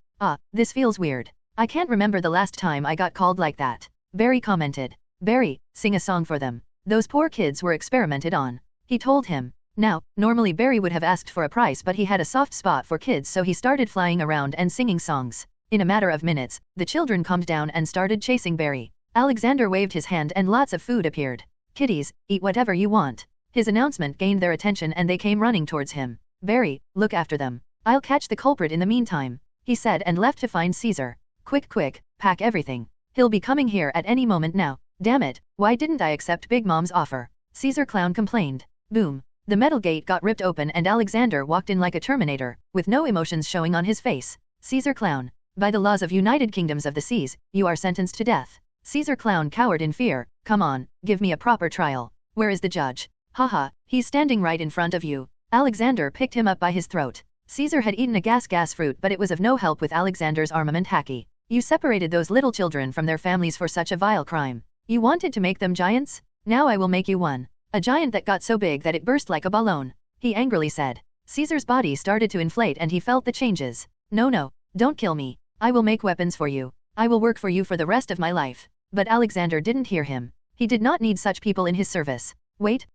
This feels weird. I can't remember the last time I got called like that. Barry commented. Barry, sing a song for them. Those poor kids were experimented on. He told him. Now, normally Barry would have asked for a price but he had a soft spot for kids so he started flying around and singing songs. In a matter of minutes, the children calmed down and started chasing Barry. Alexander waved his hand and lots of food appeared. Kiddies, eat whatever you want. His announcement gained their attention and they came running towards him. Barry, look after them. I'll catch the culprit in the meantime, he said and left to find Caesar. Quick, pack everything. He'll be coming here at any moment now. Damn it, why didn't I accept Big Mom's offer? Caesar Clown complained. Boom. The metal gate got ripped open and Alexander walked in like a Terminator, with no emotions showing on his face. Caesar Clown. By the laws of United Kingdoms of the Seas, you are sentenced to death. Caesar Clown cowered in fear. Come on, give me a proper trial. Where is the judge? Haha, he's standing right in front of you. Alexander picked him up by his throat. Caesar had eaten a gas fruit, but it was of no help with Alexander's armament haki. You separated those little children from their families for such a vile crime. You wanted to make them giants? Now I will make you one. A giant that got so big that it burst like a balloon. He angrily said. Caesar's body started to inflate and he felt the changes. No, don't kill me. I will make weapons for you. I will work for you for the rest of my life. But Alexander didn't hear him. He did not need such people in his service. Wait.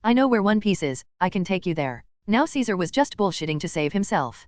I know where One Piece is, I can take you there. Now Caesar was just bullshitting to save himself.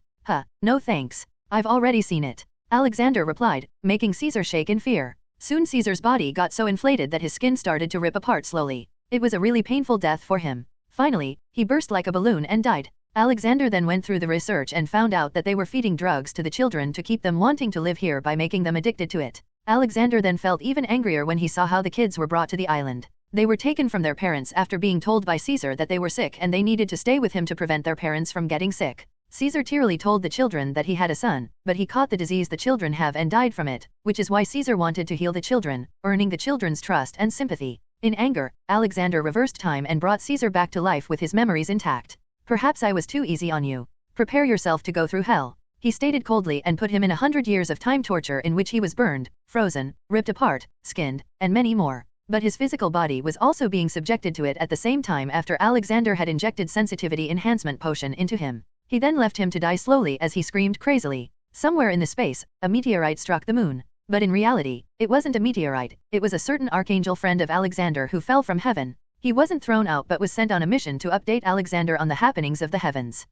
No thanks. I've already seen it. Alexander replied, making Caesar shake in fear. Soon Caesar's body got so inflated that his skin started to rip apart slowly. It was a really painful death for him. Finally, he burst like a balloon and died. Alexander then went through the research and found out that they were feeding drugs to the children to keep them wanting to live here by making them addicted to it. Alexander then felt even angrier when he saw how the kids were brought to the island. They were taken from their parents after being told by Caesar that they were sick and they needed to stay with him to prevent their parents from getting sick. Caesar tearily told the children that he had a son, but he caught the disease the children have and died from it, which is why Caesar wanted to heal the children, earning the children's trust and sympathy. In anger, Alexander reversed time and brought Caesar back to life with his memories intact. Perhaps I was too easy on you. Prepare yourself to go through hell. He stated coldly and put him in 100 years of time torture in which he was burned, frozen, ripped apart, skinned, and many more. But his physical body was also being subjected to it at the same time after Alexander had injected sensitivity enhancement potion into him. He then left him to die slowly as he screamed crazily. Somewhere in the space, a meteorite struck the moon. But in reality, it wasn't a meteorite, it was a certain archangel friend of Alexander who fell from heaven. He wasn't thrown out but was sent on a mission to update Alexander on the happenings of the heavens.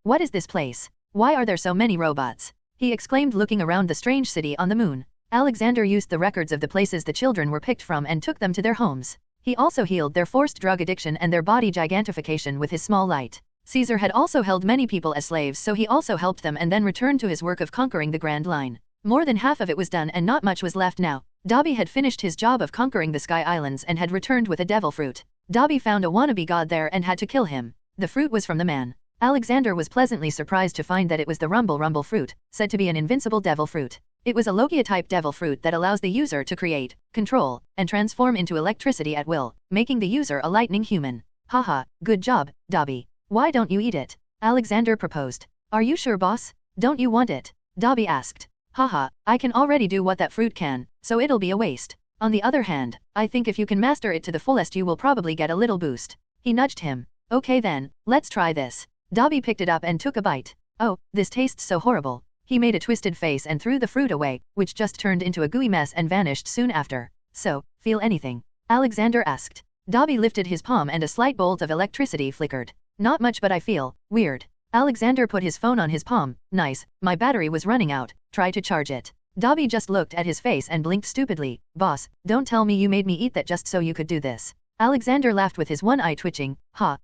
What is this place? Why are there so many robots? He exclaimed looking around the strange city on the moon. Alexander used the records of the places the children were picked from and took them to their homes. He also healed their forced drug addiction and their body gigantification with his small light. Caesar had also held many people as slaves, so he also helped them and then returned to his work of conquering the Grand Line. More than half of it was done and not much was left now. Dobby had finished his job of conquering the Sky Islands and had returned with a devil fruit. Dobby found a wannabe god there and had to kill him. The fruit was from the man. Alexander was pleasantly surprised to find that it was the Rumble fruit, said to be an invincible devil fruit. It was a Logia-type devil fruit that allows the user to create, control, and transform into electricity at will, making the user a lightning human. Haha, good job, Dobby. Why don't you eat it? Alexander proposed. Are you sure, boss? Don't you want it? Dobby asked. Haha, I can already do what that fruit can, so it'll be a waste. On the other hand, I think if you can master it to the fullest you will probably get a little boost. He nudged him. Okay then, let's try this. Dobby picked it up and took a bite. Oh, this tastes so horrible. He made a twisted face and threw the fruit away, which just turned into a gooey mess and vanished soon after. So, feel anything? Alexander asked. Dobby lifted his palm and a slight bolt of electricity flickered. Not much, but I feel weird. Alexander put his phone on his palm. Nice, my battery was running out, try to charge it. Dobby just looked at his face and blinked stupidly. Boss, don't tell me you made me eat that just so you could do this. Alexander laughed with his one eye twitching. Ha,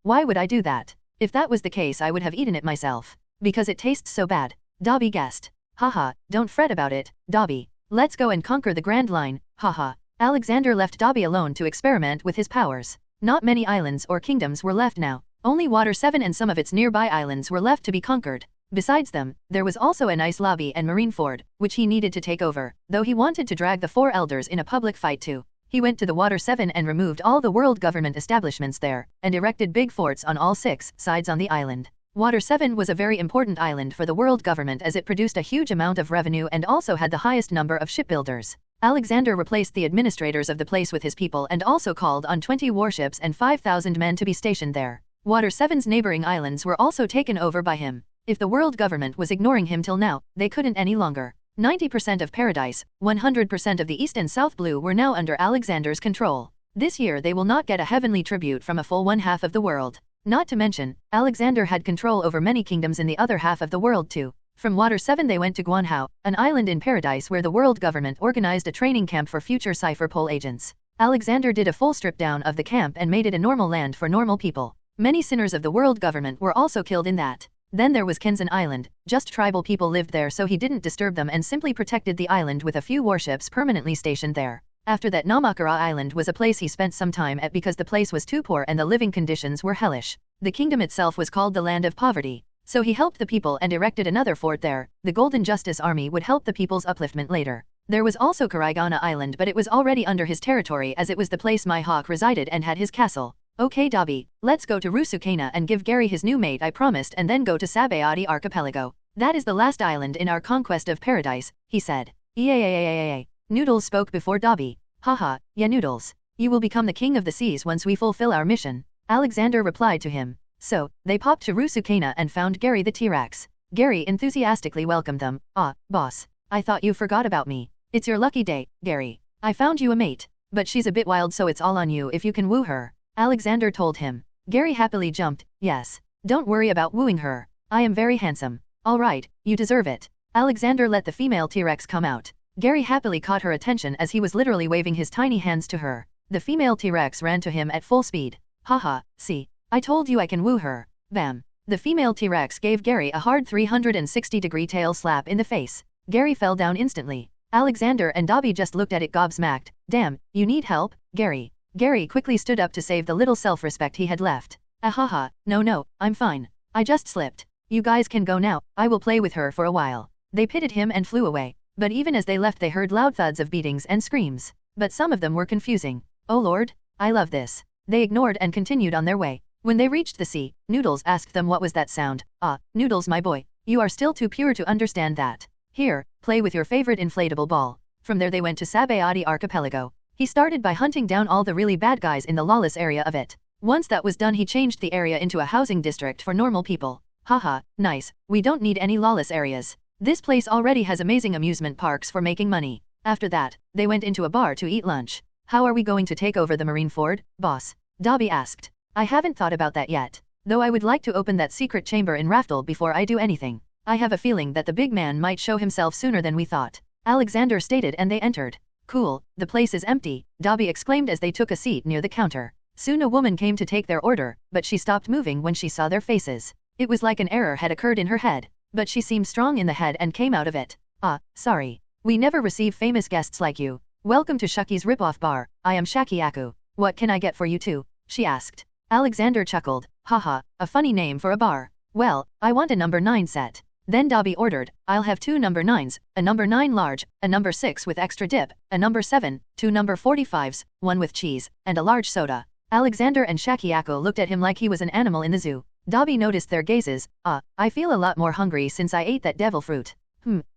why would I do that? If that was the case I would have eaten it myself. Because it tastes so bad. Dobby guessed. Haha, don't fret about it, Dobby. Let's go and conquer the Grand Line, haha. Alexander left Dobby alone to experiment with his powers. Not many islands or kingdoms were left now. Only Water 7 and some of its nearby islands were left to be conquered. Besides them, there was also an ice lobby and Marineford, which he needed to take over, though he wanted to drag the 4 elders in a public fight too. He went to the Water 7 and removed all the world government establishments there, and erected big forts on all 6 sides on the island. Water 7 was a very important island for the world government as it produced a huge amount of revenue and also had the highest number of shipbuilders. Alexander replaced the administrators of the place with his people and also called on 20 warships and 5,000 men to be stationed there. Water 7's neighboring islands were also taken over by him. If the world government was ignoring him till now, they couldn't any longer. 90% of Paradise, 100% of the East and South Blue were now under Alexander's control. This year they will not get a heavenly tribute from a full one half of the world. Not to mention, Alexander had control over many kingdoms in the other half of the world too. From Water 7 they went to Guanhao, an island in Paradise where the world government organized a training camp for future Cypher Pole agents. Alexander did a full strip down of the camp and made it a normal land for normal people. Many sinners of the world government were also killed in that. Then there was Kenzan Island, just tribal people lived there so he didn't disturb them and simply protected the island with a few warships permanently stationed there. After that, Namakura Island was a place he spent some time at because the place was too poor and the living conditions were hellish. The kingdom itself was called the Land of Poverty. So he helped the people and erected another fort there. The Golden Justice Army would help the people's upliftment later. There was also Karaigana Island, but it was already under his territory as it was the place Mihawk resided and had his castle. Okay Dabi, let's go to Rusukana and give Gary his new mate I promised and then go to Sabayati Archipelago. That is the last island in our conquest of paradise, he said. Yeah. Noodles spoke before Dabi. Haha, yeah Noodles. You will become the king of the seas once we fulfill our mission. Alexander replied to him. So, they popped to Rusukana and found Gary the T-Rex. Gary enthusiastically welcomed them. Ah, boss. I thought you forgot about me. It's your lucky day, Gary. I found you a mate. But she's a bit wild so it's all on you if you can woo her. Alexander told him. Gary happily jumped. Yes. Don't worry about wooing her. I am very handsome. Alright, you deserve it. Alexander let the female T-Rex come out. Gary happily caught her attention as he was literally waving his tiny hands to her. The female T-Rex ran to him at full speed. Haha, see. I told you I can woo her. Bam. The female T-Rex gave Gary a hard 360-degree tail slap in the face. Gary fell down instantly. Alexander and Dabi just looked at it gobsmacked. Damn, you need help, Gary. Gary quickly stood up to save the little self-respect he had left. Ahaha, no, I'm fine. I just slipped. You guys can go now, I will play with her for a while. They pitted him and flew away. But even as they left they heard loud thuds of beatings and screams. But some of them were confusing. Oh lord, I love this. They ignored and continued on their way. When they reached the sea, Noodles asked them what was that sound. Ah, Noodles my boy, you are still too pure to understand that. Here, play with your favorite inflatable ball. From there they went to Sabayati Archipelago. He started by hunting down all the really bad guys in the lawless area of it. Once that was done he changed the area into a housing district for normal people. Haha, nice, we don't need any lawless areas. This place already has amazing amusement parks for making money. After that, they went into a bar to eat lunch. How are we going to take over the Marineford, boss? Dabi asked. I haven't thought about that yet. Though I would like to open that secret chamber in Raftel before I do anything. I have a feeling that the big man might show himself sooner than we thought. Alexander stated and they entered. Cool, the place is empty, Dabi exclaimed as they took a seat near the counter. Soon a woman came to take their order, but she stopped moving when she saw their faces. It was like an error had occurred in her head. But she seemed strong in the head and came out of it. Ah, sorry. We never receive famous guests like you. Welcome to Shuki's Ripoff Bar, I am Shakiyaku. What can I get for you too? She asked. Alexander chuckled. Haha, a funny name for a bar. Well, I want a number 9 set. Then Dabi ordered, I'll have 2 number 9s, a number 9 large, a number 6 with extra dip, a number 7, 2 number 45s, 1 with cheese, and a large soda. Alexander and Shakiyaku looked at him like he was an animal in the zoo. Dabi noticed their gazes. I feel a lot more hungry since I ate that devil fruit.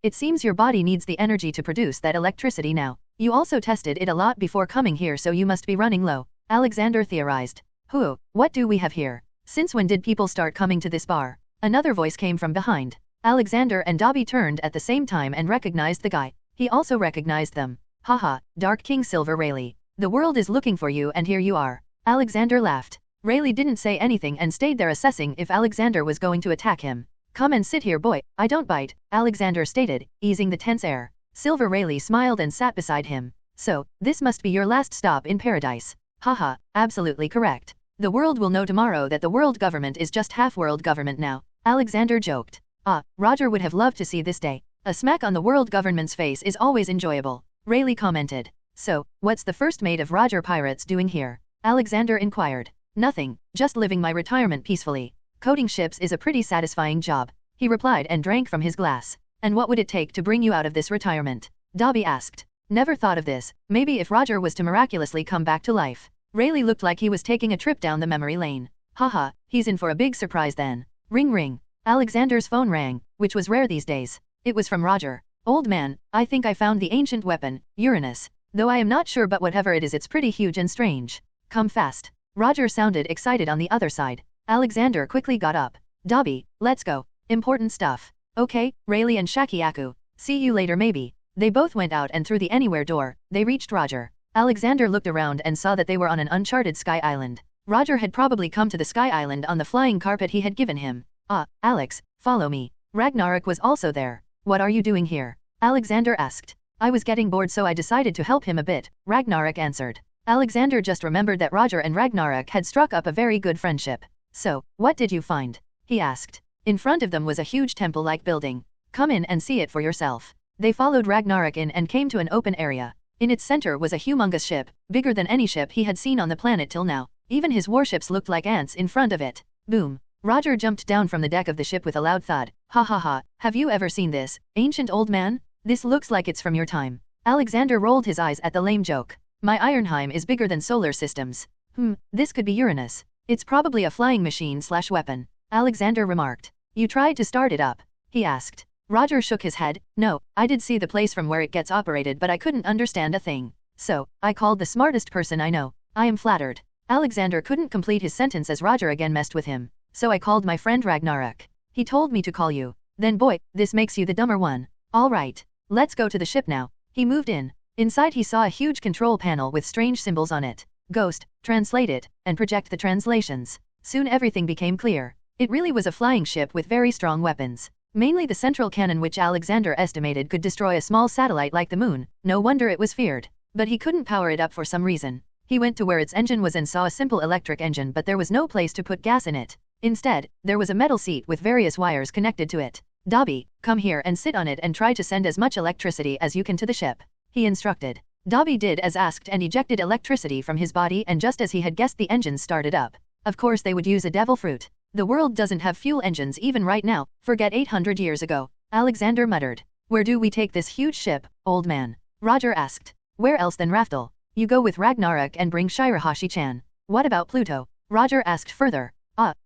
It seems your body needs the energy to produce that electricity now. You also tested it a lot before coming here so you must be running low. Alexander theorized. What do we have here? Since when did people start coming to this bar? Another voice came from behind. Alexander and Dabi turned at the same time and recognized the guy. He also recognized them. Haha, Dark King Silver Rayleigh. The world is looking for you and here you are. Alexander laughed. Rayleigh didn't say anything and stayed there assessing if Alexander was going to attack him. Come and sit here boy, I don't bite, Alexander stated, easing the tense air. Silver Rayleigh smiled and sat beside him. So, this must be your last stop in paradise. Haha, absolutely correct. The world will know tomorrow that the world government is just half world government now, Alexander joked. Roger would have loved to see this day. A smack on the world government's face is always enjoyable, Rayleigh commented. So, what's the first mate of Roger Pirates doing here? Alexander inquired. Nothing, just living my retirement peacefully. Coding ships is a pretty satisfying job, he replied and drank from his glass. And what would it take to bring you out of this retirement? Dabi asked. Never thought of this, maybe if Roger was to miraculously come back to life. Rayleigh looked like he was taking a trip down the memory lane. Haha, he's in for a big surprise then. Ring ring. Alexander's phone rang, which was rare these days. It was from Roger. Old man, I think I found the ancient weapon, Uranus. Though I am not sure but whatever it is it's pretty huge and strange. Come fast. Roger sounded excited on the other side. Alexander quickly got up. Dabi, let's go. Important stuff. Okay, Rayleigh and Shakiyaku. See you later maybe. They both went out and through the anywhere door, they reached Roger. Alexander looked around and saw that they were on an uncharted sky island. Roger had probably come to the sky island on the flying carpet he had given him. Alex, follow me. Ragnarok was also there. What are you doing here? Alexander asked. I was getting bored so I decided to help him a bit, Ragnarok answered. Alexander just remembered that Roger and Ragnarok had struck up a very good friendship. So, what did you find? He asked. In front of them was a huge temple-like building. Come in and see it for yourself. They followed Ragnarok in and came to an open area. In its center was a humongous ship, bigger than any ship he had seen on the planet till now. Even his warships looked like ants in front of it. Boom. Roger jumped down from the deck of the ship with a loud thud. Ha ha ha, have you ever seen this, ancient old man? This looks like it's from your time. Alexander rolled his eyes at the lame joke. My Ironheim is bigger than solar systems. This could be Uranus. It's probably a flying machine/weapon, Alexander remarked. You tried to start it up? He asked. Roger shook his head. No, I did see the place from where it gets operated but I couldn't understand a thing. So, I called the smartest person I know. I am flattered. Alexander couldn't complete his sentence as Roger again messed with him. So I called my friend Ragnarok. He told me to call you. Then boy, this makes you the dumber one. Alright. Let's go to the ship now. He moved in. Inside he saw a huge control panel with strange symbols on it. Ghost, translate it, and project the translations. Soon everything became clear. It really was a flying ship with very strong weapons. Mainly the central cannon which Alexander estimated could destroy a small satellite like the moon. No wonder it was feared. But he couldn't power it up for some reason. He went to where its engine was and saw a simple electric engine but there was no place to put gas in it. Instead, there was a metal seat with various wires connected to it. Dobby, come here and sit on it and try to send as much electricity as you can to the ship. He instructed. Dobby did as asked and ejected electricity from his body and just as he had guessed the engines started up. Of course they would use a devil fruit. The world doesn't have fuel engines even right now, forget 800 years ago, Alexander muttered. Where do we take this huge ship, old man? Roger asked. Where else than Raftel? You go with Ragnarok and bring Shirahoshi-chan. What about Pluto? Roger asked further.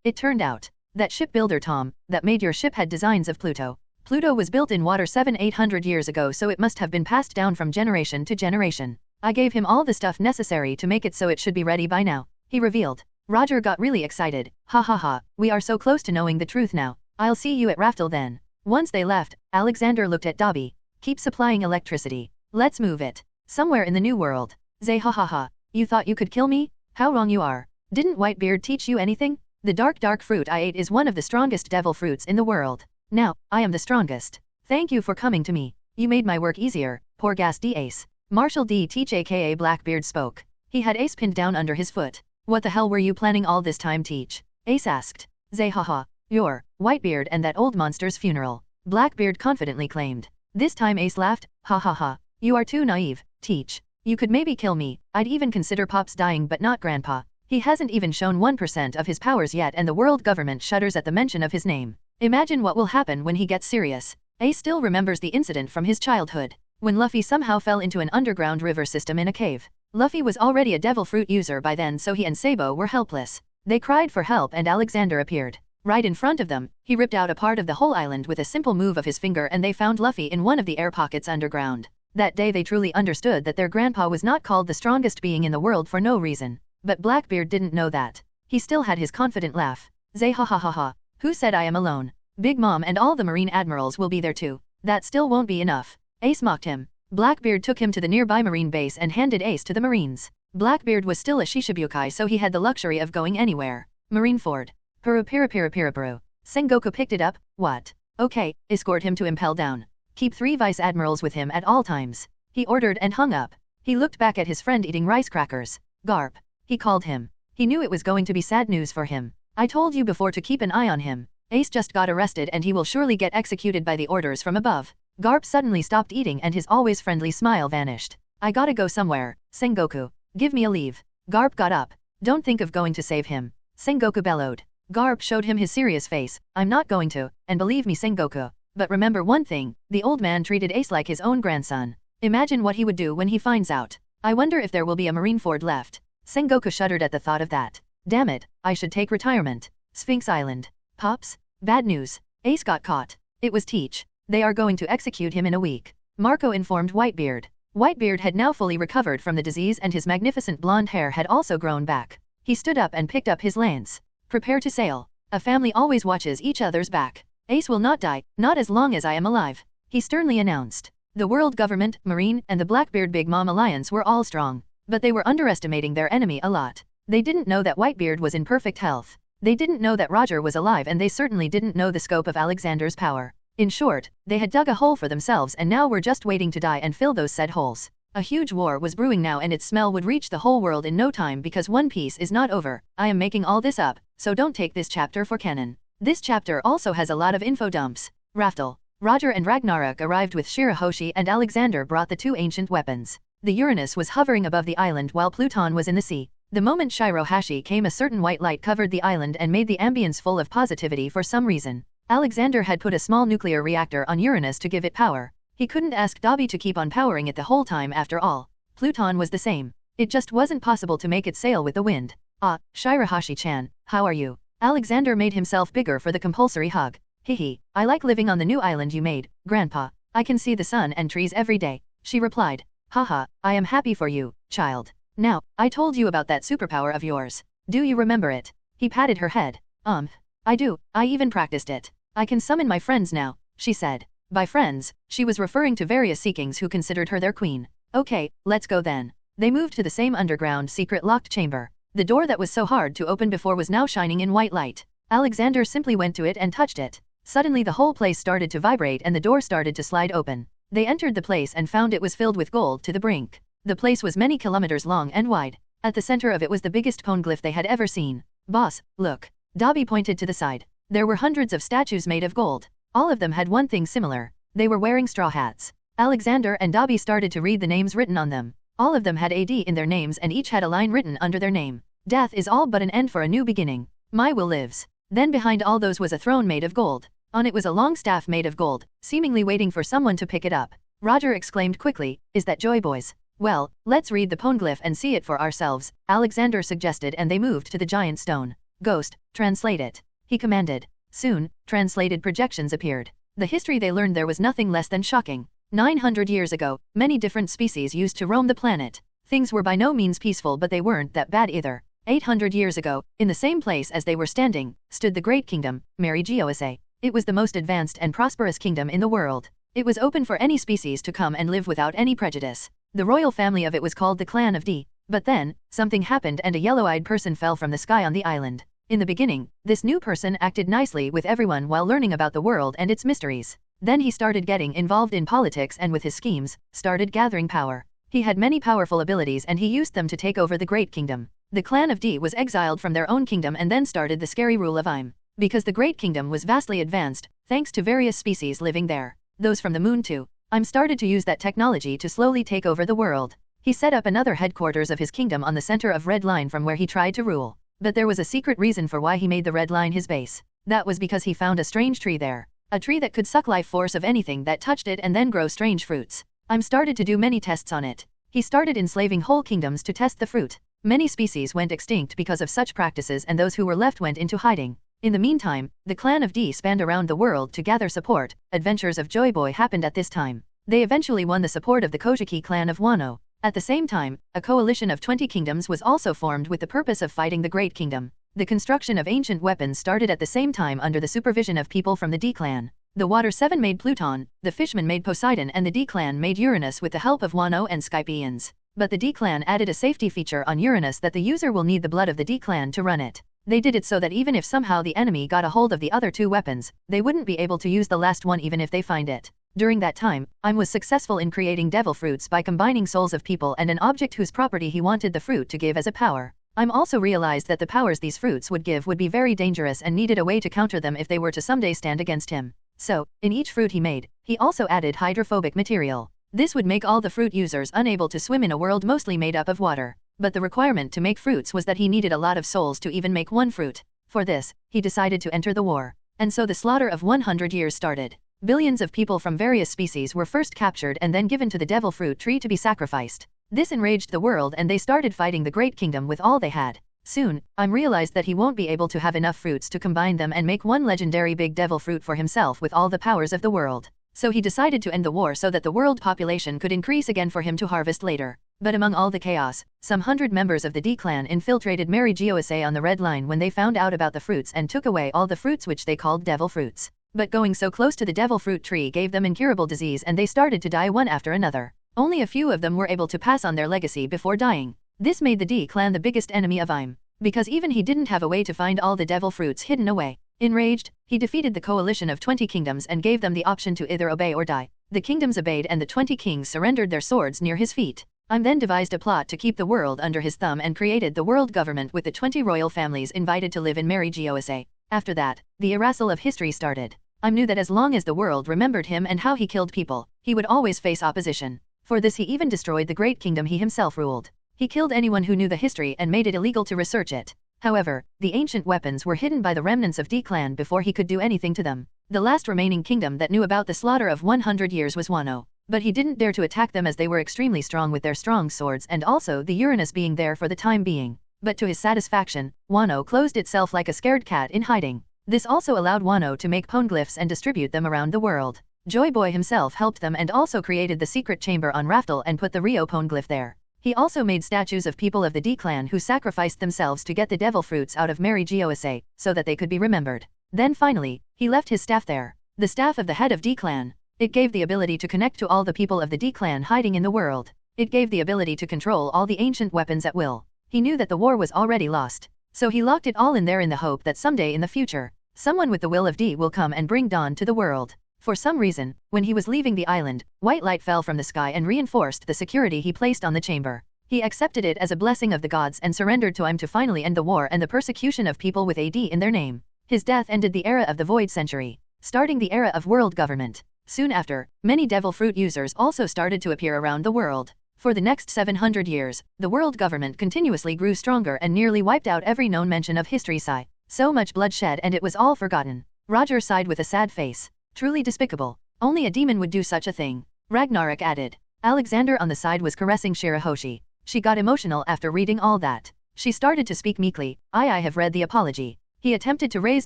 It turned out. That shipbuilder Tom, that made your ship had designs of Pluto. Pluto was built in water 700-800 years ago so it must have been passed down from generation to generation. I gave him all the stuff necessary to make it so it should be ready by now, he revealed. Roger got really excited. Ha ha ha, we are so close to knowing the truth now. I'll see you at Raftel then. Once they left, Alexander looked at Dobby. Keep supplying electricity. Let's move it. Somewhere in the new world. Zay ha ha ha. You thought you could kill me? How wrong you are. Didn't Whitebeard teach you anything? The dark fruit I ate is one of the strongest devil fruits in the world. Now, I am the strongest. Thank you for coming to me. You made my work easier. Poor gas D Ace. Marshal D Teach aka Blackbeard spoke. He had Ace pinned down under his foot. What the hell were you planning all this time, Teach? Ace asked. Zay haha. You're Whitebeard and that old monster's funeral. Blackbeard confidently claimed. This time Ace laughed. Ha ha ha. You are too naive, Teach. You could maybe kill me. I'd even consider Pops dying but not Grandpa. He hasn't even shown 1% of his powers yet and the world government shudders at the mention of his name. Imagine what will happen when he gets serious. Ace still remembers the incident from his childhood. When Luffy somehow fell into an underground river system in a cave. Luffy was already a devil fruit user by then so he and Sabo were helpless. They cried for help and Alexander appeared. Right in front of them, he ripped out a part of the whole island with a simple move of his finger and they found Luffy in one of the air pockets underground. That day they truly understood that their grandpa was not called the strongest being in the world for no reason. But Blackbeard didn't know that. He still had his confident laugh. Zay ha ha ha ha. Who said I am alone? Big Mom and all the Marine Admirals will be there too. That still won't be enough. Ace mocked him. Blackbeard took him to the nearby Marine base and handed Ace to the Marines. Blackbeard was still a Shishibukai so he had the luxury of going anywhere. Marineford. Peru. Sengoku picked it up. What? Okay, escort him to impel down. Keep 3 vice admirals with him at all times. He ordered and hung up. He looked back at his friend eating rice crackers. Garp. He called him. He knew it was going to be sad news for him. I told you before to keep an eye on him. Ace just got arrested and he will surely get executed by the orders from above. Garp suddenly stopped eating and his always friendly smile vanished. I gotta go somewhere, Sengoku. Give me a leave. Garp got up. Don't think of going to save him. Sengoku bellowed. Garp showed him his serious face. I'm not going to, and believe me Sengoku. But remember one thing, the old man treated Ace like his own grandson. Imagine what he would do when he finds out. I wonder if there will be a Marineford left. Sengoku shuddered at the thought of that. Damn it, I should take retirement. Sphinx Island. Pops? Bad news. Ace got caught. It was Teach. They are going to execute him in a week. Marco informed Whitebeard. Whitebeard had now fully recovered from the disease and his magnificent blonde hair had also grown back. He stood up and picked up his lance. Prepare to sail. A family always watches each other's back. Ace will not die, not as long as I am alive. He sternly announced. The world government, Marine, and the Blackbeard Big Mom alliance were all strong. But they were underestimating their enemy a lot. They didn't know that Whitebeard was in perfect health. They didn't know that Roger was alive and they certainly didn't know the scope of Alexander's power. In short, they had dug a hole for themselves and now were just waiting to die and fill those said holes. A huge war was brewing now and its smell would reach the whole world in no time because One Piece is not over. I am making all this up, so don't take this chapter for canon. This chapter also has a lot of info dumps. Raftel, Roger and Ragnarok arrived with Shirahoshi and Alexander brought the two ancient weapons. The Uranus was hovering above the island while Pluton was in the sea. The moment Shirahoshi came, a certain white light covered the island and made the ambience full of positivity for some reason. Alexander had put a small nuclear reactor on Uranus to give it power. He couldn't ask Dobby to keep on powering it the whole time after all. Pluton was the same. It just wasn't possible to make it sail with the wind. Ah, Shirahoshi-chan, how are you? Alexander made himself bigger for the compulsory hug. Hehe, I like living on the new island you made, Grandpa. I can see the sun and trees every day, she replied. Haha, I am happy for you, child. Now, I told you about that superpower of yours. Do you remember it? He patted her head. I do, I even practiced it. I can summon my friends now, she said. By friends, she was referring to various Sea Kings who considered her their queen. Okay, let's go then. They moved to the same underground secret locked chamber. The door that was so hard to open before was now shining in white light. Alexander simply went to it and touched it. Suddenly the whole place started to vibrate and the door started to slide open. They entered the place and found it was filled with gold to the brink. The place was many kilometers long and wide. At the center of it was the biggest poneglyph they had ever seen. Boss, look. Dobby pointed to the side. There were hundreds of statues made of gold. All of them had one thing similar. They were wearing straw hats. Alexander and Dobby started to read the names written on them. All of them had AD in their names and each had a line written under their name. Death is all but an end for a new beginning. My will lives. Then behind all those was a throne made of gold. On it was a long staff made of gold, seemingly waiting for someone to pick it up. Roger exclaimed quickly, is that Joy Boys? Well, let's read the poneglyph and see it for ourselves, Alexander suggested, and they moved to the giant stone. Ghost, translate it. He commanded. Soon, translated projections appeared. The history they learned there was nothing less than shocking. 900 years ago, many different species used to roam the planet. Things were by no means peaceful, but they weren't that bad either. 800 years ago, in the same place as they were standing, stood the Great Kingdom, Marigyoase. It was the most advanced and prosperous kingdom in the world. It was open for any species to come and live without any prejudice. The royal family of it was called the Clan of D. But then, something happened and a yellow-eyed person fell from the sky on the island. In the beginning, this new person acted nicely with everyone while learning about the world and its mysteries. Then he started getting involved in politics and with his schemes, started gathering power. He had many powerful abilities and he used them to take over the Great Kingdom. The Clan of D was exiled from their own kingdom and then started the scary rule of Im. Because the Great Kingdom was vastly advanced, thanks to various species living there. Those from the moon too. Im started to use that technology to slowly take over the world. He set up another headquarters of his kingdom on the center of Red Line from where he tried to rule. But there was a secret reason for why he made the Red Line his base. That was because he found a strange tree there. A tree that could suck life force of anything that touched it and then grow strange fruits. Im started to do many tests on it. He started enslaving whole kingdoms to test the fruit. Many species went extinct because of such practices and those who were left went into hiding. In the meantime, the Clan of D spanned around the world to gather support. Adventures of Joy Boy happened at this time. They eventually won the support of the Kojiki clan of Wano. At the same time, a coalition of 20 kingdoms was also formed with the purpose of fighting the Great Kingdom. The construction of ancient weapons started at the same time under the supervision of people from the D clan. The Water 7 made Pluton, the Fishmen made Poseidon, and the D clan made Uranus with the help of Wano and Skypians. But the D clan added a safety feature on Uranus that the user will need the blood of the D clan to run it. They did it so that even if somehow the enemy got a hold of the other two weapons, they wouldn't be able to use the last one even if they find it. During that time, Im was successful in creating devil fruits by combining souls of people and an object whose property he wanted the fruit to give as a power. Im also realized that the powers these fruits would give would be very dangerous and needed a way to counter them if they were to someday stand against him. So, in each fruit he made, he also added hydrophobic material. This would make all the fruit users unable to swim in a world mostly made up of water. But the requirement to make fruits was that he needed a lot of souls to even make one fruit. For this, he decided to enter the war. And so the slaughter of 100 years started. Billions of people from various species were first captured and then given to the devil fruit tree to be sacrificed. This enraged the world and they started fighting the Great Kingdom with all they had. Soon, Im realized that he won't be able to have enough fruits to combine them and make one legendary big devil fruit for himself with all the powers of the world. So he decided to end the war so that the world population could increase again for him to harvest later. But among all the chaos, some 100 members of the D clan infiltrated Marigyoase on the Red Line when they found out about the fruits and took away all the fruits which they called devil fruits. But going so close to the devil fruit tree gave them incurable disease and they started to die one after another. Only a few of them were able to pass on their legacy before dying. This made the D clan the biggest enemy of Im. Because even he didn't have a way to find all the devil fruits hidden away. Enraged, he defeated the coalition of 20 kingdoms and gave them the option to either obey or die. The kingdoms obeyed and the 20 kings surrendered their swords near his feet. Im then devised a plot to keep the world under his thumb and created the world government with the 20 royal families invited to live in Marigyoase. After that, the erasal of history started. I knew that as long as the world remembered him and how he killed people, he would always face opposition. For this he even destroyed the great kingdom he himself ruled. He killed anyone who knew the history and made it illegal to research it. However, the ancient weapons were hidden by the remnants of D-Clan before he could do anything to them. The last remaining kingdom that knew about the slaughter of 100 years was Wano. But he didn't dare to attack them as they were extremely strong with their strong swords and also the Uranus being there for the time being. But to his satisfaction, Wano closed itself like a scared cat in hiding. This also allowed Wano to make poneglyphs and distribute them around the world. Joy Boy himself helped them and also created the secret chamber on Raftel and put the Rio poneglyph there. He also made statues of people of the D-Clan who sacrificed themselves to get the devil fruits out of Mary Giose, so that they could be remembered. Then finally, he left his staff there. The staff of the head of D-Clan. It gave the ability to connect to all the people of the D-Clan hiding in the world. It gave the ability to control all the ancient weapons at will. He knew that the war was already lost. So he locked it all in there in the hope that someday in the future, someone with the will of D will come and bring dawn to the world. For some reason, when he was leaving the island, white light fell from the sky and reinforced the security he placed on the chamber. He accepted it as a blessing of the gods and surrendered to him to finally end the war and the persecution of people with AD in their name. His death ended the era of the Void Century, starting the era of world government. Soon after, many devil fruit users also started to appear around the world. For the next 700 years, the world government continuously grew stronger and nearly wiped out every known mention of history. So much bloodshed and it was all forgotten. Roger sighed with a sad face. Truly despicable. Only a demon would do such a thing. Ragnarok added. Alexander on the side was caressing Shirahoshi. She got emotional after reading all that. She started to speak meekly. I have read the apology. He attempted to raise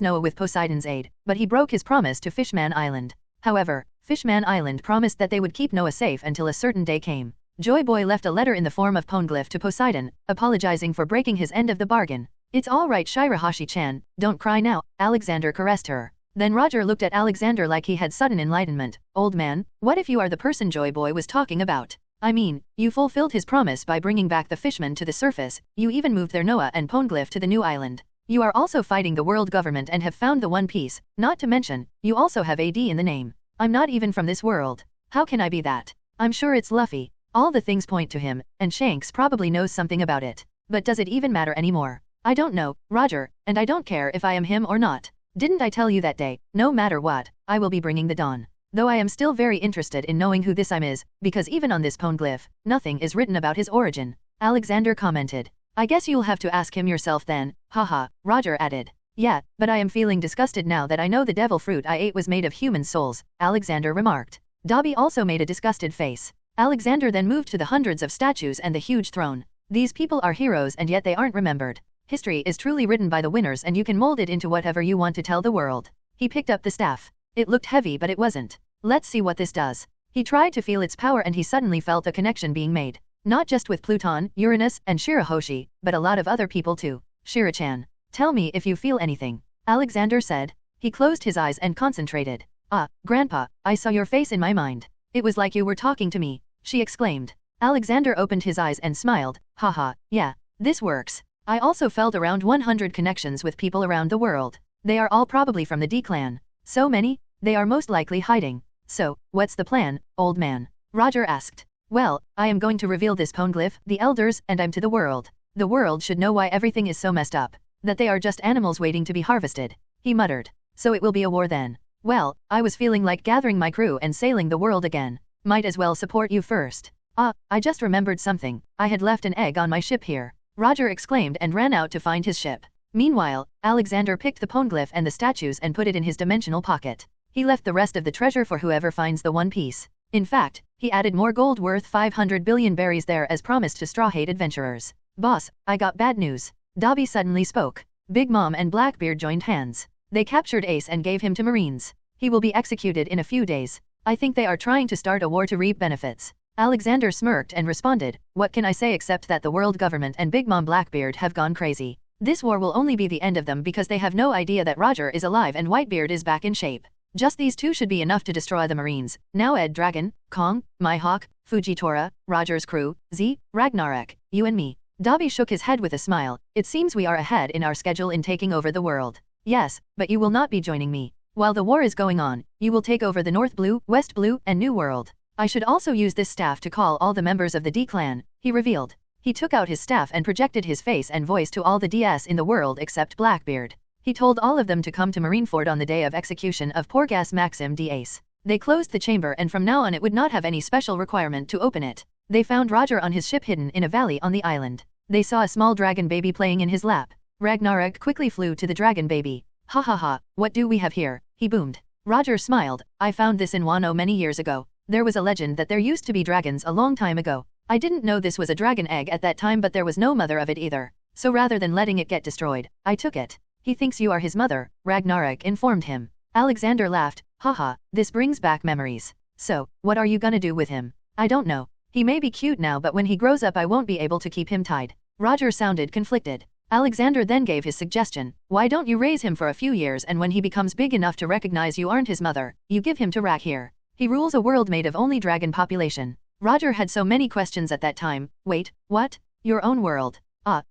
Noah with Poseidon's aid, but he broke his promise to Fishman Island. However, Fishman Island promised that they would keep Noah safe until a certain day came. Joy Boy left a letter in the form of poneglyph to Poseidon, apologizing for breaking his end of the bargain. It's all right Shirahoshi-chan, don't cry now, Alexander caressed her. Then Roger looked at Alexander like he had sudden enlightenment. Old man, what if you are the person Joy Boy was talking about? I mean, you fulfilled his promise by bringing back the fishmen to the surface, you even moved their Noah and poneglyph to the new island. You are also fighting the world government and have found the One Piece, not to mention, you also have AD in the name. I'm not even from this world. How can I be that? I'm sure it's Luffy. All the things point to him, and Shanks probably knows something about it. But does it even matter anymore? I don't know, Roger, and I don't care if I am him or not. Didn't I tell you that day, no matter what, I will be bringing the dawn. Though I am still very interested in knowing who this is, because even on this poneglyph, nothing is written about his origin. Alexander commented. I guess you'll have to ask him yourself then, haha, Roger added. Yeah, but I am feeling disgusted now that I know the devil fruit I ate was made of human souls, Alexander remarked. Dobby also made a disgusted face. Alexander then moved to the hundreds of statues and the huge throne. These people are heroes and yet they aren't remembered. History is truly written by the winners and you can mold it into whatever you want to tell the world. He picked up the staff. It looked heavy but it wasn't. Let's see what this does. He tried to feel its power and he suddenly felt a connection being made. Not just with Pluton, Uranus, and Shirahoshi, but a lot of other people too. Shira-chan, tell me if you feel anything. Alexander said. He closed his eyes and concentrated. Ah, Grandpa, I saw your face in my mind. It was like you were talking to me, she exclaimed. Alexander opened his eyes and smiled. Haha, yeah, this works. I also felt around 100 connections with people around the world. They are all probably from the D-Clan. So many? They are most likely hiding. So, what's the plan, old man? Roger asked. Well, I am going to reveal this poneglyph, the elders, and I'm to the world. The world should know why everything is so messed up. That they are just animals waiting to be harvested. He muttered. So it will be a war then. Well, I was feeling like gathering my crew and sailing the world again. Might as well support you first. Ah, I just remembered something. I had left an egg on my ship here. Roger exclaimed and ran out to find his ship. Meanwhile, Alexander picked the poneglyph and the statues and put it in his dimensional pocket. He left the rest of the treasure for whoever finds the One Piece. In fact, he added more gold worth 500 billion berries there as promised to Straw Hat adventurers. Boss, I got bad news. Dobby suddenly spoke. Big Mom and Blackbeard joined hands. They captured Ace and gave him to Marines. He will be executed in a few days. I think they are trying to start a war to reap benefits. Alexander smirked and responded, what can I say except that the world government and Big Mom Blackbeard have gone crazy. This war will only be the end of them because they have no idea that Roger is alive and Whitebeard is back in shape. Just these two should be enough to destroy the Marines. Now Ed Dragon, Kong, Mihawk, Fujitora, Roger's crew, Z, Ragnarok, you and me. Dobby shook his head with a smile. It seems we are ahead in our schedule in taking over the world. Yes, but you will not be joining me. While the war is going on, you will take over the North Blue, West Blue, and New World. I should also use this staff to call all the members of the D-Clan, he revealed. He took out his staff and projected his face and voice to all the DS in the world except Blackbeard. He told all of them to come to Marineford on the day of execution of Porgas Maxim D. Ace. They closed the chamber and from now on it would not have any special requirement to open it. They found Roger on his ship hidden in a valley on the island. They saw a small dragon baby playing in his lap. Ragnarok quickly flew to the dragon baby. Ha ha ha, what do we have here? He boomed. Roger smiled. I found this in Wano many years ago. There was a legend that there used to be dragons a long time ago. I didn't know this was a dragon egg at that time, but there was no mother of it either. So rather than letting it get destroyed, I took it. He thinks you are his mother, Ragnarok informed him. Alexander laughed. Haha, this brings back memories. So, what are you gonna do with him? I don't know. He may be cute now, but when he grows up I won't be able to keep him tied. Roger sounded conflicted. Alexander then gave his suggestion. Why don't you raise him for a few years, and when he becomes big enough to recognize you aren't his mother, you give him to Rak here. He rules a world made of only dragon population. Roger had so many questions at that time. Wait, what? Your own world?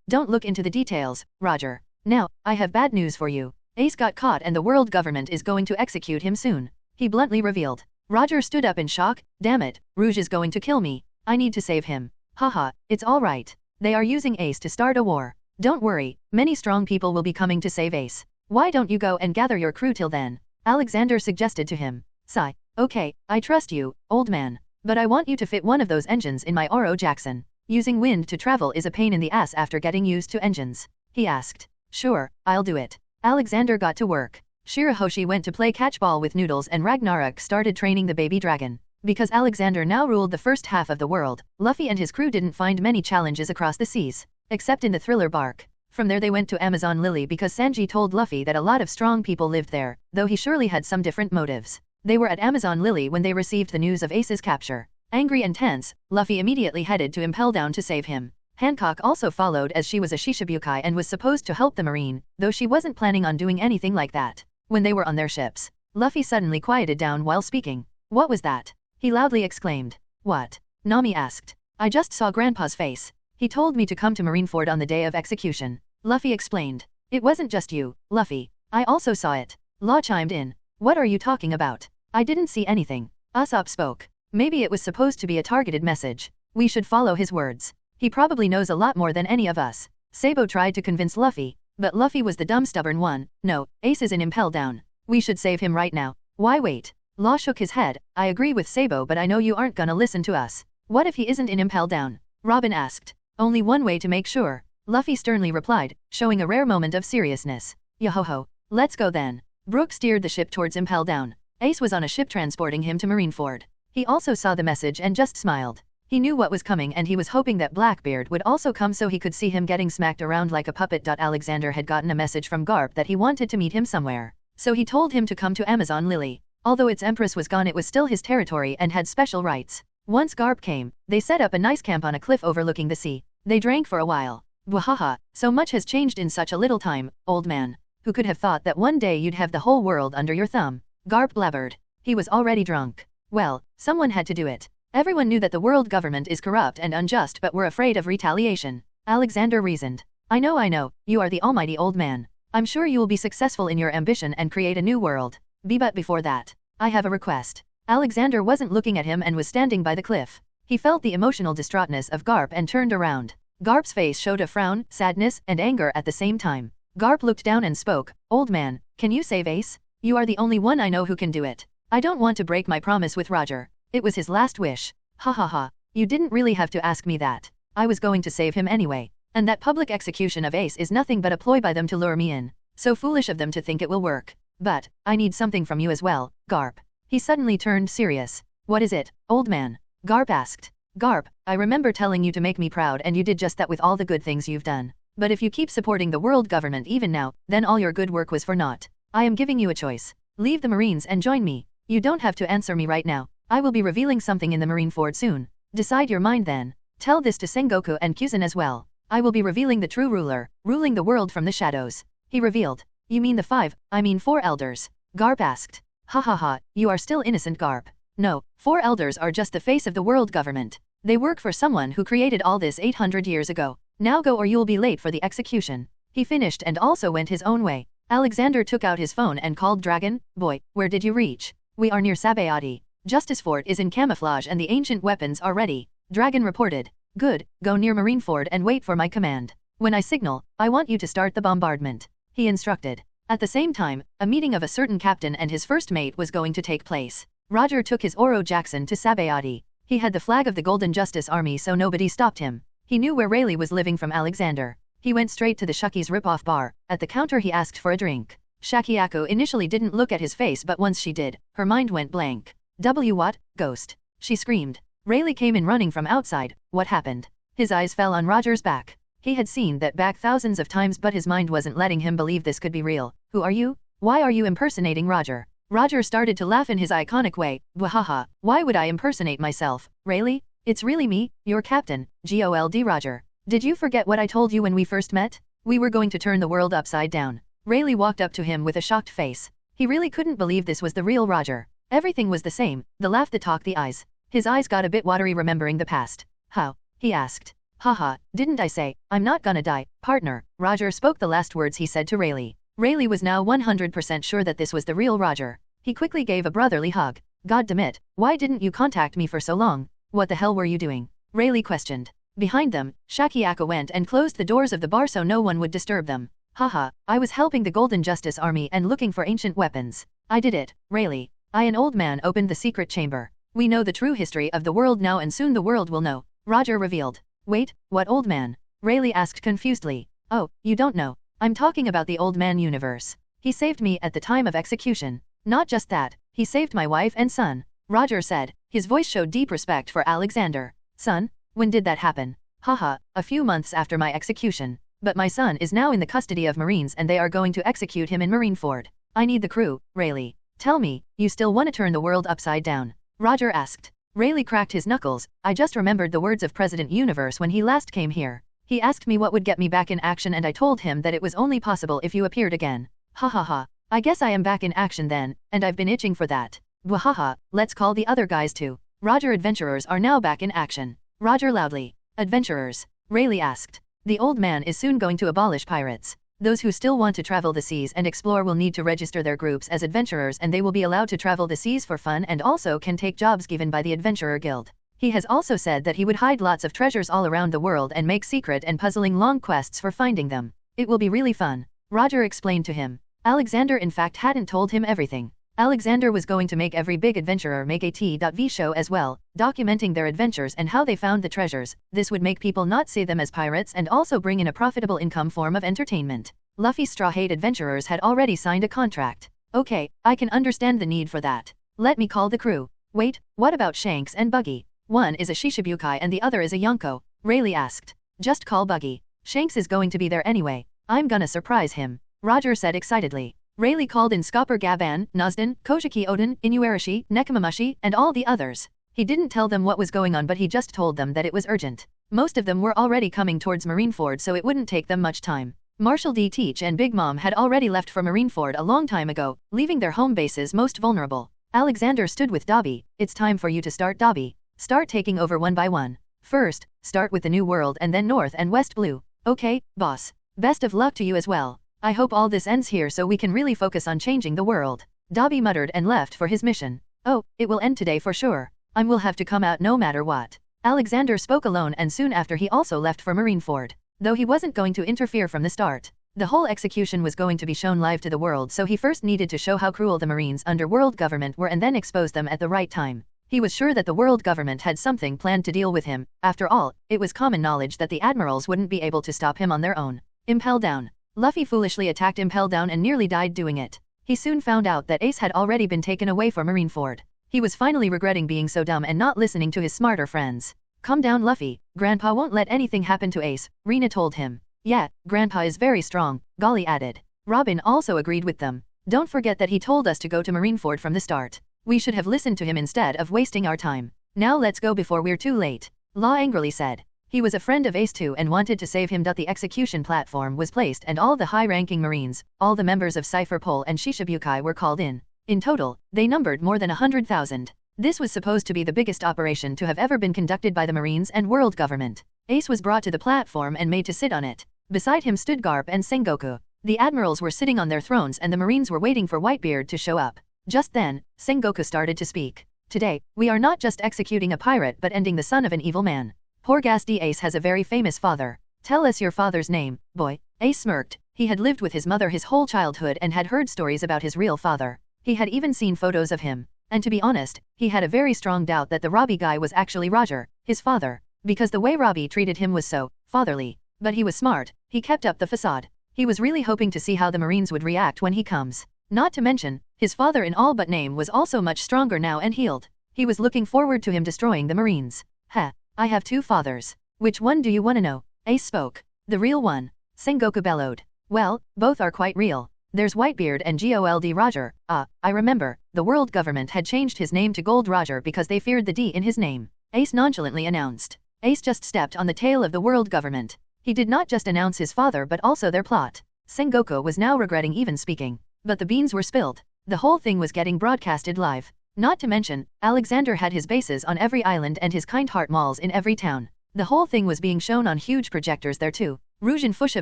Don't look into the details, Roger. Now, I have bad news for you. Ace got caught and the world government is going to execute him soon. He bluntly revealed. Roger stood up in shock. Damn it, Rouge is going to kill me. I need to save him. Haha, it's all right. They are using Ace to start a war. Don't worry, many strong people will be coming to save Ace. Why don't you go and gather your crew till then? Alexander suggested to him. Sigh. Okay, I trust you, old man. But I want you to fit one of those engines in my Oro Jackson. Using wind to travel is a pain in the ass after getting used to engines. He asked. Sure, I'll do it. Alexander got to work. Shirahoshi went to play catchball with Noodles and Ragnarok started training the baby dragon. Because Alexander now ruled the first half of the world, Luffy and his crew didn't find many challenges across the seas, except in the Thriller bark. From there they went to Amazon Lily because Sanji told Luffy that a lot of strong people lived there, though he surely had some different motives. They were at Amazon Lily when they received the news of Ace's capture. Angry and tense, Luffy immediately headed to Impel Down to save him. Hancock also followed as she was a Shishibukai and was supposed to help the marine, though she wasn't planning on doing anything like that. When they were on their ships, Luffy suddenly quieted down while speaking. What was that? He loudly exclaimed. What? Nami asked. I just saw Grandpa's face. He told me to come to Marineford on the day of execution. Luffy explained. It wasn't just you, Luffy. I also saw it. Law chimed in. What are you talking about? I didn't see anything. Usopp spoke. Maybe it was supposed to be a targeted message. We should follow his words. He probably knows a lot more than any of us. Sabo tried to convince Luffy, but Luffy was the dumb stubborn one. No, Ace is in Impel Down. We should save him right now. Why wait? Law shook his head. I agree with Sabo, but I know you aren't gonna listen to us. What if he isn't in Impel Down? Robin asked. Only one way to make sure. Luffy sternly replied, showing a rare moment of seriousness. Yo-ho-ho. Let's go then. Brook steered the ship towards Impel Down. Ace was on a ship transporting him to Marineford. He also saw the message and just smiled. He knew what was coming and he was hoping that Blackbeard would also come so he could see him getting smacked around like a puppet. Alexander had gotten a message from Garp that he wanted to meet him somewhere. So he told him to come to Amazon Lily. Although its empress was gone, it was still his territory and had special rights. Once Garp came, they set up a nice camp on a cliff overlooking the sea. They drank for a while. Bwahaha, so much has changed in such a little time, old man. Who could have thought that one day you'd have the whole world under your thumb? Garp blabbered. He was already drunk. Well, someone had to do it. Everyone knew that the world government is corrupt and unjust but were afraid of retaliation. Alexander reasoned. I know, you are the almighty old man. I'm sure you will be successful in your ambition and create a new world. But before that, I have a request. Alexander wasn't looking at him and was standing by the cliff. He felt the emotional distraughtness of Garp and turned around. Garp's face showed a frown, sadness, and anger at the same time. Garp looked down and spoke. Old man, can you save Ace? You are the only one I know who can do it. I don't want to break my promise with Roger. It was his last wish. Ha ha ha. You didn't really have to ask me that. I was going to save him anyway. And that public execution of Ace is nothing but a ploy by them to lure me in. So foolish of them to think it will work. But, I need something from you as well, Garp. He suddenly turned serious. What is it, old man? Garp asked. Garp, I remember telling you to make me proud and you did just that with all the good things you've done. But if you keep supporting the world government even now, then all your good work was for naught. I am giving you a choice. Leave the Marines and join me. You don't have to answer me right now. I will be revealing something in the Marineford soon. Decide your mind then. Tell this to Sengoku and Kuzan as well. I will be revealing the true ruler, ruling the world from the shadows. He revealed. You mean the 4 elders? Garp asked. Ha ha ha, you are still innocent, Garp. No, 4 elders are just the face of the world government. They work for someone who created all this 800 years ago. Now go or you'll be late for the execution. He finished and also went his own way. Alexander took out his phone and called Dragon. Boy, where did you reach? We are near Sabayati. Justice Fort is in camouflage and the ancient weapons are ready. Dragon reported. Good, go near Marineford and wait for my command. When I signal, I want you to start the bombardment. He instructed. At the same time, a meeting of a certain captain and his first mate was going to take place. Roger took his Oro Jackson to Sabayati. He had the flag of the Golden Justice Army, so nobody stopped him. He knew where Rayleigh was living from Alexander. He went straight to the Shuki's rip-off bar. At the counter he asked for a drink. Shakiako initially didn't look at his face, but once she did, her mind went blank. What? Ghost? She screamed. Rayleigh came in running from outside. What happened? His eyes fell on Roger's back. He had seen that back thousands of times, but his mind wasn't letting him believe this could be real. Who are you? Why are you impersonating Roger? Roger started to laugh in his iconic way. Wahaha, why would I impersonate myself? Rayleigh? It's really me, your captain, Gold Roger. Did you forget what I told you when we first met? We were going to turn the world upside down. Rayleigh walked up to him with a shocked face. He really couldn't believe this was the real Roger. Everything was the same, the laugh, the talk, the eyes. His eyes got a bit watery remembering the past. How? He asked. Haha, didn't I say, I'm not gonna die, partner? Roger spoke the last words he said to Rayleigh. Rayleigh was now 100% sure that this was the real Roger. He quickly gave a brotherly hug. God damn it, why didn't you contact me for so long? What the hell were you doing? Rayleigh questioned. Behind them, Shakiako went and closed the doors of the bar so no one would disturb them. Haha, I was helping the Golden Justice Army and looking for ancient weapons. I did it, Rayleigh. An old man opened the secret chamber. We know the true history of the world now, and soon the world will know, Roger revealed. Wait, what old man? Rayleigh asked confusedly. Oh, you don't know. I'm talking about the Old Man universe. He saved me at the time of execution. Not just that, he saved my wife and son, Roger said. His voice showed deep respect for Alexander. Son? When did that happen? Haha, a few months after my execution. But my son is now in the custody of Marines and they are going to execute him in Marineford. I need the crew, Rayleigh. Tell me, you still want to turn the world upside down? Roger asked. Rayleigh cracked his knuckles. I just remembered the words of President Universe when he last came here. He asked me what would get me back in action and I told him that it was only possible if you appeared again. Ha ha ha. I guess I am back in action then, and I've been itching for that. Wahaha, let's call the other guys too. Roger, adventurers are now back in action. Roger loudly. Adventurers? Rayleigh asked. The old man is soon going to abolish pirates. Those who still want to travel the seas and explore will need to register their groups as adventurers and they will be allowed to travel the seas for fun and also can take jobs given by the Adventurer Guild. He has also said that he would hide lots of treasures all around the world and make secret and puzzling long quests for finding them. It will be really fun. Roger explained to him. Alexander in fact hadn't told him everything. Alexander was going to make every big adventurer make a T.V show as well, documenting their adventures and how they found the treasures. This would make people not see them as pirates and also bring in a profitable income form of entertainment. Luffy's Straw Hat adventurers had already signed a contract. Okay, I can understand the need for that. Let me call the crew. Wait, what about Shanks and Buggy? One is a Shishibukai and the other is a Yonko, Rayleigh asked. Just call Buggy. Shanks is going to be there anyway. I'm gonna surprise him, Roger said excitedly. Rayleigh called in Scopper Gavan, Nosden, Kojiki Oden, Inuarashi, Nekomamushi, and all the others. He didn't tell them what was going on but he just told them that it was urgent. Most of them were already coming towards Marineford so it wouldn't take them much time. Marshal D. Teach and Big Mom had already left for Marineford a long time ago, leaving their home bases most vulnerable. Alexander stood with Dobby. It's time for you to start, Dobby. Start taking over one by one. First, start with the New World and then North and West Blue. Okay, boss. Best of luck to you as well. I hope all this ends here so we can really focus on changing the world. Dobby muttered and left for his mission. Oh, it will end today for sure. I will have to come out no matter what. Alexander spoke alone and soon after he also left for Marineford. Though he wasn't going to interfere from the start. The whole execution was going to be shown live to the world so he first needed to show how cruel the Marines under world government were and then expose them at the right time. He was sure that the world government had something planned to deal with him. After all, it was common knowledge that the admirals wouldn't be able to stop him on their own. Impel Down. Luffy foolishly attacked Impel Down and nearly died doing it. He soon found out that Ace had already been taken away for Marineford. He was finally regretting being so dumb and not listening to his smarter friends. Calm down, Luffy. Grandpa won't let anything happen to Ace, Rena told him. Yeah, Grandpa is very strong, Golly added. Robin also agreed with them. Don't forget that he told us to go to Marineford from the start. We should have listened to him instead of wasting our time. Now let's go before we're too late. Law angrily said. He was a friend of Ace too and wanted to save him. The execution platform was placed and all the high-ranking Marines, all the members of Cypher Pole and Shishibukai were called in. In total, they numbered more than 100,000. This was supposed to be the biggest operation to have ever been conducted by the Marines and world government. Ace was brought to the platform and made to sit on it. Beside him stood Garp and Sengoku. The admirals were sitting on their thrones and the Marines were waiting for Whitebeard to show up. Just then, Sengoku started to speak. Today, we are not just executing a pirate but ending the son of an evil man. Poor Gas D. Ace has a very famous father. Tell us your father's name, boy. Ace smirked. He had lived with his mother his whole childhood and had heard stories about his real father. He had even seen photos of him. And to be honest, he had a very strong doubt that the Robbie guy was actually Roger, his father, because the way Robbie treated him was so fatherly. But he was smart. He kept up the facade. He was really hoping to see how the Marines would react when he comes. Not to mention, his father in all but name was also much stronger now and healed. He was looking forward to him destroying the Marines. Heh, I have two fathers. Which one do you want to know? Ace spoke. The real one. Sengoku bellowed. Well, both are quite real. There's Whitebeard and Gold Roger. I remember, the world government had changed his name to Gold Roger because they feared the D in his name. Ace nonchalantly announced. Ace just stepped on the tail of the world government. He did not just announce his father but also their plot. Sengoku was now regretting even speaking. But the beans were spilled. The whole thing was getting broadcasted live. Not to mention, Alexander had his bases on every island and his kind heart malls in every town. The whole thing was being shown on huge projectors there too. Rouge in Fuchsia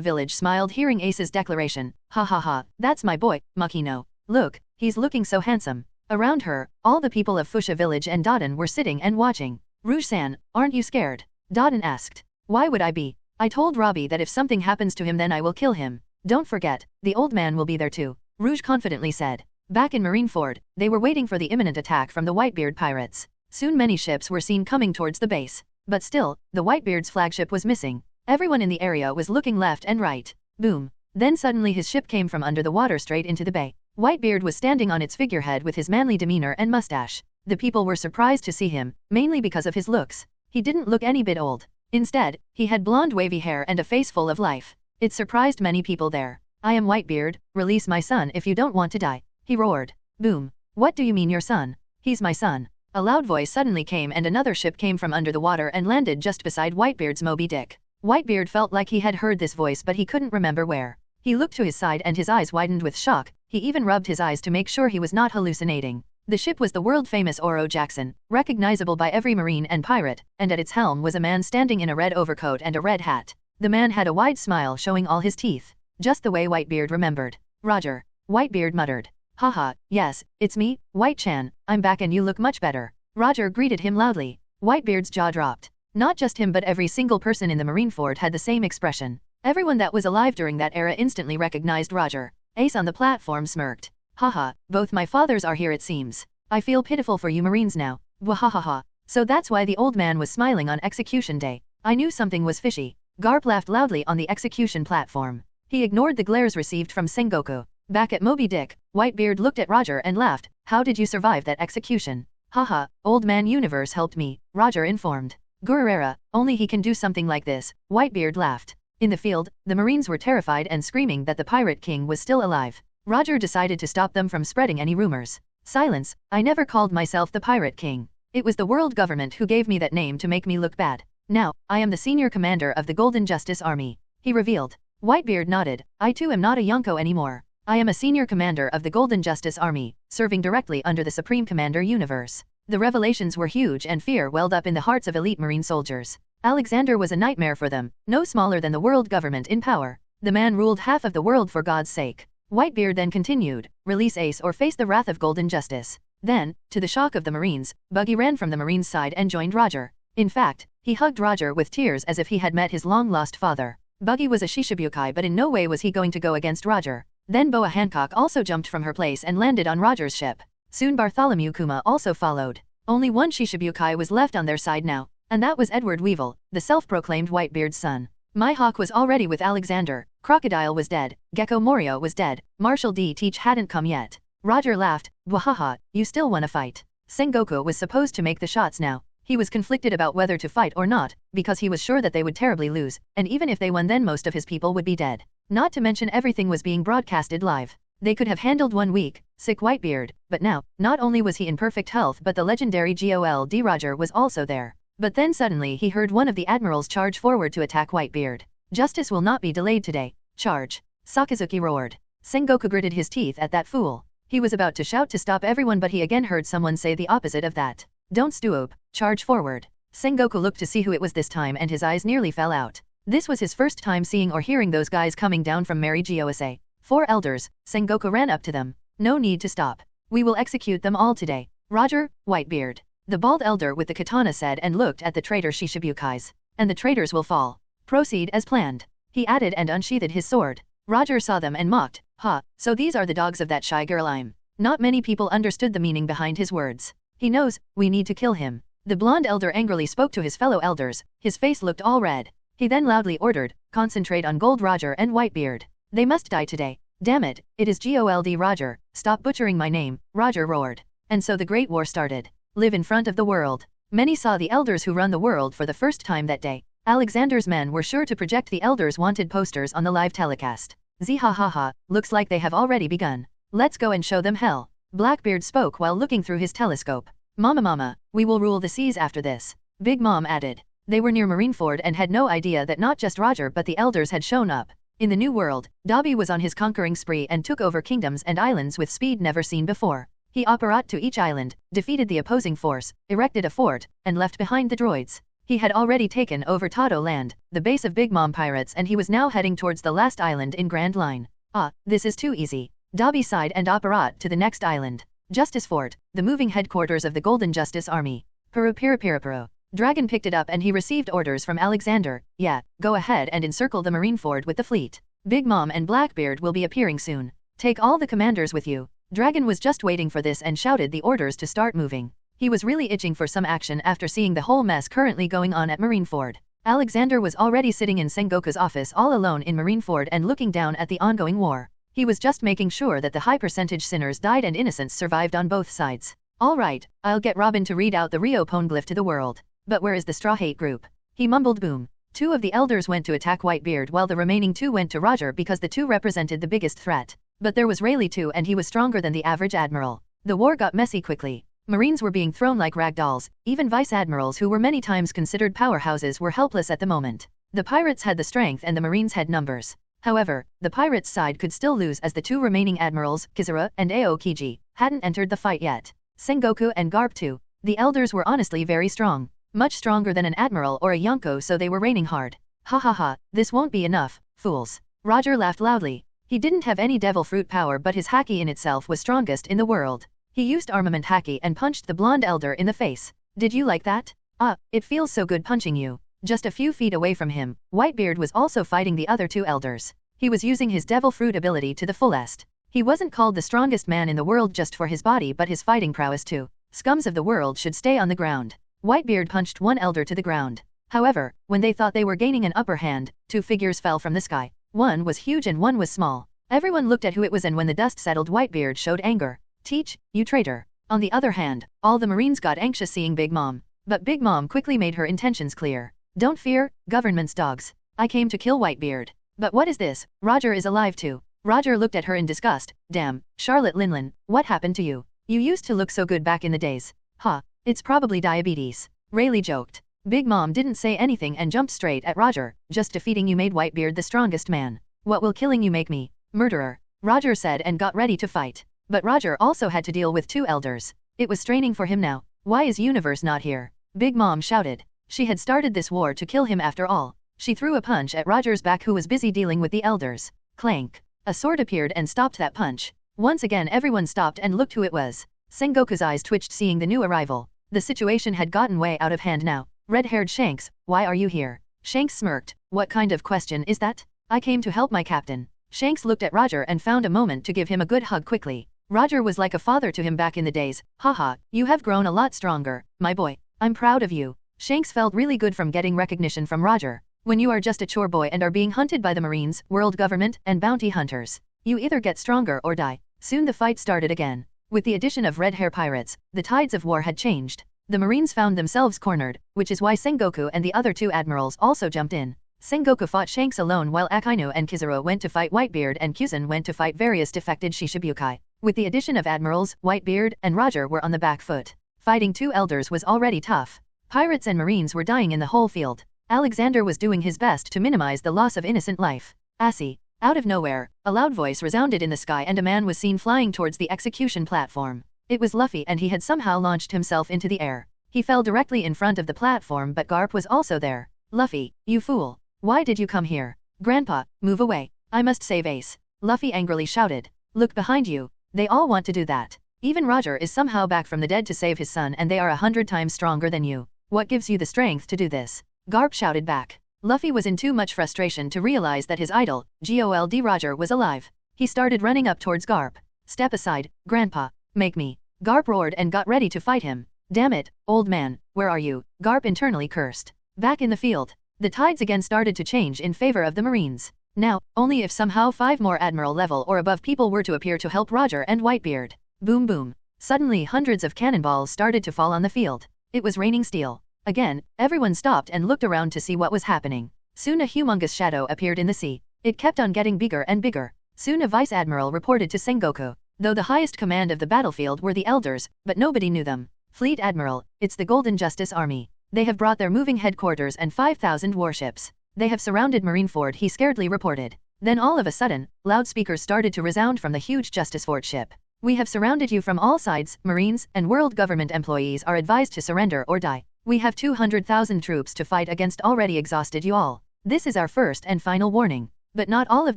village smiled hearing Ace's declaration. Ha ha ha, that's my boy, Makino. Look, he's looking so handsome. Around her, all the people of Fuchsia village and Dodon were sitting and watching. Rouge-san, aren't you scared? Dodon asked. Why would I be? I told Robbie that if something happens to him then I will kill him. Don't forget, the old man will be there too. Rouge confidently said. Back in Marineford, they were waiting for the imminent attack from the Whitebeard pirates. Soon many ships were seen coming towards the base. But still, the Whitebeard's flagship was missing. Everyone in the area was looking left and right. Boom. Then suddenly his ship came from under the water straight into the bay. Whitebeard was standing on its figurehead with his manly demeanor and mustache. The people were surprised to see him, mainly because of his looks. He didn't look any bit old. Instead, he had blonde wavy hair and a face full of life. It surprised many people there. I am Whitebeard, release my son if you don't want to die. He roared. Boom. What do you mean your son? He's my son. A loud voice suddenly came and another ship came from under the water and landed just beside Whitebeard's Moby Dick. Whitebeard felt like he had heard this voice but he couldn't remember where. He looked to his side and his eyes widened with shock. He even rubbed his eyes to make sure he was not hallucinating. The ship was the world-famous Oro Jackson, recognizable by every marine and pirate, and at its helm was a man standing in a red overcoat and a red hat. The man had a wide smile showing all his teeth, just the way Whitebeard remembered. Roger. Whitebeard muttered. Haha, yes, it's me, White-chan, I'm back and you look much better. Roger greeted him loudly. Whitebeard's jaw dropped. Not just him but every single person in the Marineford had the same expression. Everyone that was alive during that era instantly recognized Roger. Ace on the platform smirked. Haha, both my fathers are here it seems. I feel pitiful for you Marines now. Wahahaha. So that's why the old man was smiling on execution day. I knew something was fishy. Garp laughed loudly on the execution platform. He ignored the glares received from Sengoku. Back at Moby Dick, Whitebeard looked at Roger and laughed. How did you survive that execution? Haha, old man Universe helped me, Roger informed. Gururera, only he can do something like this, Whitebeard laughed. In the field, the Marines were terrified and screaming that the Pirate King was still alive. Roger decided to stop them from spreading any rumors. Silence, I never called myself the Pirate King. It was the world government who gave me that name to make me look bad. Now, I am the senior commander of the Golden Justice Army, he revealed. Whitebeard nodded. I too am not a Yonko anymore. I am a senior commander of the Golden Justice Army, serving directly under the Supreme Commander Universe. The revelations were huge and fear welled up in the hearts of elite Marine soldiers. Alexander was a nightmare for them, no smaller than the world government in power. The man ruled half of the world for God's sake. Whitebeard then continued, release Ace or face the wrath of Golden Justice. Then, to the shock of the Marines, Buggy ran from the Marines' side and joined Roger. In fact, he hugged Roger with tears as if he had met his long-lost father. Buggy was a Shishibukai but in no way was he going to go against Roger. Then Boa Hancock also jumped from her place and landed on Roger's ship. Soon Bartholomew Kuma also followed. Only one Shishibukai was left on their side now, and that was Edward Weevil, the self-proclaimed Whitebeard's son. Mihawk was already with Alexander, Crocodile was dead, Gecko Morio was dead, Marshal D. Teach hadn't come yet. Roger laughed, Wahaha, you still wanna fight. Sengoku was supposed to make the shots now. He was conflicted about whether to fight or not, because he was sure that they would terribly lose, and even if they won then most of his people would be dead. Not to mention everything was being broadcasted live. They could have handled 1 week, sick Whitebeard, but now, not only was he in perfect health but the legendary Gold Roger was also there. But then suddenly he heard one of the admirals charge forward to attack Whitebeard. Justice will not be delayed today. Charge. Sakazuki roared. Sengoku gritted his teeth at that fool. He was about to shout to stop everyone but he again heard someone say the opposite of that. Don't stoop, charge forward. Sengoku looked to see who it was this time and his eyes nearly fell out. This was his first time seeing or hearing those guys coming down from Mary Gosa. 4 elders, Sengoku ran up to them. No need to stop. We will execute them all today. Roger, Whitebeard. The bald elder with the katana said and looked at the traitor Shishibukai. And the traitors will fall. Proceed as planned, he added and unsheathed his sword. Roger saw them and mocked, "Ha, so these are the dogs of that shy girl I'm." Not many people understood the meaning behind his words. He knows, we need to kill him. The blonde elder angrily spoke to his fellow elders, his face looked all red. He then loudly ordered, concentrate on Gold Roger and Whitebeard. They must die today. Damn it, it is Gold Roger, stop butchering my name, Roger roared. And so the Great War started. Live in front of the world. Many saw the elders who run the world for the first time that day. Alexander's men were sure to project the elders' wanted posters on the live telecast. Zihahaha, looks like they have already begun. Let's go and show them hell. Blackbeard spoke while looking through his telescope. Mama, we will rule the seas after this. Big Mom added. They were near Marineford and had no idea that not just Roger but the elders had shown up. In the New World, Dobby was on his conquering spree and took over kingdoms and islands with speed never seen before. He operated to each island, defeated the opposing force, erected a fort, and left behind the droids. He had already taken over Tado Land, the base of Big Mom pirates, and he was now heading towards the last island in Grand Line. Ah, this is too easy. Dobby sighed and operated to the next island. Justice Fort, the moving headquarters of the Golden Justice Army. Piro. Dragon picked it up and he received orders from Alexander. Yeah, go ahead and encircle the Marineford with the fleet. Big Mom and Blackbeard will be appearing soon. Take all the commanders with you. Dragon was just waiting for this and shouted the orders to start moving. He was really itching for some action after seeing the whole mess currently going on at Marineford. Alexander was already sitting in Sengoku's office all alone in Marineford and looking down at the ongoing war. He was just making sure that the high percentage sinners died and innocents survived on both sides. Alright, I'll get Robin to read out the Rio Poneglyph to the world. But where is the Straw Hate group? He mumbled boom. 2 of the elders went to attack Whitebeard while the remaining 2 went to Roger because the 2 represented the biggest threat. But there was Rayleigh too and he was stronger than the average admiral. The war got messy quickly. Marines were being thrown like rag dolls, even vice admirals who were many times considered powerhouses were helpless at the moment. The pirates had the strength and the Marines had numbers. However, the pirates' side could still lose as the 2 remaining admirals, Kizaru and Aokiji, hadn't entered the fight yet. Sengoku and Garp too. The elders were honestly very strong. Much stronger than an admiral or a Yonko, so they were raining hard. Ha ha ha, this won't be enough, fools. Roger laughed loudly. He didn't have any devil fruit power but his haki in itself was strongest in the world. He used armament haki and punched the blonde elder in the face. Did you like that? Ah, it feels so good punching you. Just a few feet away from him, Whitebeard was also fighting the other 2 elders. He was using his devil fruit ability to the fullest. He wasn't called the strongest man in the world just for his body but his fighting prowess too. Scums of the world should stay on the ground. Whitebeard punched 1 elder to the ground. However, when they thought they were gaining an upper hand, 2 figures fell from the sky. One was huge and one was small. Everyone looked at who it was and when the dust settled Whitebeard showed anger. Teach, you traitor. On the other hand, all the Marines got anxious seeing Big Mom. But Big Mom quickly made her intentions clear. Don't fear, government's dogs. I came to kill Whitebeard. But what is this? Roger is alive too. Roger looked at her in disgust. Damn, Charlotte Linlin, what happened to you? You used to look so good back in the days. Ha, it's probably diabetes. Rayleigh joked. Big Mom didn't say anything and jumped straight at Roger. Just defeating you made Whitebeard the strongest man. What will killing you make me? Murderer. Roger said and got ready to fight. But Roger also had to deal with 2 elders. It was straining for him now. Why is Universe not here? Big Mom shouted. She had started this war to kill him after all. She threw a punch at Roger's back who was busy dealing with the elders. Clank. A sword appeared and stopped that punch. Once again everyone stopped and looked who it was. Sengoku's eyes twitched seeing the new arrival. The situation had gotten way out of hand now. Red-haired Shanks, why are you here? Shanks smirked. What kind of question is that? I came to help my captain. Shanks looked at Roger and found a moment to give him a good hug quickly. Roger was like a father to him back in the days. Haha, you have grown a lot stronger, my boy. I'm proud of you. Shanks felt really good from getting recognition from Roger. When you are just a chore boy and are being hunted by the Marines, world government, and bounty hunters, you either get stronger or die. Soon the fight started again. With the addition of red hair pirates, the tides of war had changed. The Marines found themselves cornered, which is why Sengoku and the other 2 admirals also jumped in. Sengoku fought Shanks alone while Akainu and Kizaru went to fight Whitebeard and Kuzan went to fight various defected Shishibukai. With the addition of admirals, Whitebeard and Roger were on the back foot. Fighting 2 elders was already tough. Pirates and Marines were dying in the whole field. Alexander was doing his best to minimize the loss of innocent life. Assy. Out of nowhere, a loud voice resounded in the sky and a man was seen flying towards the execution platform. It was Luffy and he had somehow launched himself into the air. He fell directly in front of the platform but Garp was also there. Luffy, you fool. Why did you come here? Grandpa, move away. I must save Ace. Luffy angrily shouted. Look behind you. They all want to do that. Even Roger is somehow back from the dead to save his son and they are 100 times stronger than you. What gives you the strength to do this? Garp shouted back. Luffy was in too much frustration to realize that his idol, Gold Roger, was alive. He started running up towards Garp. Step aside, Grandpa. Make me. Garp roared and got ready to fight him. Damn it, old man, where are you? Garp internally cursed. Back in the field. The tides again started to change in favor of the Marines. Now, only if somehow 5 more admiral level or above people were to appear to help Roger and Whitebeard. Boom boom. Suddenly hundreds of cannonballs started to fall on the field. It was raining steel. Again, everyone stopped and looked around to see what was happening. Soon a humongous shadow appeared in the sea. It kept on getting bigger and bigger. Soon a vice admiral reported to Sengoku. Though the highest command of the battlefield were the elders, but nobody knew them. Fleet Admiral, it's the Golden Justice Army. They have brought their moving headquarters and 5,000 warships. They have surrounded Marineford, he scaredly reported. Then all of a sudden, loudspeakers started to resound from the huge Justice Fort ship. We have surrounded you from all sides, Marines and world government employees are advised to surrender or die. We have 200,000 troops to fight against already exhausted you all. This is our first and final warning. But not all of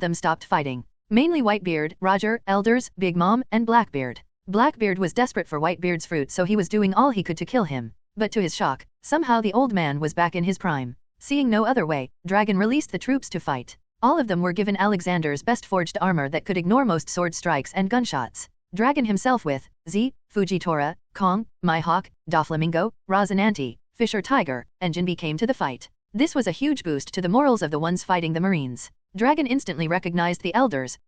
them stopped fighting. Mainly Whitebeard, Roger, Elders, Big Mom, and Blackbeard. Blackbeard was desperate for Whitebeard's fruit, so he was doing all he could to kill him. But to his shock, somehow the old man was back in his prime. Seeing no other way, Dragon released the troops to fight. All of them were given Alexander's best forged armor that could ignore most sword strikes and gunshots. Dragon himself with Z, Fujitora, Kong, Mihawk, Doflamingo, Rosinante, Fisher Tiger, and Jinbe came to the fight. This was a huge boost to the morals of the ones fighting the Marines. Dragon instantly recognized the elders.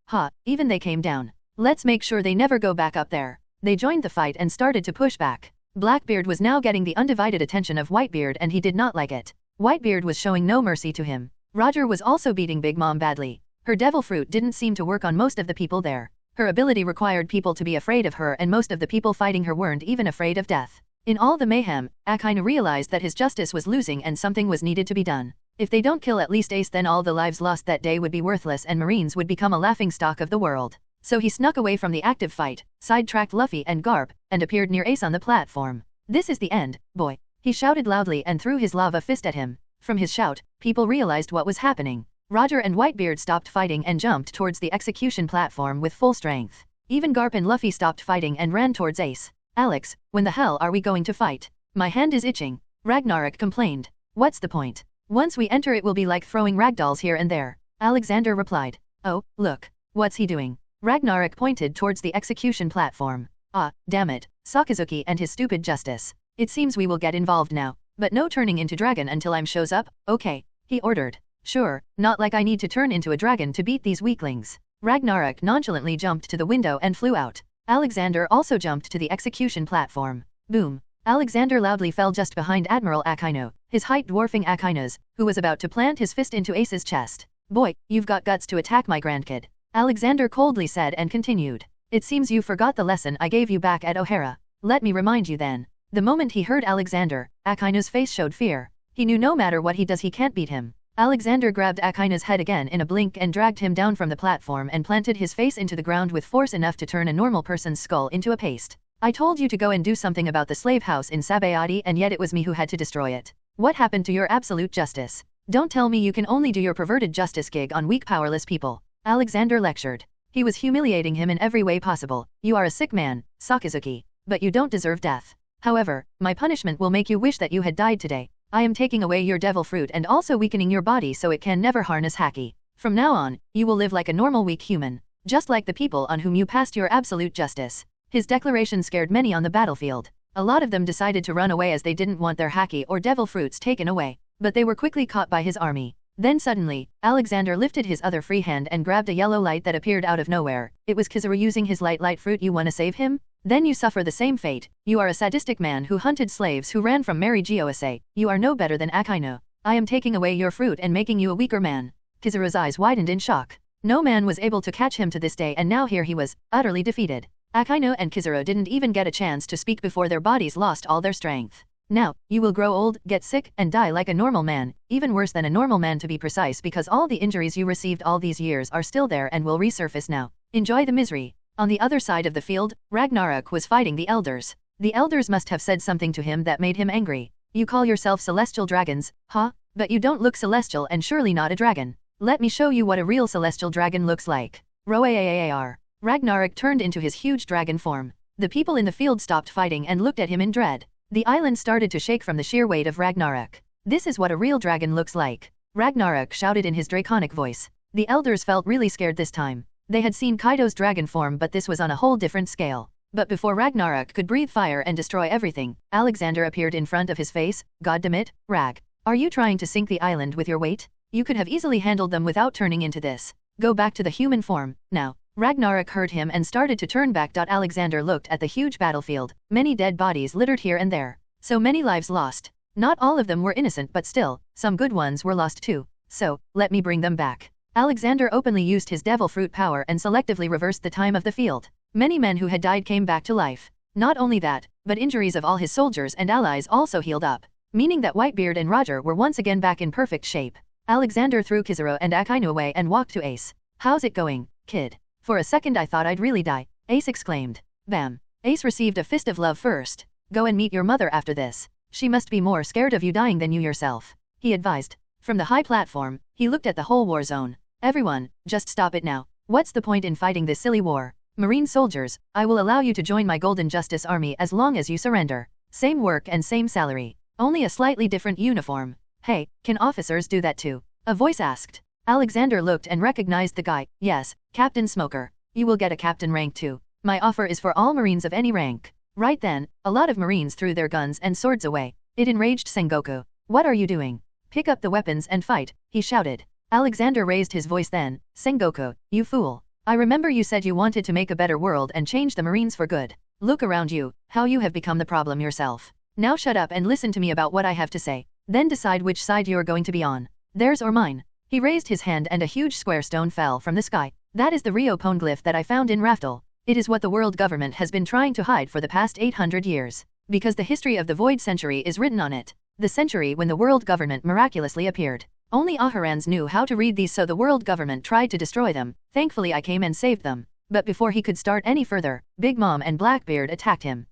Even they came down. Let's make sure they never go back up there. They joined the fight and started to push back. Blackbeard was now getting the undivided attention of Whitebeard and he did not like it. Whitebeard was showing no mercy to him. Roger was also beating Big Mom badly. Her devil fruit didn't seem to work on most of the people there. Her ability required people to be afraid of her and most of the people fighting her weren't even afraid of death. In all the mayhem, Akainu realized that his justice was losing and something was needed to be done. If they don't kill at least Ace, then all the lives lost that day would be worthless and Marines would become a laughingstock of the world. So he snuck away from the active fight, sidetracked Luffy and Garp, and appeared near Ace on the platform. This is the end, boy. He shouted loudly and threw his lava fist at him. From his shout, people realized what was happening. Roger and Whitebeard stopped fighting and jumped towards the execution platform with full strength. Even Garp and Luffy stopped fighting and ran towards Ace. Alex, when the hell are we going to fight? My hand is itching. Ragnarok complained. What's the point? Once we enter it will be like throwing ragdolls here and there. Alexander replied. Oh, look. What's he doing? Ragnarok pointed towards the execution platform. Ah, damn it. Sakazuki and his stupid justice. It seems we will get involved now. But no turning into dragon until I'm shows up, okay? He ordered. Sure, not like I need to turn into a dragon to beat these weaklings. Ragnarok nonchalantly jumped to the window and flew out. Alexander also jumped to the execution platform. Boom. Alexander loudly fell just behind Admiral Akainu, his height dwarfing Akainu's, who was about to plant his fist into Ace's chest. Boy, you've got guts to attack my grandkid. Alexander coldly said and continued. It seems you forgot the lesson I gave you back at O'Hara. Let me remind you then. The moment he heard Alexander, Akainu's face showed fear. He knew no matter what he does he can't beat him. Alexander grabbed Akainu's head again in a blink and dragged him down from the platform and planted his face into the ground with force enough to turn a normal person's skull into a paste. I told you to go and do something about the slave house in Sabayati and yet it was me who had to destroy it. What happened to your absolute justice? Don't tell me you can only do your perverted justice gig on weak powerless people. Alexander lectured. He was humiliating him in every way possible. You are a sick man, Sakazuki. But you don't deserve death. However, my punishment will make you wish that you had died today. I am taking away your devil fruit and also weakening your body so it can never harness Haki. From now on, you will live like a normal weak human. Just like the people on whom you passed your absolute justice. His declaration scared many on the battlefield. A lot of them decided to run away as they didn't want their Haki or devil fruits taken away. But they were quickly caught by his army. Then suddenly, Alexander lifted his other free hand and grabbed a yellow light that appeared out of nowhere. It was Kizaru using his light fruit. You wanna save him? Then you suffer the same fate. You are a sadistic man who hunted slaves who ran from Mary Giose. You are no better than Akainu. I am taking away your fruit and making you a weaker man. Kizaru's eyes widened in shock. No man was able to catch him to this day and now here he was, utterly defeated. Akainu and Kizaru didn't even get a chance to speak before their bodies lost all their strength. Now, you will grow old, get sick, and die like a normal man, even worse than a normal man to be precise because all the injuries you received all these years are still there and will resurface now. Enjoy the misery. On the other side of the field, Ragnarok was fighting the elders. The elders must have said something to him that made him angry. You call yourself celestial dragons, huh? But you don't look celestial and surely not a dragon. Let me show you what a real celestial dragon looks like. Roar. Ragnarok turned into his huge dragon form. The people in the field stopped fighting and looked at him in dread. The island started to shake from the sheer weight of Ragnarok. This is what a real dragon looks like. Ragnarok shouted in his draconic voice. The elders felt really scared this time. They had seen Kaido's dragon form, but this was on a whole different scale. But before Ragnarok could breathe fire and destroy everything, Alexander appeared in front of his face. Goddammit, Rag. Are you trying to sink the island with your weight? You could have easily handled them without turning into this. Go back to the human form, now. Ragnarok heard him and started to turn back. Alexander looked at the huge battlefield, many dead bodies littered here and there. So many lives lost. Not all of them were innocent, but still, some good ones were lost too. So, let me bring them back. Alexander openly used his devil fruit power and selectively reversed the time of the field. Many men who had died came back to life. Not only that, but injuries of all his soldiers and allies also healed up, meaning that Whitebeard and Roger were once again back in perfect shape. Alexander threw Kizaru and Akainu away and walked to Ace. How's it going, kid? For a second I thought I'd really die, Ace exclaimed. Bam. Ace received a fist of love first. Go and meet your mother after this. She must be more scared of you dying than you yourself, he advised. From the high platform, he looked at the whole war zone. Everyone, just stop it now. What's the point in fighting this silly war? Marine soldiers, I will allow you to join my Golden Justice Army as long as you surrender. Same work and same salary. Only a slightly different uniform. Hey, can officers do that too? A voice asked. Alexander looked and recognized the guy. Yes, Captain Smoker. You will get a captain rank too. My offer is for all Marines of any rank. Right then, a lot of Marines threw their guns and swords away. It enraged Sengoku. What are you doing? Pick up the weapons and fight, he shouted. Alexander raised his voice then. Sengoku, you fool. I remember you said you wanted to make a better world and change the Marines for good. Look around you, how you have become the problem yourself. Now shut up and listen to me about what I have to say. Then decide which side you're going to be on. Theirs or mine. He raised his hand and a huge square stone fell from the sky. That is the Rio Poneglyph that I found in Raftel. It is what the world government has been trying to hide for the past 800 years. Because the history of the Void Century is written on it. The century when the world government miraculously appeared. Only Aharans knew how to read these, so the world government tried to destroy them. Thankfully I came and saved them. But before he could start any further, Big Mom and Blackbeard attacked him.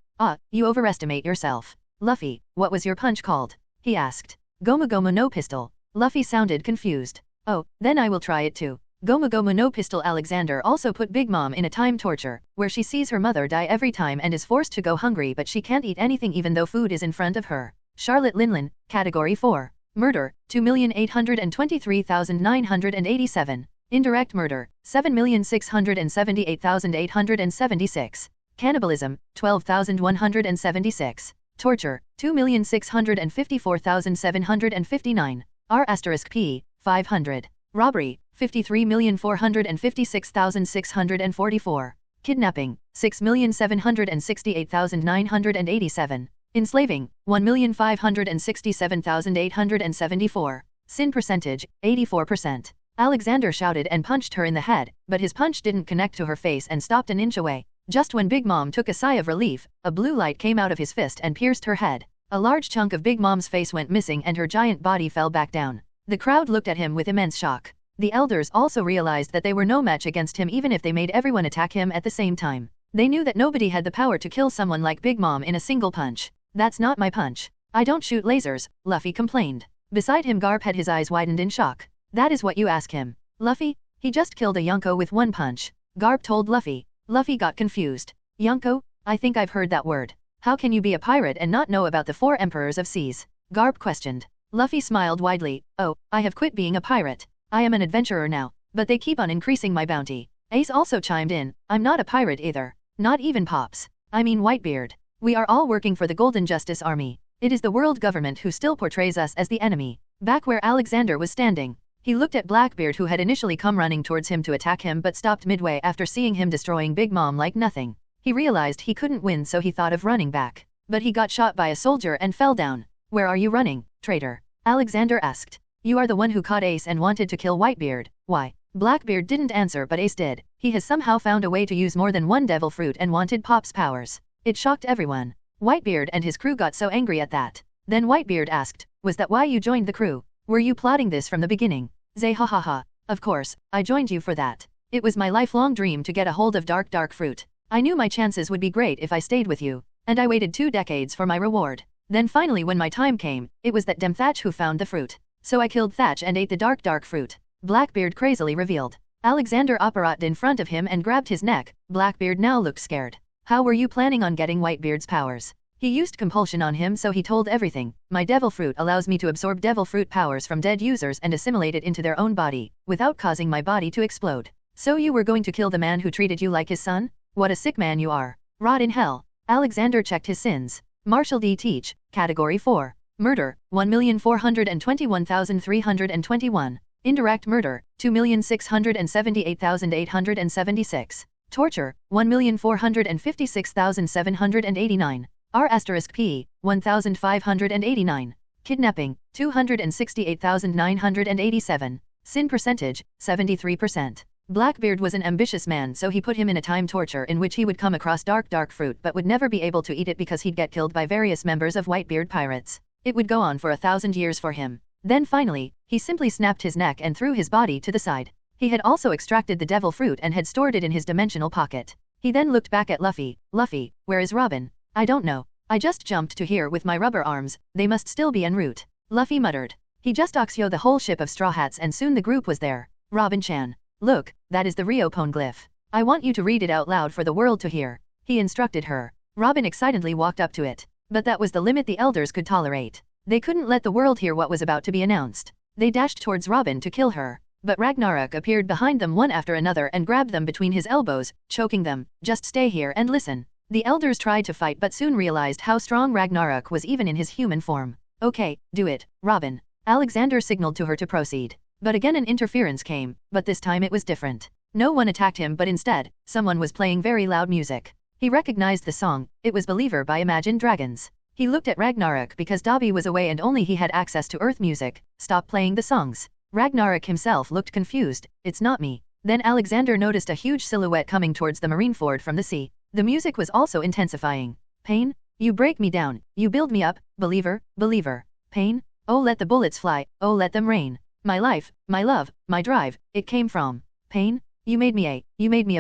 You overestimate yourself. Luffy, what was your punch called? He asked. Gomu Gomu no pistol. Luffy sounded confused. Oh, then I will try it too. Gomu Gomu no pistol. Alexander also put Big Mom in a time torture, where she sees her mother die every time and is forced to go hungry, but she can't eat anything even though food is in front of her. Charlotte Linlin, Category 4. Murder, 2,823,987. Indirect murder, 7,678,876. Cannibalism, 12,176. Torture, 2,654,759. R*P, 500. Robbery, 53,456,644. Kidnapping, 6,768,987. Enslaving, 1,567,874. Sin percentage, 84%. Alexander shouted and punched her in the head, but his punch didn't connect to her face and stopped an inch away. Just when Big Mom took a sigh of relief, a blue light came out of his fist and pierced her head. A large chunk of Big Mom's face went missing and her giant body fell back down. The crowd looked at him with immense shock. The elders also realized that they were no match against him even if they made everyone attack him at the same time. They knew that nobody had the power to kill someone like Big Mom in a single punch. That's not my punch. I don't shoot lasers, Luffy complained. Beside him Garp had his eyes widened in shock. That is what you ask him. Luffy? He just killed a Yonko with one punch. Garp told Luffy. Luffy got confused. Yonko? I think I've heard that word. How can you be a pirate and not know about the 4 emperors of seas? Garp questioned. Luffy smiled widely. Oh, I have quit being a pirate. I am an adventurer now, but they keep on increasing my bounty. Ace also chimed in. I'm not a pirate either. Not even Pops. I mean Whitebeard. We are all working for the Golden Justice Army. It is the world government who still portrays us as the enemy. Back where Alexander was standing, he looked at Blackbeard, who had initially come running towards him to attack him but stopped midway after seeing him destroying Big Mom like nothing. He realized he couldn't win, so he thought of running back. But he got shot by a soldier and fell down. Where are you running, traitor? Alexander asked. You are the one who caught Ace and wanted to kill Whitebeard. Why? Blackbeard didn't answer, but Ace did. He has somehow found a way to use more than one devil fruit and wanted Pop's powers. It shocked everyone. Whitebeard and his crew got so angry at that. Then Whitebeard asked, was that why you joined the crew? Were you plotting this from the beginning? Zay ha ha ha. Of course, I joined you for that. It was my lifelong dream to get a hold of dark fruit. I knew my chances would be great if I stayed with you. And I waited 2 decades for my reward. Then finally when my time came, it was that damn Thatch who found the fruit. So I killed Thatch and ate the dark fruit. Blackbeard crazily revealed. Alexander apparated in front of him and grabbed his neck. Blackbeard now looked scared. How were you planning on getting Whitebeard's powers? He used compulsion on him, so he told everything. My devil fruit allows me to absorb devil fruit powers from dead users and assimilate it into their own body, without causing my body to explode. So you were going to kill the man who treated you like his son? What a sick man you are. Rot in hell. Alexander checked his sins. Marshall D. Teach, Category 4. Murder, 1,421,321. Indirect murder, 2,678,876. Torture, 1,456,789. R*P, 1,589. Kidnapping, 268,987. Sin percentage, 73%. Blackbeard was an ambitious man, so he put him in a time torture in which he would come across dark fruit but would never be able to eat it because he'd get killed by various members of Whitebeard pirates. It would go on for 1,000 years for him. Then finally, he simply snapped his neck and threw his body to the side. He had also extracted the devil fruit and had stored it in his dimensional pocket. He then looked back at Luffy. Luffy, where is Robin? I don't know. I just jumped to here with my rubber arms, they must still be en route. Luffy muttered. He just oxyo the whole ship of Straw Hats and soon the group was there. Robin-chan. Look, that is the Rio Poneglyph. I want you to read it out loud for the world to hear. He instructed her. Robin excitedly walked up to it. But that was the limit the elders could tolerate. They couldn't let the world hear what was about to be announced. They dashed towards Robin to kill her. But Ragnarok appeared behind them one after another and grabbed them between his elbows, choking them. Just stay here and listen. The elders tried to fight but soon realized how strong Ragnarok was even in his human form. Okay, do it, Robin. Alexander signaled to her to proceed. But again an interference came, but this time it was different. No one attacked him but instead, someone was playing very loud music. He recognized the song, it was Believer by Imagine Dragons. He looked at Ragnarok because Dobby was away and only he had access to Earth music. Stop playing the songs. Ragnarok himself looked confused. It's not me. Then Alexander noticed a huge silhouette coming towards the Marineford from the sea. The music was also intensifying. Pain? You break me down, you build me up, believer, believer. Pain? Oh let the bullets fly, oh let them rain. My life, my love, my drive, it came from pain? You made me a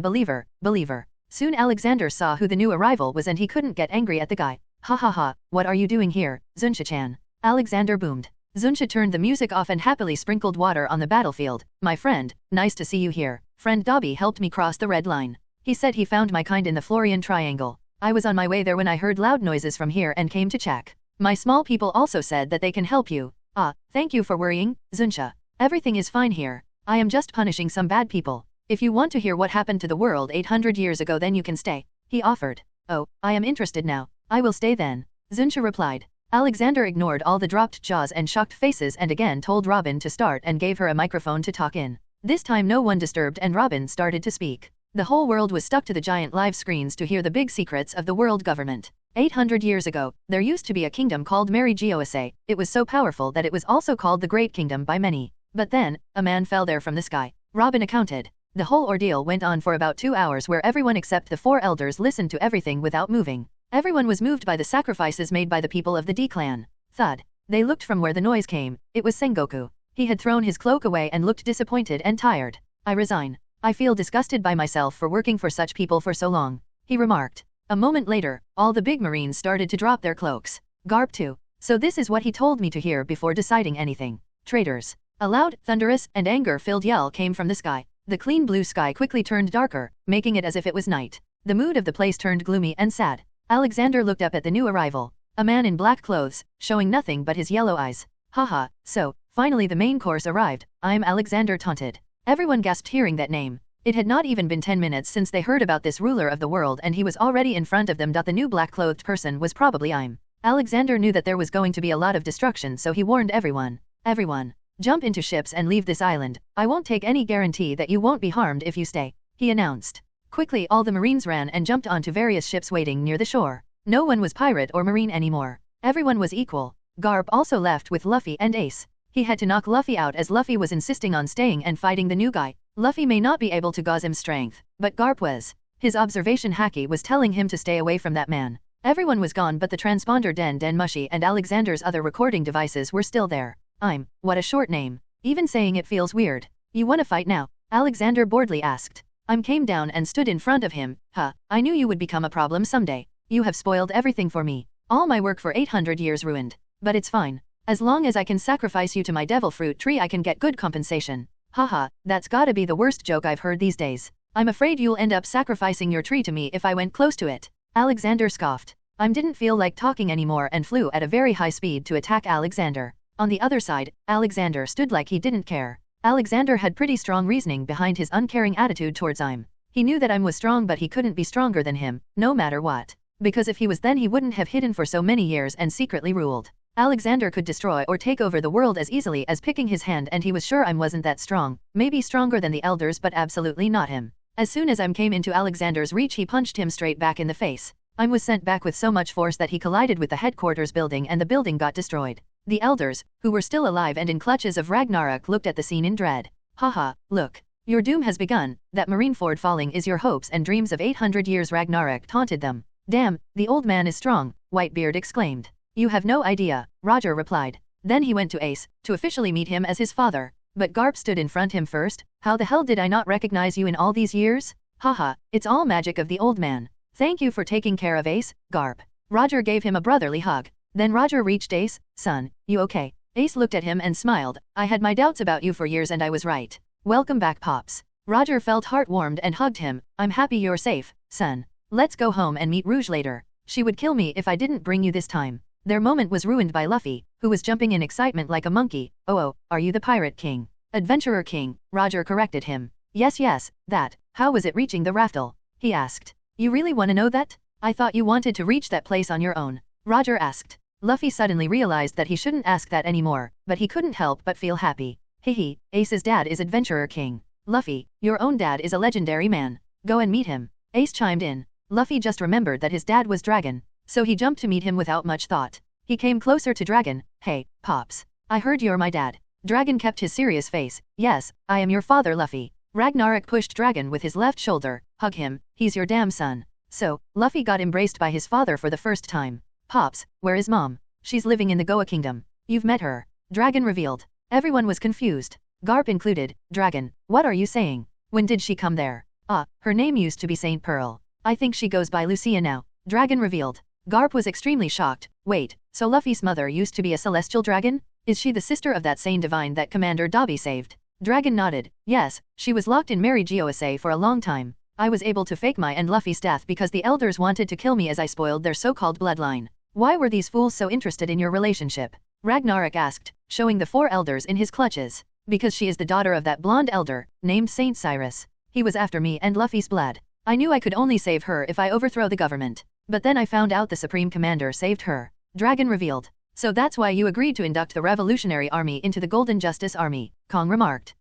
believer, believer. Soon Alexander saw who the new arrival was and he couldn't get angry at the guy. Ha ha ha, what are you doing here, Zunsha-chan? Alexander boomed. Zunsha turned the music off and happily sprinkled water on the battlefield. My friend, nice to see you here. Friend Dobby helped me cross the red line. He said he found my kind in the Florian Triangle. I was on my way there when I heard loud noises from here and came to check. My small people also said that they can help you. Ah, thank you for worrying, Zunsha. Everything is fine here. I am just punishing some bad people. If you want to hear what happened to the world 800 years ago then you can stay. He offered. Oh, I am interested now. I will stay then. Zunsha replied. Alexander ignored all the dropped jaws and shocked faces and again told Robin to start and gave her a microphone to talk in. This time no one disturbed and Robin started to speak. The whole world was stuck to the giant live screens to hear the big secrets of the world government. 800 years ago, there used to be a kingdom called Mary Geoase. It was so powerful that it was also called the Great Kingdom by many. But then, a man fell there from the sky. Robin accounted. The whole ordeal went on for about 2 hours where everyone except the 4 elders listened to everything without moving. Everyone was moved by the sacrifices made by the people of the D-clan. Thud. They looked from where the noise came. It was Sengoku. He had thrown his cloak away and looked disappointed and tired. I resign. I feel disgusted by myself for working for such people for so long, he remarked. A moment later, all the big marines started to drop their cloaks. Garp too. So this is what he told me to hear before deciding anything. Traitors. A loud, thunderous, and anger-filled yell came from the sky. The clean blue sky quickly turned darker, making it as if it was night. The mood of the place turned gloomy and sad. Alexander looked up at the new arrival. A man in black clothes, showing nothing but his yellow eyes. Haha, so, finally the main course arrived. I'm Alexander taunted. Everyone gasped hearing that name. It had not even been 10 minutes since they heard about this ruler of the world and he was already in front of them. The new black-clothed person was probably I'm. Alexander knew that there was going to be a lot of destruction so he warned everyone. Everyone, jump into ships and leave this island. I won't take any guarantee that you won't be harmed if you stay, he announced. Quickly all the marines ran and jumped onto various ships waiting near the shore. No one was pirate or marine anymore. Everyone was equal. Garp also left with Luffy and Ace. He had to knock Luffy out as Luffy was insisting on staying and fighting the new guy. Luffy may not be able to gauze him strength, but Garp was. His observation haki was telling him to stay away from that man. Everyone was gone but the transponder Den Mushi and Alexander's other recording devices were still there. What a short name. Even saying it feels weird. You wanna fight now? Alexander boredly asked. Came down and stood in front of him. I knew you would become a problem someday. You have spoiled everything for me. All my work for 800 years ruined. But it's fine. As long as I can sacrifice you to my devil fruit tree I can get good compensation. Haha, that's gotta be the worst joke I've heard these days. I'm afraid you'll end up sacrificing your tree to me if I went close to it. Alexander scoffed. I didn't feel like talking anymore and flew at a very high speed to attack Alexander. On the other side, Alexander stood like he didn't care. Alexander had pretty strong reasoning behind his uncaring attitude towards I'm. He knew that I'm was strong, but he couldn't be stronger than him, no matter what. Because if he was, then he wouldn't have hidden for so many years and secretly ruled. Alexander could destroy or take over the world as easily as picking his hand, and he was sure I'm wasn't that strong, maybe stronger than the elders, but absolutely not him. As soon as I'm came into Alexander's reach, he punched him straight back in the face. I'm was sent back with so much force that he collided with the headquarters building and the building got destroyed. The elders, who were still alive and in clutches of Ragnarok, looked at the scene in dread. Haha, look. Your doom has begun. That Marineford falling is your hopes and dreams of 800 years, Ragnarok taunted them. Damn, the old man is strong, Whitebeard exclaimed. You have no idea, Roger replied. Then he went to Ace, to officially meet him as his father. But Garp stood in front him first. How the hell did I not recognize you in all these years? Haha, it's all magic of the old man. Thank you for taking care of Ace, Garp. Roger gave him a brotherly hug. Then Roger reached Ace. Son, you okay? Ace looked at him and smiled. I had my doubts about you for years and I was right. Welcome back, Pops. Roger felt heart-warmed and hugged him. I'm happy you're safe, son. Let's go home and meet Rouge later. She would kill me if I didn't bring you this time. Their moment was ruined by Luffy, who was jumping in excitement like a monkey. Oh, are you the Pirate King? Adventurer King, Roger corrected him. Yes, that. How was it reaching the Raftel? He asked. You really want to know that? I thought you wanted to reach that place on your own. Roger asked. Luffy suddenly realized that he shouldn't ask that anymore, but he couldn't help but feel happy. Hehe, Ace's dad is Adventurer King. Luffy, your own dad is a legendary man. Go and meet him. Ace chimed in. Luffy just remembered that his dad was Dragon, so he jumped to meet him without much thought. He came closer to Dragon. Hey, Pops. I heard you're my dad. Dragon kept his serious face. Yes, I am your father, Luffy. Ragnarok pushed Dragon with his left shoulder. Hug him, he's your damn son. So, Luffy got embraced by his father for the first time. Pops, where is Mom? She's living in the Goa Kingdom. You've met her. Dragon revealed. Everyone was confused. Garp included. Dragon, what are you saying? When did she come there? Her name used to be Saint Pearl. I think she goes by Lucia now. Dragon revealed. Garp was extremely shocked. Wait, so Luffy's mother used to be a celestial dragon? Is she the sister of that same divine that Commander Dobby saved? Dragon nodded. Yes, she was locked in Mary Geosa for a long time. I was able to fake my and Luffy's death because the elders wanted to kill me as I spoiled their so-called bloodline. Why were these fools so interested in your relationship? Ragnarok asked, showing the 4 elders in his clutches. Because she is the daughter of that blonde elder, named Saint Cyrus. He was after me and Luffy's blood. I knew I could only save her if I overthrow the government. But then I found out the Supreme Commander saved her. Dragon revealed. So that's why you agreed to induct the Revolutionary Army into the Golden Justice Army, Kong remarked.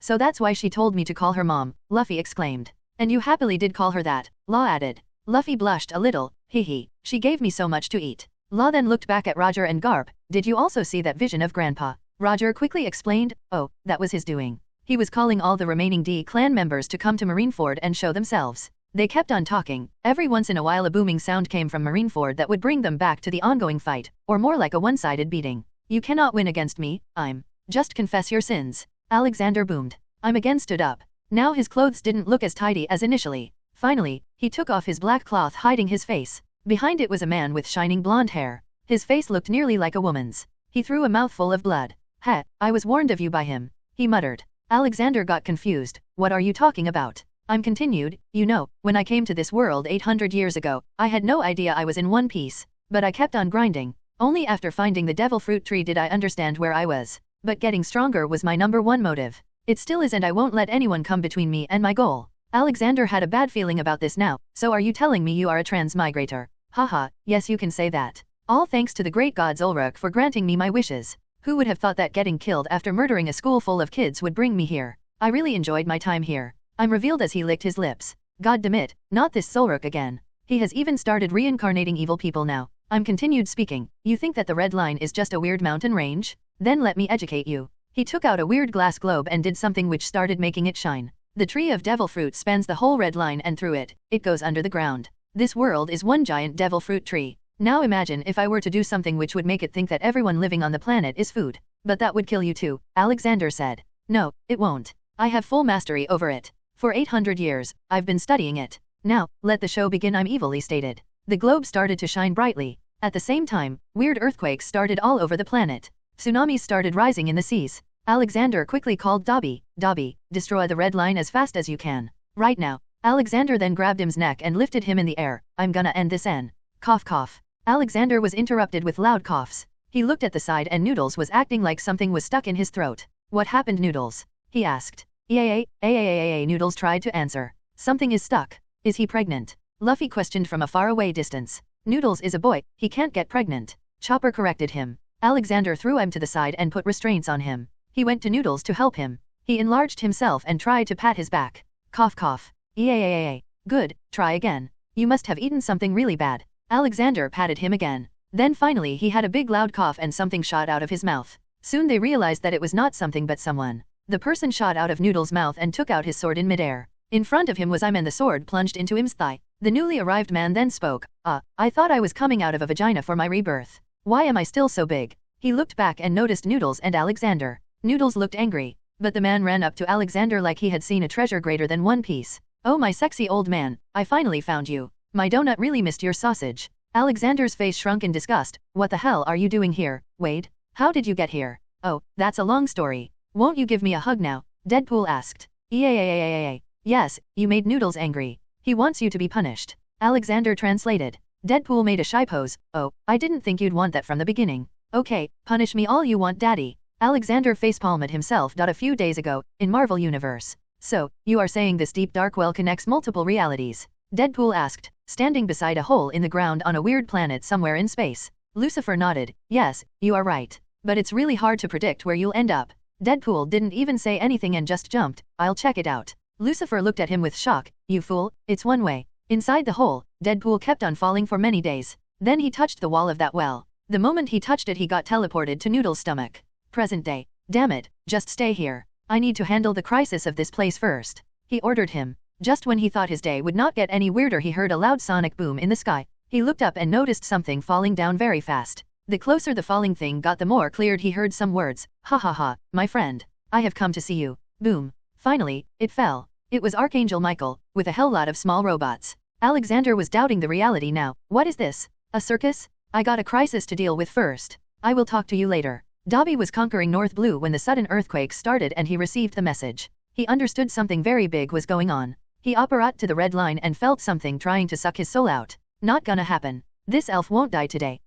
So that's why she told me to call her mom, Luffy exclaimed. And you happily did call her that, Law added. Luffy blushed a little. She gave me so much to eat. Law then looked back at Roger and Garp. Did you also see that vision of Grandpa? Roger quickly explained. Oh, that was his doing. He was calling all the remaining D clan members to come to Marineford and show themselves. They kept on talking. Every once in a while a booming sound came from Marineford that would bring them back to the ongoing fight, or more like a one-sided beating. You cannot win against me, I'm. Just confess your sins. Alexander boomed. I'm again stood up. Now his clothes didn't look as tidy as initially. Finally, he took off his black cloth hiding his face. Behind it was a man with shining blonde hair. His face looked nearly like a woman's. He threw a mouthful of blood. Heh, I was warned of you by him. He muttered. Alexander got confused. What are you talking about? I'm continued. You know, when I came to this world 800 years ago, I had no idea I was in One Piece. But I kept on grinding. Only after finding the devil fruit tree did I understand where I was. But getting stronger was my #1 motive. It still is, and I won't let anyone come between me and my goal. Alexander had a bad feeling about this now. So are you telling me you are a transmigrator? Haha, yes, you can say that. All thanks to the great god Zulruk for granting me my wishes. Who would have thought that getting killed after murdering a school full of kids would bring me here? I really enjoyed my time here. I'm revealed as he licked his lips. God damn it, not this Zulruk again. He has even started reincarnating evil people now. I'm continued speaking. You think that the red line is just a weird mountain range? Then let me educate you. He took out a weird glass globe and did something which started making it shine. The tree of devil fruit spans the whole red line, and through it, it goes under the ground. This world is one giant devil fruit tree. Now imagine if I were to do something which would make it think that everyone living on the planet is food. But that would kill you too, Alexander said. No, it won't. I have full mastery over it. For 800 years, I've been studying it. Now, let the show begin, I'm evilly stated. The globe started to shine brightly. At the same time, weird earthquakes started all over the planet. Tsunamis started rising in the seas. Alexander quickly called Dobby. Dobby, destroy the red line as fast as you can. Right now. Alexander then grabbed him's neck and lifted him in the air. I'm gonna end this N. Cough cough. Alexander was interrupted with loud coughs. He looked at the side and Noodles was acting like something was stuck in his throat. What happened, Noodles? He asked. Noodles tried to answer. Something is stuck. Is he pregnant? Luffy questioned from a faraway distance. Noodles is a boy, he can't get pregnant. Chopper corrected him. Alexander threw him to the side and put restraints on him. He went to Noodles to help him. He enlarged himself and tried to pat his back. Cough cough. Good, try again. You must have eaten something really bad. Alexander patted him again. Then finally he had a big loud cough and something shot out of his mouth. Soon they realized that it was not something but someone. The person shot out of Noodles' mouth and took out his sword in midair. In front of him was and the sword plunged into him's thigh. The newly arrived man then spoke. I thought I was coming out of a vagina for my rebirth. Why am I still so big? He looked back and noticed Noodles and Alexander. Noodles looked angry. But the man ran up to Alexander like he had seen a treasure greater than one piece. Oh my sexy old man, I finally found you. My donut really missed your sausage. Alexander's face shrunk in disgust. What the hell are you doing here, Wade? How did you get here? Oh, that's a long story. Won't you give me a hug now? Deadpool asked. Yes, you made Noodles angry. He wants you to be punished. Alexander translated. Deadpool made a shy pose. Oh, I didn't think you'd want that from the beginning. Okay, punish me all you want, daddy. Alexander facepalmed himself. A few days ago, in Marvel Universe. So, you are saying this deep dark well connects multiple realities? Deadpool asked, standing beside a hole in the ground on a weird planet somewhere in space. Lucifer nodded. Yes, you are right. But it's really hard to predict where you'll end up. Deadpool didn't even say anything and just jumped. I'll check it out. Lucifer looked at him with shock. You fool, it's one way. Inside the hole, Deadpool kept on falling for many days. Then he touched the wall of that well. The moment he touched it he got teleported to Noodle's stomach. Present day. Damn it, just stay here. I need to handle the crisis of this place first. He ordered him. Just when he thought his day would not get any weirder he heard a loud sonic boom in the sky. He looked up and noticed something falling down very fast. The closer the falling thing got the more cleared he heard some words. Ha ha ha, my friend. I have come to see you. Boom. Finally, it fell. It was Archangel Michael, with a hell lot of small robots. Alexander was doubting the reality now. What is this? A circus? I got a crisis to deal with first. I will talk to you later. Dobby was conquering North Blue when the sudden earthquake started and he received the message. He understood something very big was going on. He apparat to the red line and felt something trying to suck his soul out. Not gonna happen. This elf won't die today.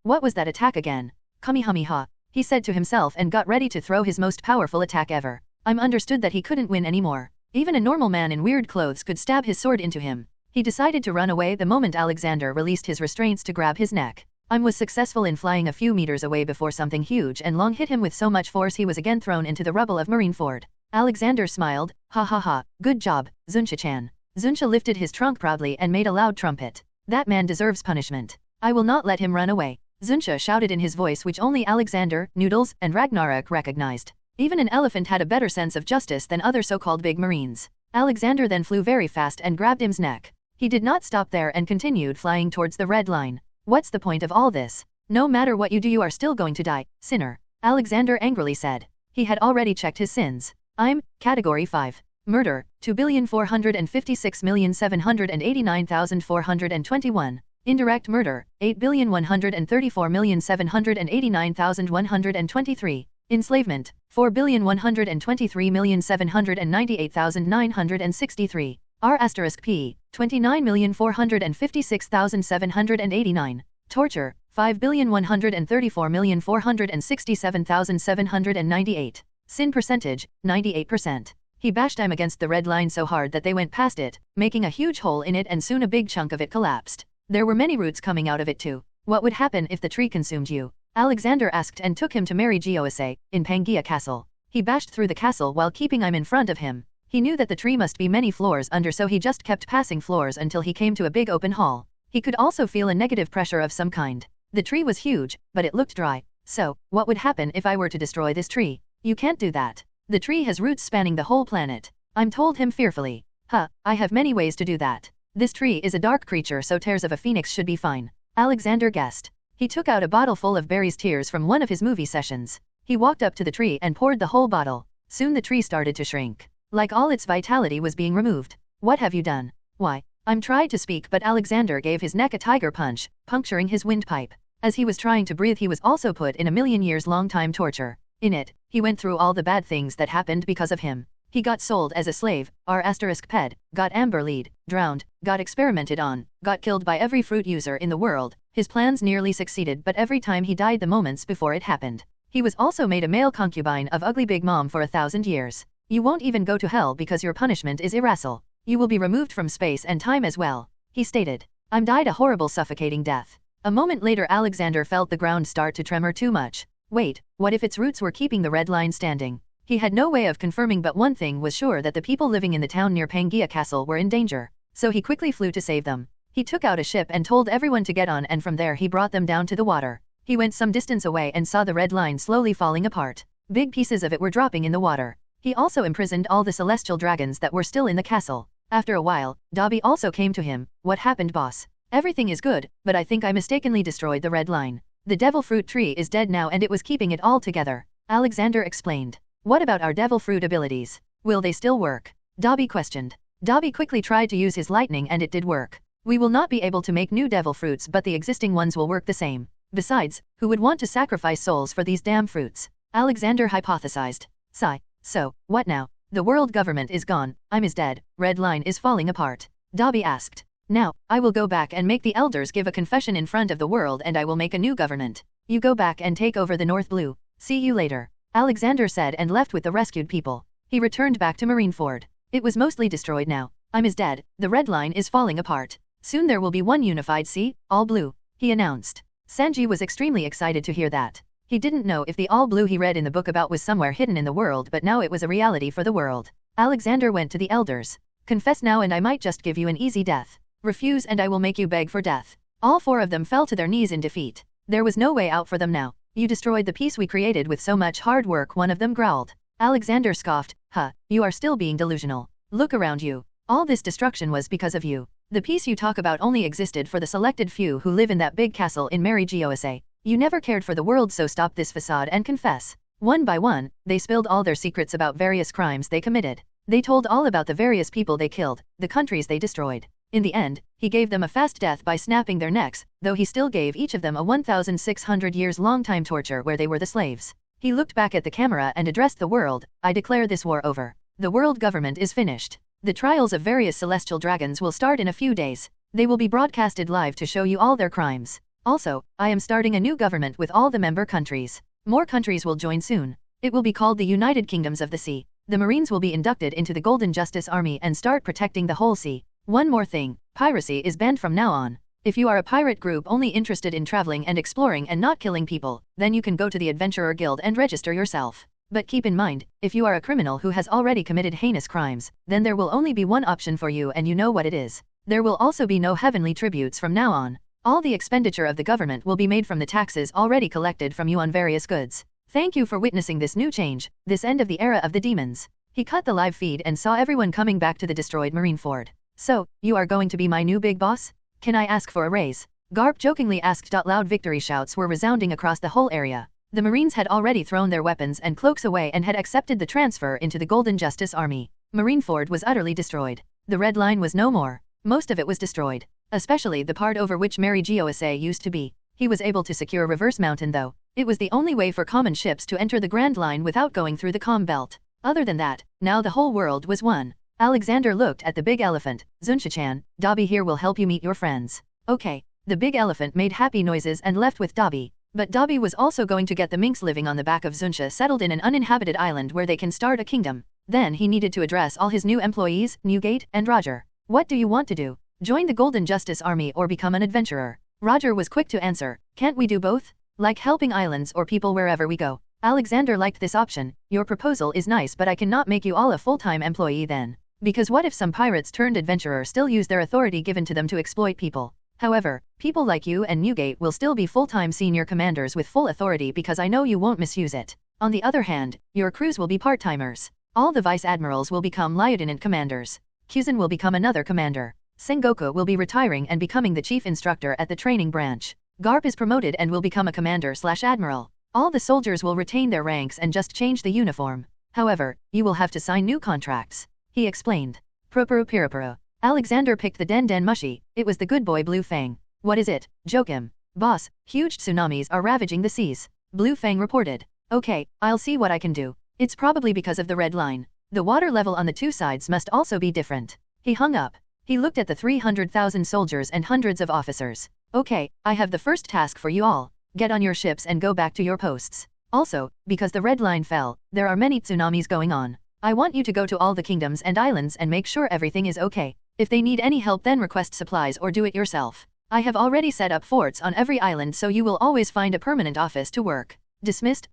What was that attack again? Kamehameha, he said to himself and got ready to throw his most powerful attack ever. I'm understood that he couldn't win anymore. Even a normal man in weird clothes could stab his sword into him. He decided to run away the moment Alexander released his restraints to grab his neck. Was successful in flying a few meters away before something huge and long hit him with so much force he was again thrown into the rubble of Marineford. Alexander smiled. Ha ha ha, good job, Zunsha-chan. Zunsha lifted his trunk proudly and made a loud trumpet. That man deserves punishment. I will not let him run away. Zunsha shouted in his voice which only Alexander, Noodles, and Ragnarok recognized. Even an elephant had a better sense of justice than other so-called big marines. Alexander then flew very fast and grabbed him's neck. He did not stop there and continued flying towards the red line. What's the point of all this? No matter what you do you are still going to die, sinner. Alexander angrily said. He had already checked his sins. I'm, Category 5. Murder, 2,456,789,421. Indirect murder, 8,134,789,123. Enslavement, 4,123,798,963. R*P, 29,456,789. Torture, 5,134,467,798. Sin percentage, 98%. He bashed them against the red line so hard that they went past it, making a huge hole in it and soon a big chunk of it collapsed. There were many roots coming out of it too. What would happen if the tree consumed you? Alexander asked and took him to Mary Giose, in Pangaea Castle. He bashed through the castle while keeping him in front of him. He knew that the tree must be many floors under so he just kept passing floors until he came to a big open hall. He could also feel a negative pressure of some kind. The tree was huge, but it looked dry. So, what would happen if I were to destroy this tree? You can't do that. The tree has roots spanning the whole planet. I'm told him fearfully. I have many ways to do that. This tree is a dark creature so tears of a phoenix should be fine. Alexander guessed. He took out a bottle full of Barry's tears from one of his movie sessions. He walked up to the tree and poured the whole bottle. Soon the tree started to shrink. Like all its vitality was being removed. What have you done? Why? I'm tried to speak but Alexander gave his neck a tiger punch, puncturing his windpipe. As he was trying to breathe he was also put in a million years long time torture. In it, he went through all the bad things that happened because of him. He got sold as a slave, R*ped, got amber lead, drowned, got experimented on, got killed by every fruit user in the world. His plans nearly succeeded, but every time he died the moments before it happened. He was also made a male concubine of Ugly Big Mom for 1,000 years. You won't even go to hell because your punishment is irascible. You will be removed from space and time as well, he stated. I'm died a horrible suffocating death. A moment later Alexander felt the ground start to tremor too much. Wait, what if its roots were keeping the red line standing? He had no way of confirming, but one thing was sure, that the people living in the town near Pangaea Castle were in danger. So he quickly flew to save them. He took out a ship and told everyone to get on, and from there he brought them down to the water. He went some distance away and saw the red line slowly falling apart. Big pieces of it were dropping in the water. He also imprisoned all the celestial dragons that were still in the castle. After a while, Dobby also came to him. What happened, boss? Everything is good, but I think I mistakenly destroyed the red line. The devil fruit tree is dead now and it was keeping it all together, Alexander explained. What about our devil fruit abilities? Will they still work? Dobby questioned. Dobby quickly tried to use his lightning and it did work. We will not be able to make new devil fruits, but the existing ones will work the same. Besides, who would want to sacrifice souls for these damn fruits? Alexander hypothesized. Sigh. So, what now? The world government is gone, I'm is dead, red line is falling apart. Dobby asked. Now, I will go back and make the elders give a confession in front of the world and I will make a new government. You go back and take over the North Blue. See you later, Alexander said and left with the rescued people. He returned back to Marineford. It was mostly destroyed now. I'm is dead, the red line is falling apart. Soon there will be one unified sea, all blue, he announced. Sanji was extremely excited to hear that. He didn't know if the all blue he read in the book about was somewhere hidden in the world, but now it was a reality for the world. Alexander went to the elders. Confess now and I might just give you an easy death. Refuse and I will make you beg for death. All four of them fell to their knees in defeat. There was no way out for them now. You destroyed the peace we created with so much hard work, one of them growled. Alexander scoffed. Huh, you are still being delusional. Look around you. All this destruction was because of you. The peace you talk about only existed for the selected few who live in that big castle in Mary Gosa. You never cared for the world, so stop this facade and confess. One by one, they spilled all their secrets about various crimes they committed. They told all about the various people they killed, the countries they destroyed. In the end, he gave them a fast death by snapping their necks, though he still gave each of them a 1,600 years long time torture where they were the slaves. He looked back at the camera and addressed the world. I declare this war over. The world government is finished. The trials of various celestial dragons will start in a few days. They will be broadcasted live to show you all their crimes. Also, I am starting a new government with all the member countries. More countries will join soon. It will be called the United Kingdoms of the Sea. The Marines will be inducted into the Golden Justice Army and start protecting the whole sea. One more thing, piracy is banned from now on. If you are a pirate group only interested in traveling and exploring and not killing people, then you can go to the Adventurer Guild and register yourself. But keep in mind, if you are a criminal who has already committed heinous crimes, then there will only be one option for you and you know what it is. There will also be no heavenly tributes from now on. All the expenditure of the government will be made from the taxes already collected from you on various goods. Thank you for witnessing this new change, this end of the era of the demons. He cut the live feed and saw everyone coming back to the destroyed Marineford. So, you are going to be my new big boss? Can I ask for a raise? Garp jokingly asked. Loud victory shouts were resounding across the whole area. The Marines had already thrown their weapons and cloaks away and had accepted the transfer into the Golden Justice Army. Marineford was utterly destroyed. The Red Line was no more. Most of it was destroyed. Especially the part over which Mary Gosa used to be. He was able to secure Reverse Mountain though. It was the only way for common ships to enter the Grand Line without going through the Calm Belt. Other than that, now the whole world was one. Alexander looked at the big elephant. Zunsha-chan, Dobby here will help you meet your friends. Okay. The big elephant made happy noises and left with Dobby. But Dobby was also going to get the minks living on the back of Zunsha settled in an uninhabited island where they can start a kingdom. Then he needed to address all his new employees, Newgate and Roger. What do you want to do? Join the Golden Justice Army or become an adventurer? Roger was quick to answer. Can't we do both? Like helping islands or people wherever we go. Alexander liked this option. Your proposal is nice, but I cannot make you all a full-time employee then. Because what if some pirates turned adventurer still use their authority given to them to exploit people? However, people like you and Newgate will still be full-time senior commanders with full authority because I know you won't misuse it. On the other hand, your crews will be part-timers. All the vice admirals will become lieutenant commanders. Kuzan will become another commander. Sengoku will be retiring and becoming the chief instructor at the training branch. Garp is promoted and will become a commander/admiral. All the soldiers will retain their ranks and just change the uniform. However, you will have to sign new contracts. He explained. Pirapiro. Alexander picked the Den Mushi. It was the good boy Blue Fang. What is it, Joachim? Boss, huge tsunamis are ravaging the seas. Blue Fang reported. Okay, I'll see what I can do. It's probably because of the Red Line. The water level on the two sides must also be different. He hung up. He looked at the 300,000 soldiers and hundreds of officers. Okay, I have the first task for you all. Get on your ships and go back to your posts. Also, because the red line fell, there are many tsunamis going on. I want you to go to all the kingdoms and islands and make sure everything is okay. If they need any help, then request supplies or do it yourself. I have already set up forts on every island, so you will always find a permanent office to work. Dismissed.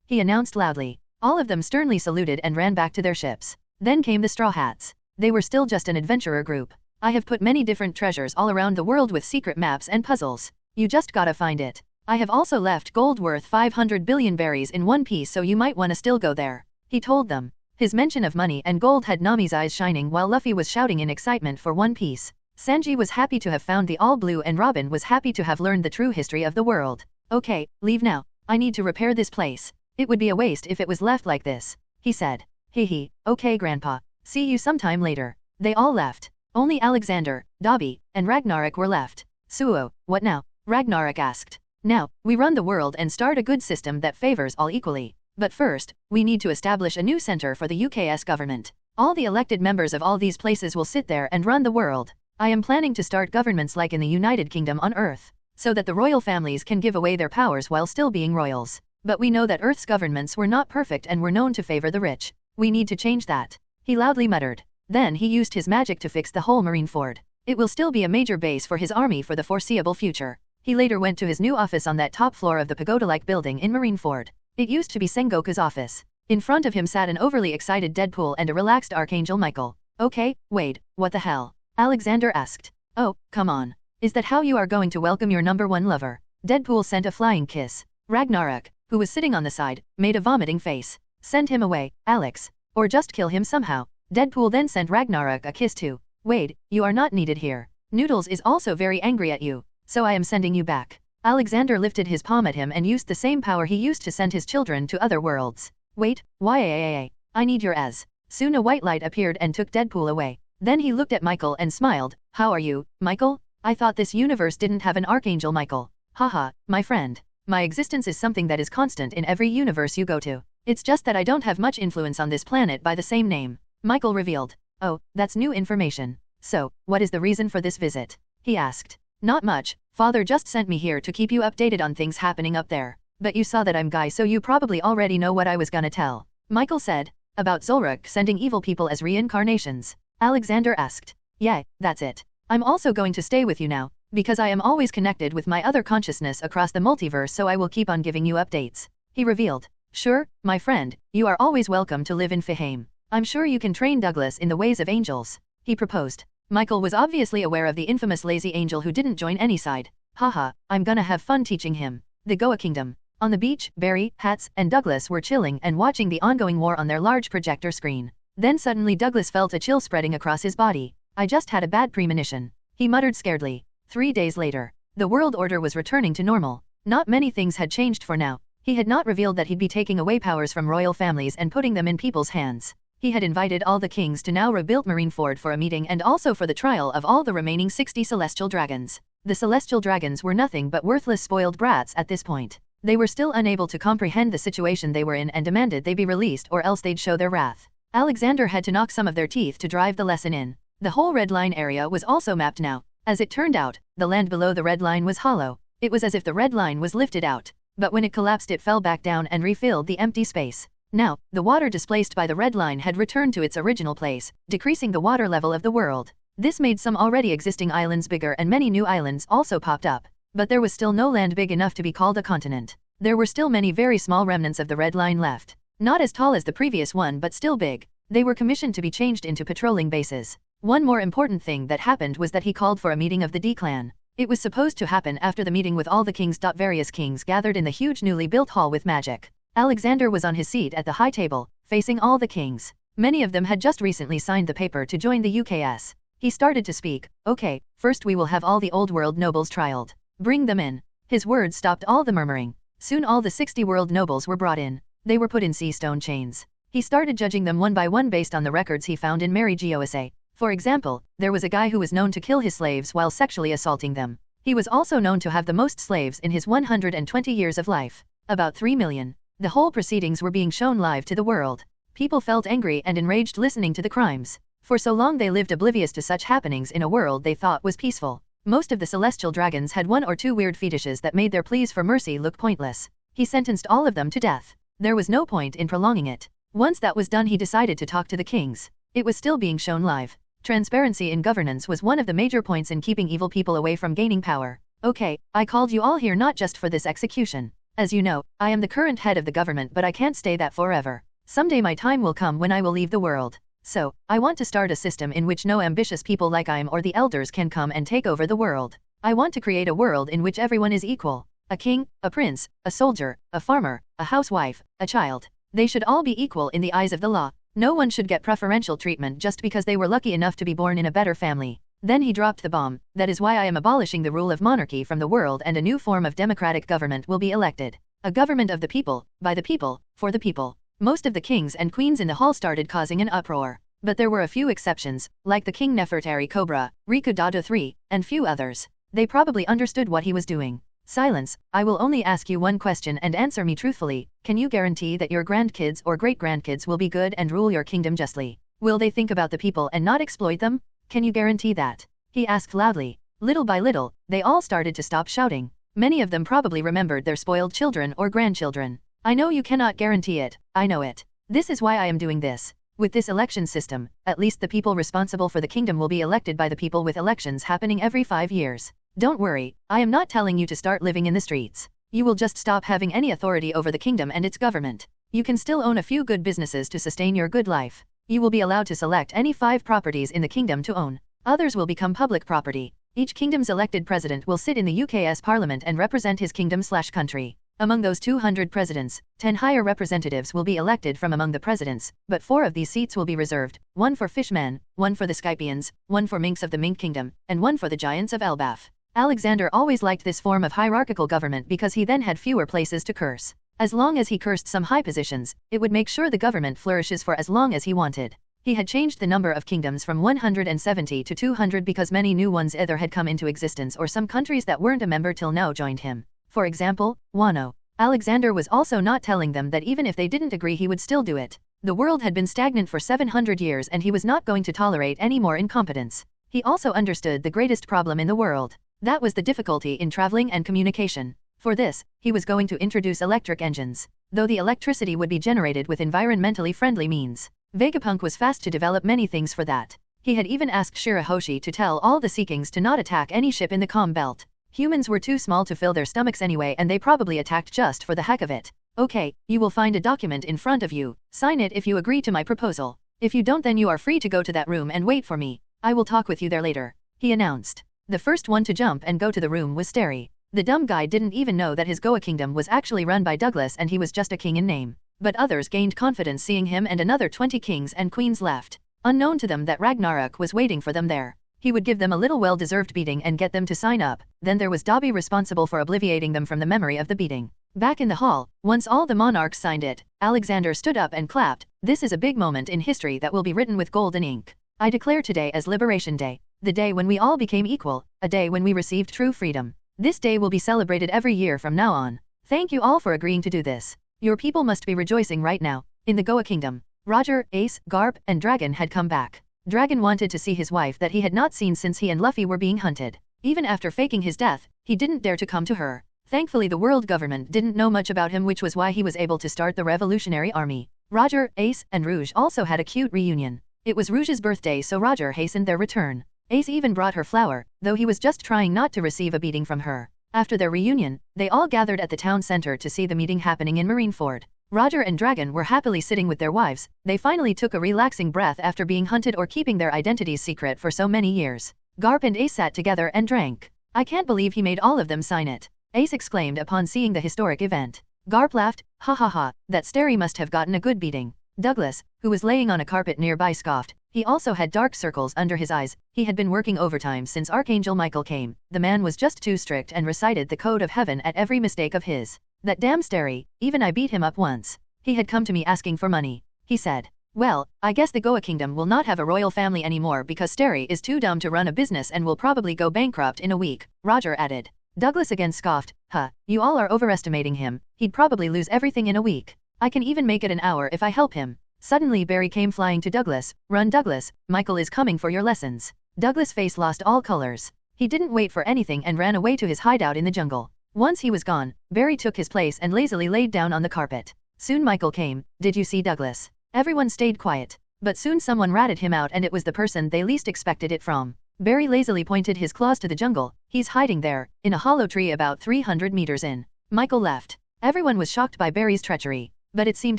He announced loudly. All of them sternly saluted and ran back to their ships. Then came the Straw Hats. They were still just an adventurer group. I have put many different treasures all around the world with secret maps and puzzles. You just gotta find it. I have also left gold worth 500 billion berries in One Piece, so you might wanna still go there. He told them. His mention of money and gold had Nami's eyes shining while Luffy was shouting in excitement for One Piece. Sanji was happy to have found the All Blue and Robin was happy to have learned the true history of the world. Okay, leave now. I need to repair this place. It would be a waste if it was left like this, he said. Hehe, okay grandpa. See you sometime later. They all left. Only Alexander, Dobby, and Ragnarok were left. Suo, what now? Ragnarok asked. Now, we run the world and start a good system that favors all equally. But first, we need to establish a new center for the UK's government. All the elected members of all these places will sit there and run the world. I am planning to start governments like in the United Kingdom on Earth, so that the royal families can give away their powers while still being royals. But we know that Earth's governments were not perfect and were known to favor the rich. We need to change that. He loudly muttered. Then he used his magic to fix the whole Marineford. It will still be a major base for his army for the foreseeable future. He later went to his new office on that top floor of the pagoda-like building in Marineford. It used to be Sengoku's office. In front of him sat an overly excited Deadpool and a relaxed Archangel Michael. Okay, Wade, what the hell? Alexander asked. Oh, come on. Is that how you are going to welcome your number one lover? Deadpool sent a flying kiss. Ragnarok, who was sitting on the side, made a vomiting face. Send him away, Alex. Or just kill him somehow. Deadpool then sent Ragnarok a kiss too. Wade, you are not needed here. Noodles is also very angry at you, so I am sending you back. Alexander lifted his palm at him and used the same power he used to send his children to other worlds. Wait, why? I need your as. Soon a white light appeared and took Deadpool away. Then he looked at Michael and smiled. How are you, Michael? I thought this universe didn't have an Archangel Michael. Haha, my friend. My existence is something that is constant in every universe you go to. It's just that I don't have much influence on this planet by the same name. Michael revealed. Oh, that's new information. So, what is the reason for this visit? He asked. Not much. Father just sent me here to keep you updated on things happening up there. But you saw that I'm Guy, so you probably already know what I was gonna tell. Michael said. About Zulruk sending evil people as reincarnations. Alexander asked. Yeah, that's it. I'm also going to stay with you now, because I am always connected with my other consciousness across the multiverse, so I will keep on giving you updates. He revealed. Sure, my friend, you are always welcome to live in Fihame. I'm sure you can train Douglas in the ways of angels. He proposed. Michael was obviously aware of the infamous lazy angel who didn't join any side. Haha, I'm gonna have fun teaching him. The Goa Kingdom. On the beach, Barry, Hats, and Douglas were chilling and watching the ongoing war on their large projector screen. Then suddenly Douglas felt a chill spreading across his body. I just had a bad premonition. He muttered scaredly. 3 days later. The world order was returning to normal. Not many things had changed for now. He had not revealed that he'd be taking away powers from royal families and putting them in people's hands. He had invited all the kings to now rebuild Marineford for a meeting and also for the trial of all the remaining 60 celestial dragons. The celestial dragons were nothing but worthless spoiled brats at this point. They were still unable to comprehend the situation they were in and demanded they be released or else they'd show their wrath. Alexander had to knock some of their teeth to drive the lesson in. The whole red line area was also mapped now. As it turned out, the land below the red line was hollow. It was as if the red line was lifted out. But when it collapsed, it fell back down and refilled the empty space. Now, the water displaced by the red line had returned to its original place, decreasing the water level of the world. This made some already existing islands bigger and many new islands also popped up. But there was still no land big enough to be called a continent. There were still many very small remnants of the red line left. Not as tall as the previous one, but still big. They were commissioned to be changed into patrolling bases. One more important thing that happened was that he called for a meeting of the D-clan. It was supposed to happen after the meeting with all the kings. Various kings gathered in the huge newly built hall with magic. Alexander was on his seat at the high table, facing all the kings. Many of them had just recently signed the paper to join the UKS. He started to speak. Okay, first we will have all the old world nobles trialed. Bring them in. His words stopped all the murmuring. Soon all the 60 world nobles were brought in. They were put in sea stone chains. He started judging them one by one based on the records he found in Mary Gosa. For example, there was a guy who was known to kill his slaves while sexually assaulting them. He was also known to have the most slaves in his 120 years of life. About 3 million. The whole proceedings were being shown live to the world. People felt angry and enraged listening to the crimes. For so long they lived oblivious to such happenings in a world they thought was peaceful. Most of the celestial dragons had one or two weird fetishes that made their pleas for mercy look pointless. He sentenced all of them to death. There was no point in prolonging it. Once that was done, he decided to talk to the kings. It was still being shown live. Transparency in governance was one of the major points in keeping evil people away from gaining power. Okay, I called you all here not just for this execution. As you know, I am the current head of the government, but I can't stay that forever. Someday my time will come when I will leave the world. So, I want to start a system in which no ambitious people like I am or the elders can come and take over the world. I want to create a world in which everyone is equal. A king, a prince, a soldier, a farmer, a housewife, a child. They should all be equal in the eyes of the law. No one should get preferential treatment just because they were lucky enough to be born in a better family. Then he dropped the bomb. That is why I am abolishing the rule of monarchy from the world, and a new form of democratic government will be elected. A government of the people, by the people, for the people. Most of the kings and queens in the hall started causing an uproar. But there were a few exceptions, like the King Nefertari Cobra, Riku Dada III, and few others. They probably understood what he was doing. Silence, I will only ask you one question and answer me truthfully. Can you guarantee that your grandkids or great-grandkids will be good and rule your kingdom justly? Will they think about the people and not exploit them? Can you guarantee that? He asked loudly. Little by little, they all started to stop shouting. Many of them probably remembered their spoiled children or grandchildren. I know you cannot guarantee it, I know it. This is why I am doing this. With this election system, at least the people responsible for the kingdom will be elected by the people, with elections happening every 5 years. Don't worry, I am not telling you to start living in the streets. You will just stop having any authority over the kingdom and its government. You can still own a few good businesses to sustain your good life. You will be allowed to select any 5 properties in the kingdom to own. Others will become public property. Each kingdom's elected president will sit in the UK's parliament and represent his kingdom/country. Among those 200 presidents, 10 higher representatives will be elected from among the presidents, but 4 of these seats will be reserved, 1 for Fishmen, 1 for the Skypians, 1 for Minks of the Mink Kingdom, and 1 for the Giants of Elbaf. Alexander always liked this form of hierarchical government because he then had fewer places to curse. As long as he cursed some high positions, it would make sure the government flourishes for as long as he wanted. He had changed the number of kingdoms from 170 to 200 because many new ones either had come into existence or some countries that weren't a member till now joined him. For example, Wano. Alexander was also not telling them that even if they didn't agree he would still do it. The world had been stagnant for 700 years and he was not going to tolerate any more incompetence. He also understood the greatest problem in the world. That was the difficulty in traveling and communication. For this, he was going to introduce electric engines, though the electricity would be generated with environmentally friendly means. Vegapunk was fast to develop many things for that. He had even asked Shirahoshi to tell all the Sea Kings to not attack any ship in the calm belt. Humans were too small to fill their stomachs anyway, and they probably attacked just for the heck of it. Okay, you will find a document in front of you. Sign it if you agree to my proposal. If you don't, then you are free to go to that room and wait for me. I will talk with you there later, he announced. The first one to jump and go to the room was Starry. The dumb guy didn't even know that his Goa kingdom was actually run by Douglas and he was just a king in name. But others gained confidence seeing him, and another 20 kings and queens left. Unknown to them that Ragnarok was waiting for them there. He would give them a little well-deserved beating and get them to sign up. Then there was Dobby, responsible for obliviating them from the memory of the beating. Back in the hall, once all the monarchs signed it, Alexander stood up and clapped. This is a big moment in history that will be written with golden ink. I declare today as Liberation Day. The day when we all became equal, a day when we received true freedom. This day will be celebrated every year from now on. Thank you all for agreeing to do this. Your people must be rejoicing right now. In the Goa Kingdom, Roger, Ace, Garp, and Dragon had come back. Dragon wanted to see his wife that he had not seen since he and Luffy were being hunted. Even after faking his death, he didn't dare to come to her. Thankfully the world government didn't know much about him, which was why he was able to start the Revolutionary Army. Roger, Ace, and Rouge also had a cute reunion. It was Rouge's birthday, so Roger hastened their return. Ace even brought her flower, though he was just trying not to receive a beating from her. After their reunion, they all gathered at the town center to see the meeting happening in Marineford. Roger and Dragon were happily sitting with their wives. They finally took a relaxing breath after being hunted or keeping their identities secret for so many years. Garp and Ace sat together and drank. I can't believe he made all of them sign it, Ace exclaimed upon seeing the historic event. Garp laughed, ha ha ha, that Starry must have gotten a good beating. Douglas, who was laying on a carpet nearby, scoffed. He also had dark circles under his eyes. He had been working overtime since Archangel Michael came. The man was just too strict and recited the code of heaven at every mistake of his. That damn Starry, even I beat him up once. He had come to me asking for money, he said. Well, I guess the Goa Kingdom will not have a royal family anymore because Starry is too dumb to run a business and will probably go bankrupt in a week, Roger added. Douglas again scoffed, huh, you all are overestimating him. He'd probably lose everything in a week. I can even make it an hour if I help him. Suddenly Barry came flying to Douglas. Run Douglas, Michael is coming for your lessons. Douglas' face lost all colors. He didn't wait for anything and ran away to his hideout in the jungle. Once he was gone, Barry took his place and lazily laid down on the carpet. Soon Michael came. Did you see Douglas? Everyone stayed quiet. But soon someone ratted him out and it was the person they least expected it from. Barry lazily pointed his claws to the jungle. He's hiding there, in a hollow tree about 300 meters in. Michael left. Everyone was shocked by Barry's treachery. But it seemed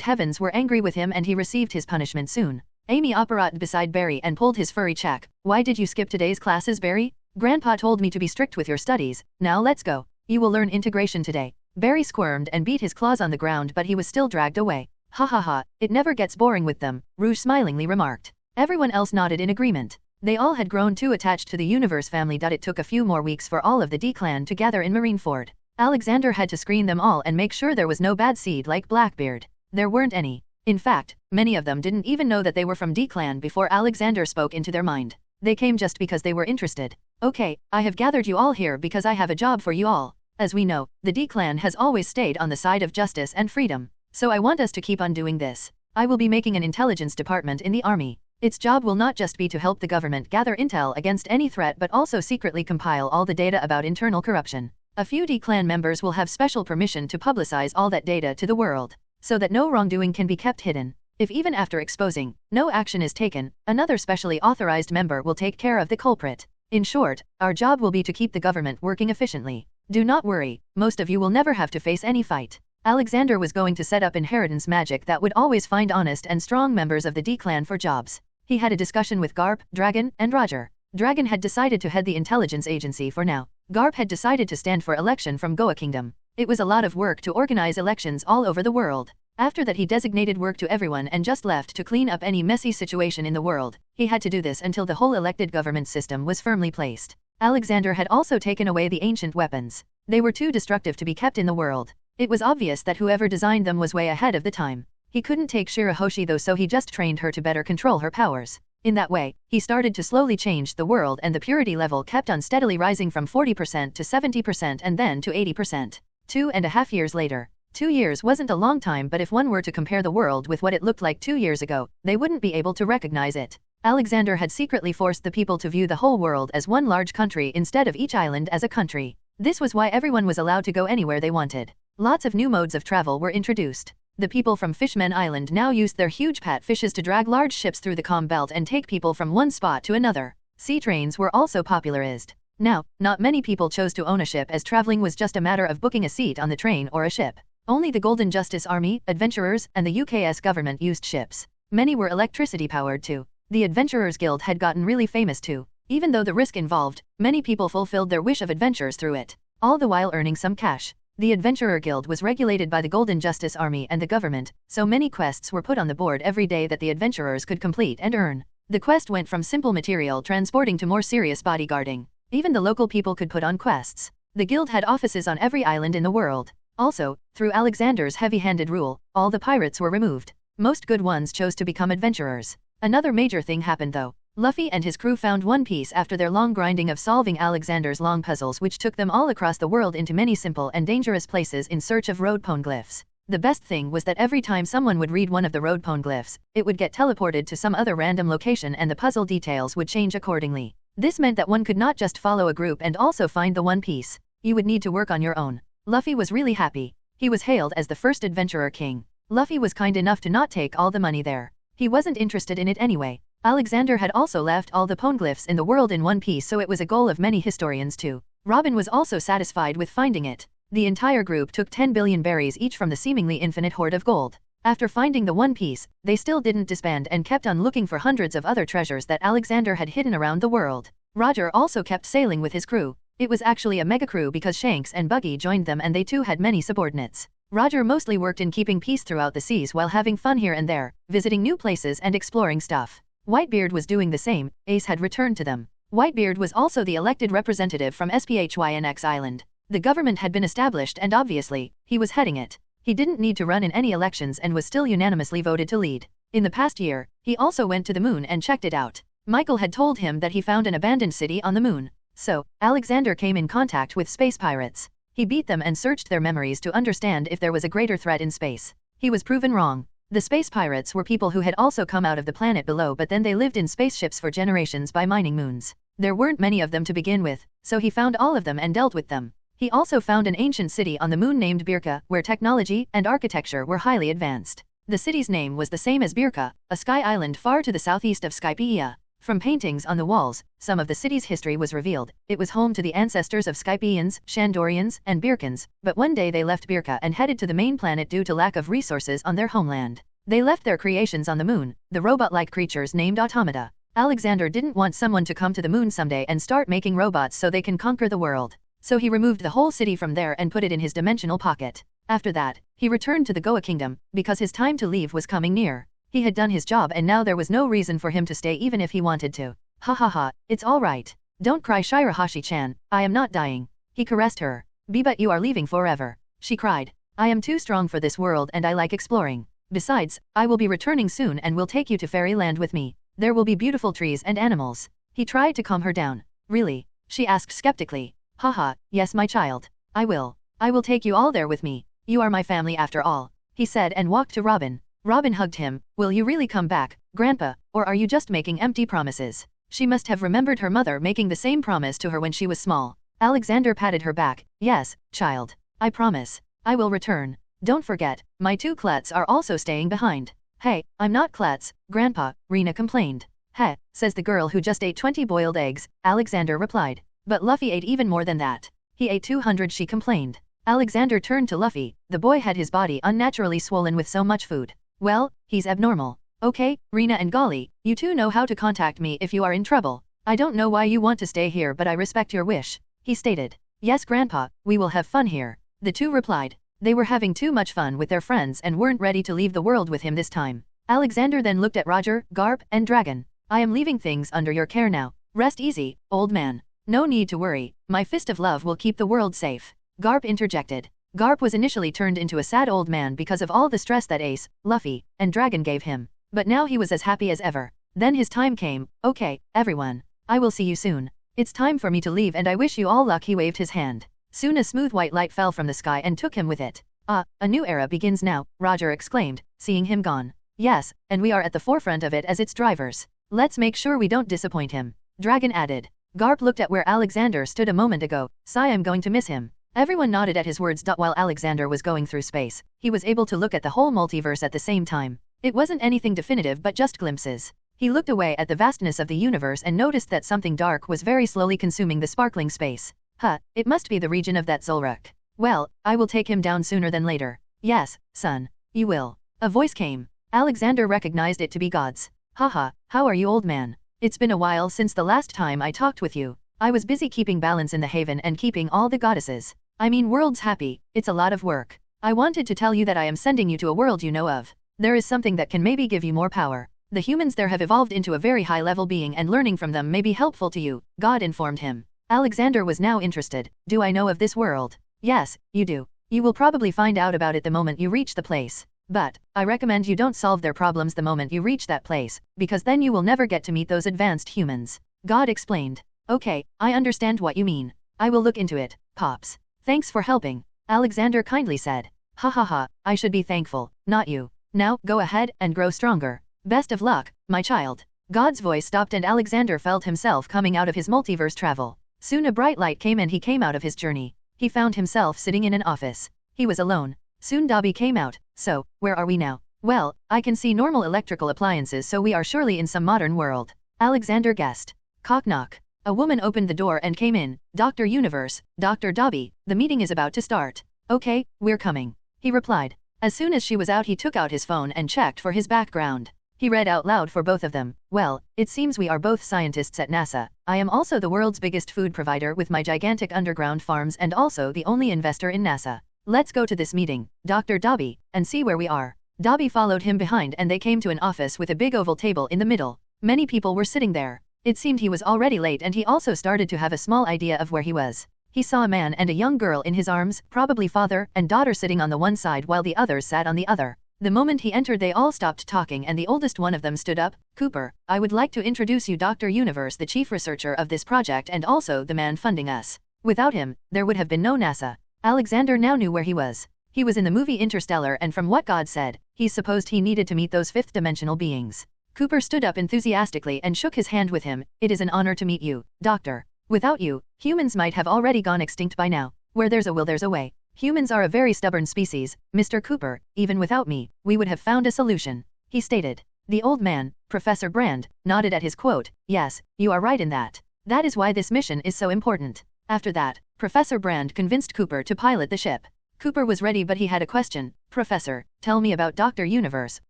heavens were angry with him and he received his punishment soon. Amy operated beside Barry and pulled his furry cheek. Why did you skip today's classes, Barry? Grandpa told me to be strict with your studies. Now let's go. You will learn integration today. Barry squirmed and beat his claws on the ground but he was still dragged away. Ha ha ha, it never gets boring with them, Rouge smilingly remarked. Everyone else nodded in agreement. They all had grown too attached to the Universe family that it took a few more weeks for all of the D-clan to gather in Marineford. Alexander had to screen them all and make sure there was no bad seed like Blackbeard. There weren't any. In fact, many of them didn't even know that they were from D-clan before Alexander spoke into their mind. They came just because they were interested. Okay, I have gathered you all here because I have a job for you all. As we know, the D-clan has always stayed on the side of justice and freedom. So I want us to keep on doing this. I will be making an intelligence department in the army. Its job will not just be to help the government gather intel against any threat but also secretly compile all the data about internal corruption. A few D-clan members will have special permission to publicize all that data to the world, so that no wrongdoing can be kept hidden. If even after exposing, no action is taken, another specially authorized member will take care of the culprit. In short, our job will be to keep the government working efficiently. Do not worry, most of you will never have to face any fight. Alexander was going to set up inheritance magic that would always find honest and strong members of the D-clan for jobs. He had a discussion with Garp, Dragon, and Roger. Dragon had decided to head the intelligence agency for now. Garp had decided to stand for election from Goa Kingdom. It was a lot of work to organize elections all over the world. After that he designated work to everyone and just left to clean up any messy situation in the world. He had to do this until the whole elected government system was firmly placed. Alexander had also taken away the ancient weapons. They were too destructive to be kept in the world. It was obvious that whoever designed them was way ahead of the time. He couldn't take Shirahoshi though, so he just trained her to better control her powers. In that way, he started to slowly change the world and the purity level kept on steadily rising from 40% to 70% and then to 80%. 2.5 years later. 2 years wasn't a long time, but if one were to compare the world with what it looked like 2 years ago, they wouldn't be able to recognize it. Alexander had secretly forced the people to view the whole world as one large country instead of each island as a country. This was why everyone was allowed to go anywhere they wanted. Lots of new modes of travel were introduced. The people from Fishmen Island now used their huge pat fishes to drag large ships through the calm belt and take people from one spot to another. Sea trains were also popularized. Now, not many people chose to own a ship as traveling was just a matter of booking a seat on the train or a ship. Only the Golden Justice Army, adventurers, and the UK's government used ships. Many were electricity powered too. The Adventurers Guild had gotten really famous too. Even though the risk involved, many people fulfilled their wish of adventures through it, all the while earning some cash. The Adventurer Guild was regulated by the Golden Justice Army and the government, so many quests were put on the board every day that the adventurers could complete and earn. The quest went from simple material transporting to more serious bodyguarding. Even the local people could put on quests. The guild had offices on every island in the world. Also, through Alexander's heavy-handed rule, all the pirates were removed. Most good ones chose to become adventurers. Another major thing happened though. Luffy and his crew found One Piece after their long grinding of solving Alexander's long puzzles, which took them all across the world into many simple and dangerous places in search of road poneglyphs. The best thing was that every time someone would read one of the road poneglyphs, it would get teleported to some other random location and the puzzle details would change accordingly. This meant that one could not just follow a group and also find the One Piece. You would need to work on your own. Luffy was really happy. He was hailed as the first adventurer king. Luffy was kind enough to not take all the money there. He wasn't interested in it anyway. Alexander had also left all the poneglyphs in the world in one piece, so it was a goal of many historians too. Robin was also satisfied with finding it. The entire group took 10 billion berries each from the seemingly infinite hoard of gold. After finding the One Piece, they still didn't disband and kept on looking for hundreds of other treasures that Alexander had hidden around the world. Roger also kept sailing with his crew. It was actually a mega crew because Shanks and Buggy joined them and they too had many subordinates. Roger mostly worked in keeping peace throughout the seas while having fun here and there, visiting new places and exploring stuff. Whitebeard was doing the same. Ace had returned to them. Whitebeard was also the elected representative from SPHYNX Island. The government had been established and obviously, he was heading it. He didn't need to run in any elections and was still unanimously voted to lead. In the past year, he also went to the moon and checked it out. Michael had told him that he found an abandoned city on the moon. So, Alexander came in contact with space pirates. He beat them and searched their memories to understand if there was a greater threat in space. He was proven wrong. The space pirates were people who had also come out of the planet below, but then they lived in spaceships for generations by mining moons. There weren't many of them to begin with, so he found all of them and dealt with them. He also found an ancient city on the moon named Birka, where technology and architecture were highly advanced. The city's name was the same as Birka, a sky island far to the southeast of Skypiea. From paintings on the walls, some of the city's history was revealed. It was home to the ancestors of Skypians, Shandorians, and Birkans, but one day they left Birka and headed to the main planet due to lack of resources on their homeland. They left their creations on the moon, the robot-like creatures named automata. Alexander didn't want someone to come to the moon someday and start making robots so they can conquer the world. So he removed the whole city from there and put it in his dimensional pocket. After that, he returned to the Goa kingdom, because his time to leave was coming near. He had done his job and now there was no reason for him to stay even if he wanted to. Ha ha ha, it's all right. Don't cry, Shirahoshi-chan, I am not dying. He caressed her. But you are leaving forever. She cried. I am too strong for this world and I like exploring. Besides, I will be returning soon and will take you to fairyland with me. There will be beautiful trees and animals. He tried to calm her down. Really? She asked skeptically. Haha, yes my child. I will. I will take you all there with me. You are my family after all. He said and walked to Robin. Robin hugged him. Will you really come back, Grandpa, or are you just making empty promises? She must have remembered her mother making the same promise to her when she was small. Alexander patted her back. Yes, child. I promise. I will return. Don't forget, my two klats are also staying behind. Hey, I'm not klats, Grandpa, Rena complained. Heh, says the girl who just ate 20 boiled eggs, Alexander replied. But Luffy ate even more than that. He ate 200, she complained. Alexander turned to Luffy. The boy had his body unnaturally swollen with so much food. Well, he's abnormal. Okay, Rena and Golly, you two know how to contact me if you are in trouble. I don't know why you want to stay here but I respect your wish, he stated. Yes Grandpa, we will have fun here. The two replied. They were having too much fun with their friends and weren't ready to leave the world with him this time. Alexander then looked at Roger, Garp, and Dragon. I am leaving things under your care now. Rest easy, old man. No need to worry, my fist of love will keep the world safe. Garp interjected. Garp was initially turned into a sad old man because of all the stress that Ace, Luffy, and Dragon gave him. But now he was as happy as ever. Then his time came. Okay, everyone. I will see you soon. It's time for me to leave and I wish you all luck. He waved his hand. Soon a smooth white light fell from the sky and took him with it. Ah, a new era begins now, Roger exclaimed, seeing him gone. Yes, and we are at the forefront of it as its drivers. Let's make sure we don't disappoint him. Dragon added. Garp looked at where Alexander stood a moment ago. Sigh, I'm going to miss him. Everyone nodded at his words. While Alexander was going through space, he was able to look at the whole multiverse at the same time. It wasn't anything definitive but just glimpses. He looked away at the vastness of the universe and noticed that something dark was very slowly consuming the sparkling space. Huh, it must be the region of that Zulruk. Well, I will take him down sooner than later. Yes, son. You will. A voice came. Alexander recognized it to be God's. Haha, how are you old man? It's been a while since the last time I talked with you. I was busy keeping balance in the haven and keeping all the goddesses. I mean worlds happy, it's a lot of work. I wanted to tell you that I am sending you to a world you know of. There is something that can maybe give you more power. The humans there have evolved into a very high-level being and learning from them may be helpful to you, God informed him. Alexander was now interested. Do I know of this world? Yes, you do. You will probably find out about it the moment you reach the place. But, I recommend you don't solve their problems the moment you reach that place, because then you will never get to meet those advanced humans. God explained. Okay, I understand what you mean. I will look into it, Pops. Thanks for helping, Alexander kindly said. Ha ha ha, I should be thankful, not you. Now, go ahead and grow stronger. Best of luck, my child. God's voice stopped and Alexander felt himself coming out of his multiverse travel. Soon a bright light came and he came out of his journey. He found himself sitting in an office. He was alone. Soon Dobby came out. So, where are we now? Well, I can see normal electrical appliances, so we are surely in some modern world. Alexander guessed. Knock knock. A woman opened the door and came in. Dr. Universe, Dr. Dobby, the meeting is about to start. Okay, we're coming. He replied. As soon as she was out he took out his phone and checked for his background. He read out loud for both of them. Well, it seems we are both scientists at NASA. I am also the world's biggest food provider with my gigantic underground farms and also the only investor in NASA. Let's go to this meeting, Dr. Dobby, and see where we are. Dobby followed him behind and they came to an office with a big oval table in the middle. Many people were sitting there. It seemed he was already late and he also started to have a small idea of where he was. He saw a man and a young girl in his arms, probably father and daughter sitting on the one side while the others sat on the other. The moment he entered they all stopped talking and the oldest one of them stood up. Cooper, I would like to introduce you Dr. Universe, the chief researcher of this project and also the man funding us. Without him, there would have been no NASA. Alexander now knew where he was. He was in the movie Interstellar, and from what God said, he supposed he needed to meet those fifth-dimensional beings. Cooper stood up enthusiastically and shook his hand with him. It is an honor to meet you, Doctor. Without you, humans might have already gone extinct by now. Where there's a will, there's a way. Humans are a very stubborn species, Mr. Cooper. Even without me, we would have found a solution, he stated. The old man, Professor Brand, nodded at his quote. Yes, you are right in that. That is why this mission is so important. After that, Professor Brand convinced Cooper to pilot the ship. Cooper was ready, but he had a question. Professor, tell me about Dr. Universe.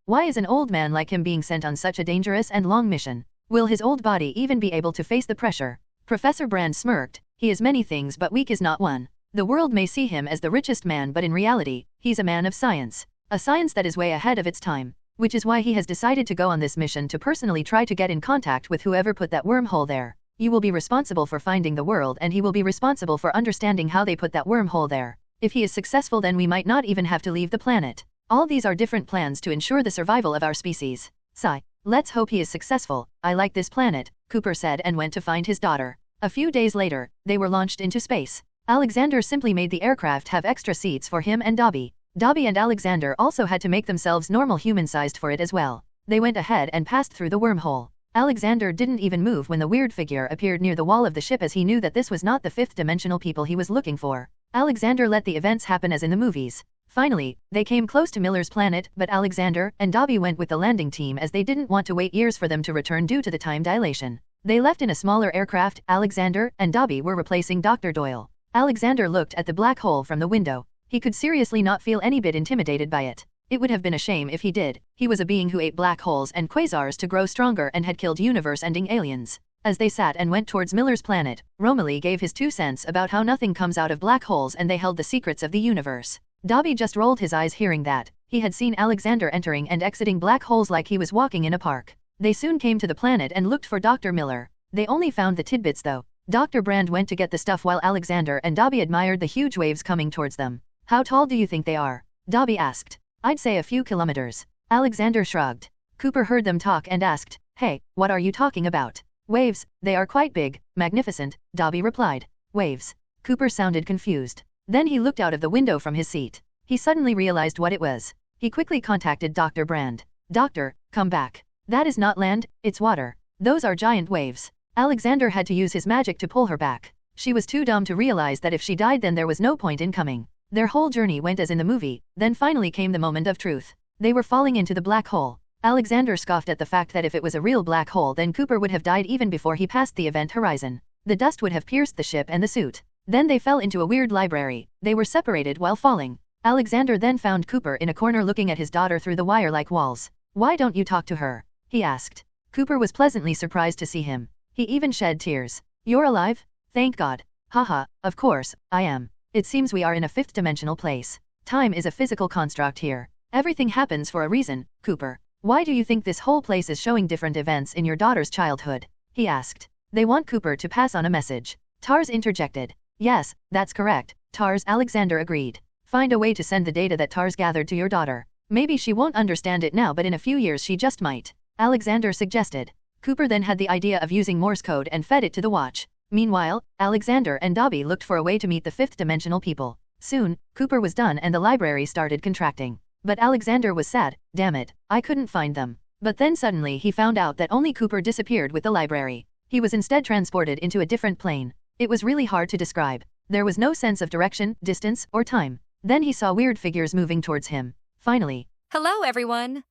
Why is an old man like him being sent on such a dangerous and long mission? Will his old body even be able to face the pressure? Professor Brand smirked. He is many things, but weak is not one. The world may see him as the richest man, but in reality, he's a man of science. A science that is way ahead of its time. Which is why he has decided to go on this mission to personally try to get in contact with whoever put that wormhole there. You will be responsible for finding the world, and he will be responsible for understanding how they put that wormhole there. If he is successful, then we might not even have to leave the planet. All these are different plans to ensure the survival of our species. Sigh. Let's hope he is successful. I like this planet, Cooper said and went to find his daughter. A few days later, they were launched into space. Alexander simply made the aircraft have extra seats for him and Dobby. Dobby and Alexander also had to make themselves normal human-sized for it as well. They went ahead and passed through the wormhole. Alexander didn't even move when the weird figure appeared near the wall of the ship, as he knew that this was not the fifth-dimensional people he was looking for. Alexander let the events happen as in the movies. Finally, they came close to Miller's planet, but Alexander and Dobby went with the landing team as they didn't want to wait years for them to return due to the time dilation. They left in a smaller aircraft. Alexander and Dobby were replacing Dr. Doyle. Alexander looked at the black hole from the window. He could seriously not feel any bit intimidated by it. It would have been a shame if he did. He was a being who ate black holes and quasars to grow stronger and had killed universe-ending aliens. As they sat and went towards Miller's planet, Romilly gave his 2 cents about how nothing comes out of black holes and they held the secrets of the universe. Dobby just rolled his eyes hearing that. He had seen Alexander entering and exiting black holes like he was walking in a park. They soon came to the planet and looked for Dr. Miller. They only found the tidbits though. Dr. Brand went to get the stuff while Alexander and Dobby admired the huge waves coming towards them. How tall do you think they are? Dobby asked. I'd say a few kilometers. Alexander shrugged. Cooper heard them talk and asked, Hey, what are you talking about? Waves, they are quite big, magnificent, Dobby replied. Waves. Cooper sounded confused. Then he looked out of the window from his seat. He suddenly realized what it was. He quickly contacted Dr. Brand. Doctor, come back. That is not land, it's water. Those are giant waves. Alexander had to use his magic to pull her back. She was too dumb to realize that if she died then there was no point in coming. Their whole journey went as in the movie, then finally came the moment of truth. They were falling into the black hole. Alexander scoffed at the fact that if it was a real black hole then Cooper would have died even before he passed the event horizon. The dust would have pierced the ship and the suit. Then they fell into a weird library. They were separated while falling. Alexander then found Cooper in a corner looking at his daughter through the wire-like walls. Why don't you talk to her? He asked. Cooper was pleasantly surprised to see him. He even shed tears. You're alive? Thank God. Haha, of course, I am. It seems we are in a fifth-dimensional place. Time is a physical construct here. Everything happens for a reason, Cooper. Why do you think this whole place is showing different events in your daughter's childhood? He asked. They want Cooper to pass on a message. Tars interjected. Yes, that's correct, Tars. Alexander agreed. Find a way to send the data that Tars gathered to your daughter. Maybe she won't understand it now, but in a few years she just might. Alexander suggested. Cooper then had the idea of using Morse code and fed it to the watch. Meanwhile, Alexander and Dobby looked for a way to meet the fifth-dimensional people. Soon, Cooper was done and the library started contracting. But Alexander was sad. Damn it, I couldn't find them. But then suddenly he found out that only Cooper disappeared with the library. He was instead transported into a different plane. It was really hard to describe. There was no sense of direction, distance, or time. Then he saw weird figures moving towards him. Finally. Hello, everyone.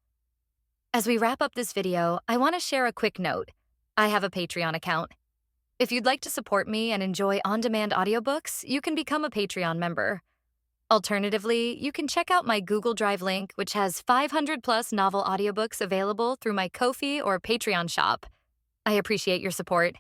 As we wrap up this video, I want to share a quick note. I have a Patreon account. If you'd like to support me and enjoy on-demand audiobooks, you can become a Patreon member. Alternatively, you can check out my Google Drive link, which has 500+ novel audiobooks available through my Ko-fi or Patreon shop. I appreciate your support.